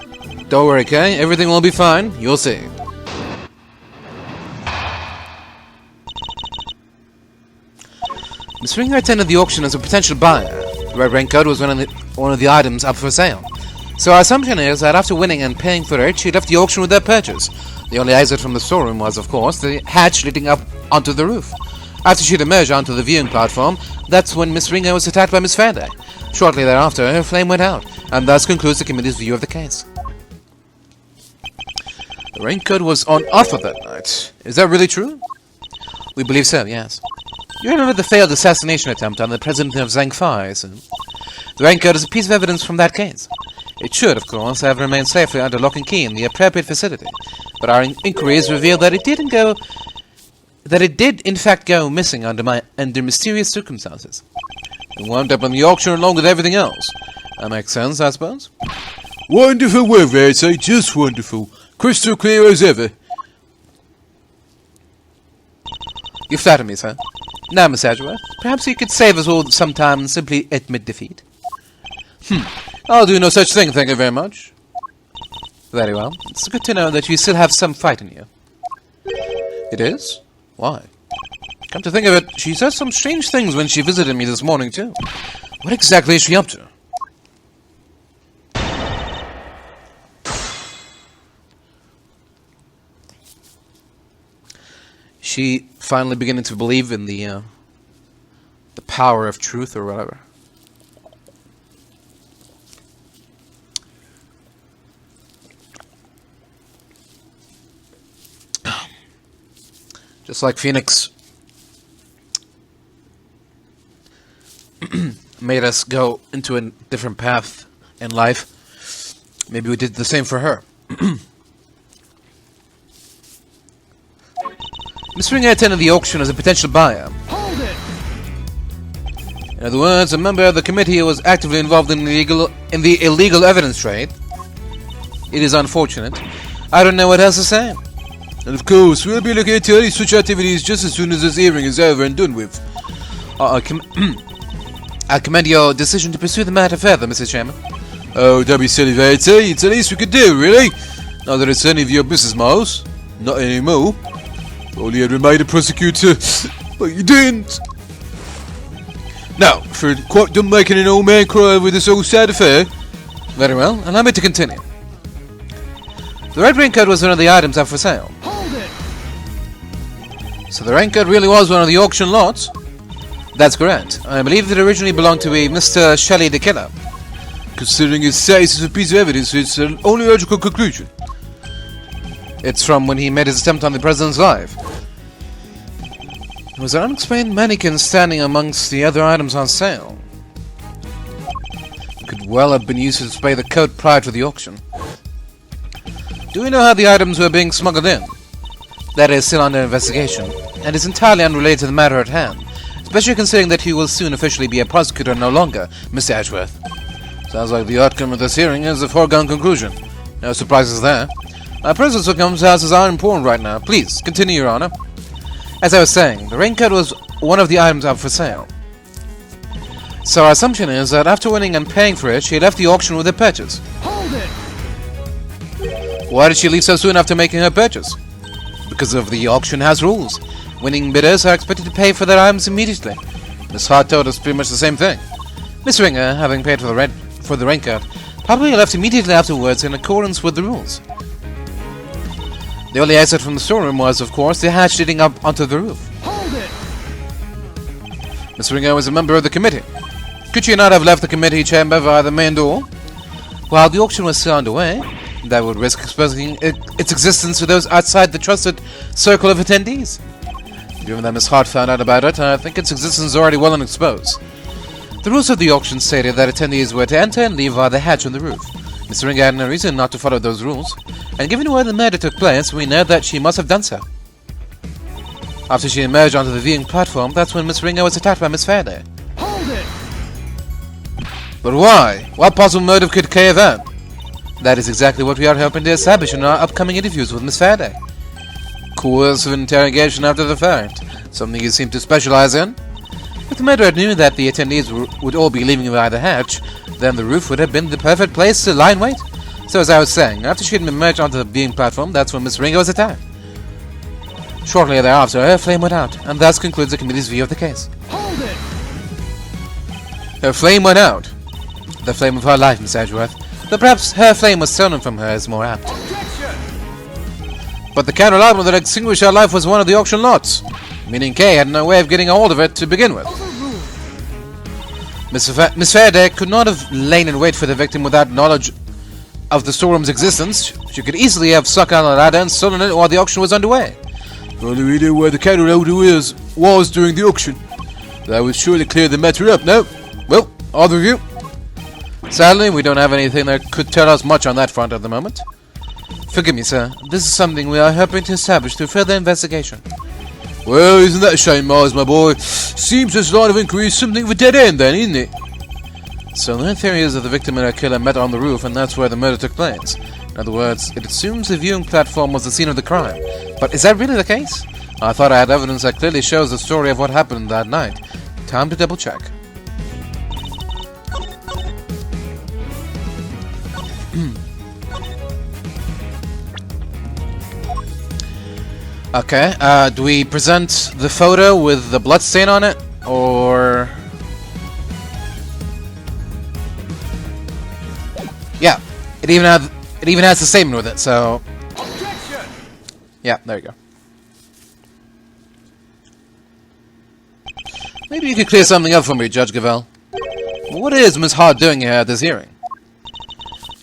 Speaker 2: Don't worry, okay? Everything will be fine. You'll see. Miss Ringer attended the auction as a potential buyer. The red raincoat was one of the items up for sale. So our assumption is that after winning and paying for it, she left the auction with that purchase. The only exit from the storeroom was, of course, the hatch leading up onto the roof. After she'd emerged onto the viewing platform, that's when Miss Ringer was attacked by Miss Faraday. Shortly thereafter, her flame went out, and thus concludes the committee's view of the case. The raincoat was on offer that night. Is that really true? We believe so, yes. You remember the failed assassination attempt on the president of Zhangfei, so the raincoat is a piece of evidence from that case. It should, of course, have remained safely under lock and key in the appropriate facility, but our inquiries revealed that it did in fact go missing under mysterious circumstances. It wound up on the auction along with everything else. That makes sense, I suppose?
Speaker 5: Wonderful work, Verity, just wonderful. Crystal clear as ever.
Speaker 2: You flatter me, sir. Now, Miss Edgeworth, perhaps you could save us all some time and simply admit defeat. I'll do no such thing, thank you very much. Very well. It's good to know that you still have some fight in you. It is? Why? Come to think of it, she said some strange things when she visited me this morning, too. What exactly is she up to? She finally beginning to believe in the power of truth or whatever. Just like Phoenix made us go into a different path in life, maybe we did the same for her. Miss Ringer attended the auction as a potential buyer.
Speaker 4: Hold it!
Speaker 2: In other words, a member of the committee was actively involved in the illegal evidence trade. It is unfortunate. I don't know what else to say.
Speaker 5: And of course, we'll be looking into any such activities just as soon as this hearing is over and done with.
Speaker 2: I commend your decision to pursue the matter further, Mr. Chairman.
Speaker 5: Oh, don't be silly, Verity. It's the least we could do, really. Not that it's any of your business, Miles. Not anymore. Only had remained a prosecutor, but you didn't. Now, for quite done making an old man cry over this old sad affair.
Speaker 2: Very well, allow me to continue. The red raincoat was one of the items up for sale.
Speaker 4: Hold it!
Speaker 2: So the raincoat really was one of the auction lots? That's correct. I believe it originally belonged to a Mr. Shelley the Killer.
Speaker 5: Considering its size as a piece of evidence, it's an only logical conclusion.
Speaker 2: It's from when he made his attempt on the president's life. There was an unexplained mannequin standing amongst the other items on sale. It could well have been used to display the coat prior to the auction. Do we know how the items were being smuggled in? That is still under investigation, and is entirely unrelated to the matter at hand, especially considering that he will soon officially be a prosecutor no longer, Mr. Edgeworth. Sounds like the outcome of this hearing is a foregone conclusion. No surprises there.
Speaker 3: My present circumstances are important right now. Please, continue, Your Honor. As I was saying, the raincoat was one of the items up for sale. So our assumption is that after winning and paying for it, she left the auction with her purchase.
Speaker 4: Hold it!
Speaker 3: Why did she leave so soon after making her purchase? Because of the auction house rules. Winning bidders are expected to pay for their items immediately. Miss Hart told us pretty much the same thing. Miss Ringer, having paid for the raincoat, probably left immediately afterwards in accordance with the rules. The only exit from the storeroom was, of course, the hatch leading up onto the roof.
Speaker 4: Hold it!
Speaker 3: Miss Ringer was a member of the committee. Could she not have left the committee chamber via the main door? While the auction was still underway, that would risk exposing its existence to those outside the trusted circle of attendees. Given that Miss Hart found out about it, I think its existence is already well exposed. The rules of the auction stated that attendees were to enter and leave via the hatch on the roof. Miss Ringer had no reason not to follow those rules, and given where the murder took place, we know that she must have done so. After she emerged onto the viewing platform, that's when Miss Ringer was attacked by Miss Faraday.
Speaker 4: Hold it!
Speaker 3: But why? What possible motive could Kay have had? That is exactly what we are hoping to establish in our upcoming interviews with Miss Faraday. Coercive interrogation after the fact, something you seem to specialize in. If the murderer knew that the attendees would all be leaving via the hatch, then the roof would have been the perfect place to lie in wait. So as I was saying, after she had emerged onto the viewing platform, that's when Miss Ringer was attacked. Shortly thereafter, her flame went out, and thus concludes the committee's view of the case.
Speaker 4: Hold it!
Speaker 3: Her flame went out. The flame of her life, Miss Edgeworth. Though perhaps her flame was stolen from her is more apt.
Speaker 4: Objection!
Speaker 3: But the candelabra that extinguished her life was one of the auction lots, meaning Kay had no way of getting a hold of it to begin with. Miss Faraday could not have lain in wait for the victim without knowledge of the storeroom's existence. She could easily have stuck on a ladder and stolen it while the auction was underway.
Speaker 5: Only we knew where the candelabra was during the auction. That would surely clear the matter up, no?
Speaker 3: Well, other view. Sadly, we don't have anything that could tell us much on that front at the moment. Forgive me, sir. This is something we are hoping to establish through further investigation.
Speaker 5: Well, isn't that a shame, Miles, my boy? Seems this line of inquiry is something of a dead end, then, isn't it?
Speaker 3: So the theory is that the victim and her killer met on the roof, and that's where the murder took place. In other words, it assumes the viewing platform was the scene of the crime. But is that really the case? I thought I had evidence that clearly shows the story of what happened that night. Time to double check. Okay, do we present the photo with the blood stain on it, or... Yeah, it even has the statement with it, so...
Speaker 4: Objection!
Speaker 3: Yeah, there you go. Maybe you could clear something up for me, Judge Gavelle. What is Miss Hart doing here at this hearing?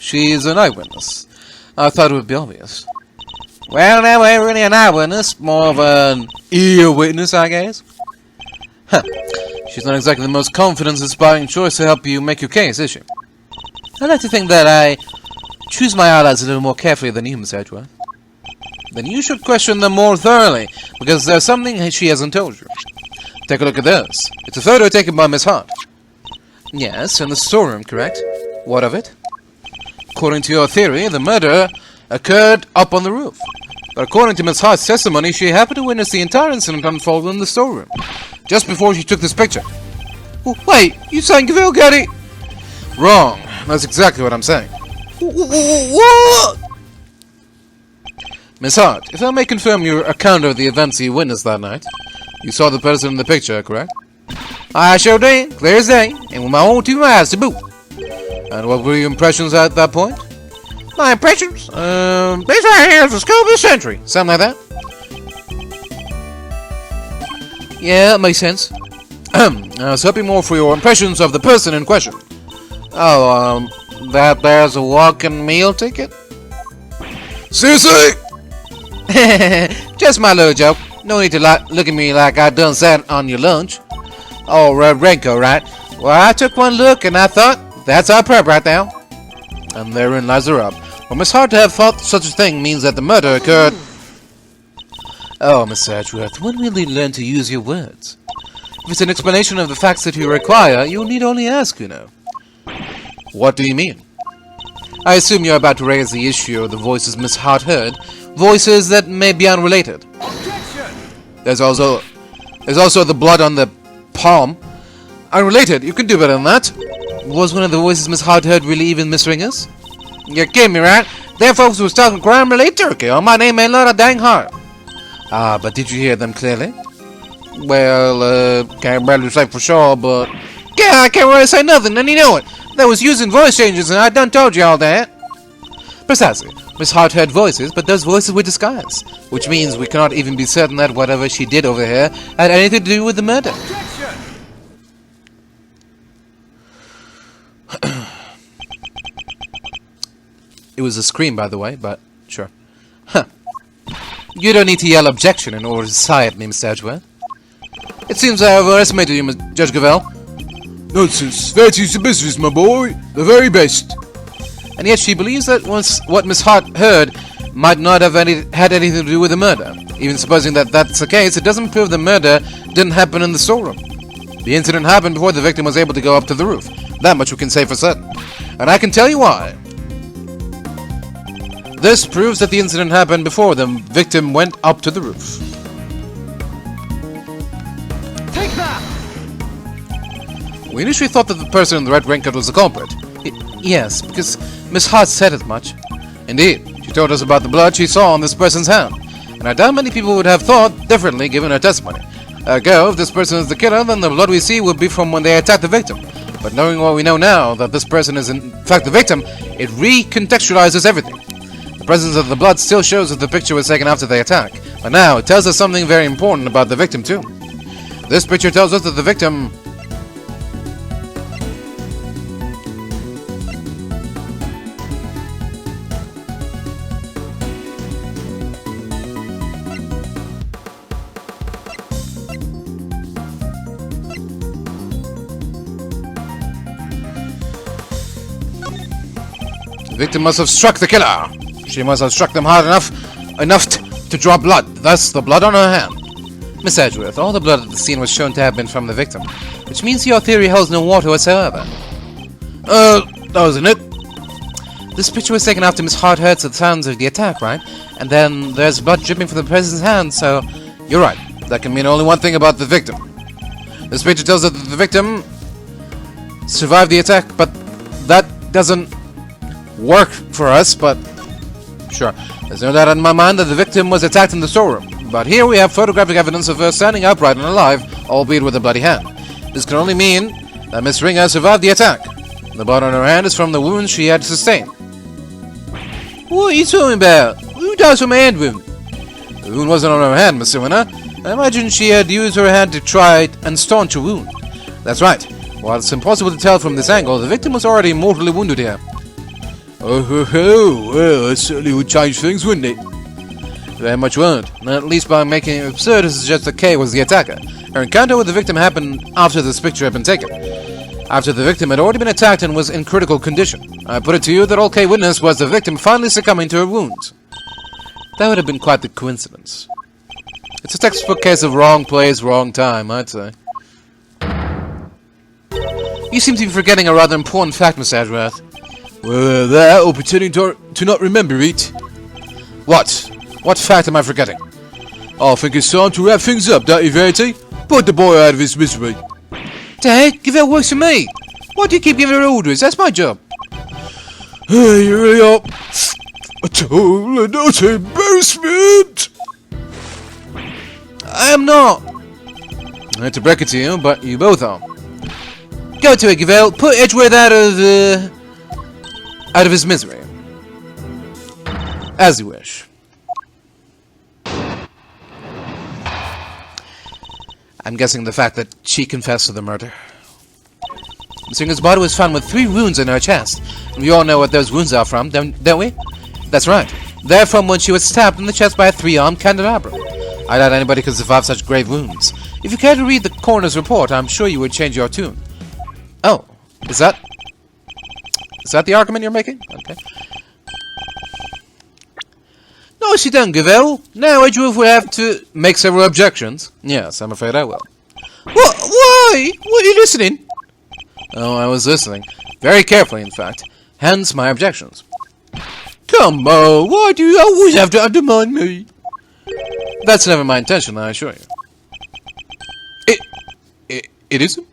Speaker 3: She's an eyewitness. I thought it would be obvious. Well, that ain't really an eyewitness, more of an ear witness, I guess. Huh. She's not exactly the most confidence-inspiring choice to help you make your case, is she? I like to think that I choose my allies a little more carefully than you, Miss Edgeworth. Then you should question them more thoroughly, because there's something she hasn't told you. Take a look at this. It's a photo taken by Miss Hart. Yes, in the storeroom, correct? What of it? According to your theory, the murder occurred up on the roof. But according to Miss Hart's testimony, she happened to witness the entire incident unfold in the storeroom, just before she took this picture. Wait, you saying Gavelle got it? Wrong. That's exactly what I'm saying.
Speaker 4: What?
Speaker 3: Miss Hart, if I may confirm your account of the events you witnessed that night, you saw the person in the picture, correct? I sure did, clear as day, and with my own 2 eyes to boot. And what were your impressions at that point? My impressions? This right here is the scope of the century. Something like that? Yeah, that makes sense. I was hoping more for your impressions of the person in question. Oh, that there's a walking meal ticket?
Speaker 5: Seriously?
Speaker 3: Just my little joke. No need to look at me like I done sat on your lunch. Oh, red raincoat, right? Well, I took one look and I thought, that's our prep right now. And therein lies the rub. Well, Miss Hart to have thought such a thing means that the murder occurred... Oh, Miss Edgeworth, when will you learn to use your words? If it's an explanation of the facts that you require, you need only ask, you know. What do you mean? I assume you're about to raise the issue of the voices Miss Hart heard, voices that may be unrelated.
Speaker 4: Objection!
Speaker 3: There's also the blood on the palm. Unrelated, you can do better than that. Was one of the voices Miss Hart heard really even Miss Ringer's? You kidding me, right? Them folks was talking crime-related turkey. Oh, my name ain't Lord dang Hart. Ah, but did you hear them clearly? Well, can't really say for sure, but... Yeah, I can't really say nothing, and you know it. They was using voice changes, and I done told you all that. Precisely. Miss Hart heard voices, but those voices were disguised. Which means we cannot even be certain that whatever she did over here had anything to do with the murder.
Speaker 4: Objection!
Speaker 3: It was a scream, by the way, but sure. Huh. You don't need to yell objection in order to sigh at me, Mr. Edgeworth. It seems I overestimated you, Judge Gavelle.
Speaker 5: Nonsense. That is the business, my boy. The very best.
Speaker 3: And yet she believes that what Miss Hart heard might not have had anything to do with the murder. Even supposing that that's the case, it doesn't prove the murder didn't happen in the storeroom. The incident happened before the victim was able to go up to the roof. That much we can say for certain. And I can tell you why. This proves that the incident happened before the victim went up to the roof.
Speaker 4: Take that!
Speaker 3: We initially thought that the person in the red raincoat was the culprit. Yes, because Miss Hart said as much. Indeed, she told us about the blood she saw on this person's hand. And I doubt many people would have thought differently given her testimony. Ergo, if this person is the killer, then the blood we see would be from when they attacked the victim. But knowing what we know now, that this person is in fact the victim, it recontextualizes everything. The presence of the blood still shows that the picture was taken after the attack, but now it tells us something very important about the victim too. This picture tells us that the victim... The victim must have struck the killer. She must have struck them hard enough to draw blood, thus the blood on her hand. Miss Edgeworth, all the blood at the scene was shown to have been from the victim, which means your theory holds no water whatsoever.
Speaker 5: Doesn't it?
Speaker 3: This picture was taken after Miss Hart heard the sounds of the attack, right? And then there's blood dripping from the person's hand, so...
Speaker 5: You're right. That can mean only one thing about the victim. This picture tells us that the victim survived the attack, but that doesn't work for us, but... Sure, there's no doubt in my mind that the victim was attacked in the storeroom. But here we have photographic evidence of her standing upright and alive, albeit with a bloody hand. This can only mean that Miss Ringer survived the attack. The blood on her hand is from the wounds she had sustained.
Speaker 3: What are you talking about? Who dies from a hand wound?
Speaker 5: The wound wasn't on her hand, Mr. Winner.
Speaker 3: I imagine she had used her hand to try and staunch a wound.
Speaker 5: That's right. While it's impossible to tell from this angle, the victim was already mortally wounded here. Oh, well, that certainly would change things, wouldn't it?
Speaker 3: Very much won't. Not at least by making it absurd to suggest that Kay was the attacker. Her encounter with the victim happened after this picture had been taken. After the victim had already been attacked and was in critical condition. I put it to you that all Kay witnessed was the victim finally succumbing to her wounds. That would have been quite the coincidence. It's a textbook case of wrong place, wrong time, I'd say. You seem to be forgetting a rather important fact, Miss Edgeworth.
Speaker 5: Well, that, or pretending to not remember it.
Speaker 3: What? What fact am I forgetting?
Speaker 5: I think it's time to wrap things up, don't you, Verity? Put the boy out of his misery.
Speaker 3: Dad, give her works for me. Why do you keep giving her orders? That's my job.
Speaker 5: Hey, you really are a total and utter embarrassment.
Speaker 3: I am not.
Speaker 5: I hate to break it to you, but you both are.
Speaker 3: Go to it, Gavelle. Put Edgeworth out of his misery. As you wish. I'm guessing the fact that she confessed to the murder. Miss Ringer's body was found with 3 wounds in her chest. And we all know what those wounds are from, don't we? That's right. They're from when she was stabbed in the chest by a 3-armed candelabra. I doubt anybody could survive such grave wounds. If you care to read the coroner's report, I'm sure you would change your tune. Oh, is that the argument you're making? Okay. No, she done, Gavelle. Now Edgeworth will have to make several objections.
Speaker 5: Yes, I'm afraid I will.
Speaker 3: What? Why? Were you listening?
Speaker 5: Oh, I was listening. Very carefully, in fact. Hence my objections.
Speaker 3: Come on, why do you always have to undermine me? That's never my intention, I assure you. It isn't?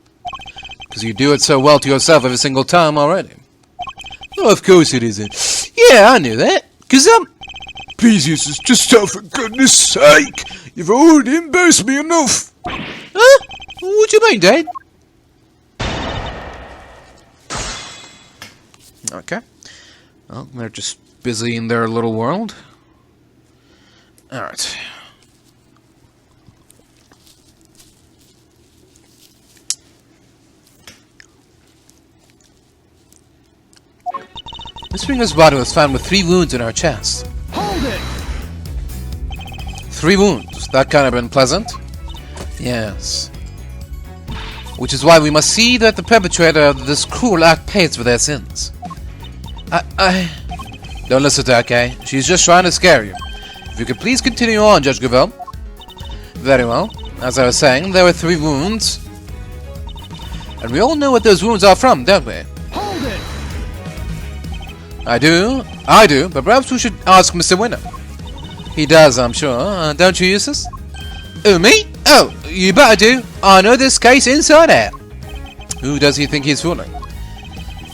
Speaker 3: Because you do it so well to yourself every single time already. Oh, of course it isn't. Yeah, I knew that. Because
Speaker 5: Please, Eustace, just stop for goodness sake. You've already embarrassed me enough.
Speaker 3: Huh? What do you mean, Dad? Okay. Well, they're just busy in their little world. Alright. Miss Ringer's body was found with 3 wounds in her chest.
Speaker 4: Hold it!
Speaker 3: 3 wounds. That kind of been pleasant? Yes. Which is why we must see that the perpetrator of this cruel act pays for their sins. Don't listen to her, okay? She's just trying to scare you. If you could please continue on, Judge Gravel. Very well. As I was saying, there were 3 wounds. And we all know what those wounds are from, don't we?
Speaker 4: Hold it!
Speaker 3: I do, but perhaps we should ask Mr. Winner. He does, I'm sure. Don't you, Eustace? Oh, me? Oh, you better do. I know this case inside out. Who does he think he's fooling?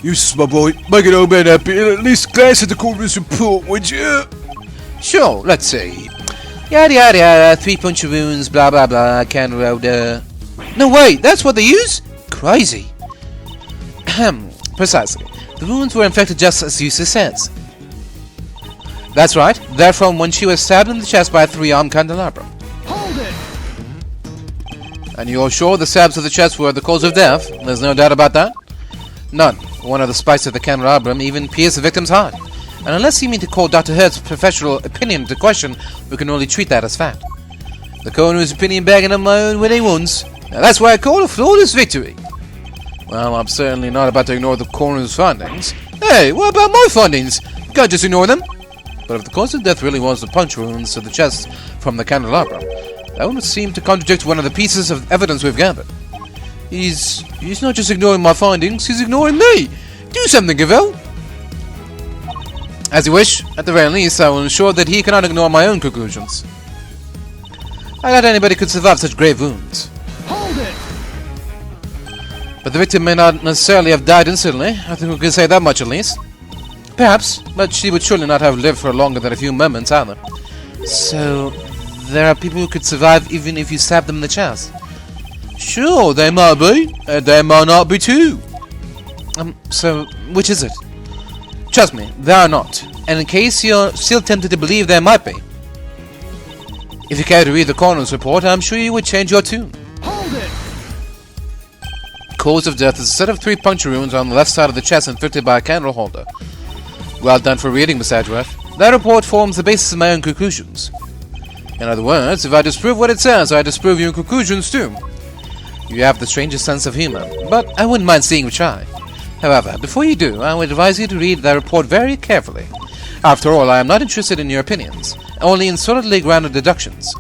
Speaker 5: Eustace, my boy, make an old man happy and at least glance at the coroner's report, would you?
Speaker 3: Sure, let's see. Yada yada yada, 3 puncture wounds, blah blah blah, can road. No, wait, that's what they use? Crazy. Ahem, precisely. The wounds were infected just as Eustace says. That's right, they're from when she was stabbed in the chest by a 3-armed candelabra.
Speaker 4: Hold it!
Speaker 3: And you're sure the stabs of the chest were the cause of death? There's no doubt about that? None. One of the spikes of the candelabrum even pierced the victim's heart. And unless you mean to call Dr. Hurt's professional opinion into question, we can only treat that as fact. The coroner's opinion begging on my own winning wounds. Now that's why I call a flawless victory. Well, I'm certainly not about to ignore the coroner's findings. Hey, what about my findings? You can't just ignore them. But if the cause of death really was the punch wounds to the chest from the candelabra, that would seem to contradict one of the pieces of evidence we've gathered. He's not just ignoring my findings, he's ignoring me! Do something, Gavel! As you wish. At the very least, I will ensure that he cannot ignore my own conclusions. I doubt anybody could survive such grave wounds.
Speaker 4: Hold it!
Speaker 3: But the victim may not necessarily have died instantly. I think we can say that much at least. Perhaps, but she would surely not have lived for longer than a few moments either. So, there are people who could survive even if you stab them in the chest. Sure, they might be, and they might not be too. So, which is it? Trust me, there are not. And in case you're still tempted to believe there might be, if you care to read the coroner's report, I'm sure you would change your tune.
Speaker 4: Hold it!
Speaker 3: Cause of death is a set of 3 puncture wounds on the left side of the chest inflicted by a candle holder. Well done for reading, Miss Edgeworth. That report forms the basis of my own conclusions. In other words, if I disprove what it says, I disprove your conclusions too. You have the strangest sense of humor, but I wouldn't mind seeing you try. However, before you do, I would advise you to read the report very carefully. After all, I am not interested in your opinions, only in solidly grounded deductions.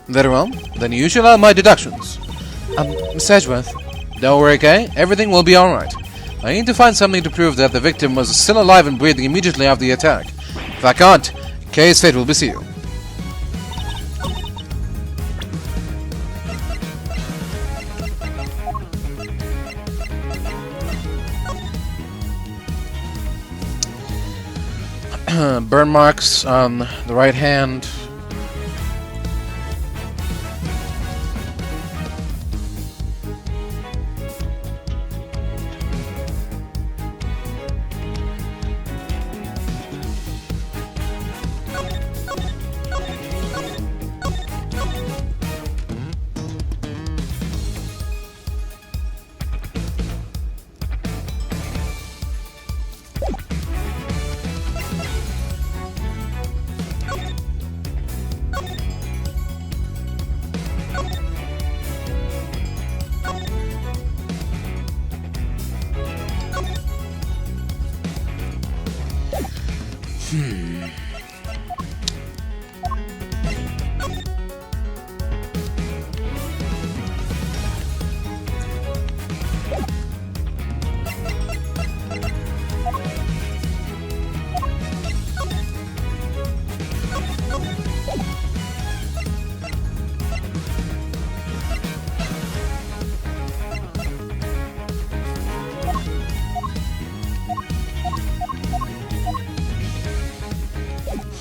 Speaker 3: Very well, then you shall have my deductions. Miss Edgeworth, don't worry, okay? Everything will be alright. I need to find something to prove that the victim was still alive and breathing immediately after the attack. If I can't, case fate will be sealed. Burn marks on the right hand.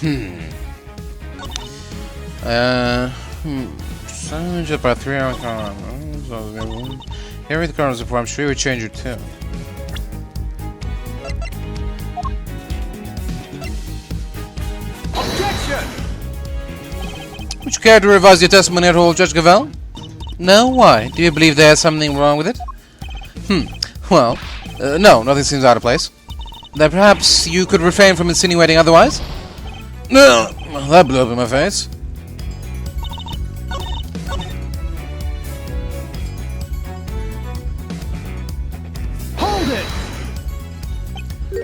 Speaker 2: Just about 3 hours. Here the corners before I'm sure you would change your tune. Would you care to revise your testimony at all, Judge Gavel? No? Why? Do you believe there's something wrong with it? Well, no, nothing seems out of place. Then perhaps you could refrain from insinuating otherwise? No, that blew up in my face.
Speaker 4: Hold it!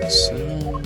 Speaker 2: So...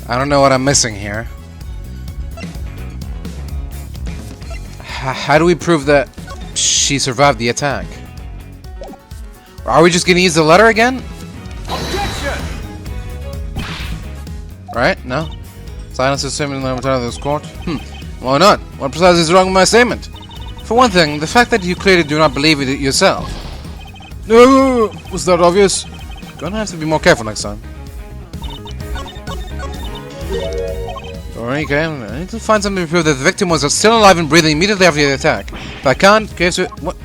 Speaker 2: I don't know what I'm missing here. How do we prove that she survived the attack? Are we just gonna use the letter again?
Speaker 4: Objection!
Speaker 2: Right? No? Silence is statement in the this court? Why not? What precisely is wrong with my statement? For one thing, the fact that you clearly do not believe it yourself.
Speaker 1: No, was that obvious?
Speaker 2: Gonna have to be more careful next time. Okay, I need to find something to prove that the victim was still alive and breathing immediately after the attack. If I can't, case it. What?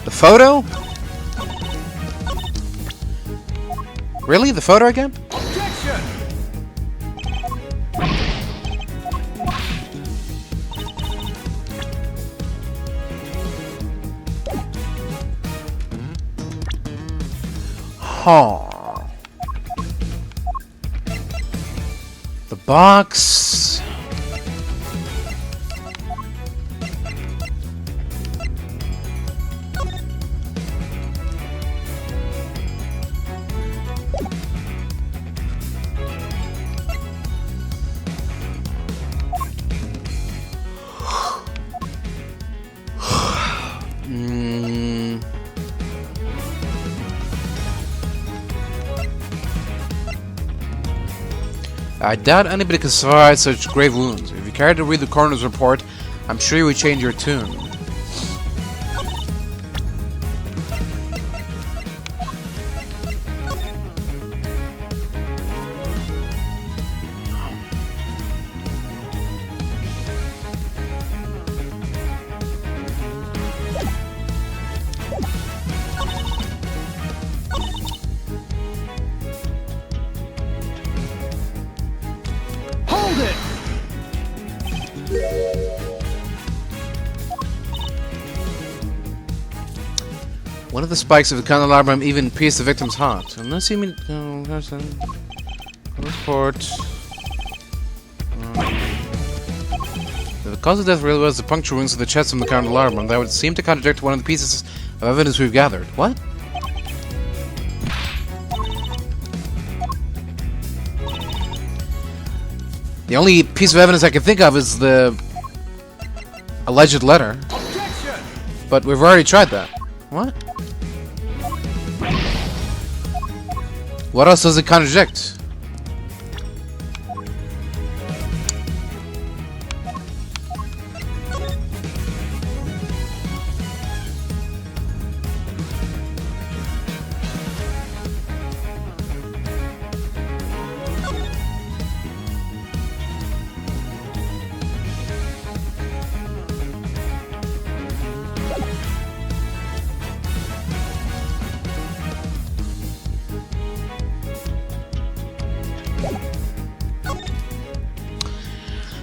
Speaker 2: The photo? Really? The photo again?
Speaker 4: Objection!
Speaker 2: Huh. The box. I doubt anybody can survive such grave wounds. If you care to read the coroner's report, I'm sure you would change your tune.
Speaker 4: Hold it!
Speaker 2: One of the spikes of the candelabrum even pierced the victim's heart. Unless you mean report. The cause of death really was the puncture wounds to the chest from the candelabrum. That would seem to contradict one of the pieces of evidence we've gathered. What? The only piece of evidence I can think of is the alleged letter.
Speaker 4: Objection!
Speaker 2: But we've already tried that. What? What else does it contradict?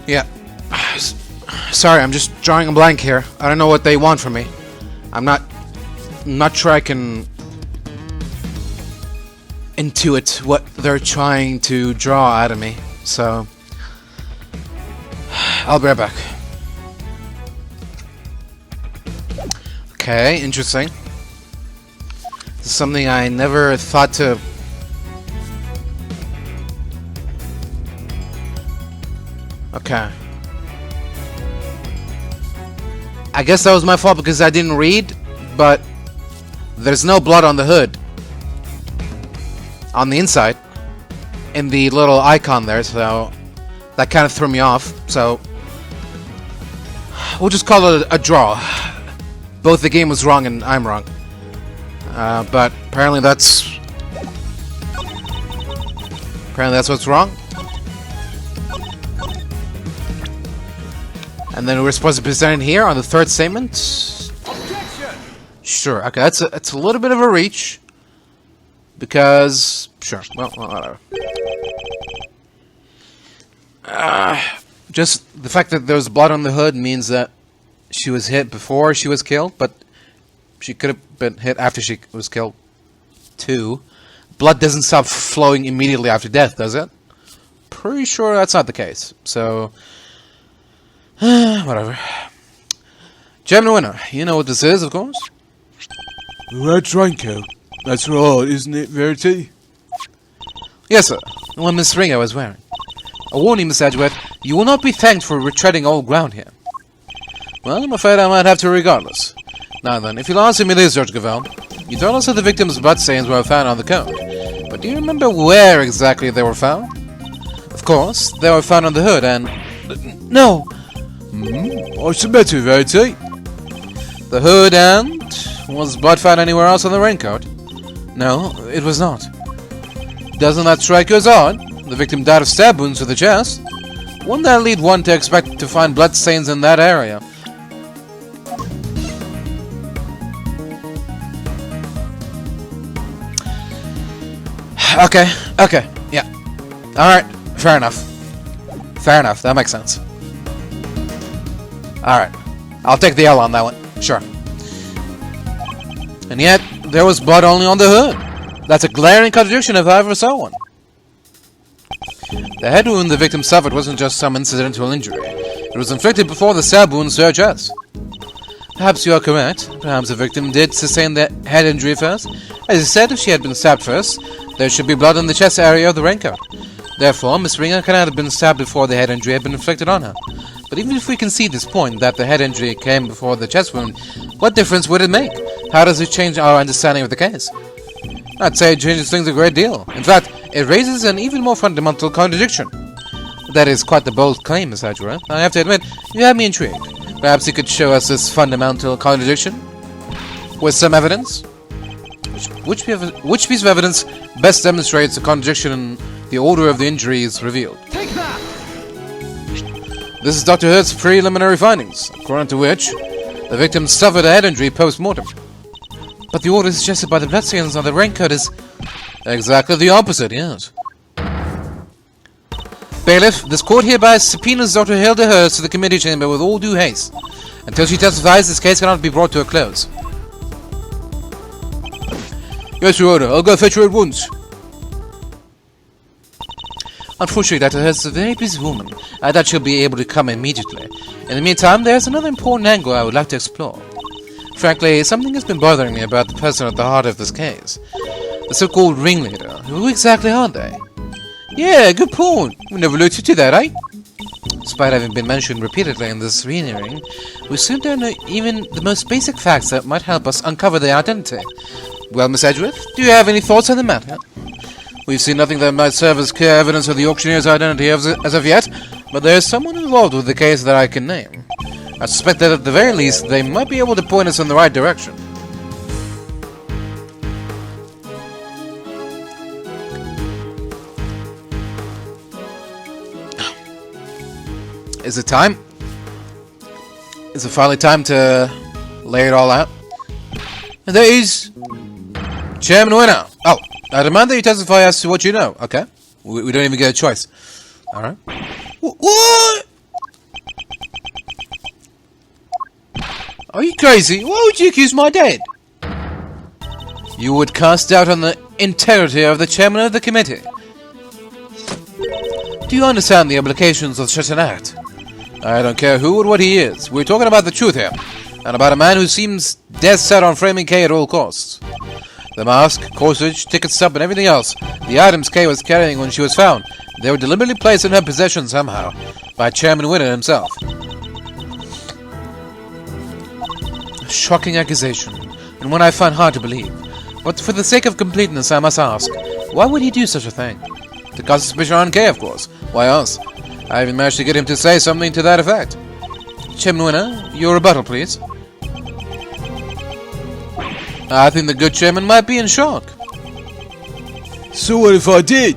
Speaker 3: Yeah. Sorry, I'm just drawing a blank here. I don't know what they want from me. I'm not sure I can intuit what they're trying to draw out of me. So, I'll be right back. Okay, interesting. This is something I never thought to... Okay. I guess that was my fault because I didn't read, but there's no blood on the hood. On the inside. In the little icon there, so that kind of threw me off. So we'll just call it a draw. Both the game was wrong and I'm wrong. But apparently that's what's wrong. And then we're supposed to present it here on the third statement.
Speaker 4: Objection!
Speaker 3: Sure. Okay, that's a little bit of a reach. Because sure. Well, whatever. Just the fact that there's blood on the hood means that she was hit before she was killed, but she could have been hit after she was killed too. Blood doesn't stop flowing immediately after death, does it? Pretty sure that's not the case. So, whatever. Gentleman winner, you know what this is, of course.
Speaker 5: Red Dranko. That's right, isn't it, Verity?
Speaker 3: Yes, sir. The one Miss Ringo was wearing. A warning, Miss Edgeworth. You will not be thanked for retreading old ground here. Well, I'm afraid I might have to regardless. Now then, if you'll answer me this, George Gavel. You told us that the victim's bloodstains were found on the cone. But do you remember where exactly they were found? Of course, they were found on the hood and... No!
Speaker 5: What's the matter, Verity?
Speaker 3: The hood and... Was blood found anywhere else on the raincoat? No, it was not. Doesn't that strike you as odd? The victim died of stab wounds to the chest. Wouldn't that lead one to expect to find bloodstains in that area? Okay, yeah. Alright, fair enough. Fair enough, that makes sense. Alright, I'll take the L on that one, sure. And yet, there was blood only on the hood. That's a glaring contradiction if I ever saw one. The head wound the victim suffered wasn't just some incidental injury. It was inflicted before the stab wound to her chest. Perhaps you are correct. Perhaps the victim did sustain the head injury first. As you said, if she had been stabbed first, there should be blood in the chest area of the raincoat. Therefore, Miss Ringer cannot have been stabbed before the head injury had been inflicted on her. But even if we concede this point, that the head injury came before the chest wound, what difference would it make? How does it change our understanding of the case? I'd say it changes things a great deal. In fact, it raises an even more fundamental contradiction. That is quite the bold claim, Miss Edgeworth. I have to admit, you have me intrigued. Perhaps you could show us this fundamental contradiction? With some evidence? Which piece of evidence best demonstrates the contradiction in the order of the injuries revealed?
Speaker 4: Take that!
Speaker 3: This is Dr. Hurt's preliminary findings, according to which the victim suffered a head injury post-mortem. But the order suggested by the bloodstains on the raincoat is exactly the opposite, yes. Bailiff, this court hereby subpoenas Dr. Hilda Hurst to the committee chamber with all due haste. Until she testifies, this case cannot be brought to a close.
Speaker 5: Yes, Your Honor, I'll go fetch her at once.
Speaker 3: Unfortunately, Dr. Hurst is a very busy woman. I doubt she'll be able to come immediately. In the meantime, there's another important angle I would like to explore. Frankly, something has been bothering me about the person at the heart of this case. The so-called ringleader. Who exactly are they?
Speaker 5: Yeah, good point. We never looked into that, eh?
Speaker 3: Despite having been mentioned repeatedly in this hearing, we still don't know even the most basic facts that might help us uncover their identity. Well, Miss Edgeworth, do you have any thoughts on the matter? We've seen nothing that might serve as clear evidence of the auctioneer's identity as of yet, but there is someone involved with the case that I can name. I suspect that at the very least, they might be able to point us in the right direction. Is it time? Is it finally time to lay it all out?
Speaker 5: And that is...
Speaker 3: Chairman Winner! Oh, I demand that you testify as to what you know, okay? We don't even get a choice. Alright.
Speaker 5: What?
Speaker 2: Are you crazy? Why would you accuse my dad? You would cast doubt on the integrity of the chairman of the committee. Do you understand the implications of such an act? I don't care who or what he is. We're talking about the truth here, and about a man who seems dead set on framing Kay at all costs. The mask, corsage, ticket stub, and everything else, the items Kay was carrying when she was found, they were deliberately placed in her possession somehow, by Chairman Winner himself. A shocking accusation, and one I find hard to believe. But for the sake of completeness, I must ask, why would he do such a thing? To cast suspicion on Kay, of course. Why else? I even managed to get him to say something to that effect. Chairman Winner, your rebuttal, please. I think the good chairman might be in shock.
Speaker 5: So what if I did?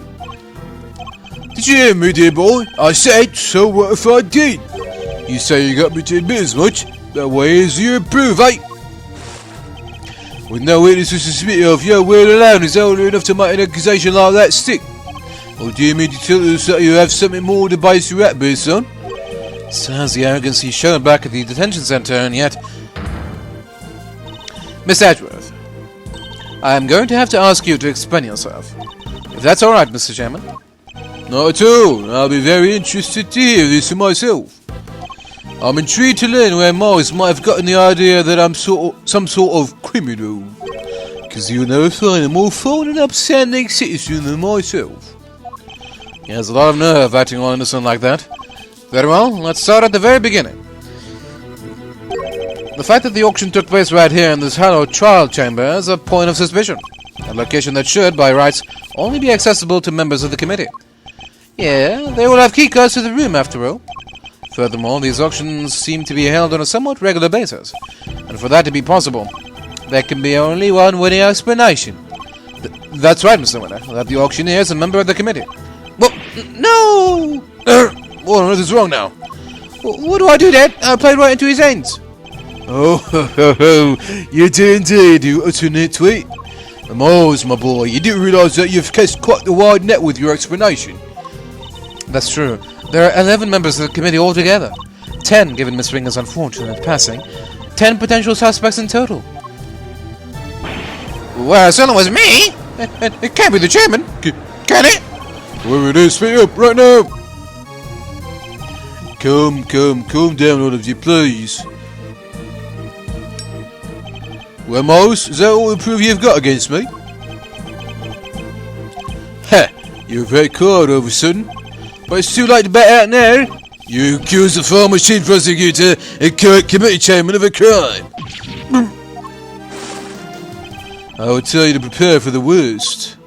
Speaker 5: Did you hear me, dear boy? I said, so what if I did? You say you got me to admit as much. That way is you approve, eh? With no witnesses to submit of, your word alone is older enough to make an accusation like that stick. Or do you mean to tell us that you have something more to base your rap based on?
Speaker 2: Sounds the arrogance he's shown back at the detention center, and yet... Miss Edgeworth, I am going to have to ask you to explain yourself. If that's alright, Mr. Chairman.
Speaker 5: Not at all. I'll be very interested to hear this for myself. I'm intrigued to learn where Morris might have gotten the idea that I'm some sort of criminal. Because you'll never find a more fine and upstanding citizen than myself.
Speaker 2: He has a lot of nerve acting all innocent like that. Very well, let's start at the very beginning. The fact that the auction took place right here in this hallowed trial chamber is a point of suspicion. A location that should, by rights, only be accessible to members of the committee. Yeah, they will have keycards to the room after all. Furthermore, these auctions seem to be held on a somewhat regular basis. And for that to be possible, there can be only one winning explanation. That's right, Mr. Winner, that the auctioneer is a member of the committee. Well, no! What on earth is wrong now? What do I do, Dad? I played right into his hands.
Speaker 5: Oh, you do indeed, you utter nitwit. Mose, my boy, you do realise that you've cast quite the wide net with your explanation.
Speaker 2: That's true. There are 11 members of the committee altogether. 10, given Miss Ringer's unfortunate passing. 10 potential suspects in total. Well, it certainly was me! It can't be the chairman, can it?
Speaker 5: Whoever it is, speak up right now! Calm down, all of you, please. Well, Morris, is that all the proof you've got against me? Ha! You're very quiet all of a sudden. But it's too late to back out now. You accuse the former chief prosecutor and current committee chairman of a crime. I will tell you to prepare for the worst.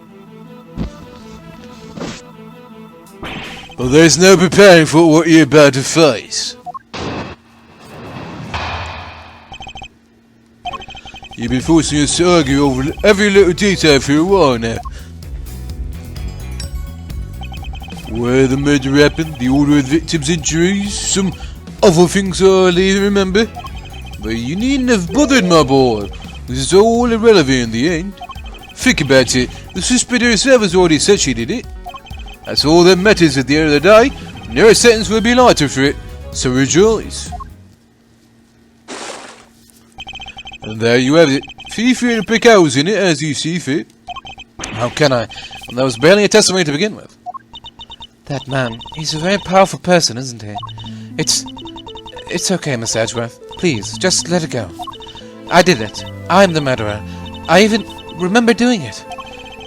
Speaker 5: But there's no preparing for what you're about to face. You've been forcing us to argue over every little detail for a while now. Where the murder happened, the order of the victim's injuries, some other things I even remember. But you needn't have bothered, my boy. This is all irrelevant in the end. Think about it. The suspector herself has already said she did it. That's all that matters at the end of the day, and her sentence will be lighter for it. So rejoice. And there you have it. Feel free to pick holes in it as you see fit.
Speaker 2: How can I? Well, that was barely a testimony to begin with. That man, he's a very powerful person, isn't he? It's okay, Miss Edgeworth. Please, just let it go. I did it. I'm the murderer. I even remember doing it.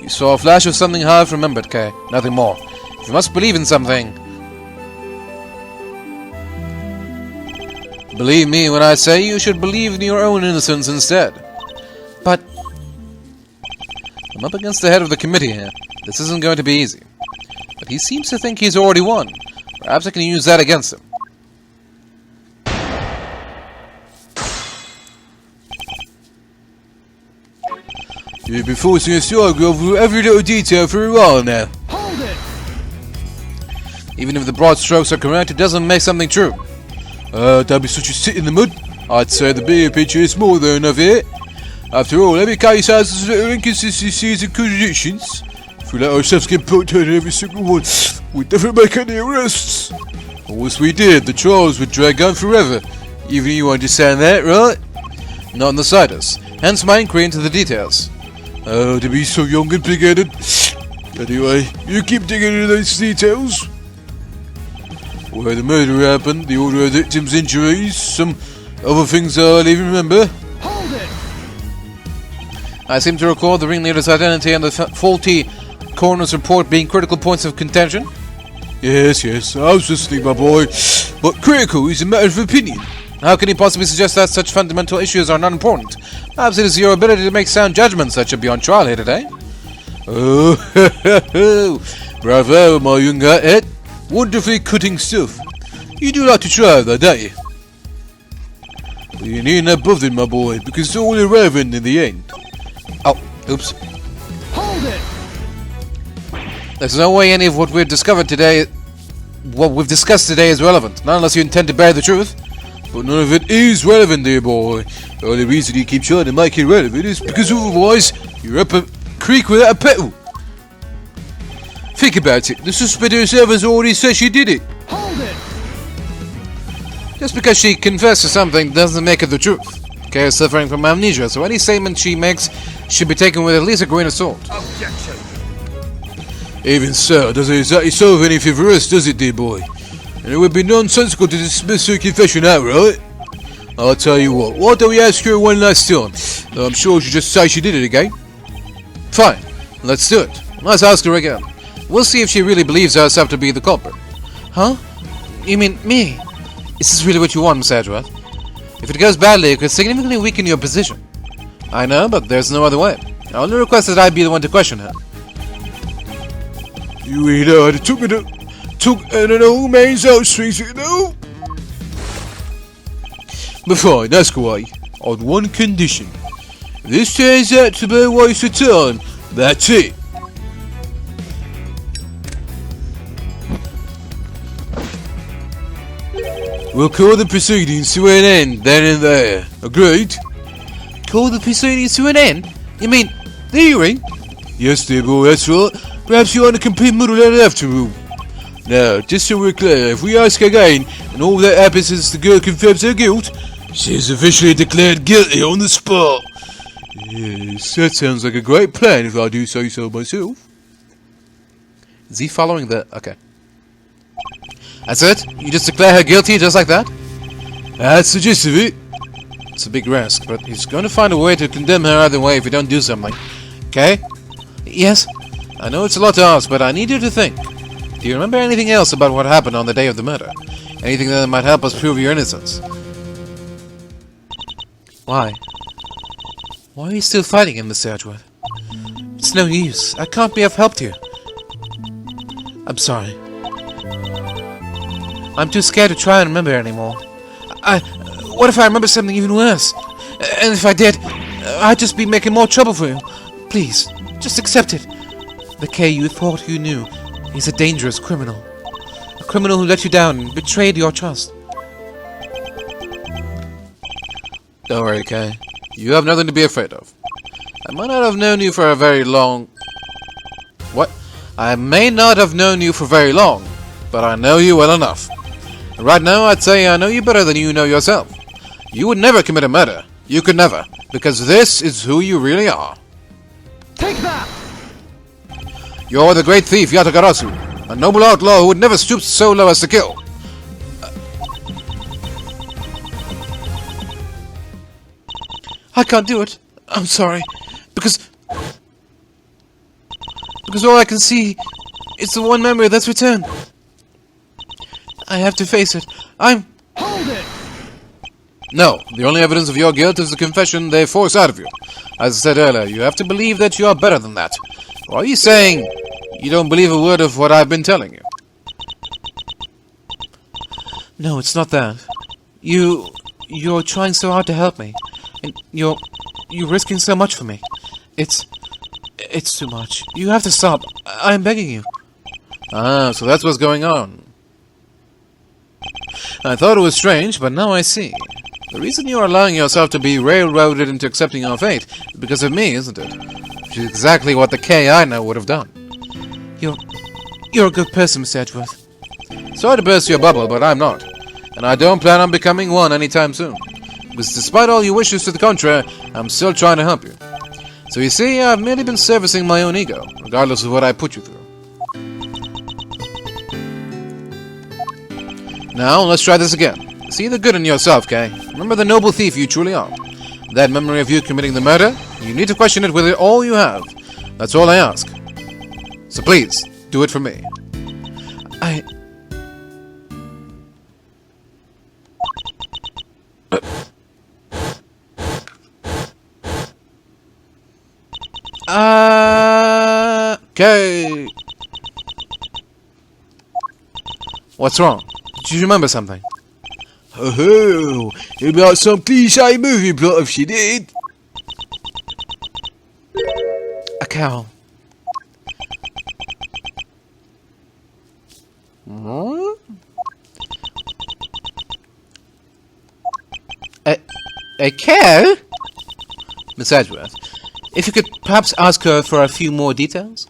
Speaker 1: You saw a flash of something half remembered, Kay. Nothing more. If you must believe in something, believe me when I say you should believe in your own innocence instead.
Speaker 2: But
Speaker 1: I'm up against the head of the committee here. This isn't going to be easy. But he seems to think he's already won. Perhaps I can use that against him.
Speaker 5: You've been forcing us to argue over every little detail for a while now.
Speaker 4: Hold it!
Speaker 1: Even if the broad strokes are correct, it doesn't make something true.
Speaker 5: Don't be such a sit in the mud. I'd say the bigger picture is more than enough here. After all, every case has its little inconsistencies and contradictions. If we let ourselves get put on every single one, we'd never make any arrests. And once we did, the trials would drag on forever. Even you understand that, right?
Speaker 1: Not in the slightest. Hence my inquiry into the details.
Speaker 5: Oh, to be so young and big-headed. Anyway, you keep digging into those details. Where the murder happened, the order of the victim's injuries, some other things I don't even remember.
Speaker 4: Hold it!
Speaker 1: I seem to recall the ringleader's identity and the faulty coroner's report being critical points of contention.
Speaker 5: Yes, I was listening, my boy. But critical is a matter of opinion.
Speaker 1: How can he possibly suggest that such fundamental issues are not important? Perhaps it is your ability to make sound judgments that should be on trial here today.
Speaker 5: Oh, bravo, my young Ed. Wonderfully cutting stuff. You do like to try that, don't you? But you needn't bother, my boy, because it's all irrelevant in the end.
Speaker 1: Oh, oops.
Speaker 4: Hold it!
Speaker 1: There's no way any of what we've discovered today, what we've discussed today is relevant, not unless you intend to bear the truth.
Speaker 5: But none of it is relevant, dear boy. The only reason you keep trying to make it relevant is because otherwise you're up a creek without a pedal. Think about it. The suspect herself has already said she did it.
Speaker 4: Hold it!
Speaker 1: Just because she confessed to something doesn't make it the truth. Kay is suffering from amnesia, so any statement she makes should be taken with at least a grain of salt.
Speaker 4: Objection!
Speaker 5: Even so, doesn't exactly solve anything for us, does it, dear boy? And it would be nonsensical to dismiss her confession outright. I'll tell you what, why don't we ask her one last time? Though I'm sure she'll just say she did it again.
Speaker 1: Fine, let's do it. Let's ask her again. We'll see if she really believes herself to be the culprit. Huh? You mean me? Is this really what you want, Miss Edgeworth? If it goes badly, it could significantly weaken your position. I know, but there's no other way. I only request that I be the one to question her.
Speaker 5: You ain't had took an old man's heartstrings, you know? But fine, ask away. On one condition. If this turns out to be a waste of time, that's it. We'll call the proceedings to an end then and there. Agreed?
Speaker 1: Call the proceedings to an end? You mean the hearing?
Speaker 5: Yes, dear boy, that's right. Perhaps you're on a complete muddle after all. Now, just so we're clear, if we ask again, and all that happens is the girl confirms her guilt, she is officially declared guilty on the spot. Yes, that sounds like a great plan if I do say so myself.
Speaker 1: Is he following the... Okay. That's it? You just declare her guilty just like that?
Speaker 5: That's the gist of it.
Speaker 1: It's a big risk, but he's going to find a way to condemn her either way if you don't do something. Okay? Yes? I know it's a lot to ask, but I need you to think. Do you remember anything else about what happened on the day of the murder? Anything that might help us prove your innocence? Why? Why are you still fighting him, Mr. Edgeworth? It's no use. I can't be of help to you. I'm sorry. I'm too scared to try and remember anymore. What if I remember something even worse? And if I did, I'd just be making more trouble for you. Please, just accept it. The Kay you thought you knew is a dangerous criminal. A criminal who let you down and betrayed your trust. Don't worry, Kay. You have nothing to be afraid of. I might not have known you for a very long... What? I may not have known you for very long, but I know you well enough. And right now, I'd say I know you better than you know yourself. You would never commit a murder. You could never. Because this is who you really are.
Speaker 4: Take that!
Speaker 1: You're the great thief Yatagarasu, a noble outlaw who would never stoop so low as to kill. I can't do it. I'm sorry. Because all I can see is the one memory that's returned. I have to face it.
Speaker 4: Hold it!
Speaker 1: No, the only evidence of your guilt is the confession they force out of you. As I said earlier, you have to believe that you are better than that. Or are you saying you don't believe a word of what I've been telling you? No, it's not that. You're trying so hard to help me. And you're risking so much for me. It's too much. You have to stop. I'm begging you. Ah, so that's what's going on. I thought it was strange, but now I see. The reason you are allowing yourself to be railroaded into accepting your fate is because of me, isn't it? Which is exactly what the K I know would have done. You're a good person, Mr. Edgeworth. Sorry to burst your bubble, but I'm not. And I don't plan on becoming one anytime soon. Because despite all your wishes to the contrary, I'm still trying to help you. So you see, I've merely been servicing my own ego, regardless of what I put you through. Now, let's try this again. See the good in yourself, Kay. Remember the noble thief you truly are. That memory of you committing the murder, you need to question it with all you have. That's all I ask. So please, do it for me. Okay. What's wrong? Did you remember something?
Speaker 5: Oh, about some cliche movie plot if she did.
Speaker 2: A cow.
Speaker 3: A cow?
Speaker 1: Miss Edgeworth, if you could perhaps ask her for a few more details?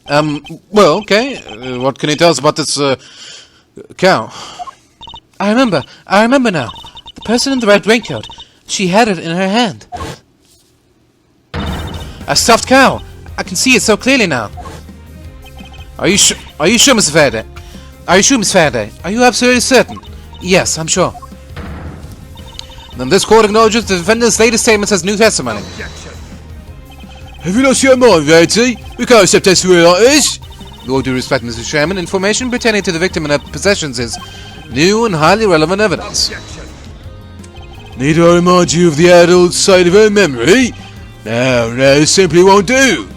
Speaker 1: Well, okay. What can you tell us about this, cow?
Speaker 2: I remember now. The person in the red raincoat. She had it in her hand. A stuffed cow. I can see it so clearly now.
Speaker 1: Are you sure, Mr. Faraday?
Speaker 2: Are you sure, Miss Faraday? Are you absolutely certain? Yes, I'm sure.
Speaker 1: Then this court acknowledges the defendant's latest statements as new testimony.
Speaker 5: Have you lost your mind, Verity? We can't accept testimony like this.
Speaker 1: With all due respect, Mr. Chairman, information pertaining to the victim and her possessions is new and highly relevant evidence.
Speaker 5: Need I remind you of the adult side of her memory? No, simply won't do.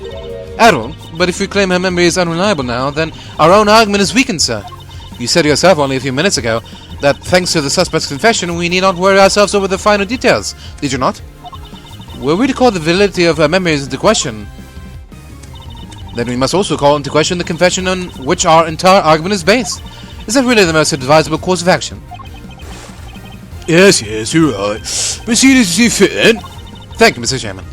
Speaker 1: Admiral, but if you claim her memory is unreliable now, then our own argument is weakened, sir. You said yourself only a few minutes ago that thanks to the suspect's confession, we need not worry ourselves over the finer details. Did you not? Were we to call the validity of her memories into question, then we must also call into question the confession on which our entire argument is based. Is that really the most advisable course of action?
Speaker 5: Yes, you're right. Proceed as you fit then.
Speaker 1: Thank you, Mr. Chairman.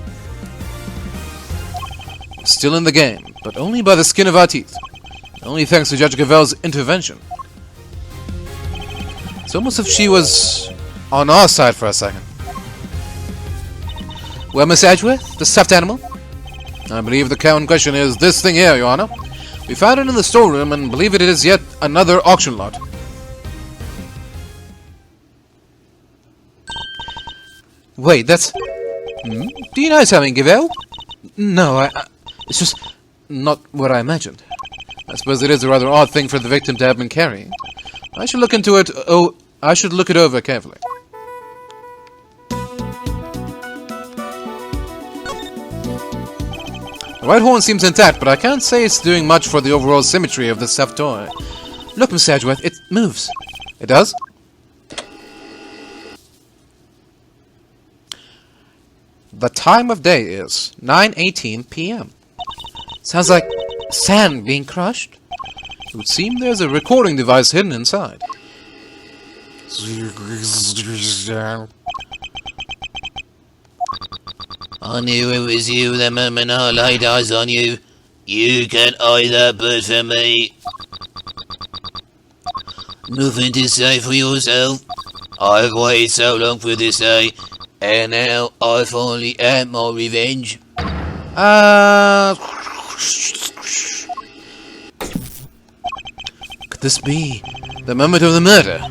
Speaker 1: Still in the game, but only by the skin of our teeth. Only thanks to Judge Gavel's intervention. It's almost as if she was on our side for a second. Well, Miss Edgeworth, the stuffed animal? I believe the cow in question is this thing here, Your Honor. We found it in the storeroom and believe it is yet another auction lot.
Speaker 2: Wait, that's...
Speaker 1: Do you know something, Gavel?
Speaker 2: No, it's just not what I imagined.
Speaker 1: I suppose it is a rather odd thing for the victim to have been carrying. I should look into it. Oh, I should look it over carefully. The right horn seems intact, but I can't say it's doing much for the overall symmetry of the stuffed toy.
Speaker 2: Look, Miss Edgeworth, it moves.
Speaker 1: It does? The time of day is 9:18 p.m.
Speaker 2: Sounds like sand being crushed.
Speaker 1: It would seem there's a recording device hidden inside.
Speaker 6: I knew it was you the moment I laid eyes on you. You can't hide that bird from me. Nothing to say for yourself. I've waited so long for this day, and now I finally had my revenge.
Speaker 2: Could this be the moment of the murder?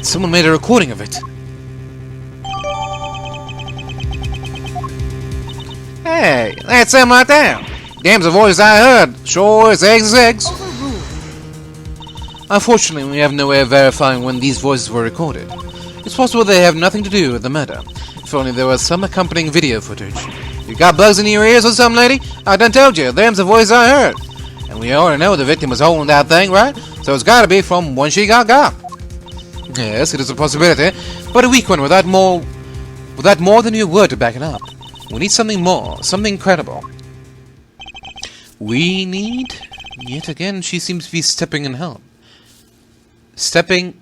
Speaker 2: Someone made a recording of it.
Speaker 1: Hey, that's him right there. Damn's the voice I heard. Sure as eggs is eggs.
Speaker 2: Unfortunately, we have no way of verifying when these voices were recorded. It's possible they have nothing to do with the murder. If only there was some accompanying video footage.
Speaker 1: You got bugs in your ears or something, lady? I done told you, them's the voice I heard. And we already know the victim was holding that thing, right? So it's gotta be from when she got. Yes, it is a possibility, but a weak one without more than your word to back it up. We need something more, something credible.
Speaker 2: We need... Yet again, she seems to be stepping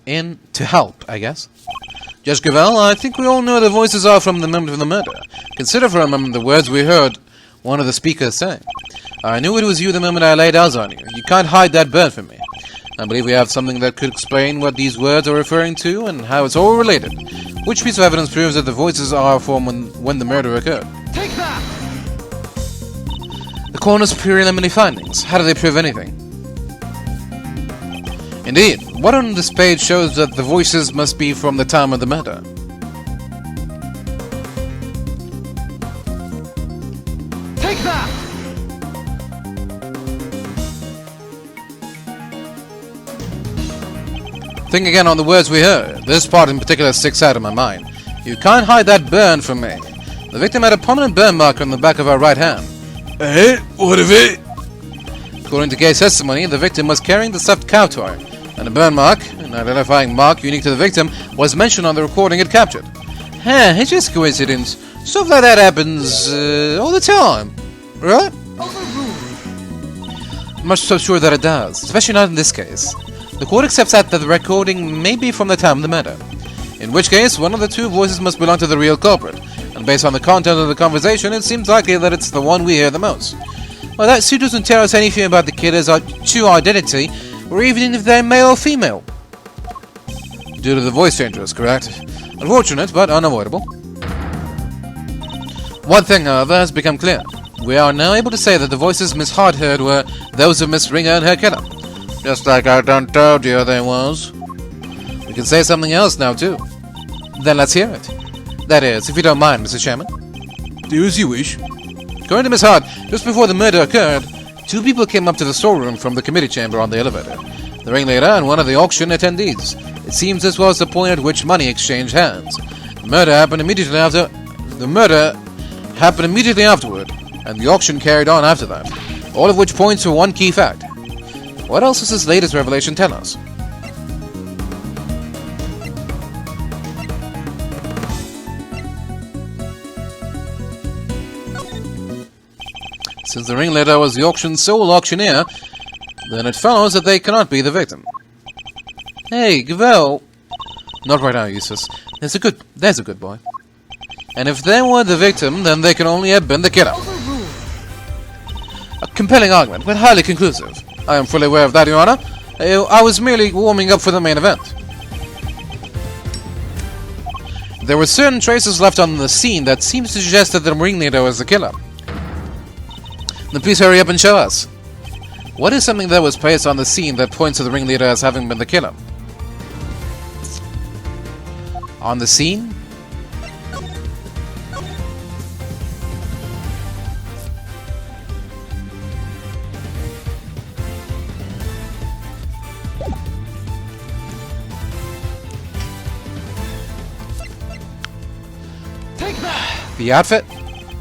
Speaker 2: in to help, I guess.
Speaker 1: Judge Gavel, I think we all know the voices are from the moment of the murder. Consider for a moment the words we heard one of the speakers say. I knew it was you the moment I laid eyes on you. You can't hide that bird from me. I believe we have something that could explain what these words are referring to and how it's all related.
Speaker 3: Which piece of evidence proves that the voices are from when the murder occurred?
Speaker 4: Take that!
Speaker 3: The coroner's preliminary findings. How do they prove anything? Indeed, what on this page shows that the voices must be from the time of the murder?
Speaker 4: Take that!
Speaker 3: Think again on the words we heard. This part in particular sticks out in my mind. You can't hide that burn from me. The victim had a prominent burn mark on the back of her right hand.
Speaker 5: Eh? What of it?
Speaker 3: According to case testimony, the victim was carrying the stuffed cow toy, and a burn mark, an identifying mark unique to the victim, was mentioned on the recording it captured. It's just coincidence. Stuff like that happens all the time, right? I'm not so sure that it does, especially not in this case. The court accepts that the recording may be from the time of the murder, in which case one of the two voices must belong to the real culprit, and based on the content of the conversation, it seems likely that it's the one we hear the most. Well, that still doesn't tell us anything about the killer's true identity, or even if they're male or female. Due to the voice changes, correct? Unfortunate, but unavoidable. One thing, however, has become clear. We are now able to say that the voices Miss Hart heard were those of Miss Ringer and her killer. Just like I done told you they was. We can say something else now, too. Then let's hear it. That is, if you don't mind, Mr. Chairman.
Speaker 5: Do as you wish.
Speaker 3: According to Miss Hart, just before the murder occurred, two people came up to the storeroom from the committee chamber on the elevator. The ringleader and one of the auction attendees. It seems this was the point at which money exchanged hands. The murder happened immediately afterward, and the auction carried on after that. All of which points to one key fact. What else does this latest revelation tell us? Since the ringleader was the auction's sole auctioneer, then it follows that they cannot be the victim. Hey, Gavel! Not right now, Eustace. There's a good boy. And if they were the victim, then they can only have been the killer. A compelling argument, but highly conclusive. I am fully aware of that, Your Honor. I was merely warming up for the main event. There were certain traces left on the scene that seemed to suggest that the ringleader was the killer. Then please hurry up and show us. What is something that was placed on the scene that points to the ringleader as having been the killer? On the scene?
Speaker 4: Take that!
Speaker 3: The outfit?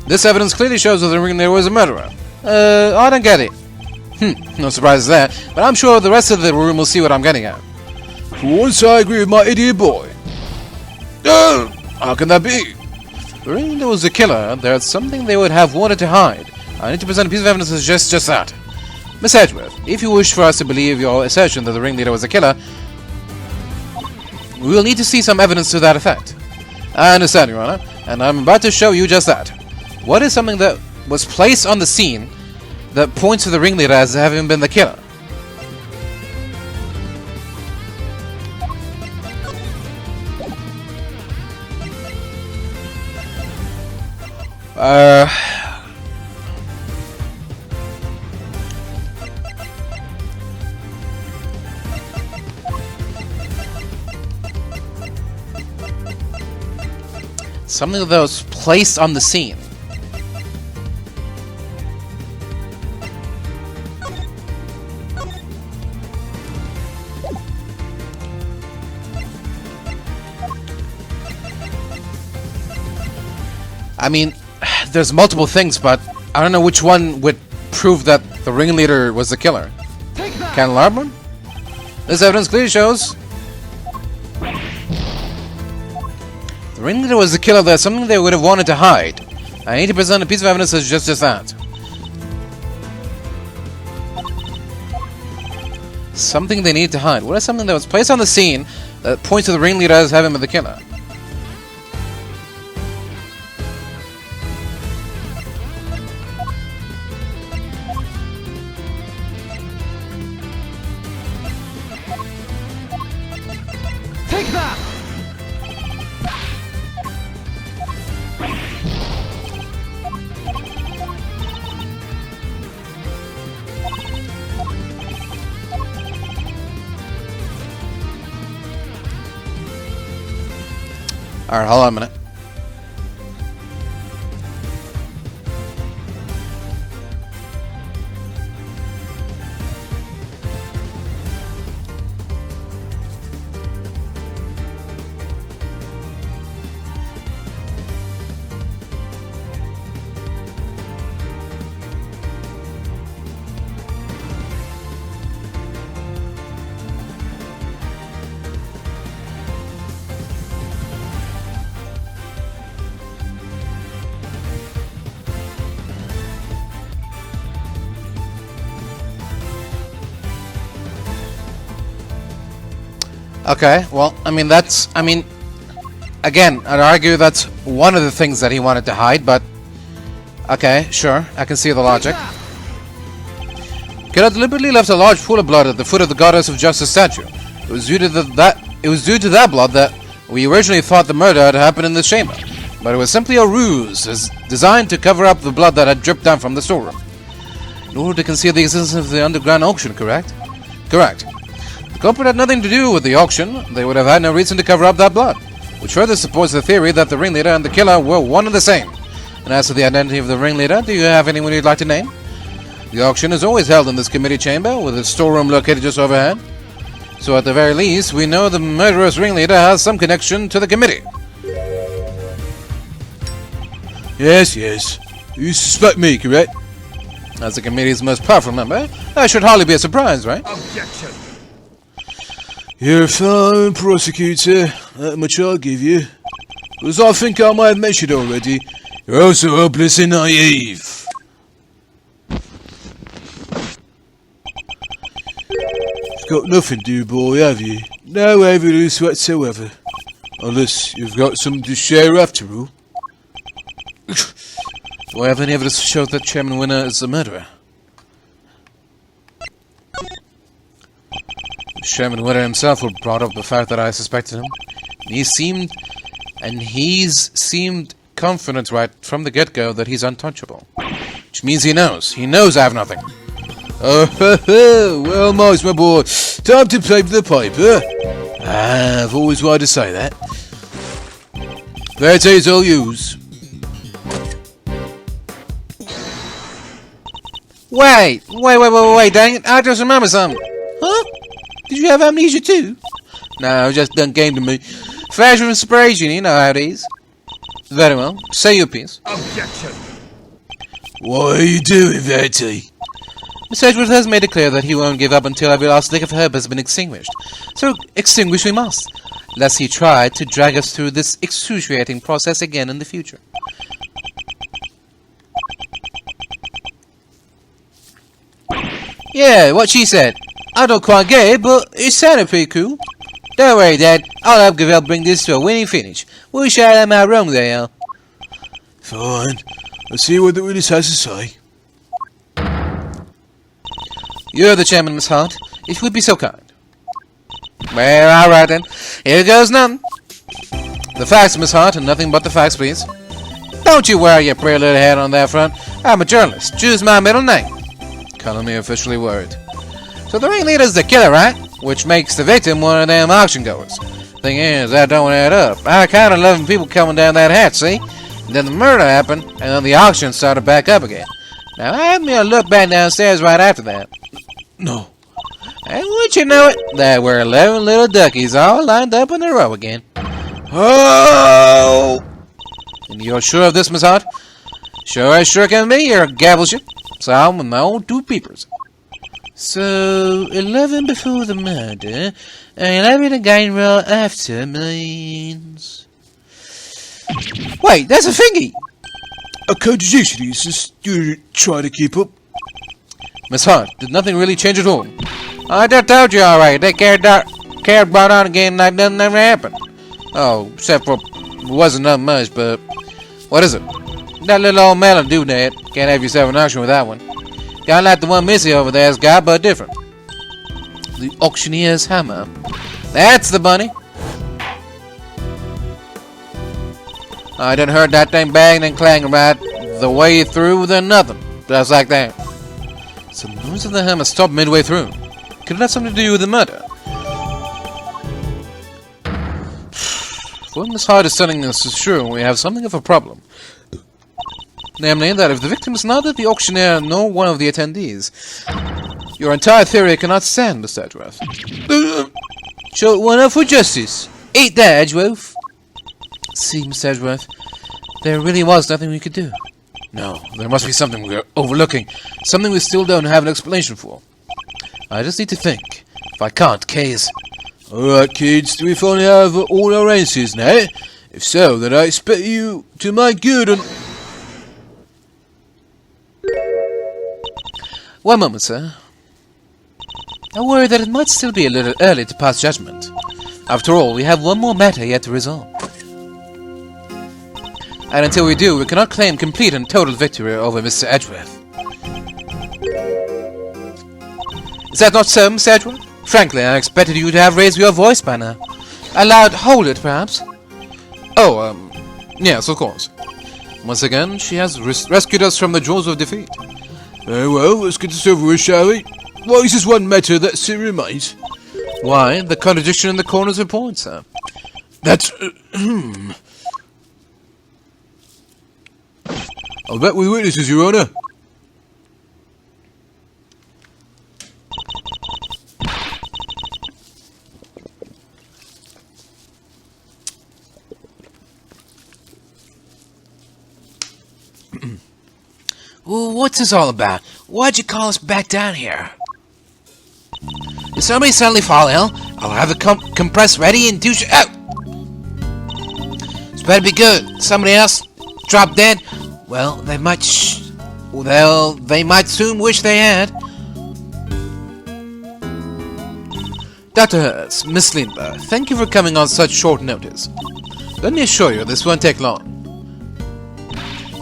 Speaker 3: This evidence clearly shows that the ringleader was a murderer. I don't get it. No surprises there, but I'm sure the rest of the room will see what I'm getting at.
Speaker 5: For once I agree with my idiot boy. How can that be?
Speaker 3: The ringleader was the killer. There's something they would have wanted to hide. I need to present a piece of evidence that suggests just that. Miss Edgeworth, if you wish for us to believe your assertion that the ringleader was the killer, we will need to see some evidence to that effect. I understand, Your Honor, and I'm about to show you just that. What is something that was placed on the scene that points to the ringleader as having been the killer? Something that was placed on the scene. I mean, there's multiple things, but I don't know which one would prove that the ringleader was the killer. Candelabrum? This evidence clearly shows the ringleader was the killer. There's something they would have wanted to hide. I need to present a piece of evidence that's just that. Something they need to hide. What is something that was placed on the scene that points to the ringleader as having been the killer?
Speaker 4: Take that!
Speaker 2: Alright, hold on a minute. Okay, well, again, I'd argue that's one of the things that he wanted to hide, but okay, sure, I can see the logic. Killer deliberately left a large pool of blood at the foot of the Goddess of Justice statue. It was due to that blood that we originally thought the murder had happened in this chamber, but it was simply a ruse designed to cover up the blood that had dripped down from the storeroom. In order to conceal the existence of the underground auction, correct? Correct. The culprit had nothing to do with the auction. They would have had no reason to cover up that blood, which further supports the theory that the ringleader and the killer were one and the same. And as to the identity of the ringleader, do you have anyone you'd like to name? The auction is always held in this committee chamber, with its storeroom located just overhead. So at the very least, we know the murderous ringleader has some connection to the committee.
Speaker 5: Yes. You suspect me, correct?
Speaker 2: As the committee's most powerful member, that should hardly be a surprise, right?
Speaker 4: Objection.
Speaker 5: You're a fine prosecutor, that much I'll give you. But as I think I might have mentioned already, you're also hopeless and naive. You've got nothing to do, boy, have you? No evidence whatsoever. Unless you've got something to share after all.
Speaker 2: Do I have any evidence to show that Chairman Winner is the murderer? Chairman Winner himself would brought up the fact that I suspected him. He's seemed confident right from the get-go that he's untouchable. Which means he knows. He knows I have nothing.
Speaker 5: Oh, well, Miles, my boy, time to play the piper. I've always wanted to say that. That's all yours.
Speaker 2: Wait, dang it, I just remember something. Huh? Did you have amnesia too? No, it just done came to me. Flash of inspiration, you know how it is. Very well, say your piece.
Speaker 4: Objection.
Speaker 5: What are you doing, Verity?
Speaker 2: Mr. Edgeworth has made it clear that he won't give up until every last lick of herb has been extinguished. So, extinguish we must, lest he try to drag us through this excruciating process again in the future. Yeah, what she said. I don't quite get it, but it sounded pretty cool. Don't worry, Dad. I'll help bring this to a winning finish. We shall have my wrong there.
Speaker 5: Fine. Let's see what the witness has to say.
Speaker 2: You're the chairman, Miss Hart. If you would be so kind. Well, all right then. Here goes none. The facts, Miss Hart, and nothing but the facts, please. Don't you worry your pretty little head on that front. I'm a journalist. Choose my middle name. Calling me officially worried. So the ringleader's the killer, right? Which makes the victim one of them auction goers. Thing is, that don't add up. I kinda loving people coming down that hatch, see? And then the murder happened, and then the auction started back up again. Now I had me a look back downstairs right after that.
Speaker 5: No.
Speaker 2: And would you know it, there were 11 little duckies all lined up in a row again.
Speaker 5: Oh!
Speaker 2: And you're sure of this, Miss Hart? Sure as sure can be, you're a gabbleship. So I'm with my own two peepers. So, 11 before the murder, and 11 again right after means... Wait, that's a thingy!
Speaker 5: A congratulations, you try to keep up.
Speaker 2: Miss Hart, did nothing really change at all? I just told you alright, they cared brought on again like nothing never happened. Oh, except for, it wasn't nothing much, but... What is it? That little old melon doodad. Can't have yourself an auction with that one. Kinda like the one Missy over there's got, but different. The auctioneer's hammer. That's the bunny. I done heard that thing bang and clang right the way through then nothing. Just like that. So the noise of the hammer stopped midway through. Could it have something to do with the murder?
Speaker 3: going as hard as telling us is true, we have something of a problem. Namely, that if the victim is neither the auctioneer nor one of the attendees, your entire theory cannot stand, Mr. Edgeworth.
Speaker 2: Short one up for justice. Ain't that, Edgeworth?
Speaker 3: See, Mr. Edgeworth,
Speaker 2: There really was nothing we could do.
Speaker 3: no, there must be something we're overlooking, something we still don't have an explanation for. I just need to think. If I can't, case.
Speaker 5: Alright, kids, do we finally have all our answers now? If so, then I expect you to make good on...
Speaker 3: One moment, sir. I worry that it might still be a little early to pass judgment. After all, we have one more matter yet to resolve. And until we do, we cannot claim complete and total victory over Mr. Edgeworth. Is that not so, Mr. Edgeworth? Frankly, I expected you to have raised your voice by now. Allowed hold it, perhaps? Oh, yes, of course. Once again, she has rescued us from the jaws of defeat.
Speaker 5: Very well, let's get this over with, shall we? What is this one matter that still remains?
Speaker 3: Why, the contradiction in the coroner's report, sir.
Speaker 5: That's... I'll bet with witnesses, Your Honour.
Speaker 2: Well, what's this all about? Why'd you call us back down here? If somebody suddenly fall ill, I'll have the compress ready and douche out. This better be good. Somebody else drop dead. Well, they might soon wish they had.
Speaker 3: Dr. Hertz, Miss Lindbergh, thank you for coming on such short notice. Let me assure you, this won't take long.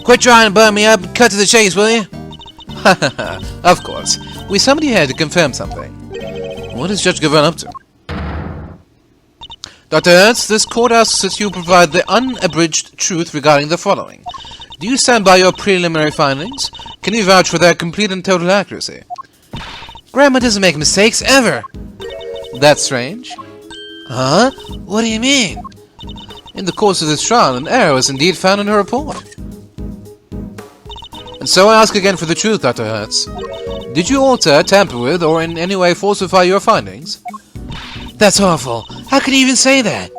Speaker 2: Quit trying to burn me up and cut to the chase, will you?
Speaker 3: Of course. We summoned you here to confirm something. What is Judge Gavin up to? Dr. Hertz, this court asks that you provide the unabridged truth regarding the following. Do you stand by your preliminary findings? Can you vouch for their complete and total accuracy?
Speaker 2: Grandma doesn't make mistakes, ever.
Speaker 3: That's strange.
Speaker 2: Huh? What do you mean?
Speaker 3: In the course of this trial, an error was indeed found in her report. And so I ask again for the truth, Dr. Hertz. Did you alter, tamper with, or in any way falsify your findings?
Speaker 2: That's awful. How can you even say that?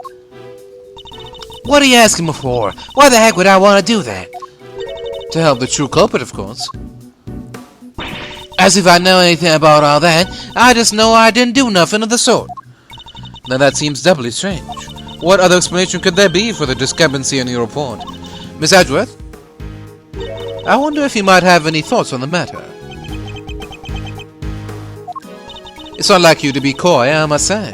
Speaker 2: What are you asking me for? Why the heck would I want to do that?
Speaker 3: To help the true culprit, of course.
Speaker 2: As if I know anything about all that. I just know I didn't do nothing of the sort.
Speaker 3: Now that seems doubly strange. What other explanation could there be for the discrepancy in your report? Miss Edgeworth? I wonder if you might have any thoughts on the matter. It's unlike you to be coy, I must say.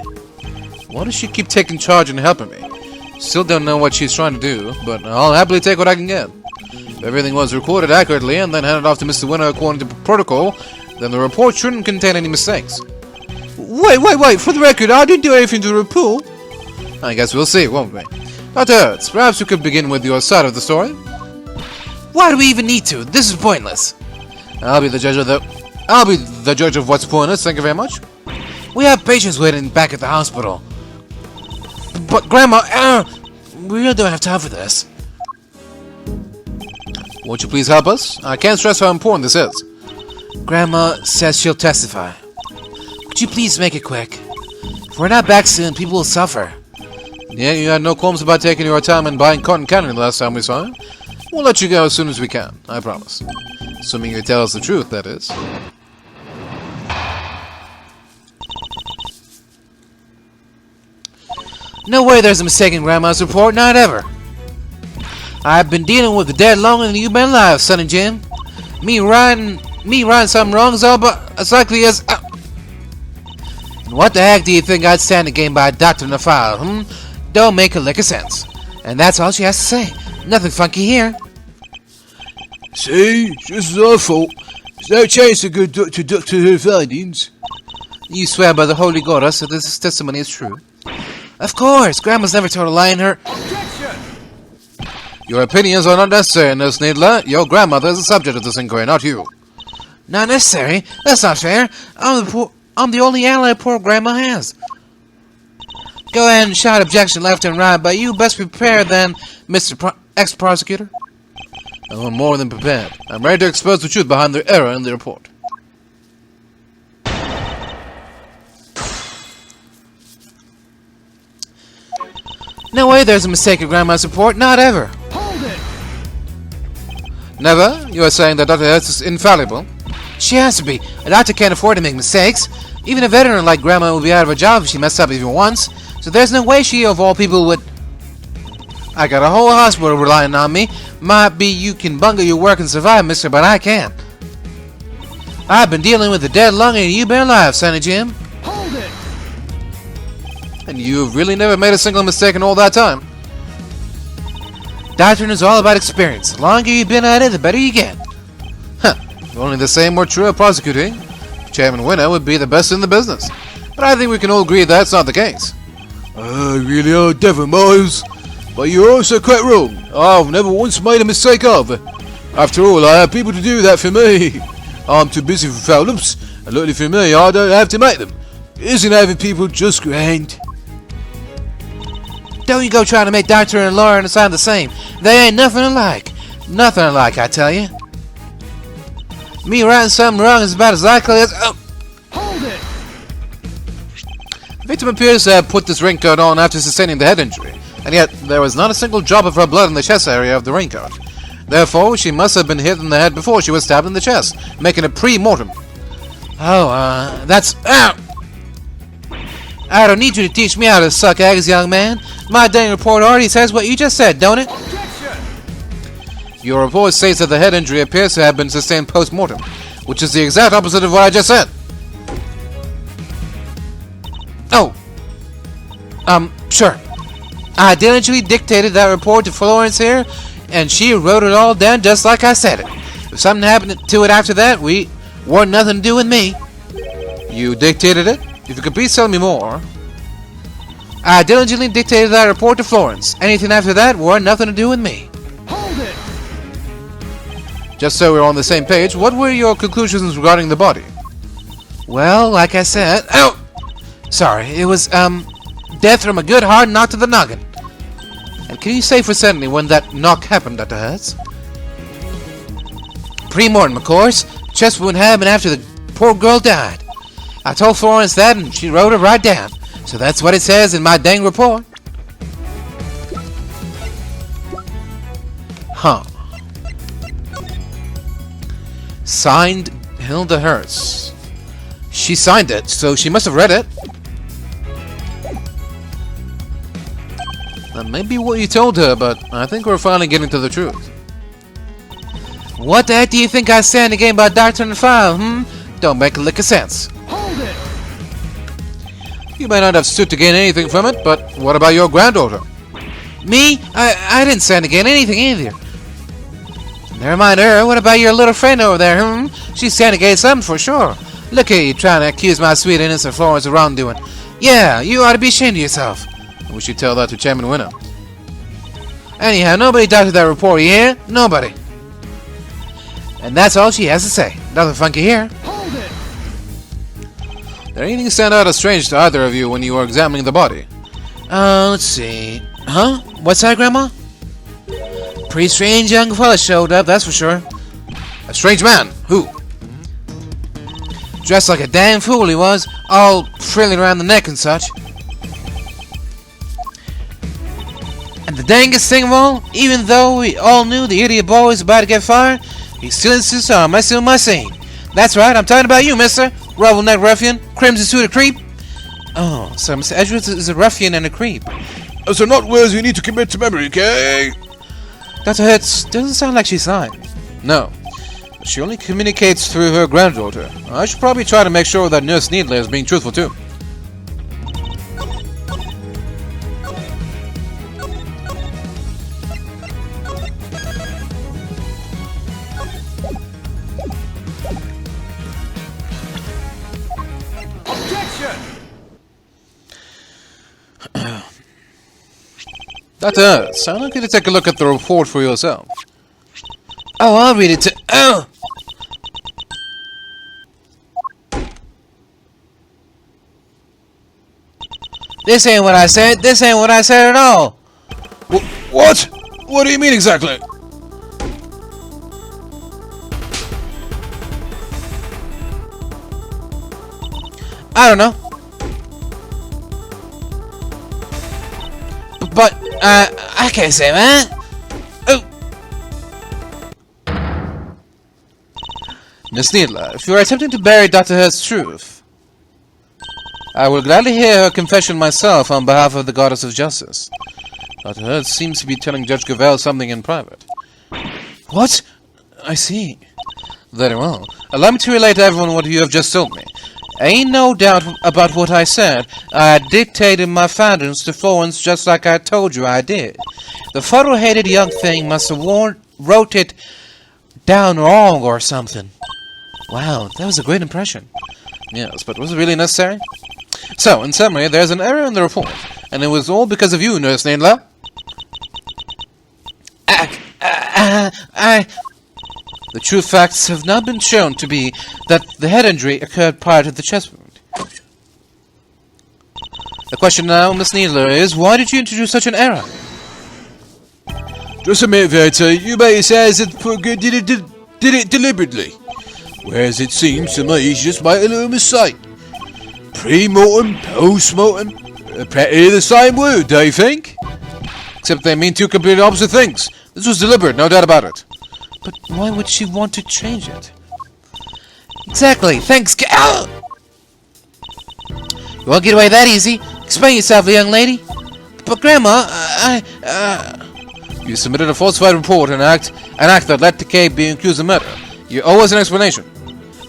Speaker 3: Why does she keep taking charge and helping me? Still don't know what she's trying to do, but I'll happily take what I can get. If everything was recorded accurately and then handed off to Mr. Winner according to protocol, then the report shouldn't contain any mistakes.
Speaker 2: Wait, for the record, I didn't do anything to the report.
Speaker 3: I guess we'll see, won't we? Dr. Hertz, perhaps you could begin with your side of the story?
Speaker 2: Why do we even need to? This is pointless.
Speaker 3: I'll be the judge of what's pointless, thank you very much.
Speaker 2: We have patients waiting back at the hospital. But Grandma, we really don't have time for this.
Speaker 3: Won't you please help us? I can't stress how important this is.
Speaker 2: Grandma says she'll testify. Could you please make it quick? If we're not back soon, people will suffer.
Speaker 3: Yeah, you had no qualms about taking your time and buying cotton candy the last time we saw you. We'll let you go as soon as we can, I promise. Assuming you tell us the truth, that is.
Speaker 2: No way there's a mistake in Grandma's report, not ever. I've been dealing with the dead longer than you've been alive, Sonny Jim. Me writing something wrong is all but as likely as... And what the heck do you think I'd stand to gain by a doctor in the file, Don't make a lick of sense. And that's all she has to say. Nothing funky here.
Speaker 5: See, this is our fault. There's no chance to go to her findings.
Speaker 3: You swear by the Holy Goddess that this testimony is true?
Speaker 2: Of course, Grandma's never told a lie in her...
Speaker 4: Objection!
Speaker 3: Your opinions are not necessary, Nurse Needler. Your grandmother is the subject of this inquiry, not you.
Speaker 2: Not necessary? That's not fair. I'm the only ally poor Grandma has. Go ahead and shout objection left and right, but you best prepare then, Mr. Ex-Prosecutor.
Speaker 1: I'm more than prepared. I'm ready to expose the truth behind the error in the report.
Speaker 2: No way there's a mistake in Grandma's report, not ever.
Speaker 4: Hold it!
Speaker 1: Never? You are saying that Dr. Hertz is infallible?
Speaker 2: She has to be. A doctor can't afford to make mistakes. Even a veteran like Grandma would be out of a job if she messed up even once. So there's no way she, of all people, would... I got a whole hospital relying on me. Might be you can bungle your work and survive, mister, but I can't. I've been dealing with a dead lung and you've been alive, Sonny Jim.
Speaker 4: Hold it!
Speaker 1: And you've really never made a single mistake in all that time?
Speaker 2: Doctoring is all about experience. The longer you've been at it, the better you get.
Speaker 1: Huh. If only the same were true of prosecuting, Chairman Winner would be the best in the business. But I think we can all agree that's not the case.
Speaker 5: Really are devil, Miles. But you're also quite wrong. I've never once made a mistake either. After all, I have people to do that for me. I'm too busy for foul-ups, and luckily for me, I don't have to make them. Isn't having people just grand?
Speaker 2: Don't you go trying to make doctor and lawyer sound the same. They ain't nothing alike. Nothing alike, I tell you. Me writing something wrong is about as likely as... Oh.
Speaker 4: Hold it!
Speaker 1: The victim appears to have put this raincoat on after sustaining the head injury, and yet there was not a single drop of her blood in the chest area of the raincoat. Therefore, she must have been hit in the head before she was stabbed in the chest, making a pre-mortem.
Speaker 2: Oh, that's... Ow! I don't need you to teach me how to suck eggs, young man. My dang report already says what you just said, don't it?
Speaker 4: Objection!
Speaker 1: Your report states that the head injury appears to have been sustained post-mortem, which is the exact opposite of what I just said.
Speaker 2: Oh. Sure. I diligently dictated that report to Florence here, and she wrote it all down just like I said it. If something happened to it after that, weren't nothing to do with me.
Speaker 1: You dictated it? If you could please tell me more.
Speaker 2: I diligently dictated that report to Florence. Anything after that weren't nothing to do with me.
Speaker 4: Hold it!
Speaker 1: Just so we're on the same page, what were your conclusions regarding the body?
Speaker 2: Well, like I said... Oh! Sorry, it was, death from a good hard knock to the noggin.
Speaker 1: And can you say for certainty when that knock happened, Dr. Hertz?
Speaker 2: Pre-mortem, of course. Just what happened after the poor girl died. I told Florence that, and she wrote it right down. So that's what it says in my dang report.
Speaker 1: Huh. Signed Hilda Hertz. She signed it, so she must have read it. That may be what you told her, but I think we're finally getting to the truth.
Speaker 2: What the heck do you think I stand to gain by doctoring the file, Don't make a lick of sense.
Speaker 4: Hold it!
Speaker 1: You may not have stood to gain anything from it, but what about your granddaughter?
Speaker 2: Me? I didn't stand to gain anything either. Never mind her. What about your little friend over there, She stand to gain something for sure. Look at you trying to accuse my sweet innocent Florence of wrongdoing. Yeah, you ought to be ashamed of yourself.
Speaker 1: We should tell that to Chairman Winner.
Speaker 2: Anyhow, nobody doctored that report, you hear? Nobody. And that's all she has to say. Nothing funky here.
Speaker 4: Hold it!
Speaker 1: Did anything stand out as strange to either of you when you were examining the body?
Speaker 2: Let's see. Huh? What's that, Grandma? Pretty strange young fella showed up, that's for sure.
Speaker 1: A strange man? Who?
Speaker 2: Dressed like a damn fool he was, all frilling around the neck and such. And the dangest thing of all, even though we all knew the idiot boy was about to get fired, he still insisted on messing with my scene. That's right, I'm talking about you, mister. Rubble-neck ruffian, crimson-suited creep. Oh, so Mr. Edgeworth is a ruffian and a creep.
Speaker 5: Those are not words you need to commit to memory, okay?
Speaker 2: Dr. Hertz doesn't sound like she's lying.
Speaker 1: No. She only communicates through her granddaughter. I should probably try to make sure that Nurse Needler is being truthful too.
Speaker 4: Objection!
Speaker 1: Dr. Hertz, I'd like you to take a look at the report for yourself.
Speaker 2: Oh, I'll read it to... Oh! This ain't what I said. This ain't what I said at all.
Speaker 1: What? What do you mean exactly?
Speaker 2: I don't know. But, I can't say, man. Oh.
Speaker 3: Miss Needler, if you are attempting to bury Dr. Hurt's truth, I will gladly hear her confession myself on behalf of the Goddess of Justice. Dr. Hurt seems to be telling Judge Gravel something in private.
Speaker 2: What? I see.
Speaker 3: Very well. Allow me to relate to everyone what you have just told me. Ain't no doubt about what I said. I dictated my findings to Florence just like I told you I did. The photo-hated young thing must have wrote it down wrong or something.
Speaker 2: Wow, that was a great impression.
Speaker 3: Yes, but was it really necessary? So, in summary, there's an error in the report, and it was all because of you, Nurse Needler. The true facts have now been shown to be that the head injury occurred prior to the chest wound. The question now, Miss Needler, is why did you introduce such an error?
Speaker 5: Just a minute, Verity. You made it say that Pugger did it deliberately. Whereas it seems to me she just made a little mistake. Pre-mortem, post-mortem, practically the same word, do you think?
Speaker 3: Except they mean two completely opposite things. This was deliberate, no doubt about it.
Speaker 2: But why would she want to change it? Exactly. Thanks. Ow! You won't get away that easy. Explain yourself, young lady. But Grandma,
Speaker 3: You submitted a falsified report, an act that led to Kay being accused of murder. You owe us an explanation.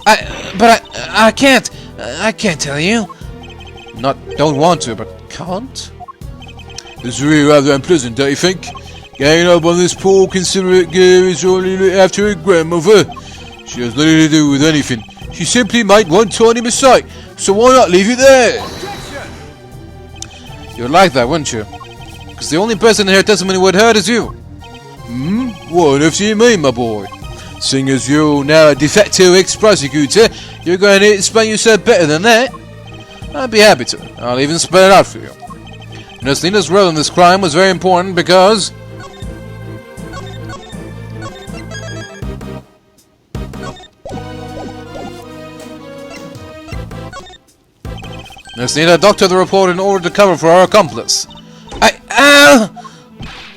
Speaker 2: I can't. I can't tell you.
Speaker 3: Don't want to, but can't?
Speaker 5: It's really rather unpleasant, don't you think? Getting up on this poor, considerate girl is only look after her grandmother. She has nothing to do with anything. She simply made one tiny mistake, so why not leave it there?
Speaker 3: You'd like that, wouldn't you? Because the only person in her testimony would hurt is you.
Speaker 5: What on earth do you mean, my boy? Seeing as you're now a de facto ex-prosecutor, you're going to explain yourself better than that.
Speaker 3: I'd be happy to. I'll even spell it out for you. Nurse Nina's role in this crime was very important because... Nurse Nina doctored the report in order to cover for her accomplice.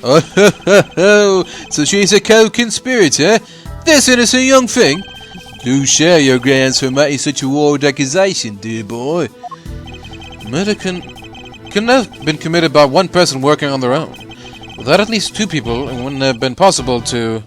Speaker 5: Oh, so she's a co-conspirator? This innocent young thing? Do share your grounds for making such a wild accusation, dear boy.
Speaker 3: Murder couldn't have been committed by one person working on their own. Without at least two people, it wouldn't have been possible to...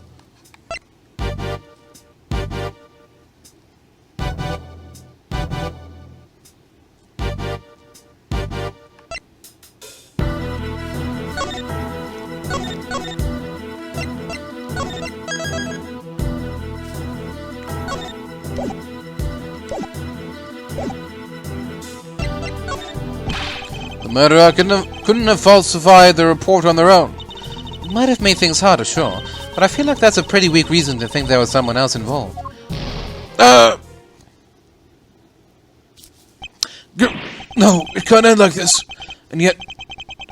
Speaker 3: The murderer couldn't have falsified the report on their own. It might have made things harder, sure, but I feel like that's a pretty weak reason to think there was someone else involved.
Speaker 5: No, it can't end like this. And yet,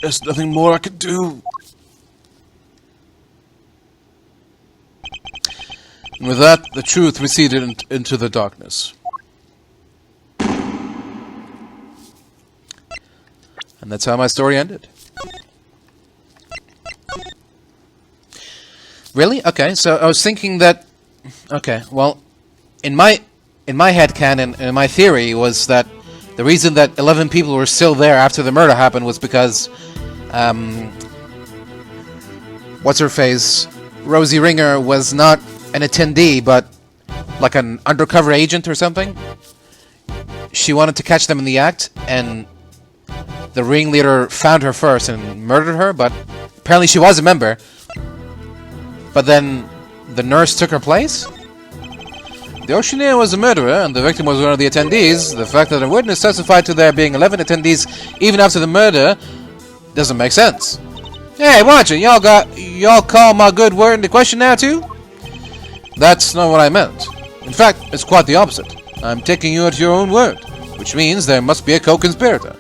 Speaker 5: there's nothing more I can do.
Speaker 3: And with that, the truth receded into the darkness. And that's how my story ended. Really? Okay, so I was thinking that... Okay, well, in my headcanon, in my theory, was that the reason that 11 people were still there after the murder happened was because... What's-her-face? Rosie Ringer was not an attendee, but like an undercover agent or something. She wanted to catch them in the act, and... the ringleader found her first and murdered her, but apparently she was a member. But then the nurse took her place? The auctioneer was a murderer and the victim was one of the attendees. The fact that a witness testified to there being 11 attendees even after the murder doesn't make sense. Hey, watch it. Y'all call my good word into question now too? That's not what I meant. In fact, it's quite the opposite. I'm taking you at your own word, which means there must be a co-conspirator.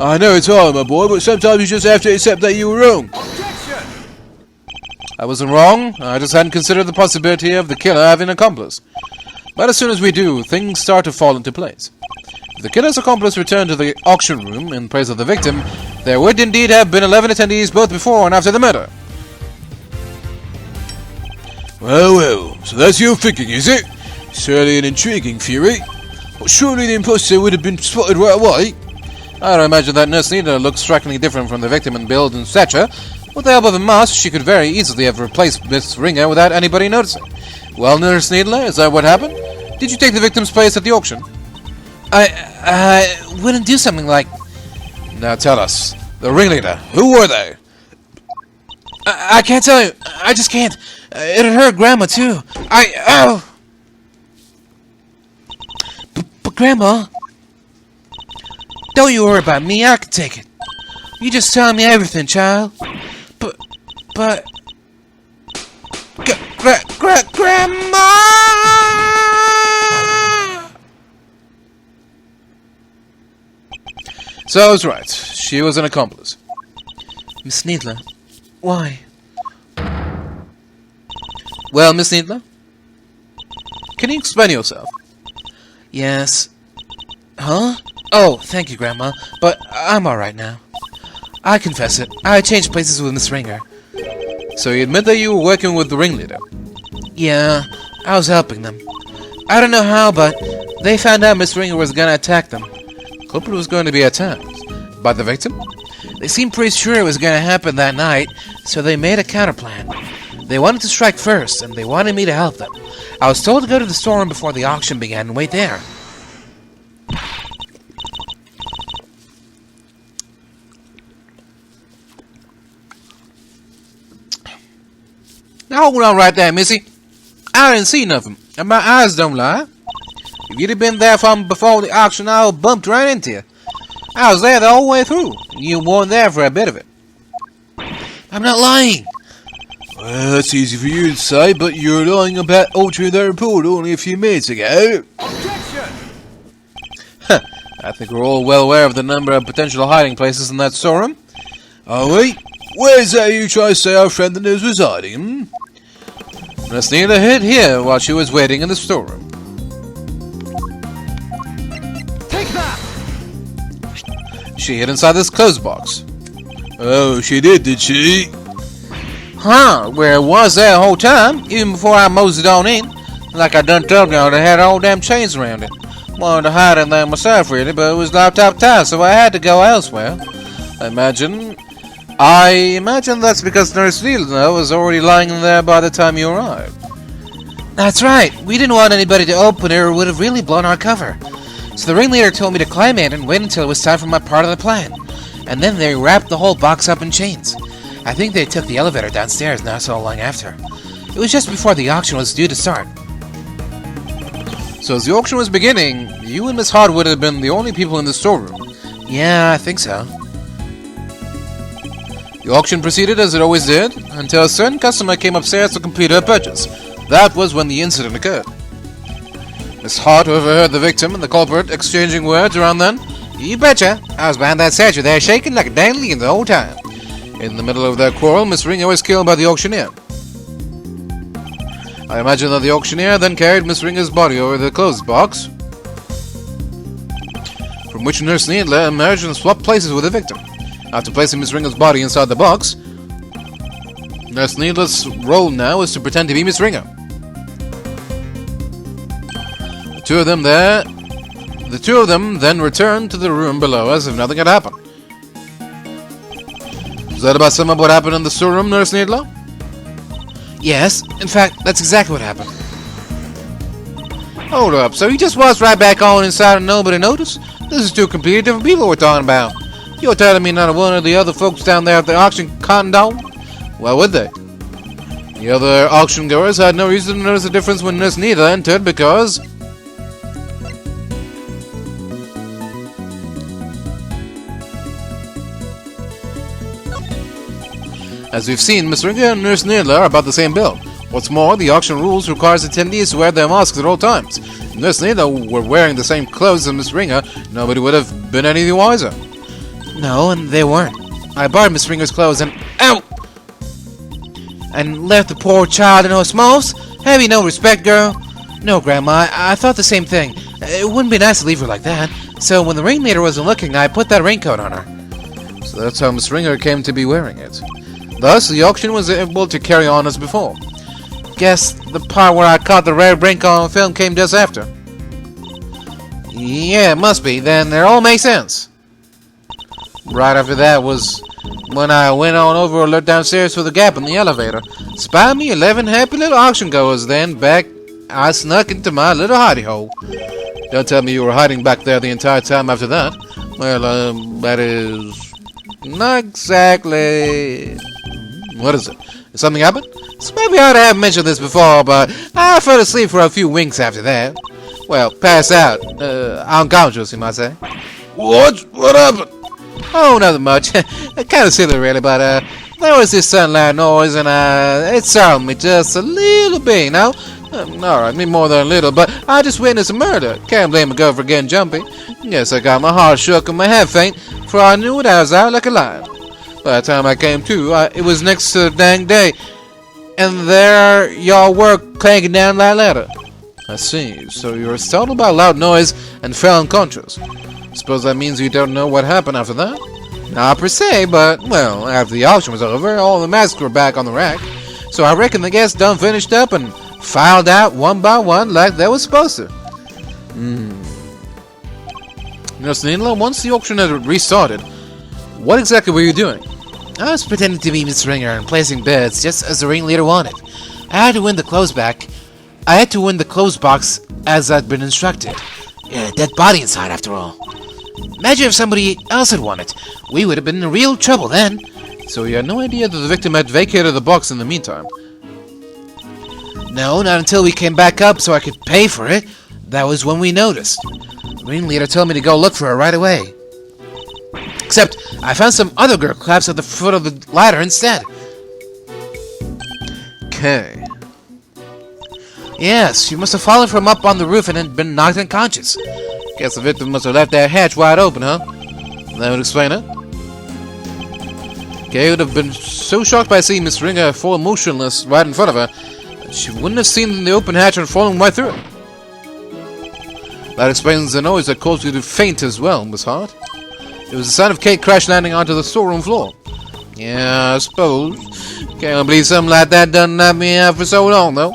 Speaker 5: I know it's hard, my boy, but sometimes you just have to accept that you were wrong.
Speaker 4: Objection!
Speaker 1: I wasn't wrong. I just hadn't considered the possibility of the killer having an accomplice. But as soon as we do, things start to fall into place. If the killer's accomplice returned to the auction room in place of the victim, there would indeed have been 11 attendees both before and after the murder.
Speaker 5: Well, so that's your thinking, is it? Certainly an intriguing theory. But surely the imposter would have been spotted right away.
Speaker 1: I don't imagine that Nurse Nina looks strikingly different from the victim in build and stature. With the help of a mask, she could very easily have replaced Miss Ringer without anybody noticing. Well, Nurse Needler, is that what happened? Did you take the victim's place at the auction?
Speaker 2: I wouldn't do something like...
Speaker 1: Now tell us. The ringleader, who were they?
Speaker 2: I can't tell you. I just can't. It'd hurt Grandma, too. But Grandma... Don't you worry about me. I can take it. You just tell me everything, child. But... Grandma!
Speaker 1: So I was right. She was an accomplice.
Speaker 2: Miss Needler, why?
Speaker 1: Well, Miss Needler? Can you explain yourself?
Speaker 2: Yes. Huh? Oh, thank you, Grandma. But I'm alright now. I confess it. I changed places with Miss Ringer.
Speaker 1: So you admit that you were working with the ringleader?
Speaker 2: Yeah, I was helping them. I don't know how, but they found out Miss Ringer was gonna attack them.
Speaker 1: Culprit was going to be attacked. By the victim?
Speaker 2: They seemed pretty sure it was gonna happen that night, so they made a counterplan. They wanted to strike first, and they wanted me to help them. I was told to go to the storeroom before the auction began and wait there.
Speaker 1: Now hold on right there, Missy. I didn't see nothing, and my eyes don't lie. If you'd have been there from before the auction, I would have bumped right into you. I was there the whole way through. You weren't there for a bit of it.
Speaker 2: I'm not lying.
Speaker 5: Well, that's easy for you to say, but you're lying about altering that report only a few minutes ago.
Speaker 4: Objection!
Speaker 1: I think we're all well aware of the number of potential hiding places in that storeroom.
Speaker 5: Are we? Where's that you try to say our friend the news was hiding?
Speaker 1: Miss Needler hid here while she was waiting in the storeroom.
Speaker 4: Take that!
Speaker 1: She hid inside this clothes box.
Speaker 5: Oh, she did she?
Speaker 1: Huh, where it was that whole time, even before I moseyed on in. Like I done told y'all, they had all damn chains around it. Wanted to hide in there myself, really, but it was locked up tight, so I had to go elsewhere. I imagine that's because Nurse Needler was already lying in there by the time you arrived.
Speaker 2: That's right. We didn't want anybody to open it or it would have really blown our cover. So the ringleader told me to climb in and wait until it was time for my part of the plan. And then they wrapped the whole box up in chains. I think they took the elevator downstairs not so long after. It was just before the auction was due to start.
Speaker 1: So as the auction was beginning, you and Miss Hardwood had been the only people in the storeroom.
Speaker 2: Yeah, I think so.
Speaker 1: The auction proceeded as it always did, until a certain customer came upstairs to complete her purchase. That was when the incident occurred. Miss Hart overheard the victim and the culprit exchanging words around then.
Speaker 2: You betcha. I was behind that statue there shaking like a dang leaf the whole time.
Speaker 1: In the middle of their quarrel, Miss Ringer was killed by the auctioneer. I imagine that the auctioneer then carried Miss Ringer's body over the clothes box, from which Nurse Needler emerged and swapped places with the victim. After placing Miss Ringer's body inside the box, Nurse Needler's role now is to pretend to be Miss Ringer. The two of them then returned to the room below as if nothing had happened. Does that about sum up what happened in the storeroom, Nurse Needler?
Speaker 2: Yes, in fact, that's exactly what happened.
Speaker 1: Hold up, so you just waltzed right back on inside and nobody noticed? This is two completely different people we're talking about. You're telling me none of one of the other folks down there at the auction cottoned on? Why would they? The other auction goers had no reason to notice the difference when Nurse Needler entered because... As we've seen, Miss Ringer and Nurse Needler are about the same build. What's more, the auction rules requires attendees to wear their masks at all times. If Nurse Needler were wearing the same clothes as Miss Ringer, nobody would have been any the wiser.
Speaker 2: No, and they weren't. I borrowed Miss Ringer's clothes and... Ow! And left the poor child in her smalls? Have you no respect, girl? No, Grandma, I thought the same thing. It wouldn't be nice to leave her like that. So when the ringleader wasn't looking, I put that raincoat on her.
Speaker 1: So that's how Miss Ringer came to be wearing it. Thus, the auction was able to carry on as before.
Speaker 2: Guess the part where I caught the red raincoat on film came just after. Yeah, it must be. Then it all makes sense. Right after that was when I went on over and looked downstairs through the gap in the elevator. Spied me 11 happy little auction goers. Then back I snuck into my little hidey hole.
Speaker 1: Don't tell me you were hiding back there the entire time after that. Well, that is...
Speaker 2: Not exactly.
Speaker 1: What is it? Did something happen?
Speaker 2: So maybe I ought to have mentioned this before, but I fell asleep for a few winks after that. Well, passed out. Unconscious, you might say.
Speaker 1: What? What happened?
Speaker 2: Oh, nothing much. Kind of silly, really, but there was this sunlight noise, and it startled me just a little bit, you know? Alright, me more than a little, but I just witnessed a murder. Can't blame a girl for getting jumpy. Yes, I got my heart shook and my head faint, for I knew it, I was out like a lion. By the time I came to, it was next to the dang day, and there y'all were clanking down that ladder.
Speaker 1: I see. So you were startled by a loud noise and fell unconscious. Suppose that means you don't know what happened after that?
Speaker 2: Not per se, but, well, after the auction was over, all the masks were back on the rack. So I reckon the guests done finished up and filed out one by one like they was supposed to.
Speaker 1: Nurse Nila, once the auction had restarted, what exactly were you doing?
Speaker 2: I was pretending to be Miss Ringer and placing bets just as the ringleader wanted. I had to win the clothes back. I had to win the clothes box as I'd been instructed. Yeah, dead body inside, after all. Imagine if somebody else had won it. We would have been in real trouble then.
Speaker 1: So you had no idea that the victim had vacated the box in the meantime?
Speaker 2: No, not until we came back up so I could pay for it. That was when we noticed. The ringleader told me to go look for her right away. Except, I found some other girl collapsed at the foot of the ladder instead.
Speaker 1: Okay.
Speaker 2: Yes, she must have fallen from up on the roof and had been knocked unconscious.
Speaker 1: Guess the victim must have left that hatch wide open, huh? That would explain it. Kay would have been so shocked by seeing Miss Ringer fall motionless right in front of her that she wouldn't have seen the open hatch and fallen right through it. That explains the noise that caused you to faint as well, Miss Hart. It was the sound of Kate crash landing onto the storeroom floor. Yeah, I suppose. Can't believe something like that done knock me out for so long, though.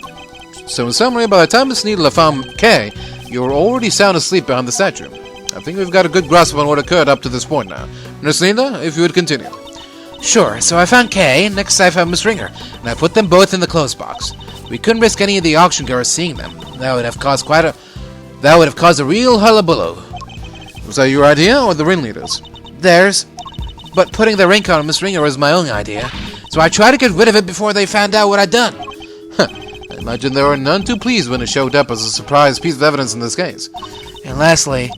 Speaker 1: So in summary, by the time Miss Needler found Kay, you were already sound asleep behind the statue. I think we've got a good grasp on what occurred up to this point now. Nurse Needler, if you would continue.
Speaker 2: Sure, so I found Kay, and next I found Miss Ringer, and I put them both in the clothes box. We couldn't risk any of the auction goers seeing them. That would have caused a real hullabaloo.
Speaker 1: Was that your idea, or the ringleader's?
Speaker 2: Theirs. But putting the raincoat on Miss Ringer was my own idea, so I tried to get rid of it before they found out what I'd done.
Speaker 1: I imagine they were none too pleased when it showed up as a surprise piece of evidence in this case.
Speaker 2: And lastly,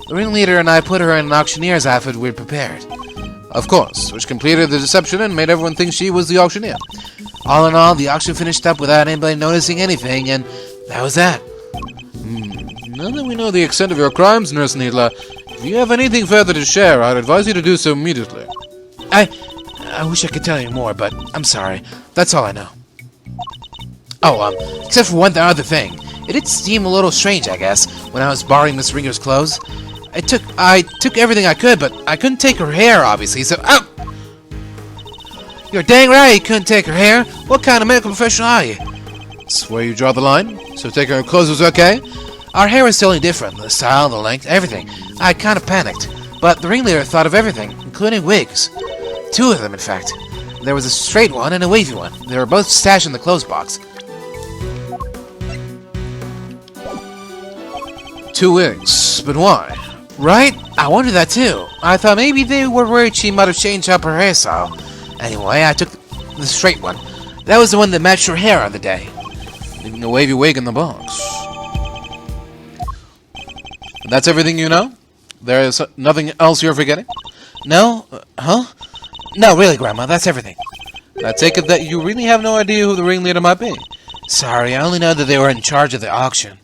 Speaker 2: the ringleader and I put her in an auctioneer's outfit we'd prepared.
Speaker 1: Of course, which completed the deception and made everyone think she was the auctioneer.
Speaker 2: All in all, the auction finished up without anybody noticing anything, and that was that.
Speaker 1: Now that we know the extent of your crimes, Nurse Needler, if you have anything further to share, I'd advise you to do so immediately.
Speaker 2: I wish I could tell you more, but I'm sorry. That's all I know. Oh, except for one other thing. It did seem a little strange, I guess, when I was borrowing Miss Ringer's clothes. I took everything I could, but I couldn't take her hair, obviously, so... Oh! You're dang right you couldn't take her hair. What kind of medical professional are you?
Speaker 1: That's where you draw the line? So taking her clothes was okay?
Speaker 2: Our hair was totally different. The style, the length, everything. I kind of panicked. But the ringleader thought of everything, including wigs. 2 of them, in fact. There was a straight one and a wavy one. They were both stashed in the clothes box.
Speaker 1: 2 wigs, but why?
Speaker 2: Right? I wondered that too. I thought maybe they were worried she might have changed up her hairstyle. Anyway, I took the straight one. That was the one that matched her hair on the day.
Speaker 1: Leaving a wavy wig in the box. And that's everything you know? There is nothing else you're forgetting?
Speaker 2: No? Huh? No, really, Grandma, that's everything.
Speaker 1: I take it that you really have no idea who the ringleader might be?
Speaker 2: Sorry, I only know that they were in charge of the auction.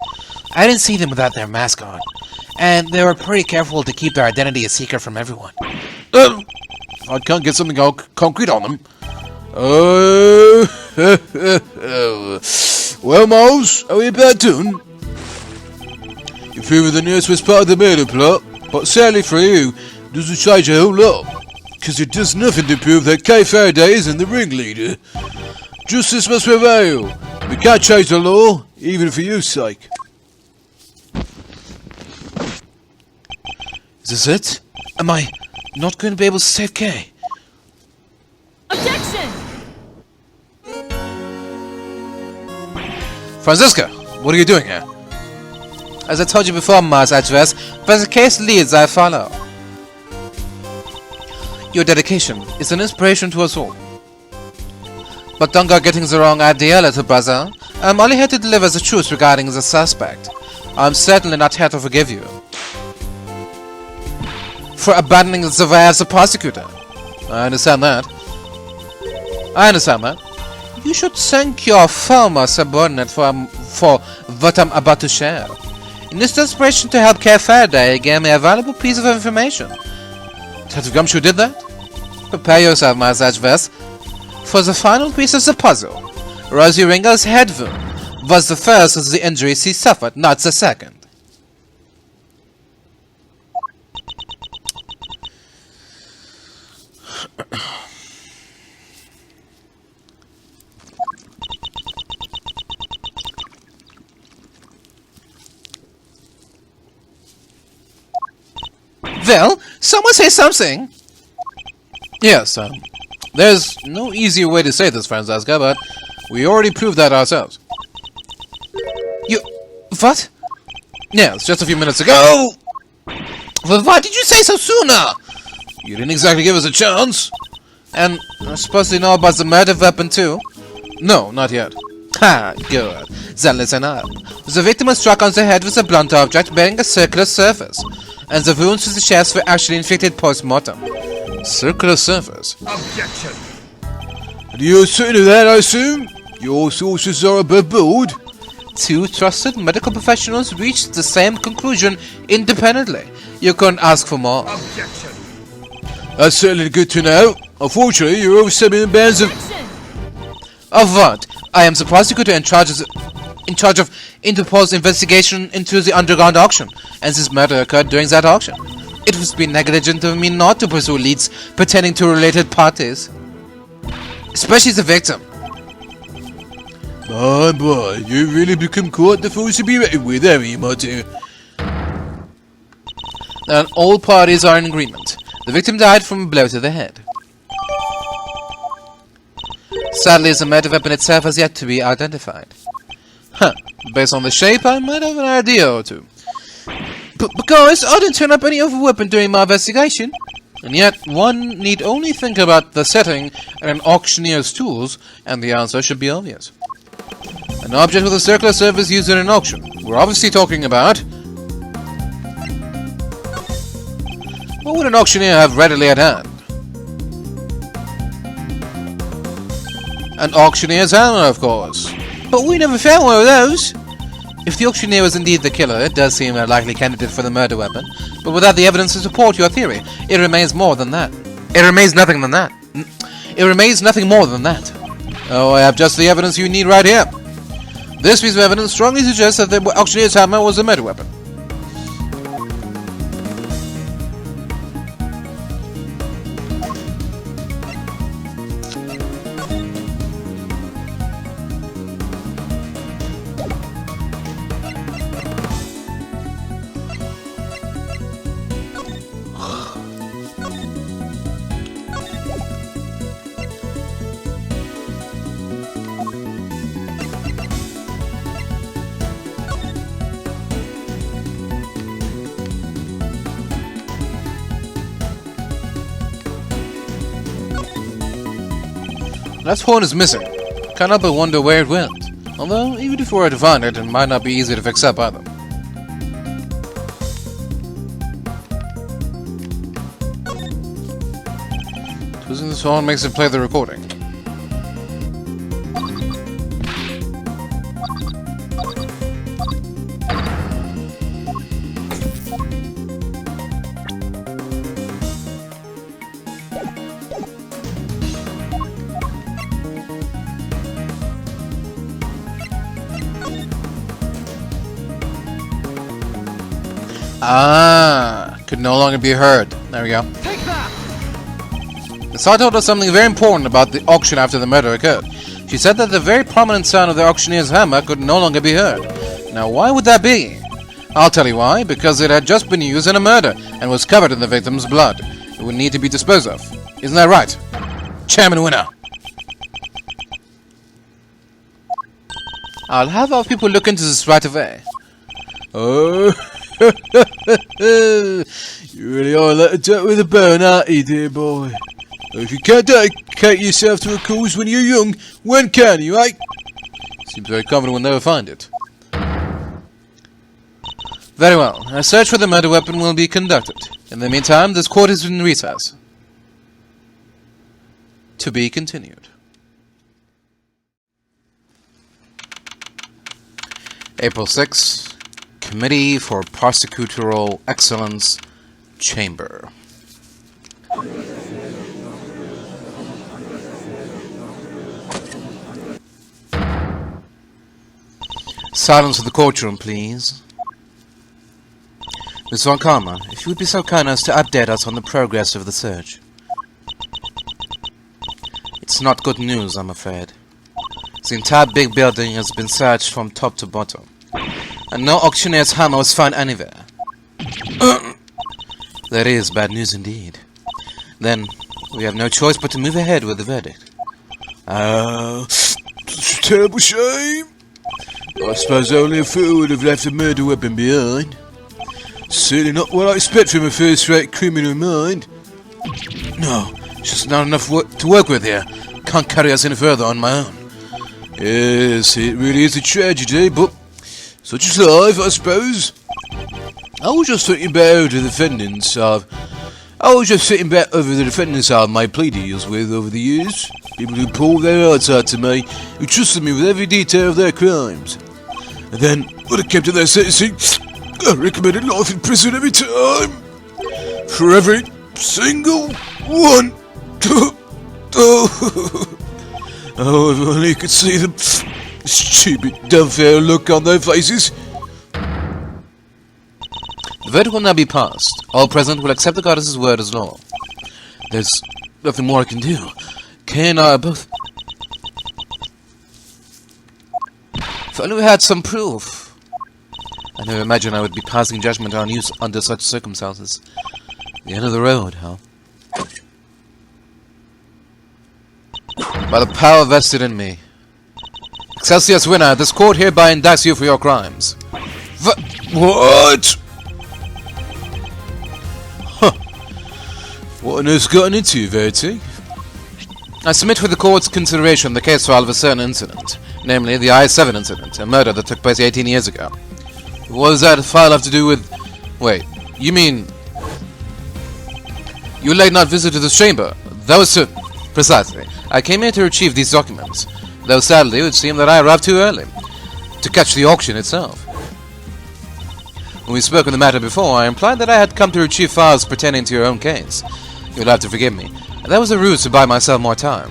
Speaker 2: I didn't see them without their mask on. And they were pretty careful to keep their identity a secret from everyone.
Speaker 1: I can't get something concrete on them. Well, Miles, how are you about doing? You prove the news was part of the murder plot, but sadly for you, it doesn't change a whole lot. Because it does nothing to prove that Kay Faraday isn't the ringleader. Justice must prevail. We can't change the law, even for your sake.
Speaker 2: Is this it? Am I not going to be able to save Kay?
Speaker 7: Objection!
Speaker 2: Franziska, what are you doing here? As I told you before, Mars Adverse, but the case leads, I follow. Your dedication is an inspiration to us all. But don't go getting the wrong idea, little brother. I'm only here to deliver the truth regarding the suspect. I'm certainly not here to forgive you for abandoning the way as a prosecutor. I understand that. You should thank your former subordinate for what I'm about to share. In this desperation to help Kay Faraday, he gave me a valuable piece of information. That gumshoe did that? Prepare yourself, my Zajves, for the final piece of the puzzle. Rosie Ringel's head wound was the first of the injuries he suffered, not the second. Well, someone say something.
Speaker 1: Yes, there's no easier way to say this, Franziska, but we already proved that ourselves.
Speaker 2: You... what?
Speaker 1: Yes, just a few minutes ago.
Speaker 2: Well, why did you say so sooner?
Speaker 1: You didn't exactly give us a chance.
Speaker 2: And I suppose you know about the murder weapon too?
Speaker 1: No, not yet.
Speaker 2: Ha, good. Then listen up. The victim was struck on the head with a blunt object bearing a circular surface, and the wounds to the chest were actually inflicted post-mortem.
Speaker 1: Circular surface.
Speaker 4: Objection!
Speaker 5: And you're certain of that, I assume? Your sources are above board?
Speaker 2: Two trusted medical professionals reached the same conclusion independently. You couldn't ask for more.
Speaker 4: Objection!
Speaker 5: That's certainly good to know. Unfortunately, you're overstepping the bounds of...
Speaker 7: Objection!
Speaker 2: Of what? I am the prosecutor in charge of Interpol's investigation into the underground auction, and this murder occurred during that auction. It would be negligent of me not to pursue leads pertaining to related parties, especially the victim.
Speaker 5: My boy, you really become quite the force to be reckoned with, haven't you, my dear?
Speaker 2: And all parties are in agreement. The victim died from a blow to the head. Sadly, the murder weapon itself has yet to be identified.
Speaker 1: Huh. Based on the shape, I might have an idea or two.
Speaker 2: But guys, I didn't turn up any other weapon during my investigation.
Speaker 1: And yet, one need only think about the setting and an auctioneer's tools, and the answer should be obvious. An object with a circular surface used in an auction. We're obviously talking about... what would an auctioneer have readily at hand? An auctioneer's hammer, of course.
Speaker 2: But we never found one of those. If the auctioneer was indeed the killer, it does seem a likely candidate for the murder weapon. But without the evidence to support your theory, it remains more than that. It remains nothing than that. It remains nothing more than that.
Speaker 1: Oh, I have just the evidence you need right here. This piece of evidence strongly suggests that the auctioneer's hammer was a murder weapon. That horn is missing. Can't help but wonder where it went. Although, even if we were to find it, it might not be easy to fix up either. Twisting this horn makes it play the recording.
Speaker 3: Ah, could no longer be heard. There we go.
Speaker 4: Take that!
Speaker 3: The Tsar told us something very important about the auction after the murder occurred. She said that the very prominent sound of the auctioneer's hammer could no longer be heard. Now, why would that be? I'll tell you why. Because it had just been used in a murder and was covered in the victim's blood. It would need to be disposed of. Isn't that right? Chairman winner. I'll have our people look into this right away.
Speaker 5: Oh, you really are like a duck with a bone, aren't you, dear boy? If you can't dedicate yourself to a cause when you're young, when can you, eh?
Speaker 3: Seems very confident we'll never find it. Very well. A search for the murder weapon will be conducted. In the meantime, this court is in recess. To be continued. April 6, Committee for Prosecutorial Excellence, Chamber. Silence in the courtroom, please. Miss Von Karma, if you would be so kind as to update us on the progress of the search. It's not good news, I'm afraid. The entire big building has been searched from top to bottom, and no auctioneer's hammer was found anywhere. That is bad news indeed. Then, we have no choice but to move ahead with the verdict.
Speaker 5: Such a terrible shame. I suppose only a fool would have left a murder weapon behind. Certainly not what I expect from a first-rate criminal mind.
Speaker 3: No, it's just not enough to work with here. Can't carry us any further on my own.
Speaker 5: Yes, it really is a tragedy, but such is life, I suppose. I was just thinking back over the defendants I've made plea deals with over the years. People who poured their hearts out to me, who trusted me with every detail of their crimes. And then, when it came to their sentencing, I recommended life in prison every time. For every single one. Oh, if only you could see the stupid, dumbfounded look on their faces.
Speaker 3: The verdict will now be passed. All present will accept the goddess's word as law. There's nothing more I can do. Kay and I are both... If only we had some proof. I never imagined I would be passing judgment on you under such circumstances. The end of the road, huh? By the power vested in me. Excelsius winner, this court hereby indicts you for your crimes.
Speaker 5: What? Huh. What on earth's gotten into you, Verity?
Speaker 3: I submit for the court's consideration the case file of a certain incident, namely the I-7 incident, a murder that took place 18 years ago. What does that file have to do with... Wait, you mean... You late night visit to this chamber? That was to... Precisely. I came here to retrieve these documents, though sadly it would seem that I arrived too early, to catch the auction itself. When we spoke on the matter before, I implied that I had come to retrieve files pertaining to your own case. You'll have to forgive me. That was a ruse to buy myself more time.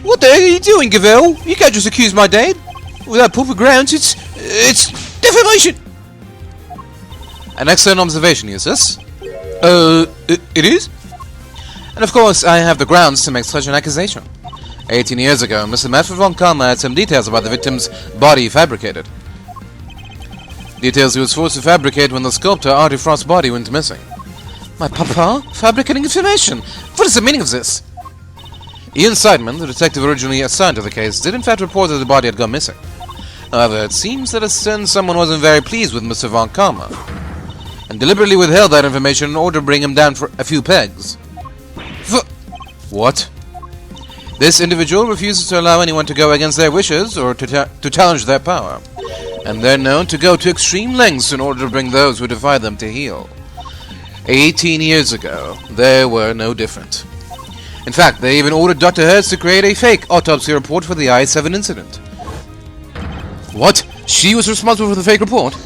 Speaker 3: What the heck are you doing, Gavel? You can't just accuse my dad without proper grounds. It's defamation. An excellent observation, Eustace. It is? And of course, I have the grounds to make such an accusation. 18 years ago, Mr. Manfred von Kalmer had some details about the victim's body fabricated. Details he was forced to fabricate when the sculptor Artie Frost's body went missing. My papa? Fabricating information? What is the meaning of this? Ian Seidman, the detective originally assigned to the case, did in fact report that the body had gone missing. However, it seems that a certain someone wasn't very pleased with Mr. von Kalmer, and deliberately withheld that information in order to bring him down for a few pegs. What? This individual refuses to allow anyone to go against their wishes or to challenge their power, and they're known to go to extreme lengths in order to bring those who defy them to heel. 18 years ago, they were no different. In fact, they even ordered Dr. Hertz to create a fake autopsy report for the I-7 incident. What? She was responsible for the fake report?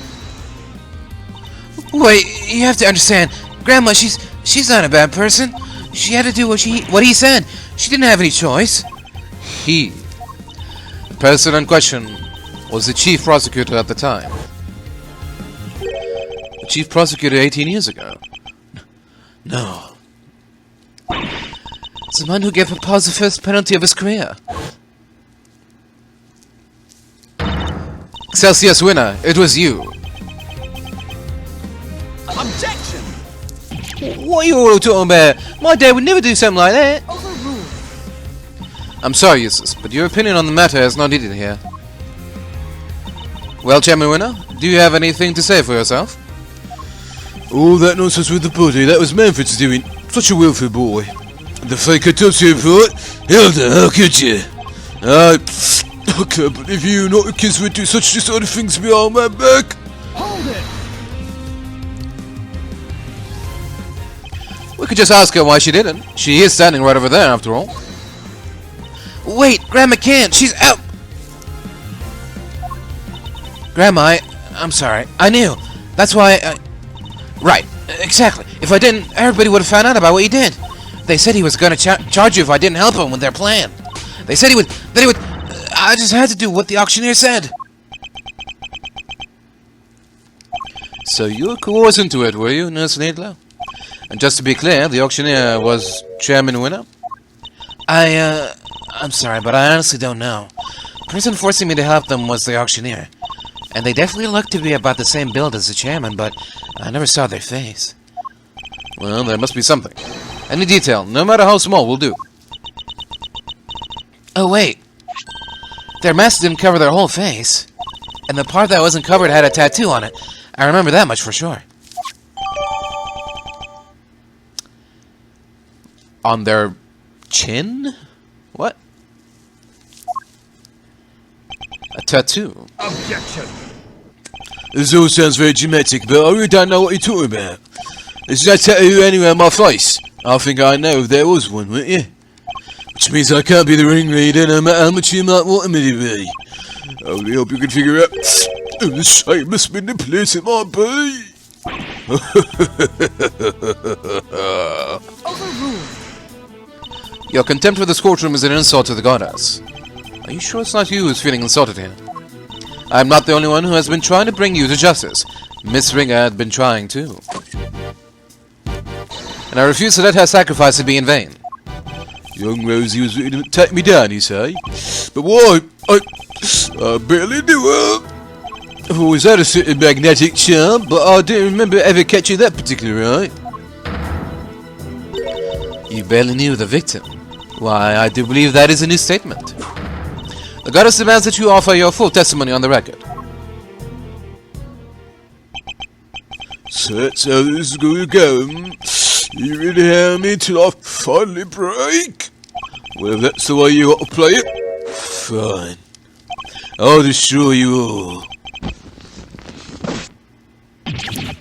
Speaker 3: Wait, you have to understand, Grandma, she's not a bad person. She had to do what he said. She didn't have any choice. He, the person in question, was the chief prosecutor at the time. The chief prosecutor 18 years ago. No. It's the man who gave Paz the first penalty of his career. Excelsius winner, it was you.
Speaker 4: Objection!
Speaker 3: What are you all talking about? My dad would never do something like that.
Speaker 4: Overruled.
Speaker 3: I'm sorry, Eustace, but your opinion on the matter is not needed here. Well, Chairman Winner, do you have anything to say for yourself?
Speaker 5: All that nonsense with the body, that was Manfred's doing. Such a willful boy. The fake autopsy report? Hilda, how could you? I can't believe you, not the kids, would do such dishonest things behind my back.
Speaker 4: Hold it!
Speaker 3: We could just ask her why she didn't. She is standing right over there, after all. Wait, Grandma can't. She's out. Grandma, I'm sorry. I knew. That's why I... Right, exactly. If I didn't, everybody would have found out about what you did. They said he was going to charge you if I didn't help him with their plan. They said he would... That he would... I just had to do what the auctioneer said. So you were coerced into it, were you, Nurse Needler? And just to be clear, the auctioneer was Chairman Winner? I'm sorry, but I honestly don't know. The person forcing me to help them was the auctioneer. And they definitely looked to be about the same build as the chairman, but I never saw their face. Well, there must be something. Any detail, no matter how small, will do. Oh, wait. Their mask didn't cover their whole face. And the part that wasn't covered had a tattoo on it. I remember that much for sure. On their chin? What? A tattoo.
Speaker 4: Objection!
Speaker 5: This all sounds very dramatic, but I really don't know what you're talking about. There's no tattoo anywhere on my face. I think I know if there was one, wouldn't you? Which means I can't be the ringleader no matter how much you might want me to be. I only hope you can figure out who the shameless manipulator might be.
Speaker 4: Overruled.
Speaker 3: Your contempt for this courtroom is an insult to the goddess. Are you sure it's not you who's feeling insulted here? I'm not the only one who has been trying to bring you to justice. Miss Ringer had been trying too. And I refuse to let her sacrifice be in vain.
Speaker 5: Young Rosie was ready to take me down, you say? But why? I barely knew her. I've always had a certain magnetic charm, but I don't remember ever catching that particular eye.
Speaker 3: You barely knew the victim. Why, I do believe that is a new statement. The goddess demands that you offer your full testimony on the record.
Speaker 5: So that's how this is going to go. You really have me till I finally break? Well, if that's the way you want to play it, fine. I'll destroy you all.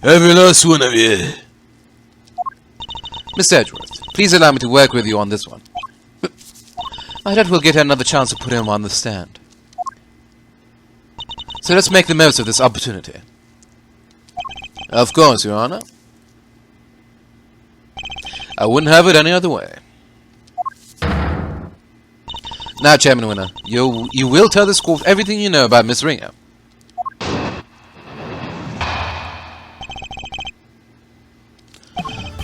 Speaker 5: Every last one of you.
Speaker 3: Mr. Edgeworth, please allow me to work with you on this one. I doubt we'll get another chance to put him on the stand. So let's make the most of this opportunity. Of course, Your Honor. I wouldn't have it any other way. Now, Chairman Winner, you will tell this court everything you know about Miss Ringer.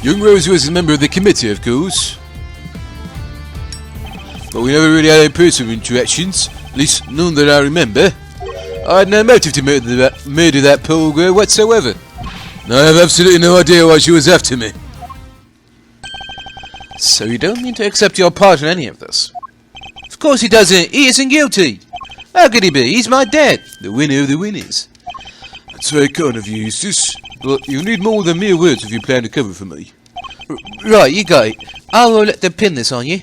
Speaker 5: Young Rosie was a member of the committee, of course. But we never really had any personal interactions, at least none that I remember. I had no motive to murder that poor girl whatsoever. And I have absolutely no idea why she was after me.
Speaker 3: So you don't mean to accept your part in any of this? Of course he doesn't. He isn't guilty. How could he be? He's my dad.
Speaker 5: The winner of the winners. That's very kind of you, Eustace. But you need more than mere words if you plan to cover for me.
Speaker 3: Right, you got it. I won't let them pin this on you.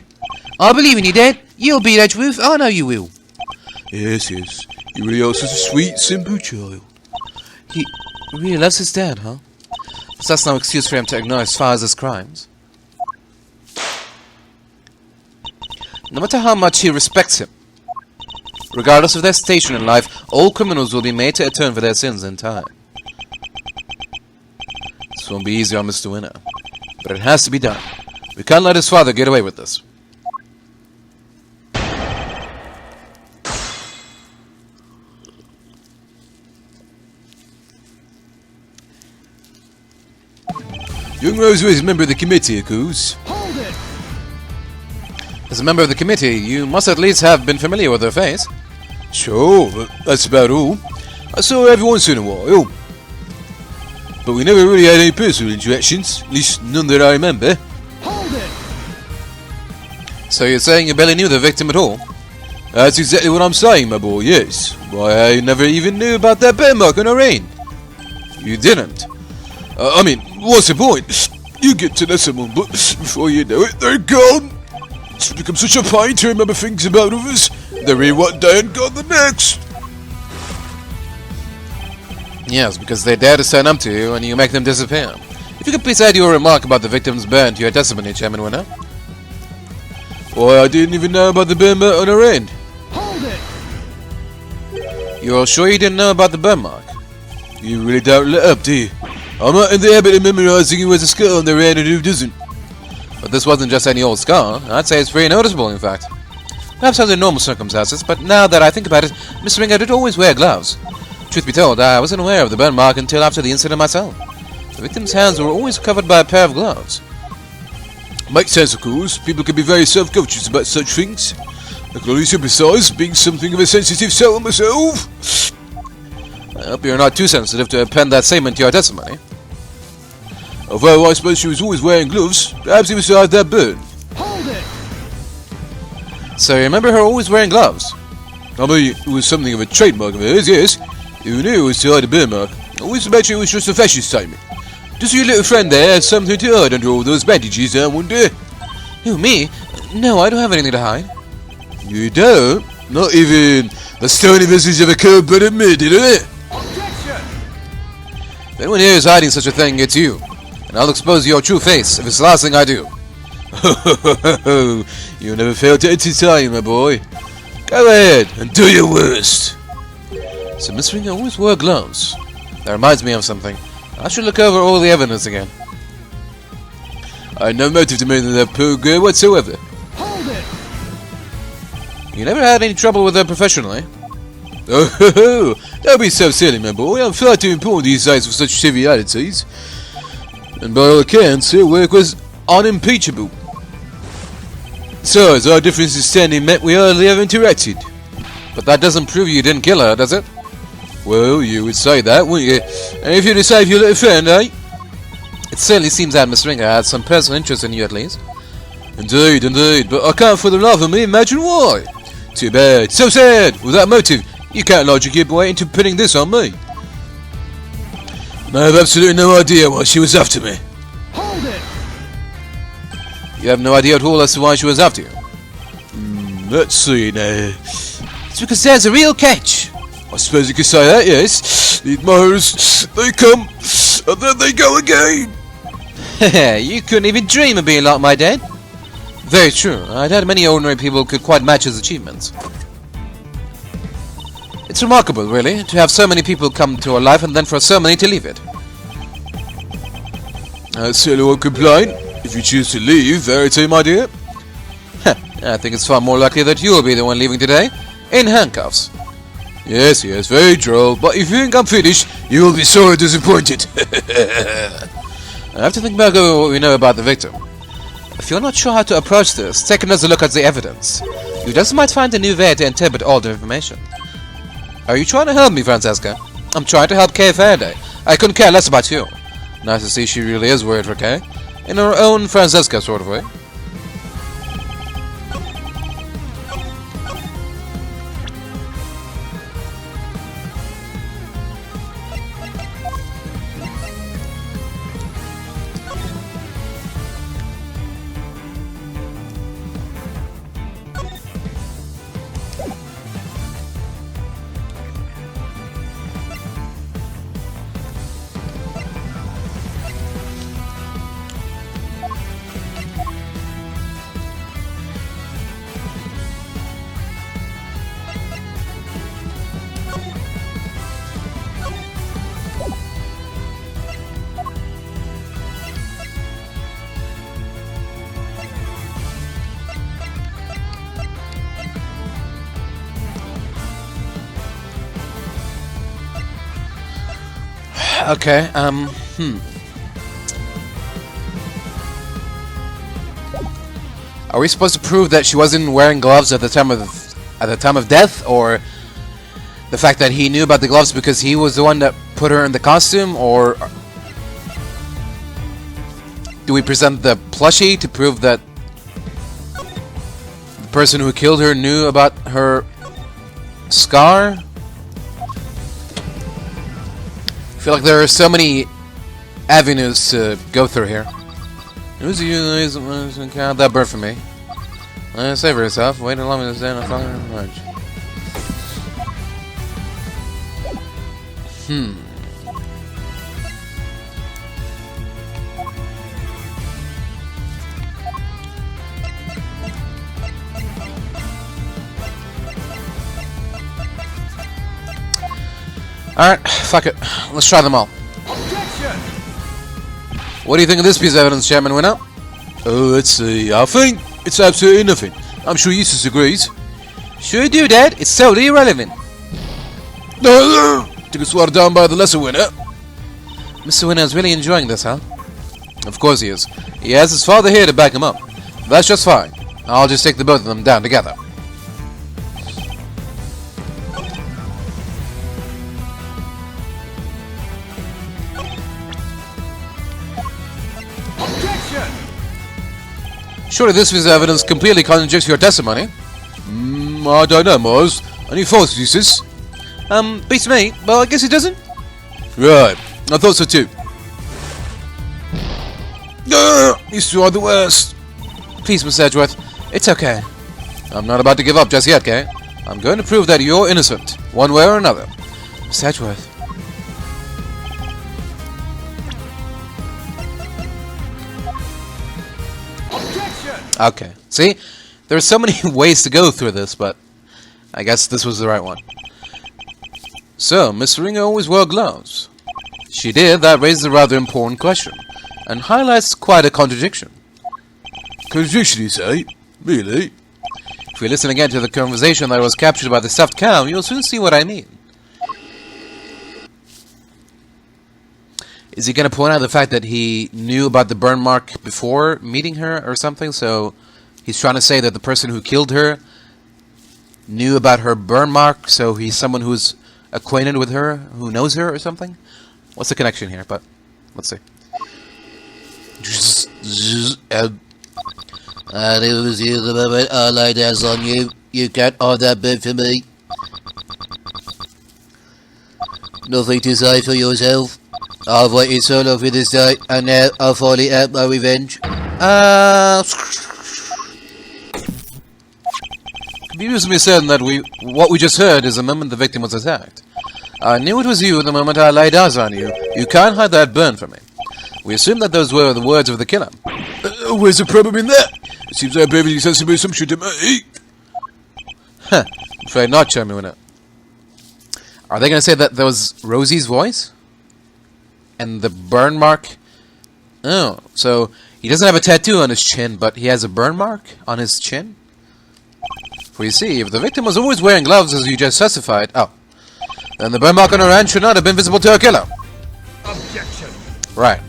Speaker 3: I believe in you, Dad. You'll beat Edgeworth. I know you will.
Speaker 5: Yes, yes. You really are such a sweet, simple child.
Speaker 3: He really loves his dad, huh? But that's no excuse for him to ignore his father's crimes. No matter how much he respects him, regardless of their station in life, all criminals will be made to atone for their sins in time. This won't be easy on Mr. Winner, but it has to be done. We can't let his father get away with this.
Speaker 5: Young Roseway is a member of the committee, of course.
Speaker 4: Hold it!
Speaker 3: As a member of the committee, you must at least have been familiar with her face.
Speaker 5: Sure, but that's about all. I saw her every once in a while. But we never really had any personal interactions, at least none that I remember.
Speaker 4: Hold it!
Speaker 3: So you're saying you barely knew the victim at all?
Speaker 5: That's exactly what I'm saying, my boy, yes. Why, I never even knew about that burn mark on her hand.
Speaker 3: You didn't.
Speaker 5: I mean, what's the point? You get to know someone, but before you know it, they're gone. It's become such a pain to remember things about others. They're here one day and gone the next.
Speaker 3: Yes, because they dare to stand up to you and you make them disappear. If you could please add your remark about the victim's burn to your testimony, Chairman Winner.
Speaker 5: Why, I didn't even know about the burn mark on her hand.
Speaker 4: Hold it!
Speaker 3: You're sure you didn't know about the burn mark?
Speaker 5: You really don't let up, do you? I'm not in the habit of memorizing who has a scar on their hand and who doesn't.
Speaker 3: But this wasn't just any old scar. I'd say it's very noticeable, in fact. Perhaps under normal circumstances, but now that I think about it, Miss Ringer did always wear gloves. Truth be told, I wasn't aware of the burn mark until after the incident myself. The victim's hands were always covered by a pair of gloves.
Speaker 5: Makes sense, of course. People can be very self-conscious about such things. I can only sympathise, being something of a sensitive soul myself.
Speaker 3: I hope you're not too sensitive to append that statement to your testimony.
Speaker 5: Although I suppose she was always wearing gloves, perhaps it was to hide that burn.
Speaker 4: Hold it!
Speaker 3: So you remember her always wearing gloves?
Speaker 5: I mean, it was something of a trademark of hers, yes. Who knew it was to hide a burn mark? I always imagined it was just a fashion statement. Does your little friend there have something to hide under all those bandages, I wonder?
Speaker 3: Who, me? No, I don't have anything to hide.
Speaker 5: You don't? Not even the stony message of a cold-blooded murder, is it?
Speaker 4: Objection!
Speaker 3: If anyone here is hiding such a thing, it's you. And I'll expose your true face if it's the last thing I do.
Speaker 5: You never fail to entertain, my boy. Go ahead and do your worst.
Speaker 3: So Miss Ringer always wore gloves. That reminds me of something. I should look over all the evidence again.
Speaker 5: I had no motive to murder that poor girl whatsoever.
Speaker 4: Hold it!
Speaker 3: You never had any trouble with her professionally?
Speaker 5: Oh, don't be so silly, my boy. I'm far too important these days for such trivialities. And by all accounts, her work was unimpeachable. Besides, our difference in standing meant we hardly ever interacted.
Speaker 3: But that doesn't prove you didn't kill her, does it?
Speaker 5: Well, you would say that, wouldn't you? And if you'd have saved your little friend, eh?
Speaker 3: It certainly seems that Miss Ringer had some personal interest in you at least.
Speaker 5: Indeed, indeed. But I can't for the love of me imagine why. Too bad. So sad. With that motive, you can't logically get away into putting this on me. And I have absolutely no idea why she was after me.
Speaker 4: Hold it!
Speaker 3: You have no idea at all as to why she was after you.
Speaker 5: Let's see now.
Speaker 3: It's because there's a real catch.
Speaker 5: I suppose you could say that, yes. The admirers, they come, and then they go again.
Speaker 3: You couldn't even dream of being like my dad. Very true. I'd had many ordinary people who could quite match his achievements. It's remarkable, really, to have so many people come to our life and then for so many to leave it.
Speaker 5: I certainly won't complain. If you choose to leave, Verity, my dear.
Speaker 3: I think it's far more likely that you'll be the one leaving today, in handcuffs.
Speaker 5: Yes, yes, very droll, but if you think I'm finished, you will be sorely disappointed.
Speaker 3: I have to think back over what we know about the victim. If you're not sure how to approach this, take another look at the evidence. You just might find a new way to interpret all the information. Are you trying to help me, Franziska? I'm trying to help Kay Faraday. I couldn't care less about you. Nice to see she really is worried for Kay. In her own Franziska sort of way. Okay, Are we supposed to prove that she wasn't wearing gloves at the time of death, or the fact that he knew about the gloves because he was the one that put her in the costume, or do we present the plushie to prove that the person who killed her knew about her scar? I feel like there are so many avenues to go through here. Who's you count that bird for me? Save herself. Wait along me to stand on fucking lunch. Alright, fuck it. Let's try them all.
Speaker 4: Objection!
Speaker 3: What do you think of this piece of evidence, Chairman Winner?
Speaker 5: Oh, let's see. I think it's absolutely nothing. I'm sure Eustace agrees.
Speaker 3: Sure you do, Dad. It's totally irrelevant.
Speaker 5: Took a swat down by the lesser winner.
Speaker 3: Mr. Winner is really enjoying this, huh? Of course he is. He has his father here to back him up. That's just fine. I'll just take the both of them down together.
Speaker 4: Objection!
Speaker 3: Surely this piece of evidence completely contradicts your testimony.
Speaker 5: I don't know, Mars. Any thoughts, Eustace?
Speaker 3: Beats me. Well, I guess it doesn't.
Speaker 5: Right. I thought so too. These two are the worst.
Speaker 3: Please, Miss Edgeworth. It's okay. I'm not about to give up just yet, Kay. I'm going to prove that you're innocent, one way or another. Miss Edgeworth.
Speaker 4: Objection!
Speaker 3: Okay. See? There are so many ways to go through this, but I guess this was the right one. So, Miss Ringer always wore gloves. She did. That raises a rather important question, and highlights quite a contradiction.
Speaker 5: Contradiction, you say? Really?
Speaker 3: If we listen again to the conversation that was captured by the stuffed cow, you'll soon see what I mean. Is he going to point out the fact that he knew about the burn mark before meeting her or something? So he's trying to say that the person who killed her knew about her burn mark, so he's someone who's acquainted with her, who knows her or something? What's the connection here? But let's see.
Speaker 6: And it was you the moment I laid eyes on you. You can't hold that bit for me. Nothing to say for yourself. I've waited so long for this day, and now I'll finally have my revenge.
Speaker 3: Could you be certain that what we just heard is the moment the victim was attacked? I knew it was you the moment I laid eyes on you. You can't hide that burn from me. We assume that those were the words of the killer.
Speaker 5: Where's the problem in that? It seems like a perfectly sensible assumption to me.
Speaker 3: Huh. I'm afraid not, Chairman Winner. Are they going to say that was Rosie's voice? And the burn mark? Oh, so he doesn't have a tattoo on his chin, but he has a burn mark on his chin? For you see, if the victim was always wearing gloves as you just testified, then the burn mark on her hand should not have been visible to a killer.
Speaker 4: Objection!
Speaker 3: Right.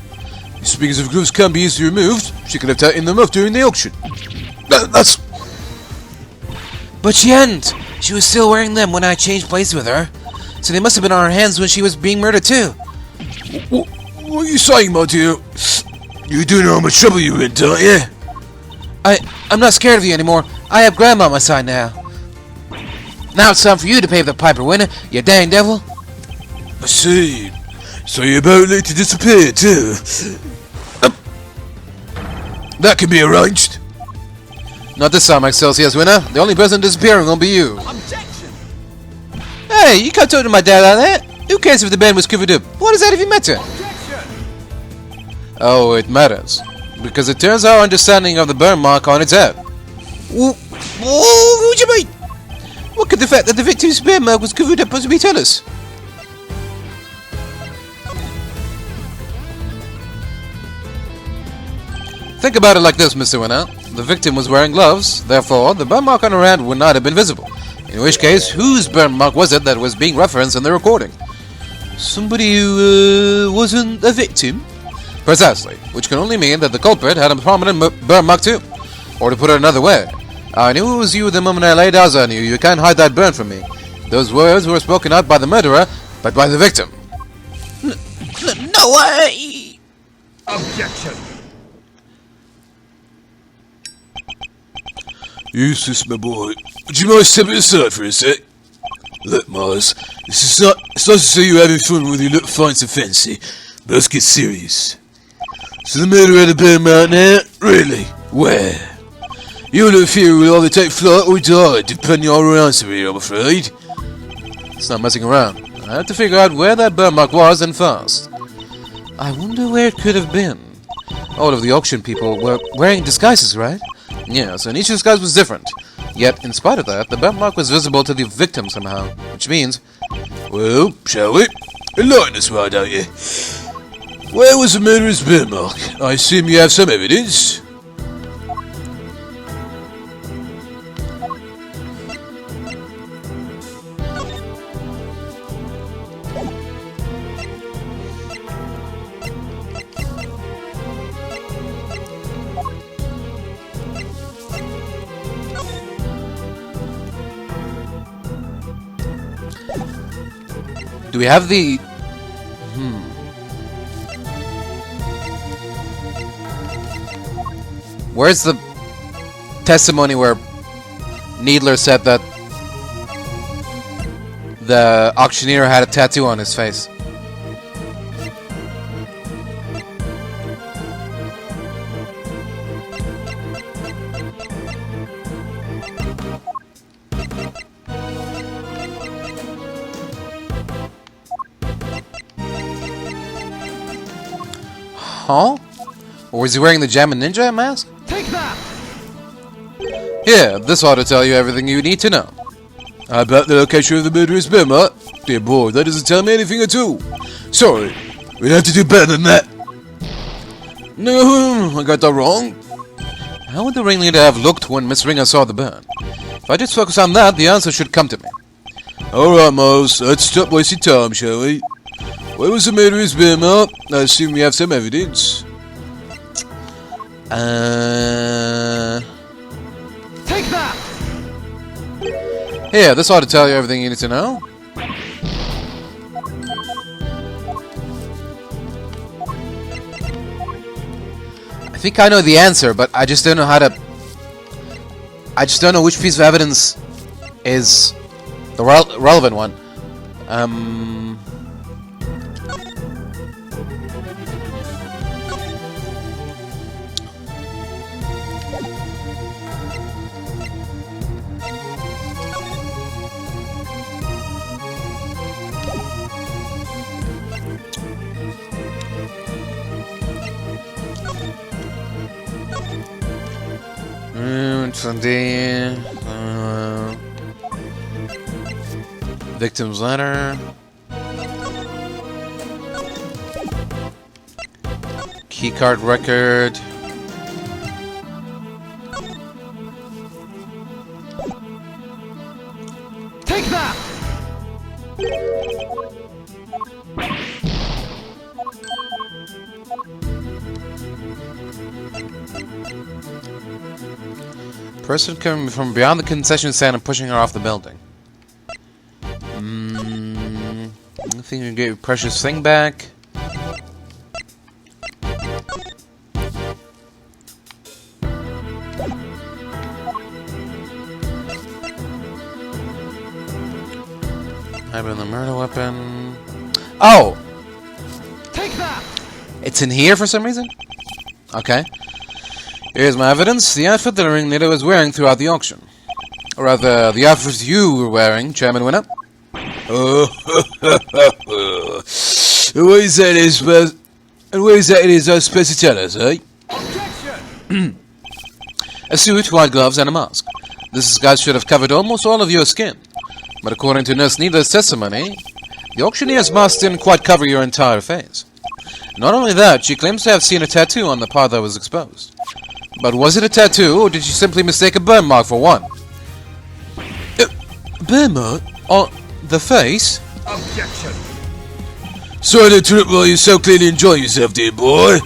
Speaker 5: Speaking of gloves can't be easily removed, she could have taken them off during the auction. That's...
Speaker 2: But she hadn't. She was still wearing them when I changed places with her. So they must have been on her hands when she was being murdered too.
Speaker 5: What are you saying, my dear? You do know how much trouble you're in, don't you?
Speaker 2: I'm not scared of you anymore. I have Grandma on my side now. Now it's time for you to pay the piper, Winner, you dang devil.
Speaker 5: I see. So you're about ready to disappear, too? That can be arranged.
Speaker 3: Not this time, Excelsior's Winner. The only person disappearing will be you.
Speaker 4: Objection!
Speaker 2: Hey, you can't talk to my dad like that. Who cares if the band was covered up? What does that even matter?
Speaker 4: Objection!
Speaker 3: Oh, it matters. Because it turns our understanding of the burn mark on its head.
Speaker 2: What do you mean? What could the fact that the victim's burn mark was covered up possibly tell us?
Speaker 3: Think about it like this, Mr. Winner. The victim was wearing gloves, therefore the burn mark on her hand would not have been visible. In which case, whose burn mark was it that was being referenced in the recording?
Speaker 2: Somebody who wasn't a victim?
Speaker 3: Precisely, which can only mean that the culprit had a prominent burn mark too. Or to put it another way, I knew it was you the moment I laid eyes on you. You can't hide that burn from me. Those words were spoken not by the murderer, but by the victim.
Speaker 6: No way!
Speaker 4: Objection!
Speaker 5: Eustace, my boy, would you mind stepping aside for a sec? Look, Mars, it's nice to see you having fun with your little fights of fancy, but let's get serious. So the murderer had a burn mark now? Really? Where? Your little theory will either take flight or die, depending on your answer here, I'm afraid.
Speaker 3: It's not messing around. I have to figure out where that burn mark was and fast. I wonder where it could have been. All of the auction people were wearing disguises, right? Yes, and each disguise was different. Yet, in spite of that, the burn mark was visible to the victim somehow. Which means...
Speaker 5: Well, shall we? Enlighten us, why don't you? Where was the murderer's burn mark? I assume you have some evidence?
Speaker 3: do we have the... Where's the testimony where Needler said that the auctioneer had a tattoo on his face? Huh? Or was he wearing the Jammin' Ninja mask?
Speaker 4: Take that!
Speaker 3: Yeah, this ought to tell you everything you need to know.
Speaker 5: How about the location of the murderer's burn mark? Dear boy, that doesn't tell me anything at all. Sorry, we'd have to do better than that. No, I got that wrong.
Speaker 3: How would the ringleader have looked when Miss Ringer saw the burn? If I just focus on that, the answer should come to me.
Speaker 5: Alright, Miles, let's stop wasting time, shall we? Where was the murderer's burn mark? I assume we have some evidence.
Speaker 4: Take that!
Speaker 3: Here, this ought to tell you everything you need to know. I think I know the answer, but I just don't know how to... I just don't know which piece of evidence is the relevant one. Victim's letter. Keycard record.
Speaker 4: Take that!
Speaker 3: Person coming from beyond the concession stand and pushing her off the building. I think you can get your precious thing back. Having the murder weapon. Oh!
Speaker 4: Take that!
Speaker 3: It's in here for some reason? Okay. Here's my evidence. The outfit that the ringleader was wearing throughout the auction. Or rather, the outfit you were wearing, Chairman Winner.
Speaker 5: Oh, what is that in his specialities, eh?
Speaker 4: Objection!
Speaker 3: A suit, white gloves, and a mask. This disguise should have covered almost all of your skin. But according to Nurse Needler's testimony, the auctioneer's mask didn't quite cover your entire face. Not only that, she claims to have seen a tattoo on the part that was exposed. But was it a tattoo, or did she simply mistake a burn mark for one? Burn mark? On the face?
Speaker 4: Objection!
Speaker 5: Sorry to interrupt while you're so clearly enjoying yourself, dear boy.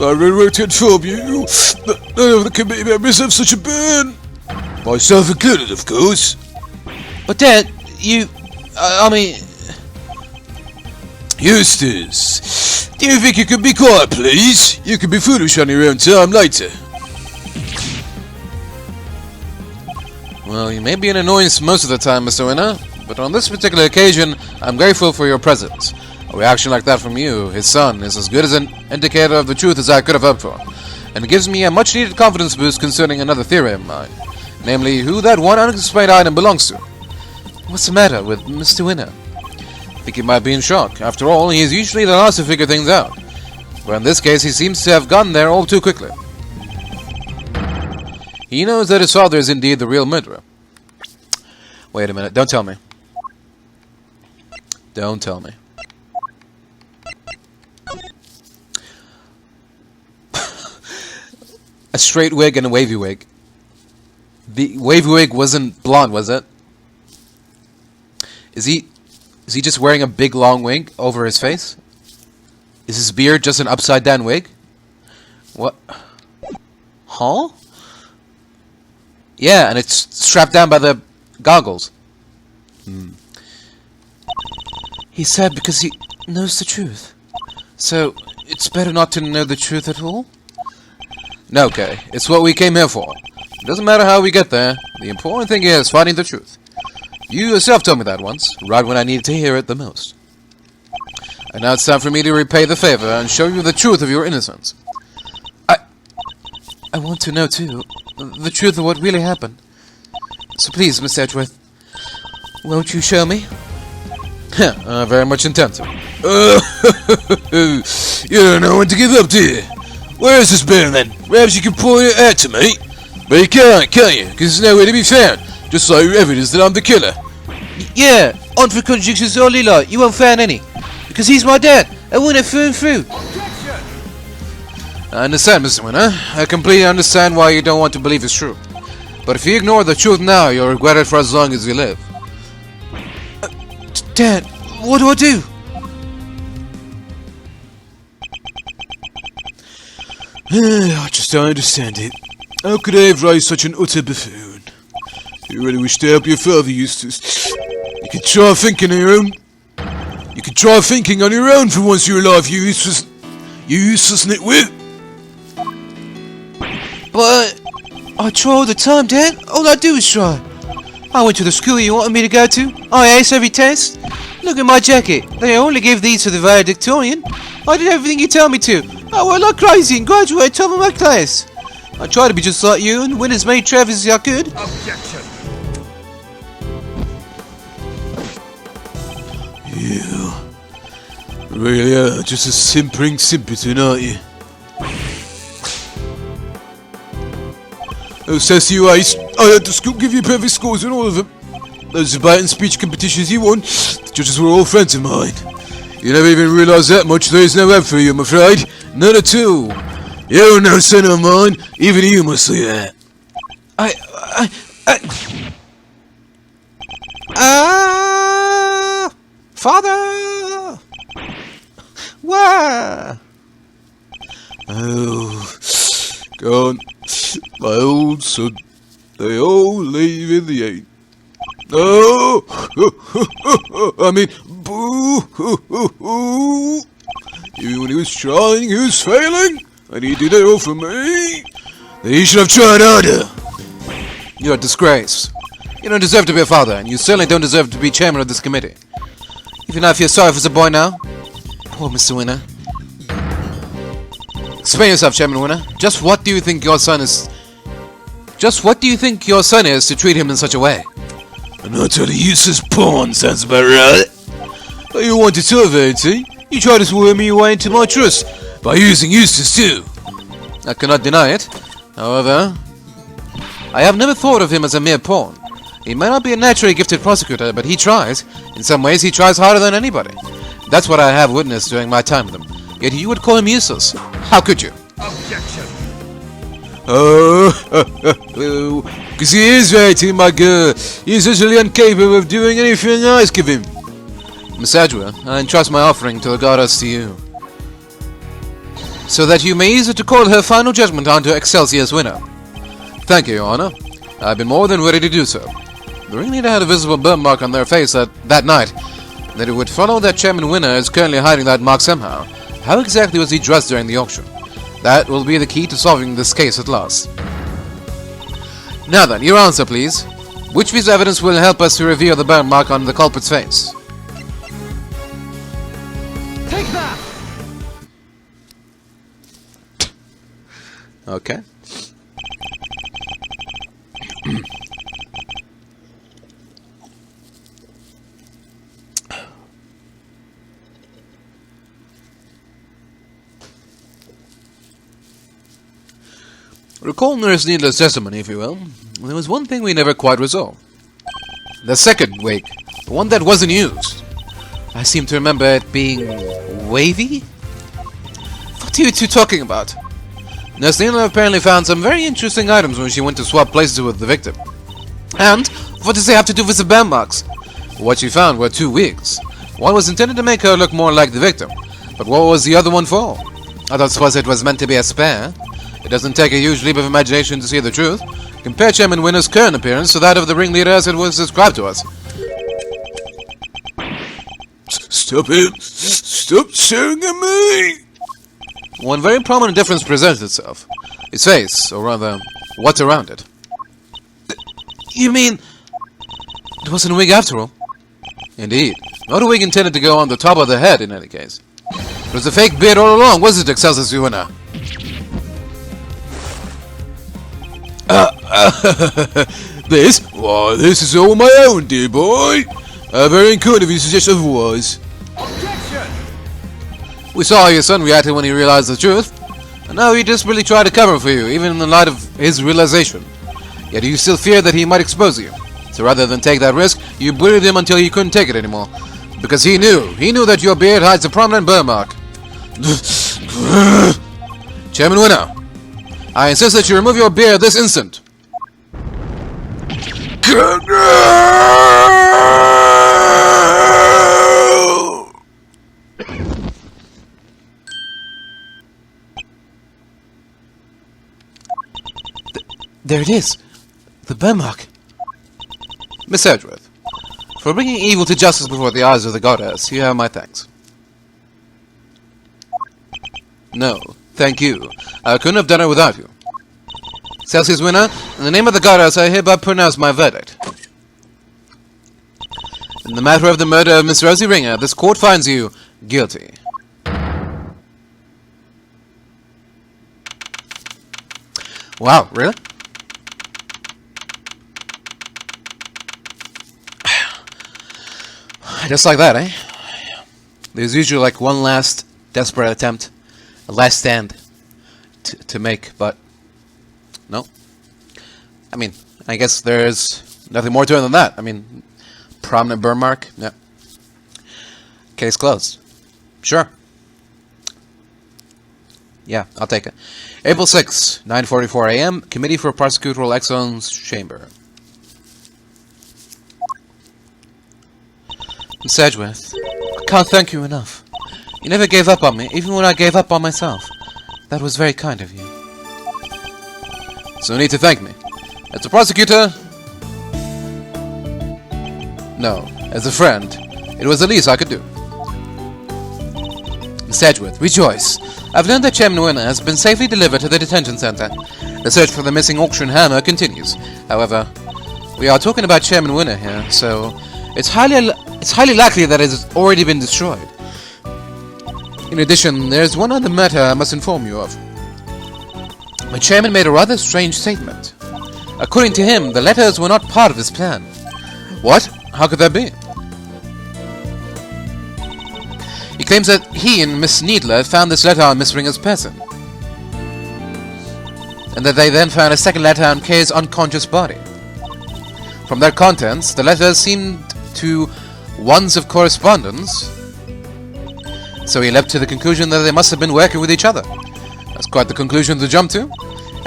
Speaker 5: I regret to inform you that none of the committee members have such a burn. Myself included, of course.
Speaker 2: But Dad, I mean...
Speaker 5: Eustace, do you think you could be quiet, please? You can be foolish on your own time later.
Speaker 3: Well, you may be an annoyance most of the time, Mr. Winner, but on this particular occasion, I'm grateful for your presence. A reaction like that from you, his son, is as good as an indicator of the truth as I could have hoped for, and it gives me a much-needed confidence boost concerning another theory of mine, namely, who that one unexplained item belongs to. What's the matter with Mr. Winner? I think he might be in shock. After all, he is usually the last to figure things out, but in this case, he seems to have gotten there all too quickly. He knows that his father is indeed the real murderer. Wait a minute, don't tell me. Don't tell me. A straight wig and a wavy wig. The wavy wig wasn't blonde, was it? Is he just wearing a big long wig over his face? Is his beard just an upside down wig? What? Huh? Yeah, and it's strapped down by the goggles. He's sad because he knows the truth. So, it's better not to know the truth at all? No, Kay. It's what we came here for. It doesn't matter how we get there. The important thing is finding the truth. You yourself told me that once, right when I needed to hear it the most. And now it's time for me to repay the favor and show you the truth of your innocence. I want to know, too, the truth of what really happened. So please, Miss Edgeworth, won't you show me? I very much intend to.
Speaker 5: You don't know when to give up, do you? Where is this bear, then? Perhaps you can point it out to me. But you can't, can you? Because there's nowhere to be found. Just like your evidence that I'm the killer.
Speaker 2: Yeah, on for contradictions only, like, you won't find any. Because he's my dad. I want it through and through.
Speaker 3: I understand, Mr. Winner. I completely understand why you don't want to believe it's true. But if you ignore the truth now, you'll regret it for as long as you live.
Speaker 2: Dad, what do I do?
Speaker 5: I just don't understand it. How could I have raised such an utter buffoon? You really wish to help your father, Eustace. You could try thinking on your own. You could try thinking on your own for once in your life, you useless nitwit.
Speaker 2: But I try all the time, Dad. All I do is try. I went to the school you wanted me to go to. I ace every test. Look at my jacket. They only gave these to the valedictorian. I did everything you tell me to. I worked like crazy and graduated top of my class. I tried to be just like you and win as many trophies as I could.
Speaker 4: Objection.
Speaker 5: You really are just a simpering simpleton, aren't you? Oh, says to you, Ace, I had to give you perfect scores in all of them. Those debate and speech competitions you won, the judges were all friends of mine. You never even realised that much. There is no hope for you, I'm afraid. None at all. You're no son of mine. Even you must see that.
Speaker 2: Father! Why?
Speaker 5: Oh, gone. My old son. They all leave in the end. No! I mean, boo! Even when he was trying, he was failing, and he did it all for me. He should have tried harder.
Speaker 3: You're a disgrace. You don't deserve to be a father, and you certainly don't deserve to be chairman of this committee. Even I feel sorry for the boy now. Poor Mr. Winner. Explain yourself, Chairman Winner. Just what do you think your son is to treat him in such a way?
Speaker 5: An utterly useless pawn, sounds about right. But you want to tell Verity? You tried to swear me away into my trust by using Eustace too.
Speaker 3: I cannot deny it. However, I have never thought of him as a mere pawn. He may not be a naturally gifted prosecutor, but he tries. In some ways, he tries harder than anybody. That's what I have witnessed during my time with him. Yet you would call him useless. How could you?
Speaker 4: Objection.
Speaker 5: Because he is Verity, my girl. He is utterly incapable of doing anything I ask of him.
Speaker 3: Miss Edgeworth, I entrust my offering to the goddess to you. so that you may use it to call her final judgment onto Excelsior's winner.
Speaker 1: Thank you, Your Honor. I've been more than ready to do so. The ringleader had a visible burn mark on their face that night. That it would follow that Chairman Winner is currently hiding that mark somehow. How exactly was he dressed during the auction? That will be the key to solving this case at last. Now then, your answer, please. Which piece of evidence will help us to reveal the burn mark on the culprit's face?
Speaker 4: Take that!
Speaker 1: Okay. Recall Nurse Needler's testimony, if you will. There was one thing we never quite resolved. The second wig, the one that wasn't used. I seem to remember it being wavy? What are you two talking about? Nurse Needler apparently found some very interesting items when she went to swap places with the victim. And what does it have to do with the burn marks? What she found were two wigs. One was intended to make her look more like the victim, but what was the other one for? I don't suppose it was meant to be a spare. It doesn't take a huge leap of imagination to see the truth. Compare Chairman Winner's current appearance to that of the ringleader as it was described to us.
Speaker 5: Stop it! Stop staring at me!
Speaker 1: One very prominent difference presents itself. His face, or rather, what's around it. You mean... it wasn't a wig after all? Indeed. Not a wig intended to go on the top of the head, in any case. It was a fake beard all along, wasn't it, Excelsior Winner?
Speaker 5: This? Why, this is all my own, dear boy. Very unkind of you to suggest otherwise.
Speaker 4: Objection!
Speaker 1: We saw how your son reacted when he realized the truth, and now he desperately tried to cover for you, even in the light of his realization. Yet you still feared that he might expose you. So rather than take that risk, you bullied him until he couldn't take it anymore. Because he knew that your beard hides a prominent burn mark. Chairman Winner, I insist that you remove your beard this instant.
Speaker 3: There it is. The burn mark.
Speaker 1: Miss Edgeworth, for bringing evil to justice before the eyes of the goddess, you have my thanks. No, thank you. I couldn't have done it without you. Celsius Winner, in the name of the goddess, I hereby pronounce my verdict. In the matter of the murder of Miss Rosie Ringer, this court finds you guilty. Wow, really? Just like that, eh? There's usually like one last desperate attempt, a last stand to make, but no. I mean, I guess there's nothing more to it than that. I mean, prominent burn mark, yeah. Case closed. Sure. Yeah, I'll take it. April 6, 9:44 a.m., Committee for Prosecutorial Excellence Chamber. Miss Edgeworth, I can't thank you enough. You never gave up on me, even when I gave up on myself. That was very kind of you. So you need to thank me. As a prosecutor? No. As a friend, it was the least I could do. Miss Edgeworth, rejoice. I've learned that Chairman Winner has been safely delivered to the Detention Center. The search for the missing auction hammer continues. However, we are talking about Chairman Winner here, so it's highly likely that it has already been destroyed. In addition, there's one other matter I must inform you of. My chairman made a rather strange statement. According to him, the letters were not part of his plan. What? How could that be? He claims that he and Miss Needler found this letter on Miss Ringer's person, and that they then found a second letter on Kay's unconscious body. From their contents, the letters seemed to ones of correspondence, so he leapt to the conclusion that they must have been working with each other. That's quite the conclusion to jump to.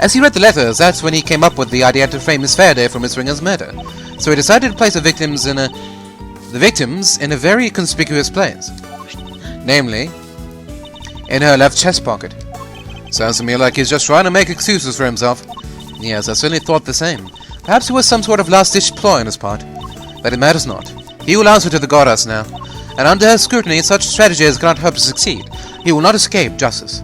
Speaker 1: As he read the letters, that's when he came up with the idea to frame Miss Faraday for Miss Ringer's murder. So he decided to place the victims in a very conspicuous place. Namely, in her left chest pocket.
Speaker 3: Sounds to me like he's just trying to make excuses for himself. Yes, I certainly thought the same. Perhaps it was some sort of last-ditch ploy on his part. But it matters not. He will answer to the goddess now. And under her scrutiny, such strategies cannot hope to succeed. He will not escape justice.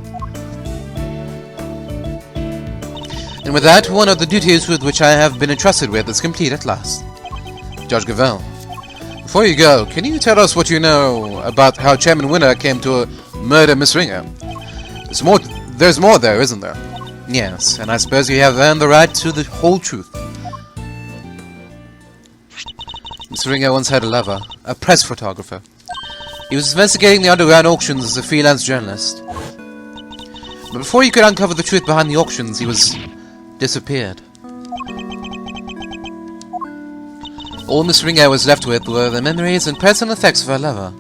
Speaker 3: And with that, one of the duties with which I have been entrusted with is complete at last. Judge Gavel, before you go, can you tell us what you know about how Chairman Winner came to murder Miss Ringer? There's more there, isn't there? Yes, and I suppose you have earned the right to the whole truth. Miss Ringer once had a lover, a press photographer. He was investigating the underground auctions as a freelance journalist. But before you could uncover the truth behind the auctions, he was disappeared. All Miss Ringer was left with were the memories and personal effects of her lover.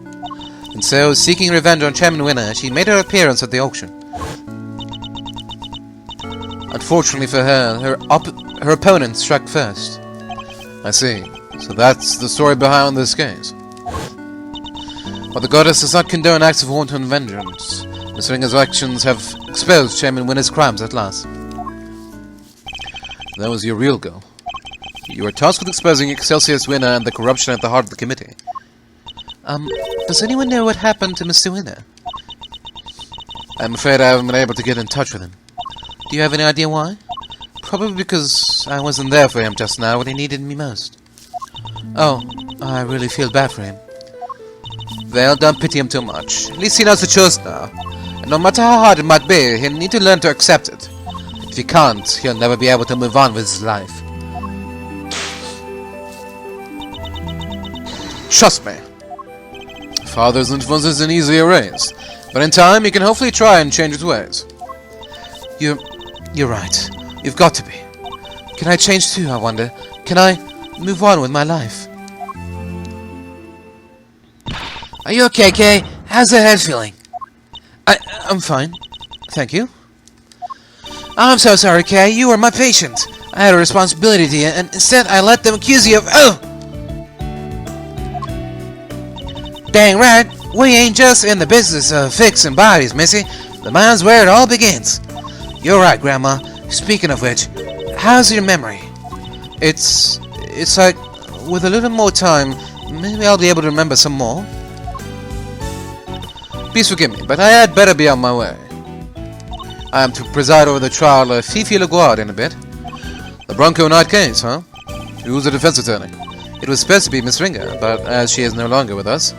Speaker 3: And so, seeking revenge on Chairman Winner, she made her appearance at the auction. Unfortunately for her, her opponent struck first. I see. So that's the story behind this case. While the goddess does not condone acts of wanton vengeance, Miss Ringer's actions have exposed Chairman Winner's crimes at last. That was your real goal. You were tasked with exposing Excelsior's Winner and the corruption at the heart of the committee. Does anyone know what happened to Mr. Winner? I'm afraid I haven't been able to get in touch with him. Do you have any idea why? Probably because I wasn't there for him just now when he needed me most. Oh, I really feel bad for him. Well, don't pity him too much. At least he knows the truth now. And no matter how hard it might be, he'll need to learn to accept it. If he can't, he'll never be able to move on with his life. Trust me. Father's influence isn't easily erased, but in time he can hopefully try and change his ways. You're right. You've got to be. Can I change too, I wonder? Can I move on with my life?
Speaker 2: Are you okay, Kay? How's the head feeling?
Speaker 3: I'm fine. Thank you.
Speaker 2: I'm so sorry, Kay. You were my patient. I had a responsibility to you, and instead I let them accuse you of— Oh! Dang right. We ain't just in the business of fixing bodies, Missy. The mind's where it all begins. You're right, Grandma. Speaking of which, how's your memory?
Speaker 3: It's like, with a little more time, maybe I'll be able to remember some more. Please forgive me, but I had better be on my way. I am to preside over the trial of Fifi LaGuardia in a bit. The Bronco Knight case, huh? Who's the defense attorney? It was supposed to be Miss Ringer, but as she is no longer with us,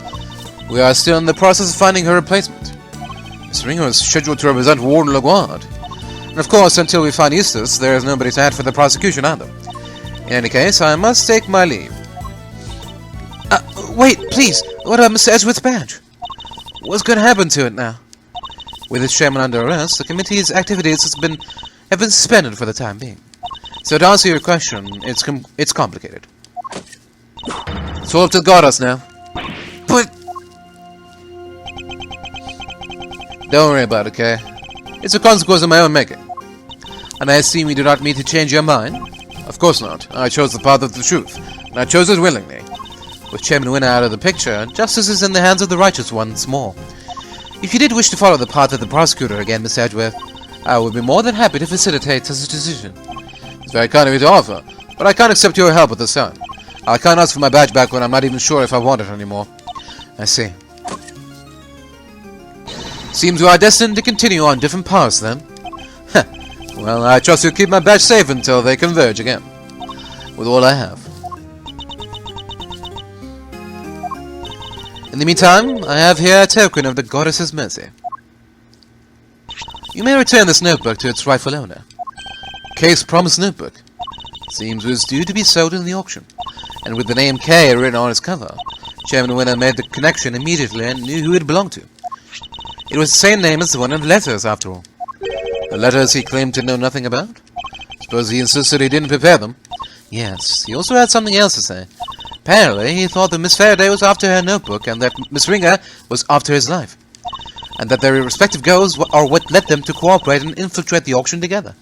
Speaker 3: we are still in the process of finding her replacement. Miss Ringer is scheduled to represent Warden LaGuardia. And of course, until we find Eustace, there is nobody to add for the prosecution either. In any case, I must take my leave.
Speaker 2: Wait, please. What about Mr. Edgeworth's badge?
Speaker 3: What's going to happen to it now? With its chairman under arrest, the committee's activities have been suspended for the time being. So to answer your question, it's complicated. It's all up to the goddess now.
Speaker 2: But
Speaker 3: don't worry about it, Kay. It's a consequence of my own making. And I assume you do not mean to change your mind? Of course not. I chose the path of the truth, and I chose it willingly. With Chairman Winner out of the picture, justice is in the hands of the righteous once more. If you did wish to follow the path of the prosecutor again, Miss Edgeworth, I would be more than happy to facilitate such a decision. It's very kind of you to offer, but I can't accept your help at this time. I can't ask for my badge back when I'm not even sure if I want it anymore. I see. Seems we are destined to continue on different paths, then. Well, I trust you'll keep my badge safe until they converge again. With all I have. In the meantime, I have here a token of the goddess's mercy. You may return this notebook to its rightful owner. Case Promise Notebook. Seems it was due to be sold in the auction, and with the name K written on its cover, Chairman Winner made the connection immediately and knew who it belonged to. It was the same name as the one in the letters, after all. The letters he claimed to know nothing about? Suppose he insisted he didn't prepare them? Yes, he also had something else to say. Apparently, he thought that Miss Faraday was after her notebook and that Miss Ringer was after his life, and that their respective goals are what led them to cooperate and infiltrate the auction together.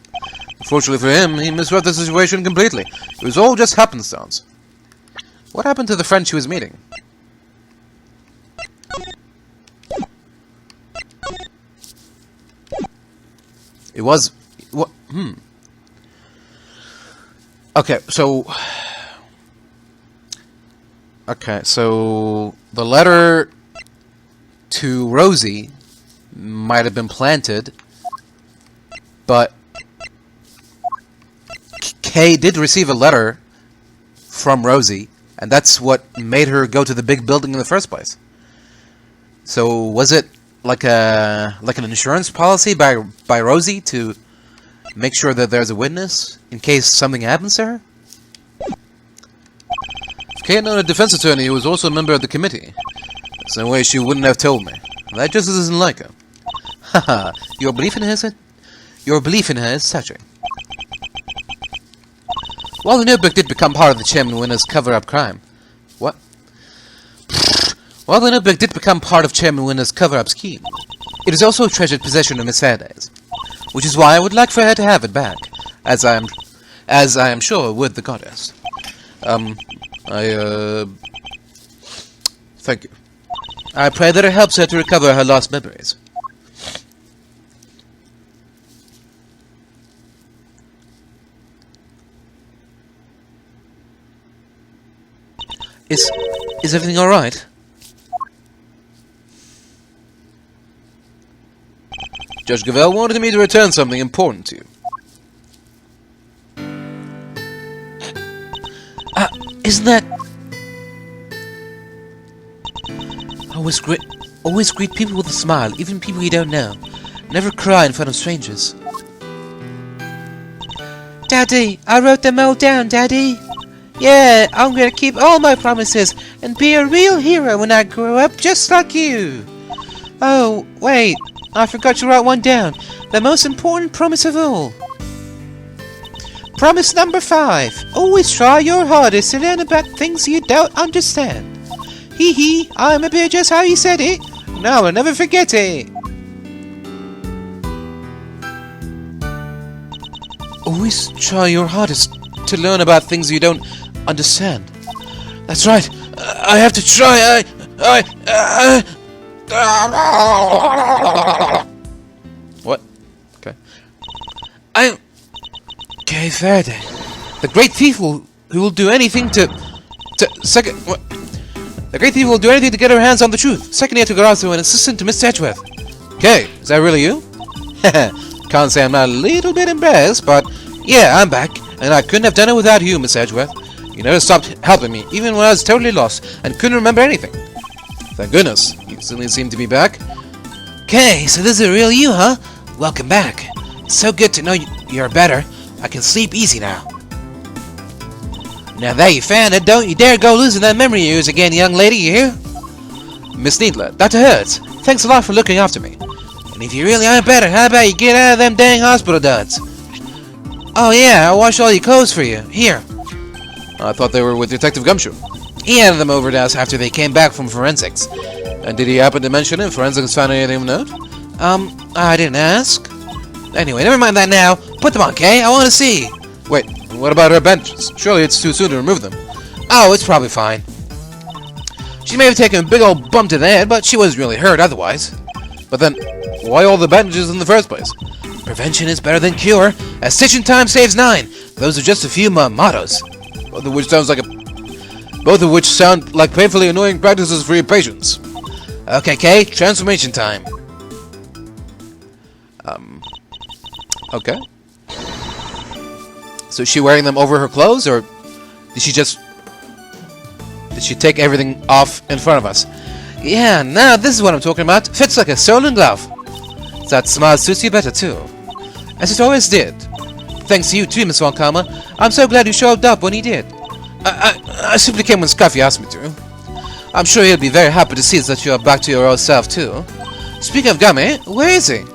Speaker 3: Unfortunately for him, he misread the situation completely. It was all just happenstance. What happened to the friend she was meeting? It was... What? Okay, so... Okay, so... The letter to Rosie might have been planted, but Kay did receive a letter from Rosie, and that's what made her go to the big building in the first place. So was it like an insurance policy by Rosie to make sure that there's a witness in case something happens to her?
Speaker 1: If Kay had known a defense attorney who was also a member of the committee, there's no way she wouldn't have told me. That just isn't like her.
Speaker 3: Haha, your belief in her is touching. While the notebook did become part of the Chairman Winner's cover-up crime... What? While the notebook did become part of Chairman Winner's cover-up scheme, it is also a treasured possession of Miss Faraday's, which is why I would like for her to have it back, as I am sure would the goddess.
Speaker 1: Thank you.
Speaker 3: I pray that it helps her to recover her lost memories. Is everything alright?
Speaker 1: Judge Gavelle wanted me to return something important to you.
Speaker 3: Isn't that... Always greet people with a smile, even people you don't know. Never cry in front of strangers. Daddy, I wrote them all down, Daddy. Yeah, I'm gonna keep all my promises and be a real hero when I grow up, just like you. Oh, wait, I forgot to write one down. The most important promise of all. Promise number 5. Always try your hardest to learn about things you don't understand. Hee hee, I'm a bit just how you said it. Now I'll never forget it. Always try your hardest to learn about things you don't understand. That's right. I have to try.
Speaker 1: What? Okay.
Speaker 3: I'm Kay Faraday, the great thief who will do anything to what? The great thief will do anything to get her hands on the truth. Second year to Garazo, an assistant to Miss Edgeworth.
Speaker 1: Kay, is that really you?
Speaker 3: Can't say I'm not a little bit embarrassed, but yeah, I'm back, and I couldn't have done it without you, Miss Edgeworth. You never stopped helping me, even when I was totally lost and couldn't remember anything.
Speaker 1: Thank goodness. You suddenly seem to be back.
Speaker 3: Okay, so this is a real you, huh? Welcome back. It's so good to know you're better. I can sleep easy now. Now that you found it, don't you dare go losing that memory of yours again, young lady, you hear?
Speaker 1: Miss Needler,
Speaker 3: Dr. Hertz, thanks a lot for looking after me. And if you really are better, how about you get out of them dang hospital duds? Oh yeah, I'll wash all your clothes for you. Here.
Speaker 1: I thought they were with Detective Gumshoe.
Speaker 3: He handed them over to us after they came back from forensics.
Speaker 1: And did he happen to mention if forensics found anything of note?
Speaker 3: I didn't ask. Anyway, never mind that now. Put them on, Kay. I want to see.
Speaker 1: Wait, what about her bandages? Surely it's too soon to remove them.
Speaker 3: Oh, it's probably fine. She may have taken a big old bump to the head, but she wasn't really hurt otherwise.
Speaker 1: But then, why all the bandages in the first place?
Speaker 3: Prevention is better than cure. A stitch in time saves 9. Those are just a few mottos.
Speaker 1: Both of which sound like painfully annoying practices for your patients.
Speaker 3: Okay, Kay, transformation time.
Speaker 1: Okay.
Speaker 3: So is she wearing them over her clothes, or did she take everything off in front of us? Yeah, now this is what I'm talking about. Fits like a stolen glove. That smile suits you better too. As it always did. Thanks to you too, Miss Von Karma. I'm so glad you showed up when you did. I simply came when Scuffy asked me to. I'm sure he'll be very happy to see that you're back to your old self too. Speaking of Gummy, where is he?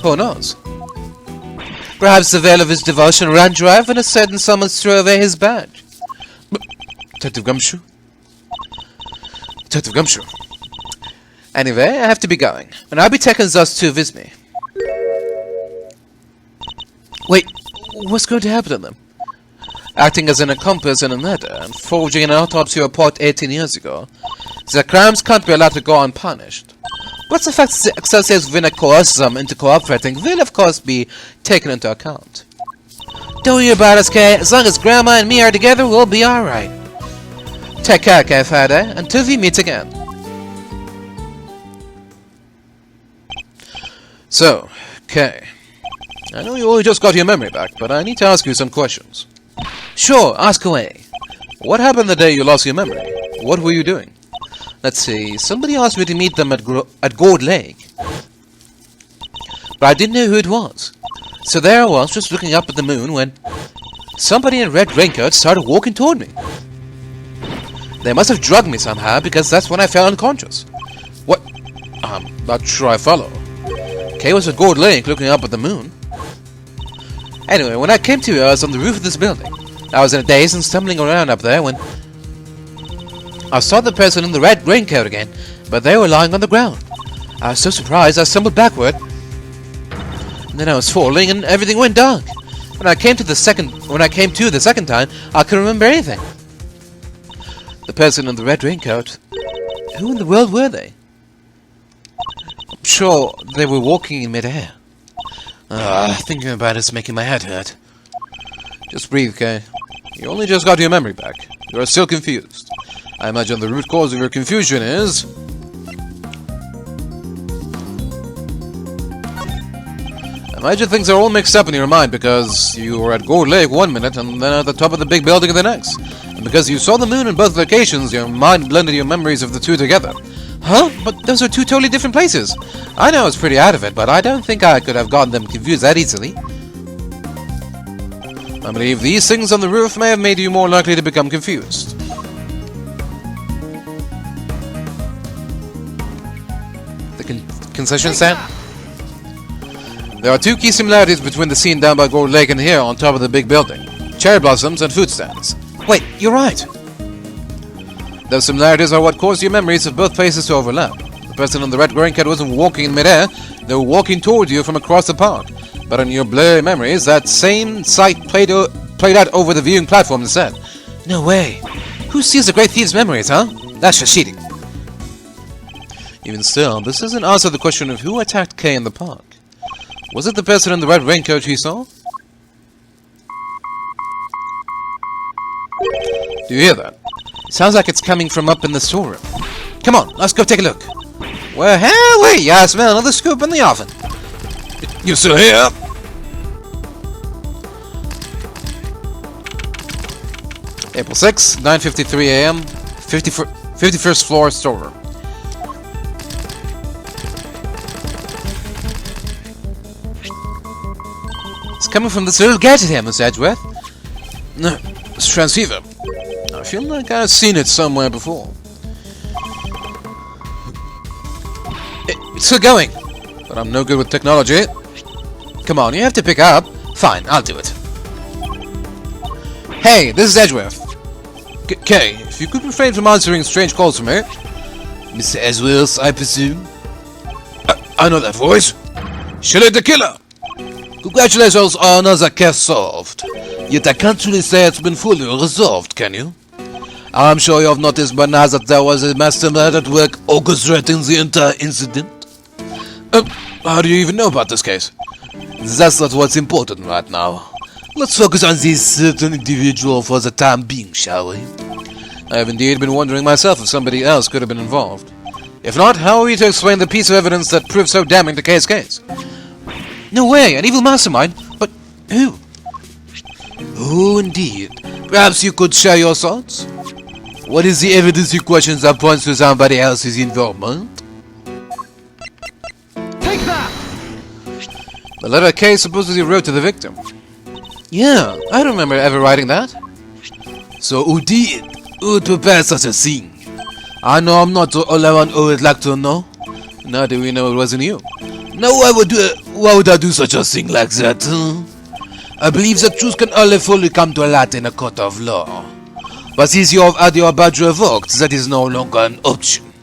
Speaker 3: Who knows? Perhaps the veil of his devotion ran dry when a certain someone threw away his badge.
Speaker 1: Detective Gumshoe?
Speaker 3: Detective Gumshoe. Anyway, I have to be going. And I'll be taking those two with me. Wait, what's going to happen to them? Acting as an accomplice in a murder and forging an autopsy report 18 years ago, their crimes can't be allowed to go unpunished.
Speaker 2: but the fact that the associates within a course them into cooperating will of course be taken into account. Don't worry about us, Kay. As long as Grandma and me are together, we'll be alright. Take care, Kay Faraday, until we meet again.
Speaker 3: So, Kay, I know you only just got your memory back, but I need to ask you some questions.
Speaker 2: Sure, ask away.
Speaker 3: What happened the day you lost your memory? What were you doing?
Speaker 2: Let's see, somebody asked me to meet them at Gold Lake. But I didn't know who it was. So there I was, just looking up at the moon, when somebody in a red raincoat started walking toward me. They must have drugged me somehow, because that's when I fell unconscious.
Speaker 3: What? I'm not sure I follow.
Speaker 2: Kay was at Gold Lake looking up at the moon. Anyway, when I came to, I was on the roof of this building. I was in a daze and stumbling around up there when I saw the person in the red raincoat again, but they were lying on the ground. I was so surprised I stumbled backward. And then I was falling and everything went dark. When I came to the second time, I couldn't remember anything. The person in the red raincoat, who in the world were they? I'm sure they were walking in midair. Thinking about it's making my head hurt.
Speaker 3: Just breathe, Kay. You only just got your memory back. You are still confused. I imagine the root cause of your confusion is... I imagine things are all mixed up in your mind because you were at Gold Lake one minute and then at the top of the big building the next. And because you saw the moon in both locations, your mind blended your memories of the two together.
Speaker 2: Huh? But those are two totally different places. I know I was pretty out of it, but I don't think I could have gotten them confused that easily.
Speaker 3: I believe these things on the roof may have made you more likely to become confused.
Speaker 2: The concession stand?
Speaker 3: There are two key similarities between the scene down by Gold Lake and here on top of the big building. Cherry blossoms and food stands.
Speaker 2: Wait, you're right.
Speaker 3: Those similarities are what caused your memories of both places to overlap. The person on the red raincoat wasn't walking in midair, they were walking toward you from across the park. But in your blurry memories, that same sight played out over the viewing platform instead.
Speaker 2: No way. Who steals a great thief's memories, huh? That's just cheating.
Speaker 3: Even still, this doesn't answer the question of who attacked Kay in the park. Was it the person in the red raincoat he saw? Do you hear that?
Speaker 2: It sounds like it's coming from up in the storeroom. Come on, let's go take a look.
Speaker 3: Well, hell, wait, I smell another scoop in the oven. You still here? April 6, 9:53 a.m., 51st floor storeroom.
Speaker 2: It's coming from this little gadget here, Miss Edgeworth.
Speaker 3: No, it's transceiver. I feel like I've seen it somewhere before.
Speaker 2: It's still going.
Speaker 3: But I'm no good with technology.
Speaker 2: Come on, you have to pick up. Fine, I'll do it. Hey, this is Edgeworth.
Speaker 3: Kay, if you could refrain from answering strange calls from me.
Speaker 6: Mr. Edgeworth, I presume?
Speaker 3: I know that voice. Shirley the Killer.
Speaker 6: Congratulations on another case solved. Yet I can't really say it's been fully resolved, can you? I'm sure you have noticed by now that there was a mastermind at work orchestrating the entire incident.
Speaker 3: How do you even know about this case?
Speaker 6: That's not what's important right now. Let's focus on this certain individual for the time being, shall we?
Speaker 3: I have indeed been wondering myself if somebody else could have been involved. If not, how are you to explain the piece of evidence that proved so damning to Kay's case?
Speaker 2: No way, an evil mastermind? But who?
Speaker 6: Oh, indeed. Perhaps you could share your thoughts? What is the evidence you question that points to somebody else's involvement?
Speaker 4: Take that!
Speaker 3: The letter Kay supposedly wrote to the victim.
Speaker 2: Yeah, I don't remember ever writing that.
Speaker 6: So who did? Who prepared such a thing? I know I'm not the only one who would like to know.
Speaker 3: Now do we know it wasn't you?
Speaker 6: Now why would I do such a thing like that? Huh? I believe the truth can only fully come to light in a court of law. But since you have had your badge revoked, that is no longer an option.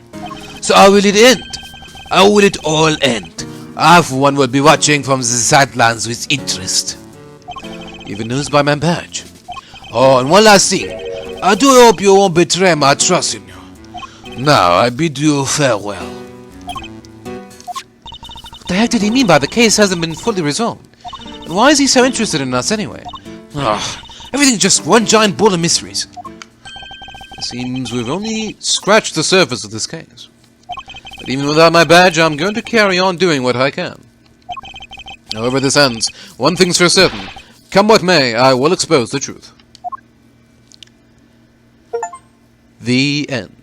Speaker 6: So how will it end? How will it all end? I, for one, will be watching from the sidelines with interest.
Speaker 3: Even news by my badge.
Speaker 6: Oh, and one last thing. I do hope you won't betray my trust in you. Now, I bid you farewell.
Speaker 2: What the heck did he mean by the case hasn't been fully resolved? And why is he so interested in us anyway? Ugh, everything's just one giant ball of mysteries.
Speaker 1: It seems we've only scratched the surface of this case. But even without my badge, I'm going to carry on doing what I can. However this ends, one thing's for certain. Come what may, I will expose the truth. The end.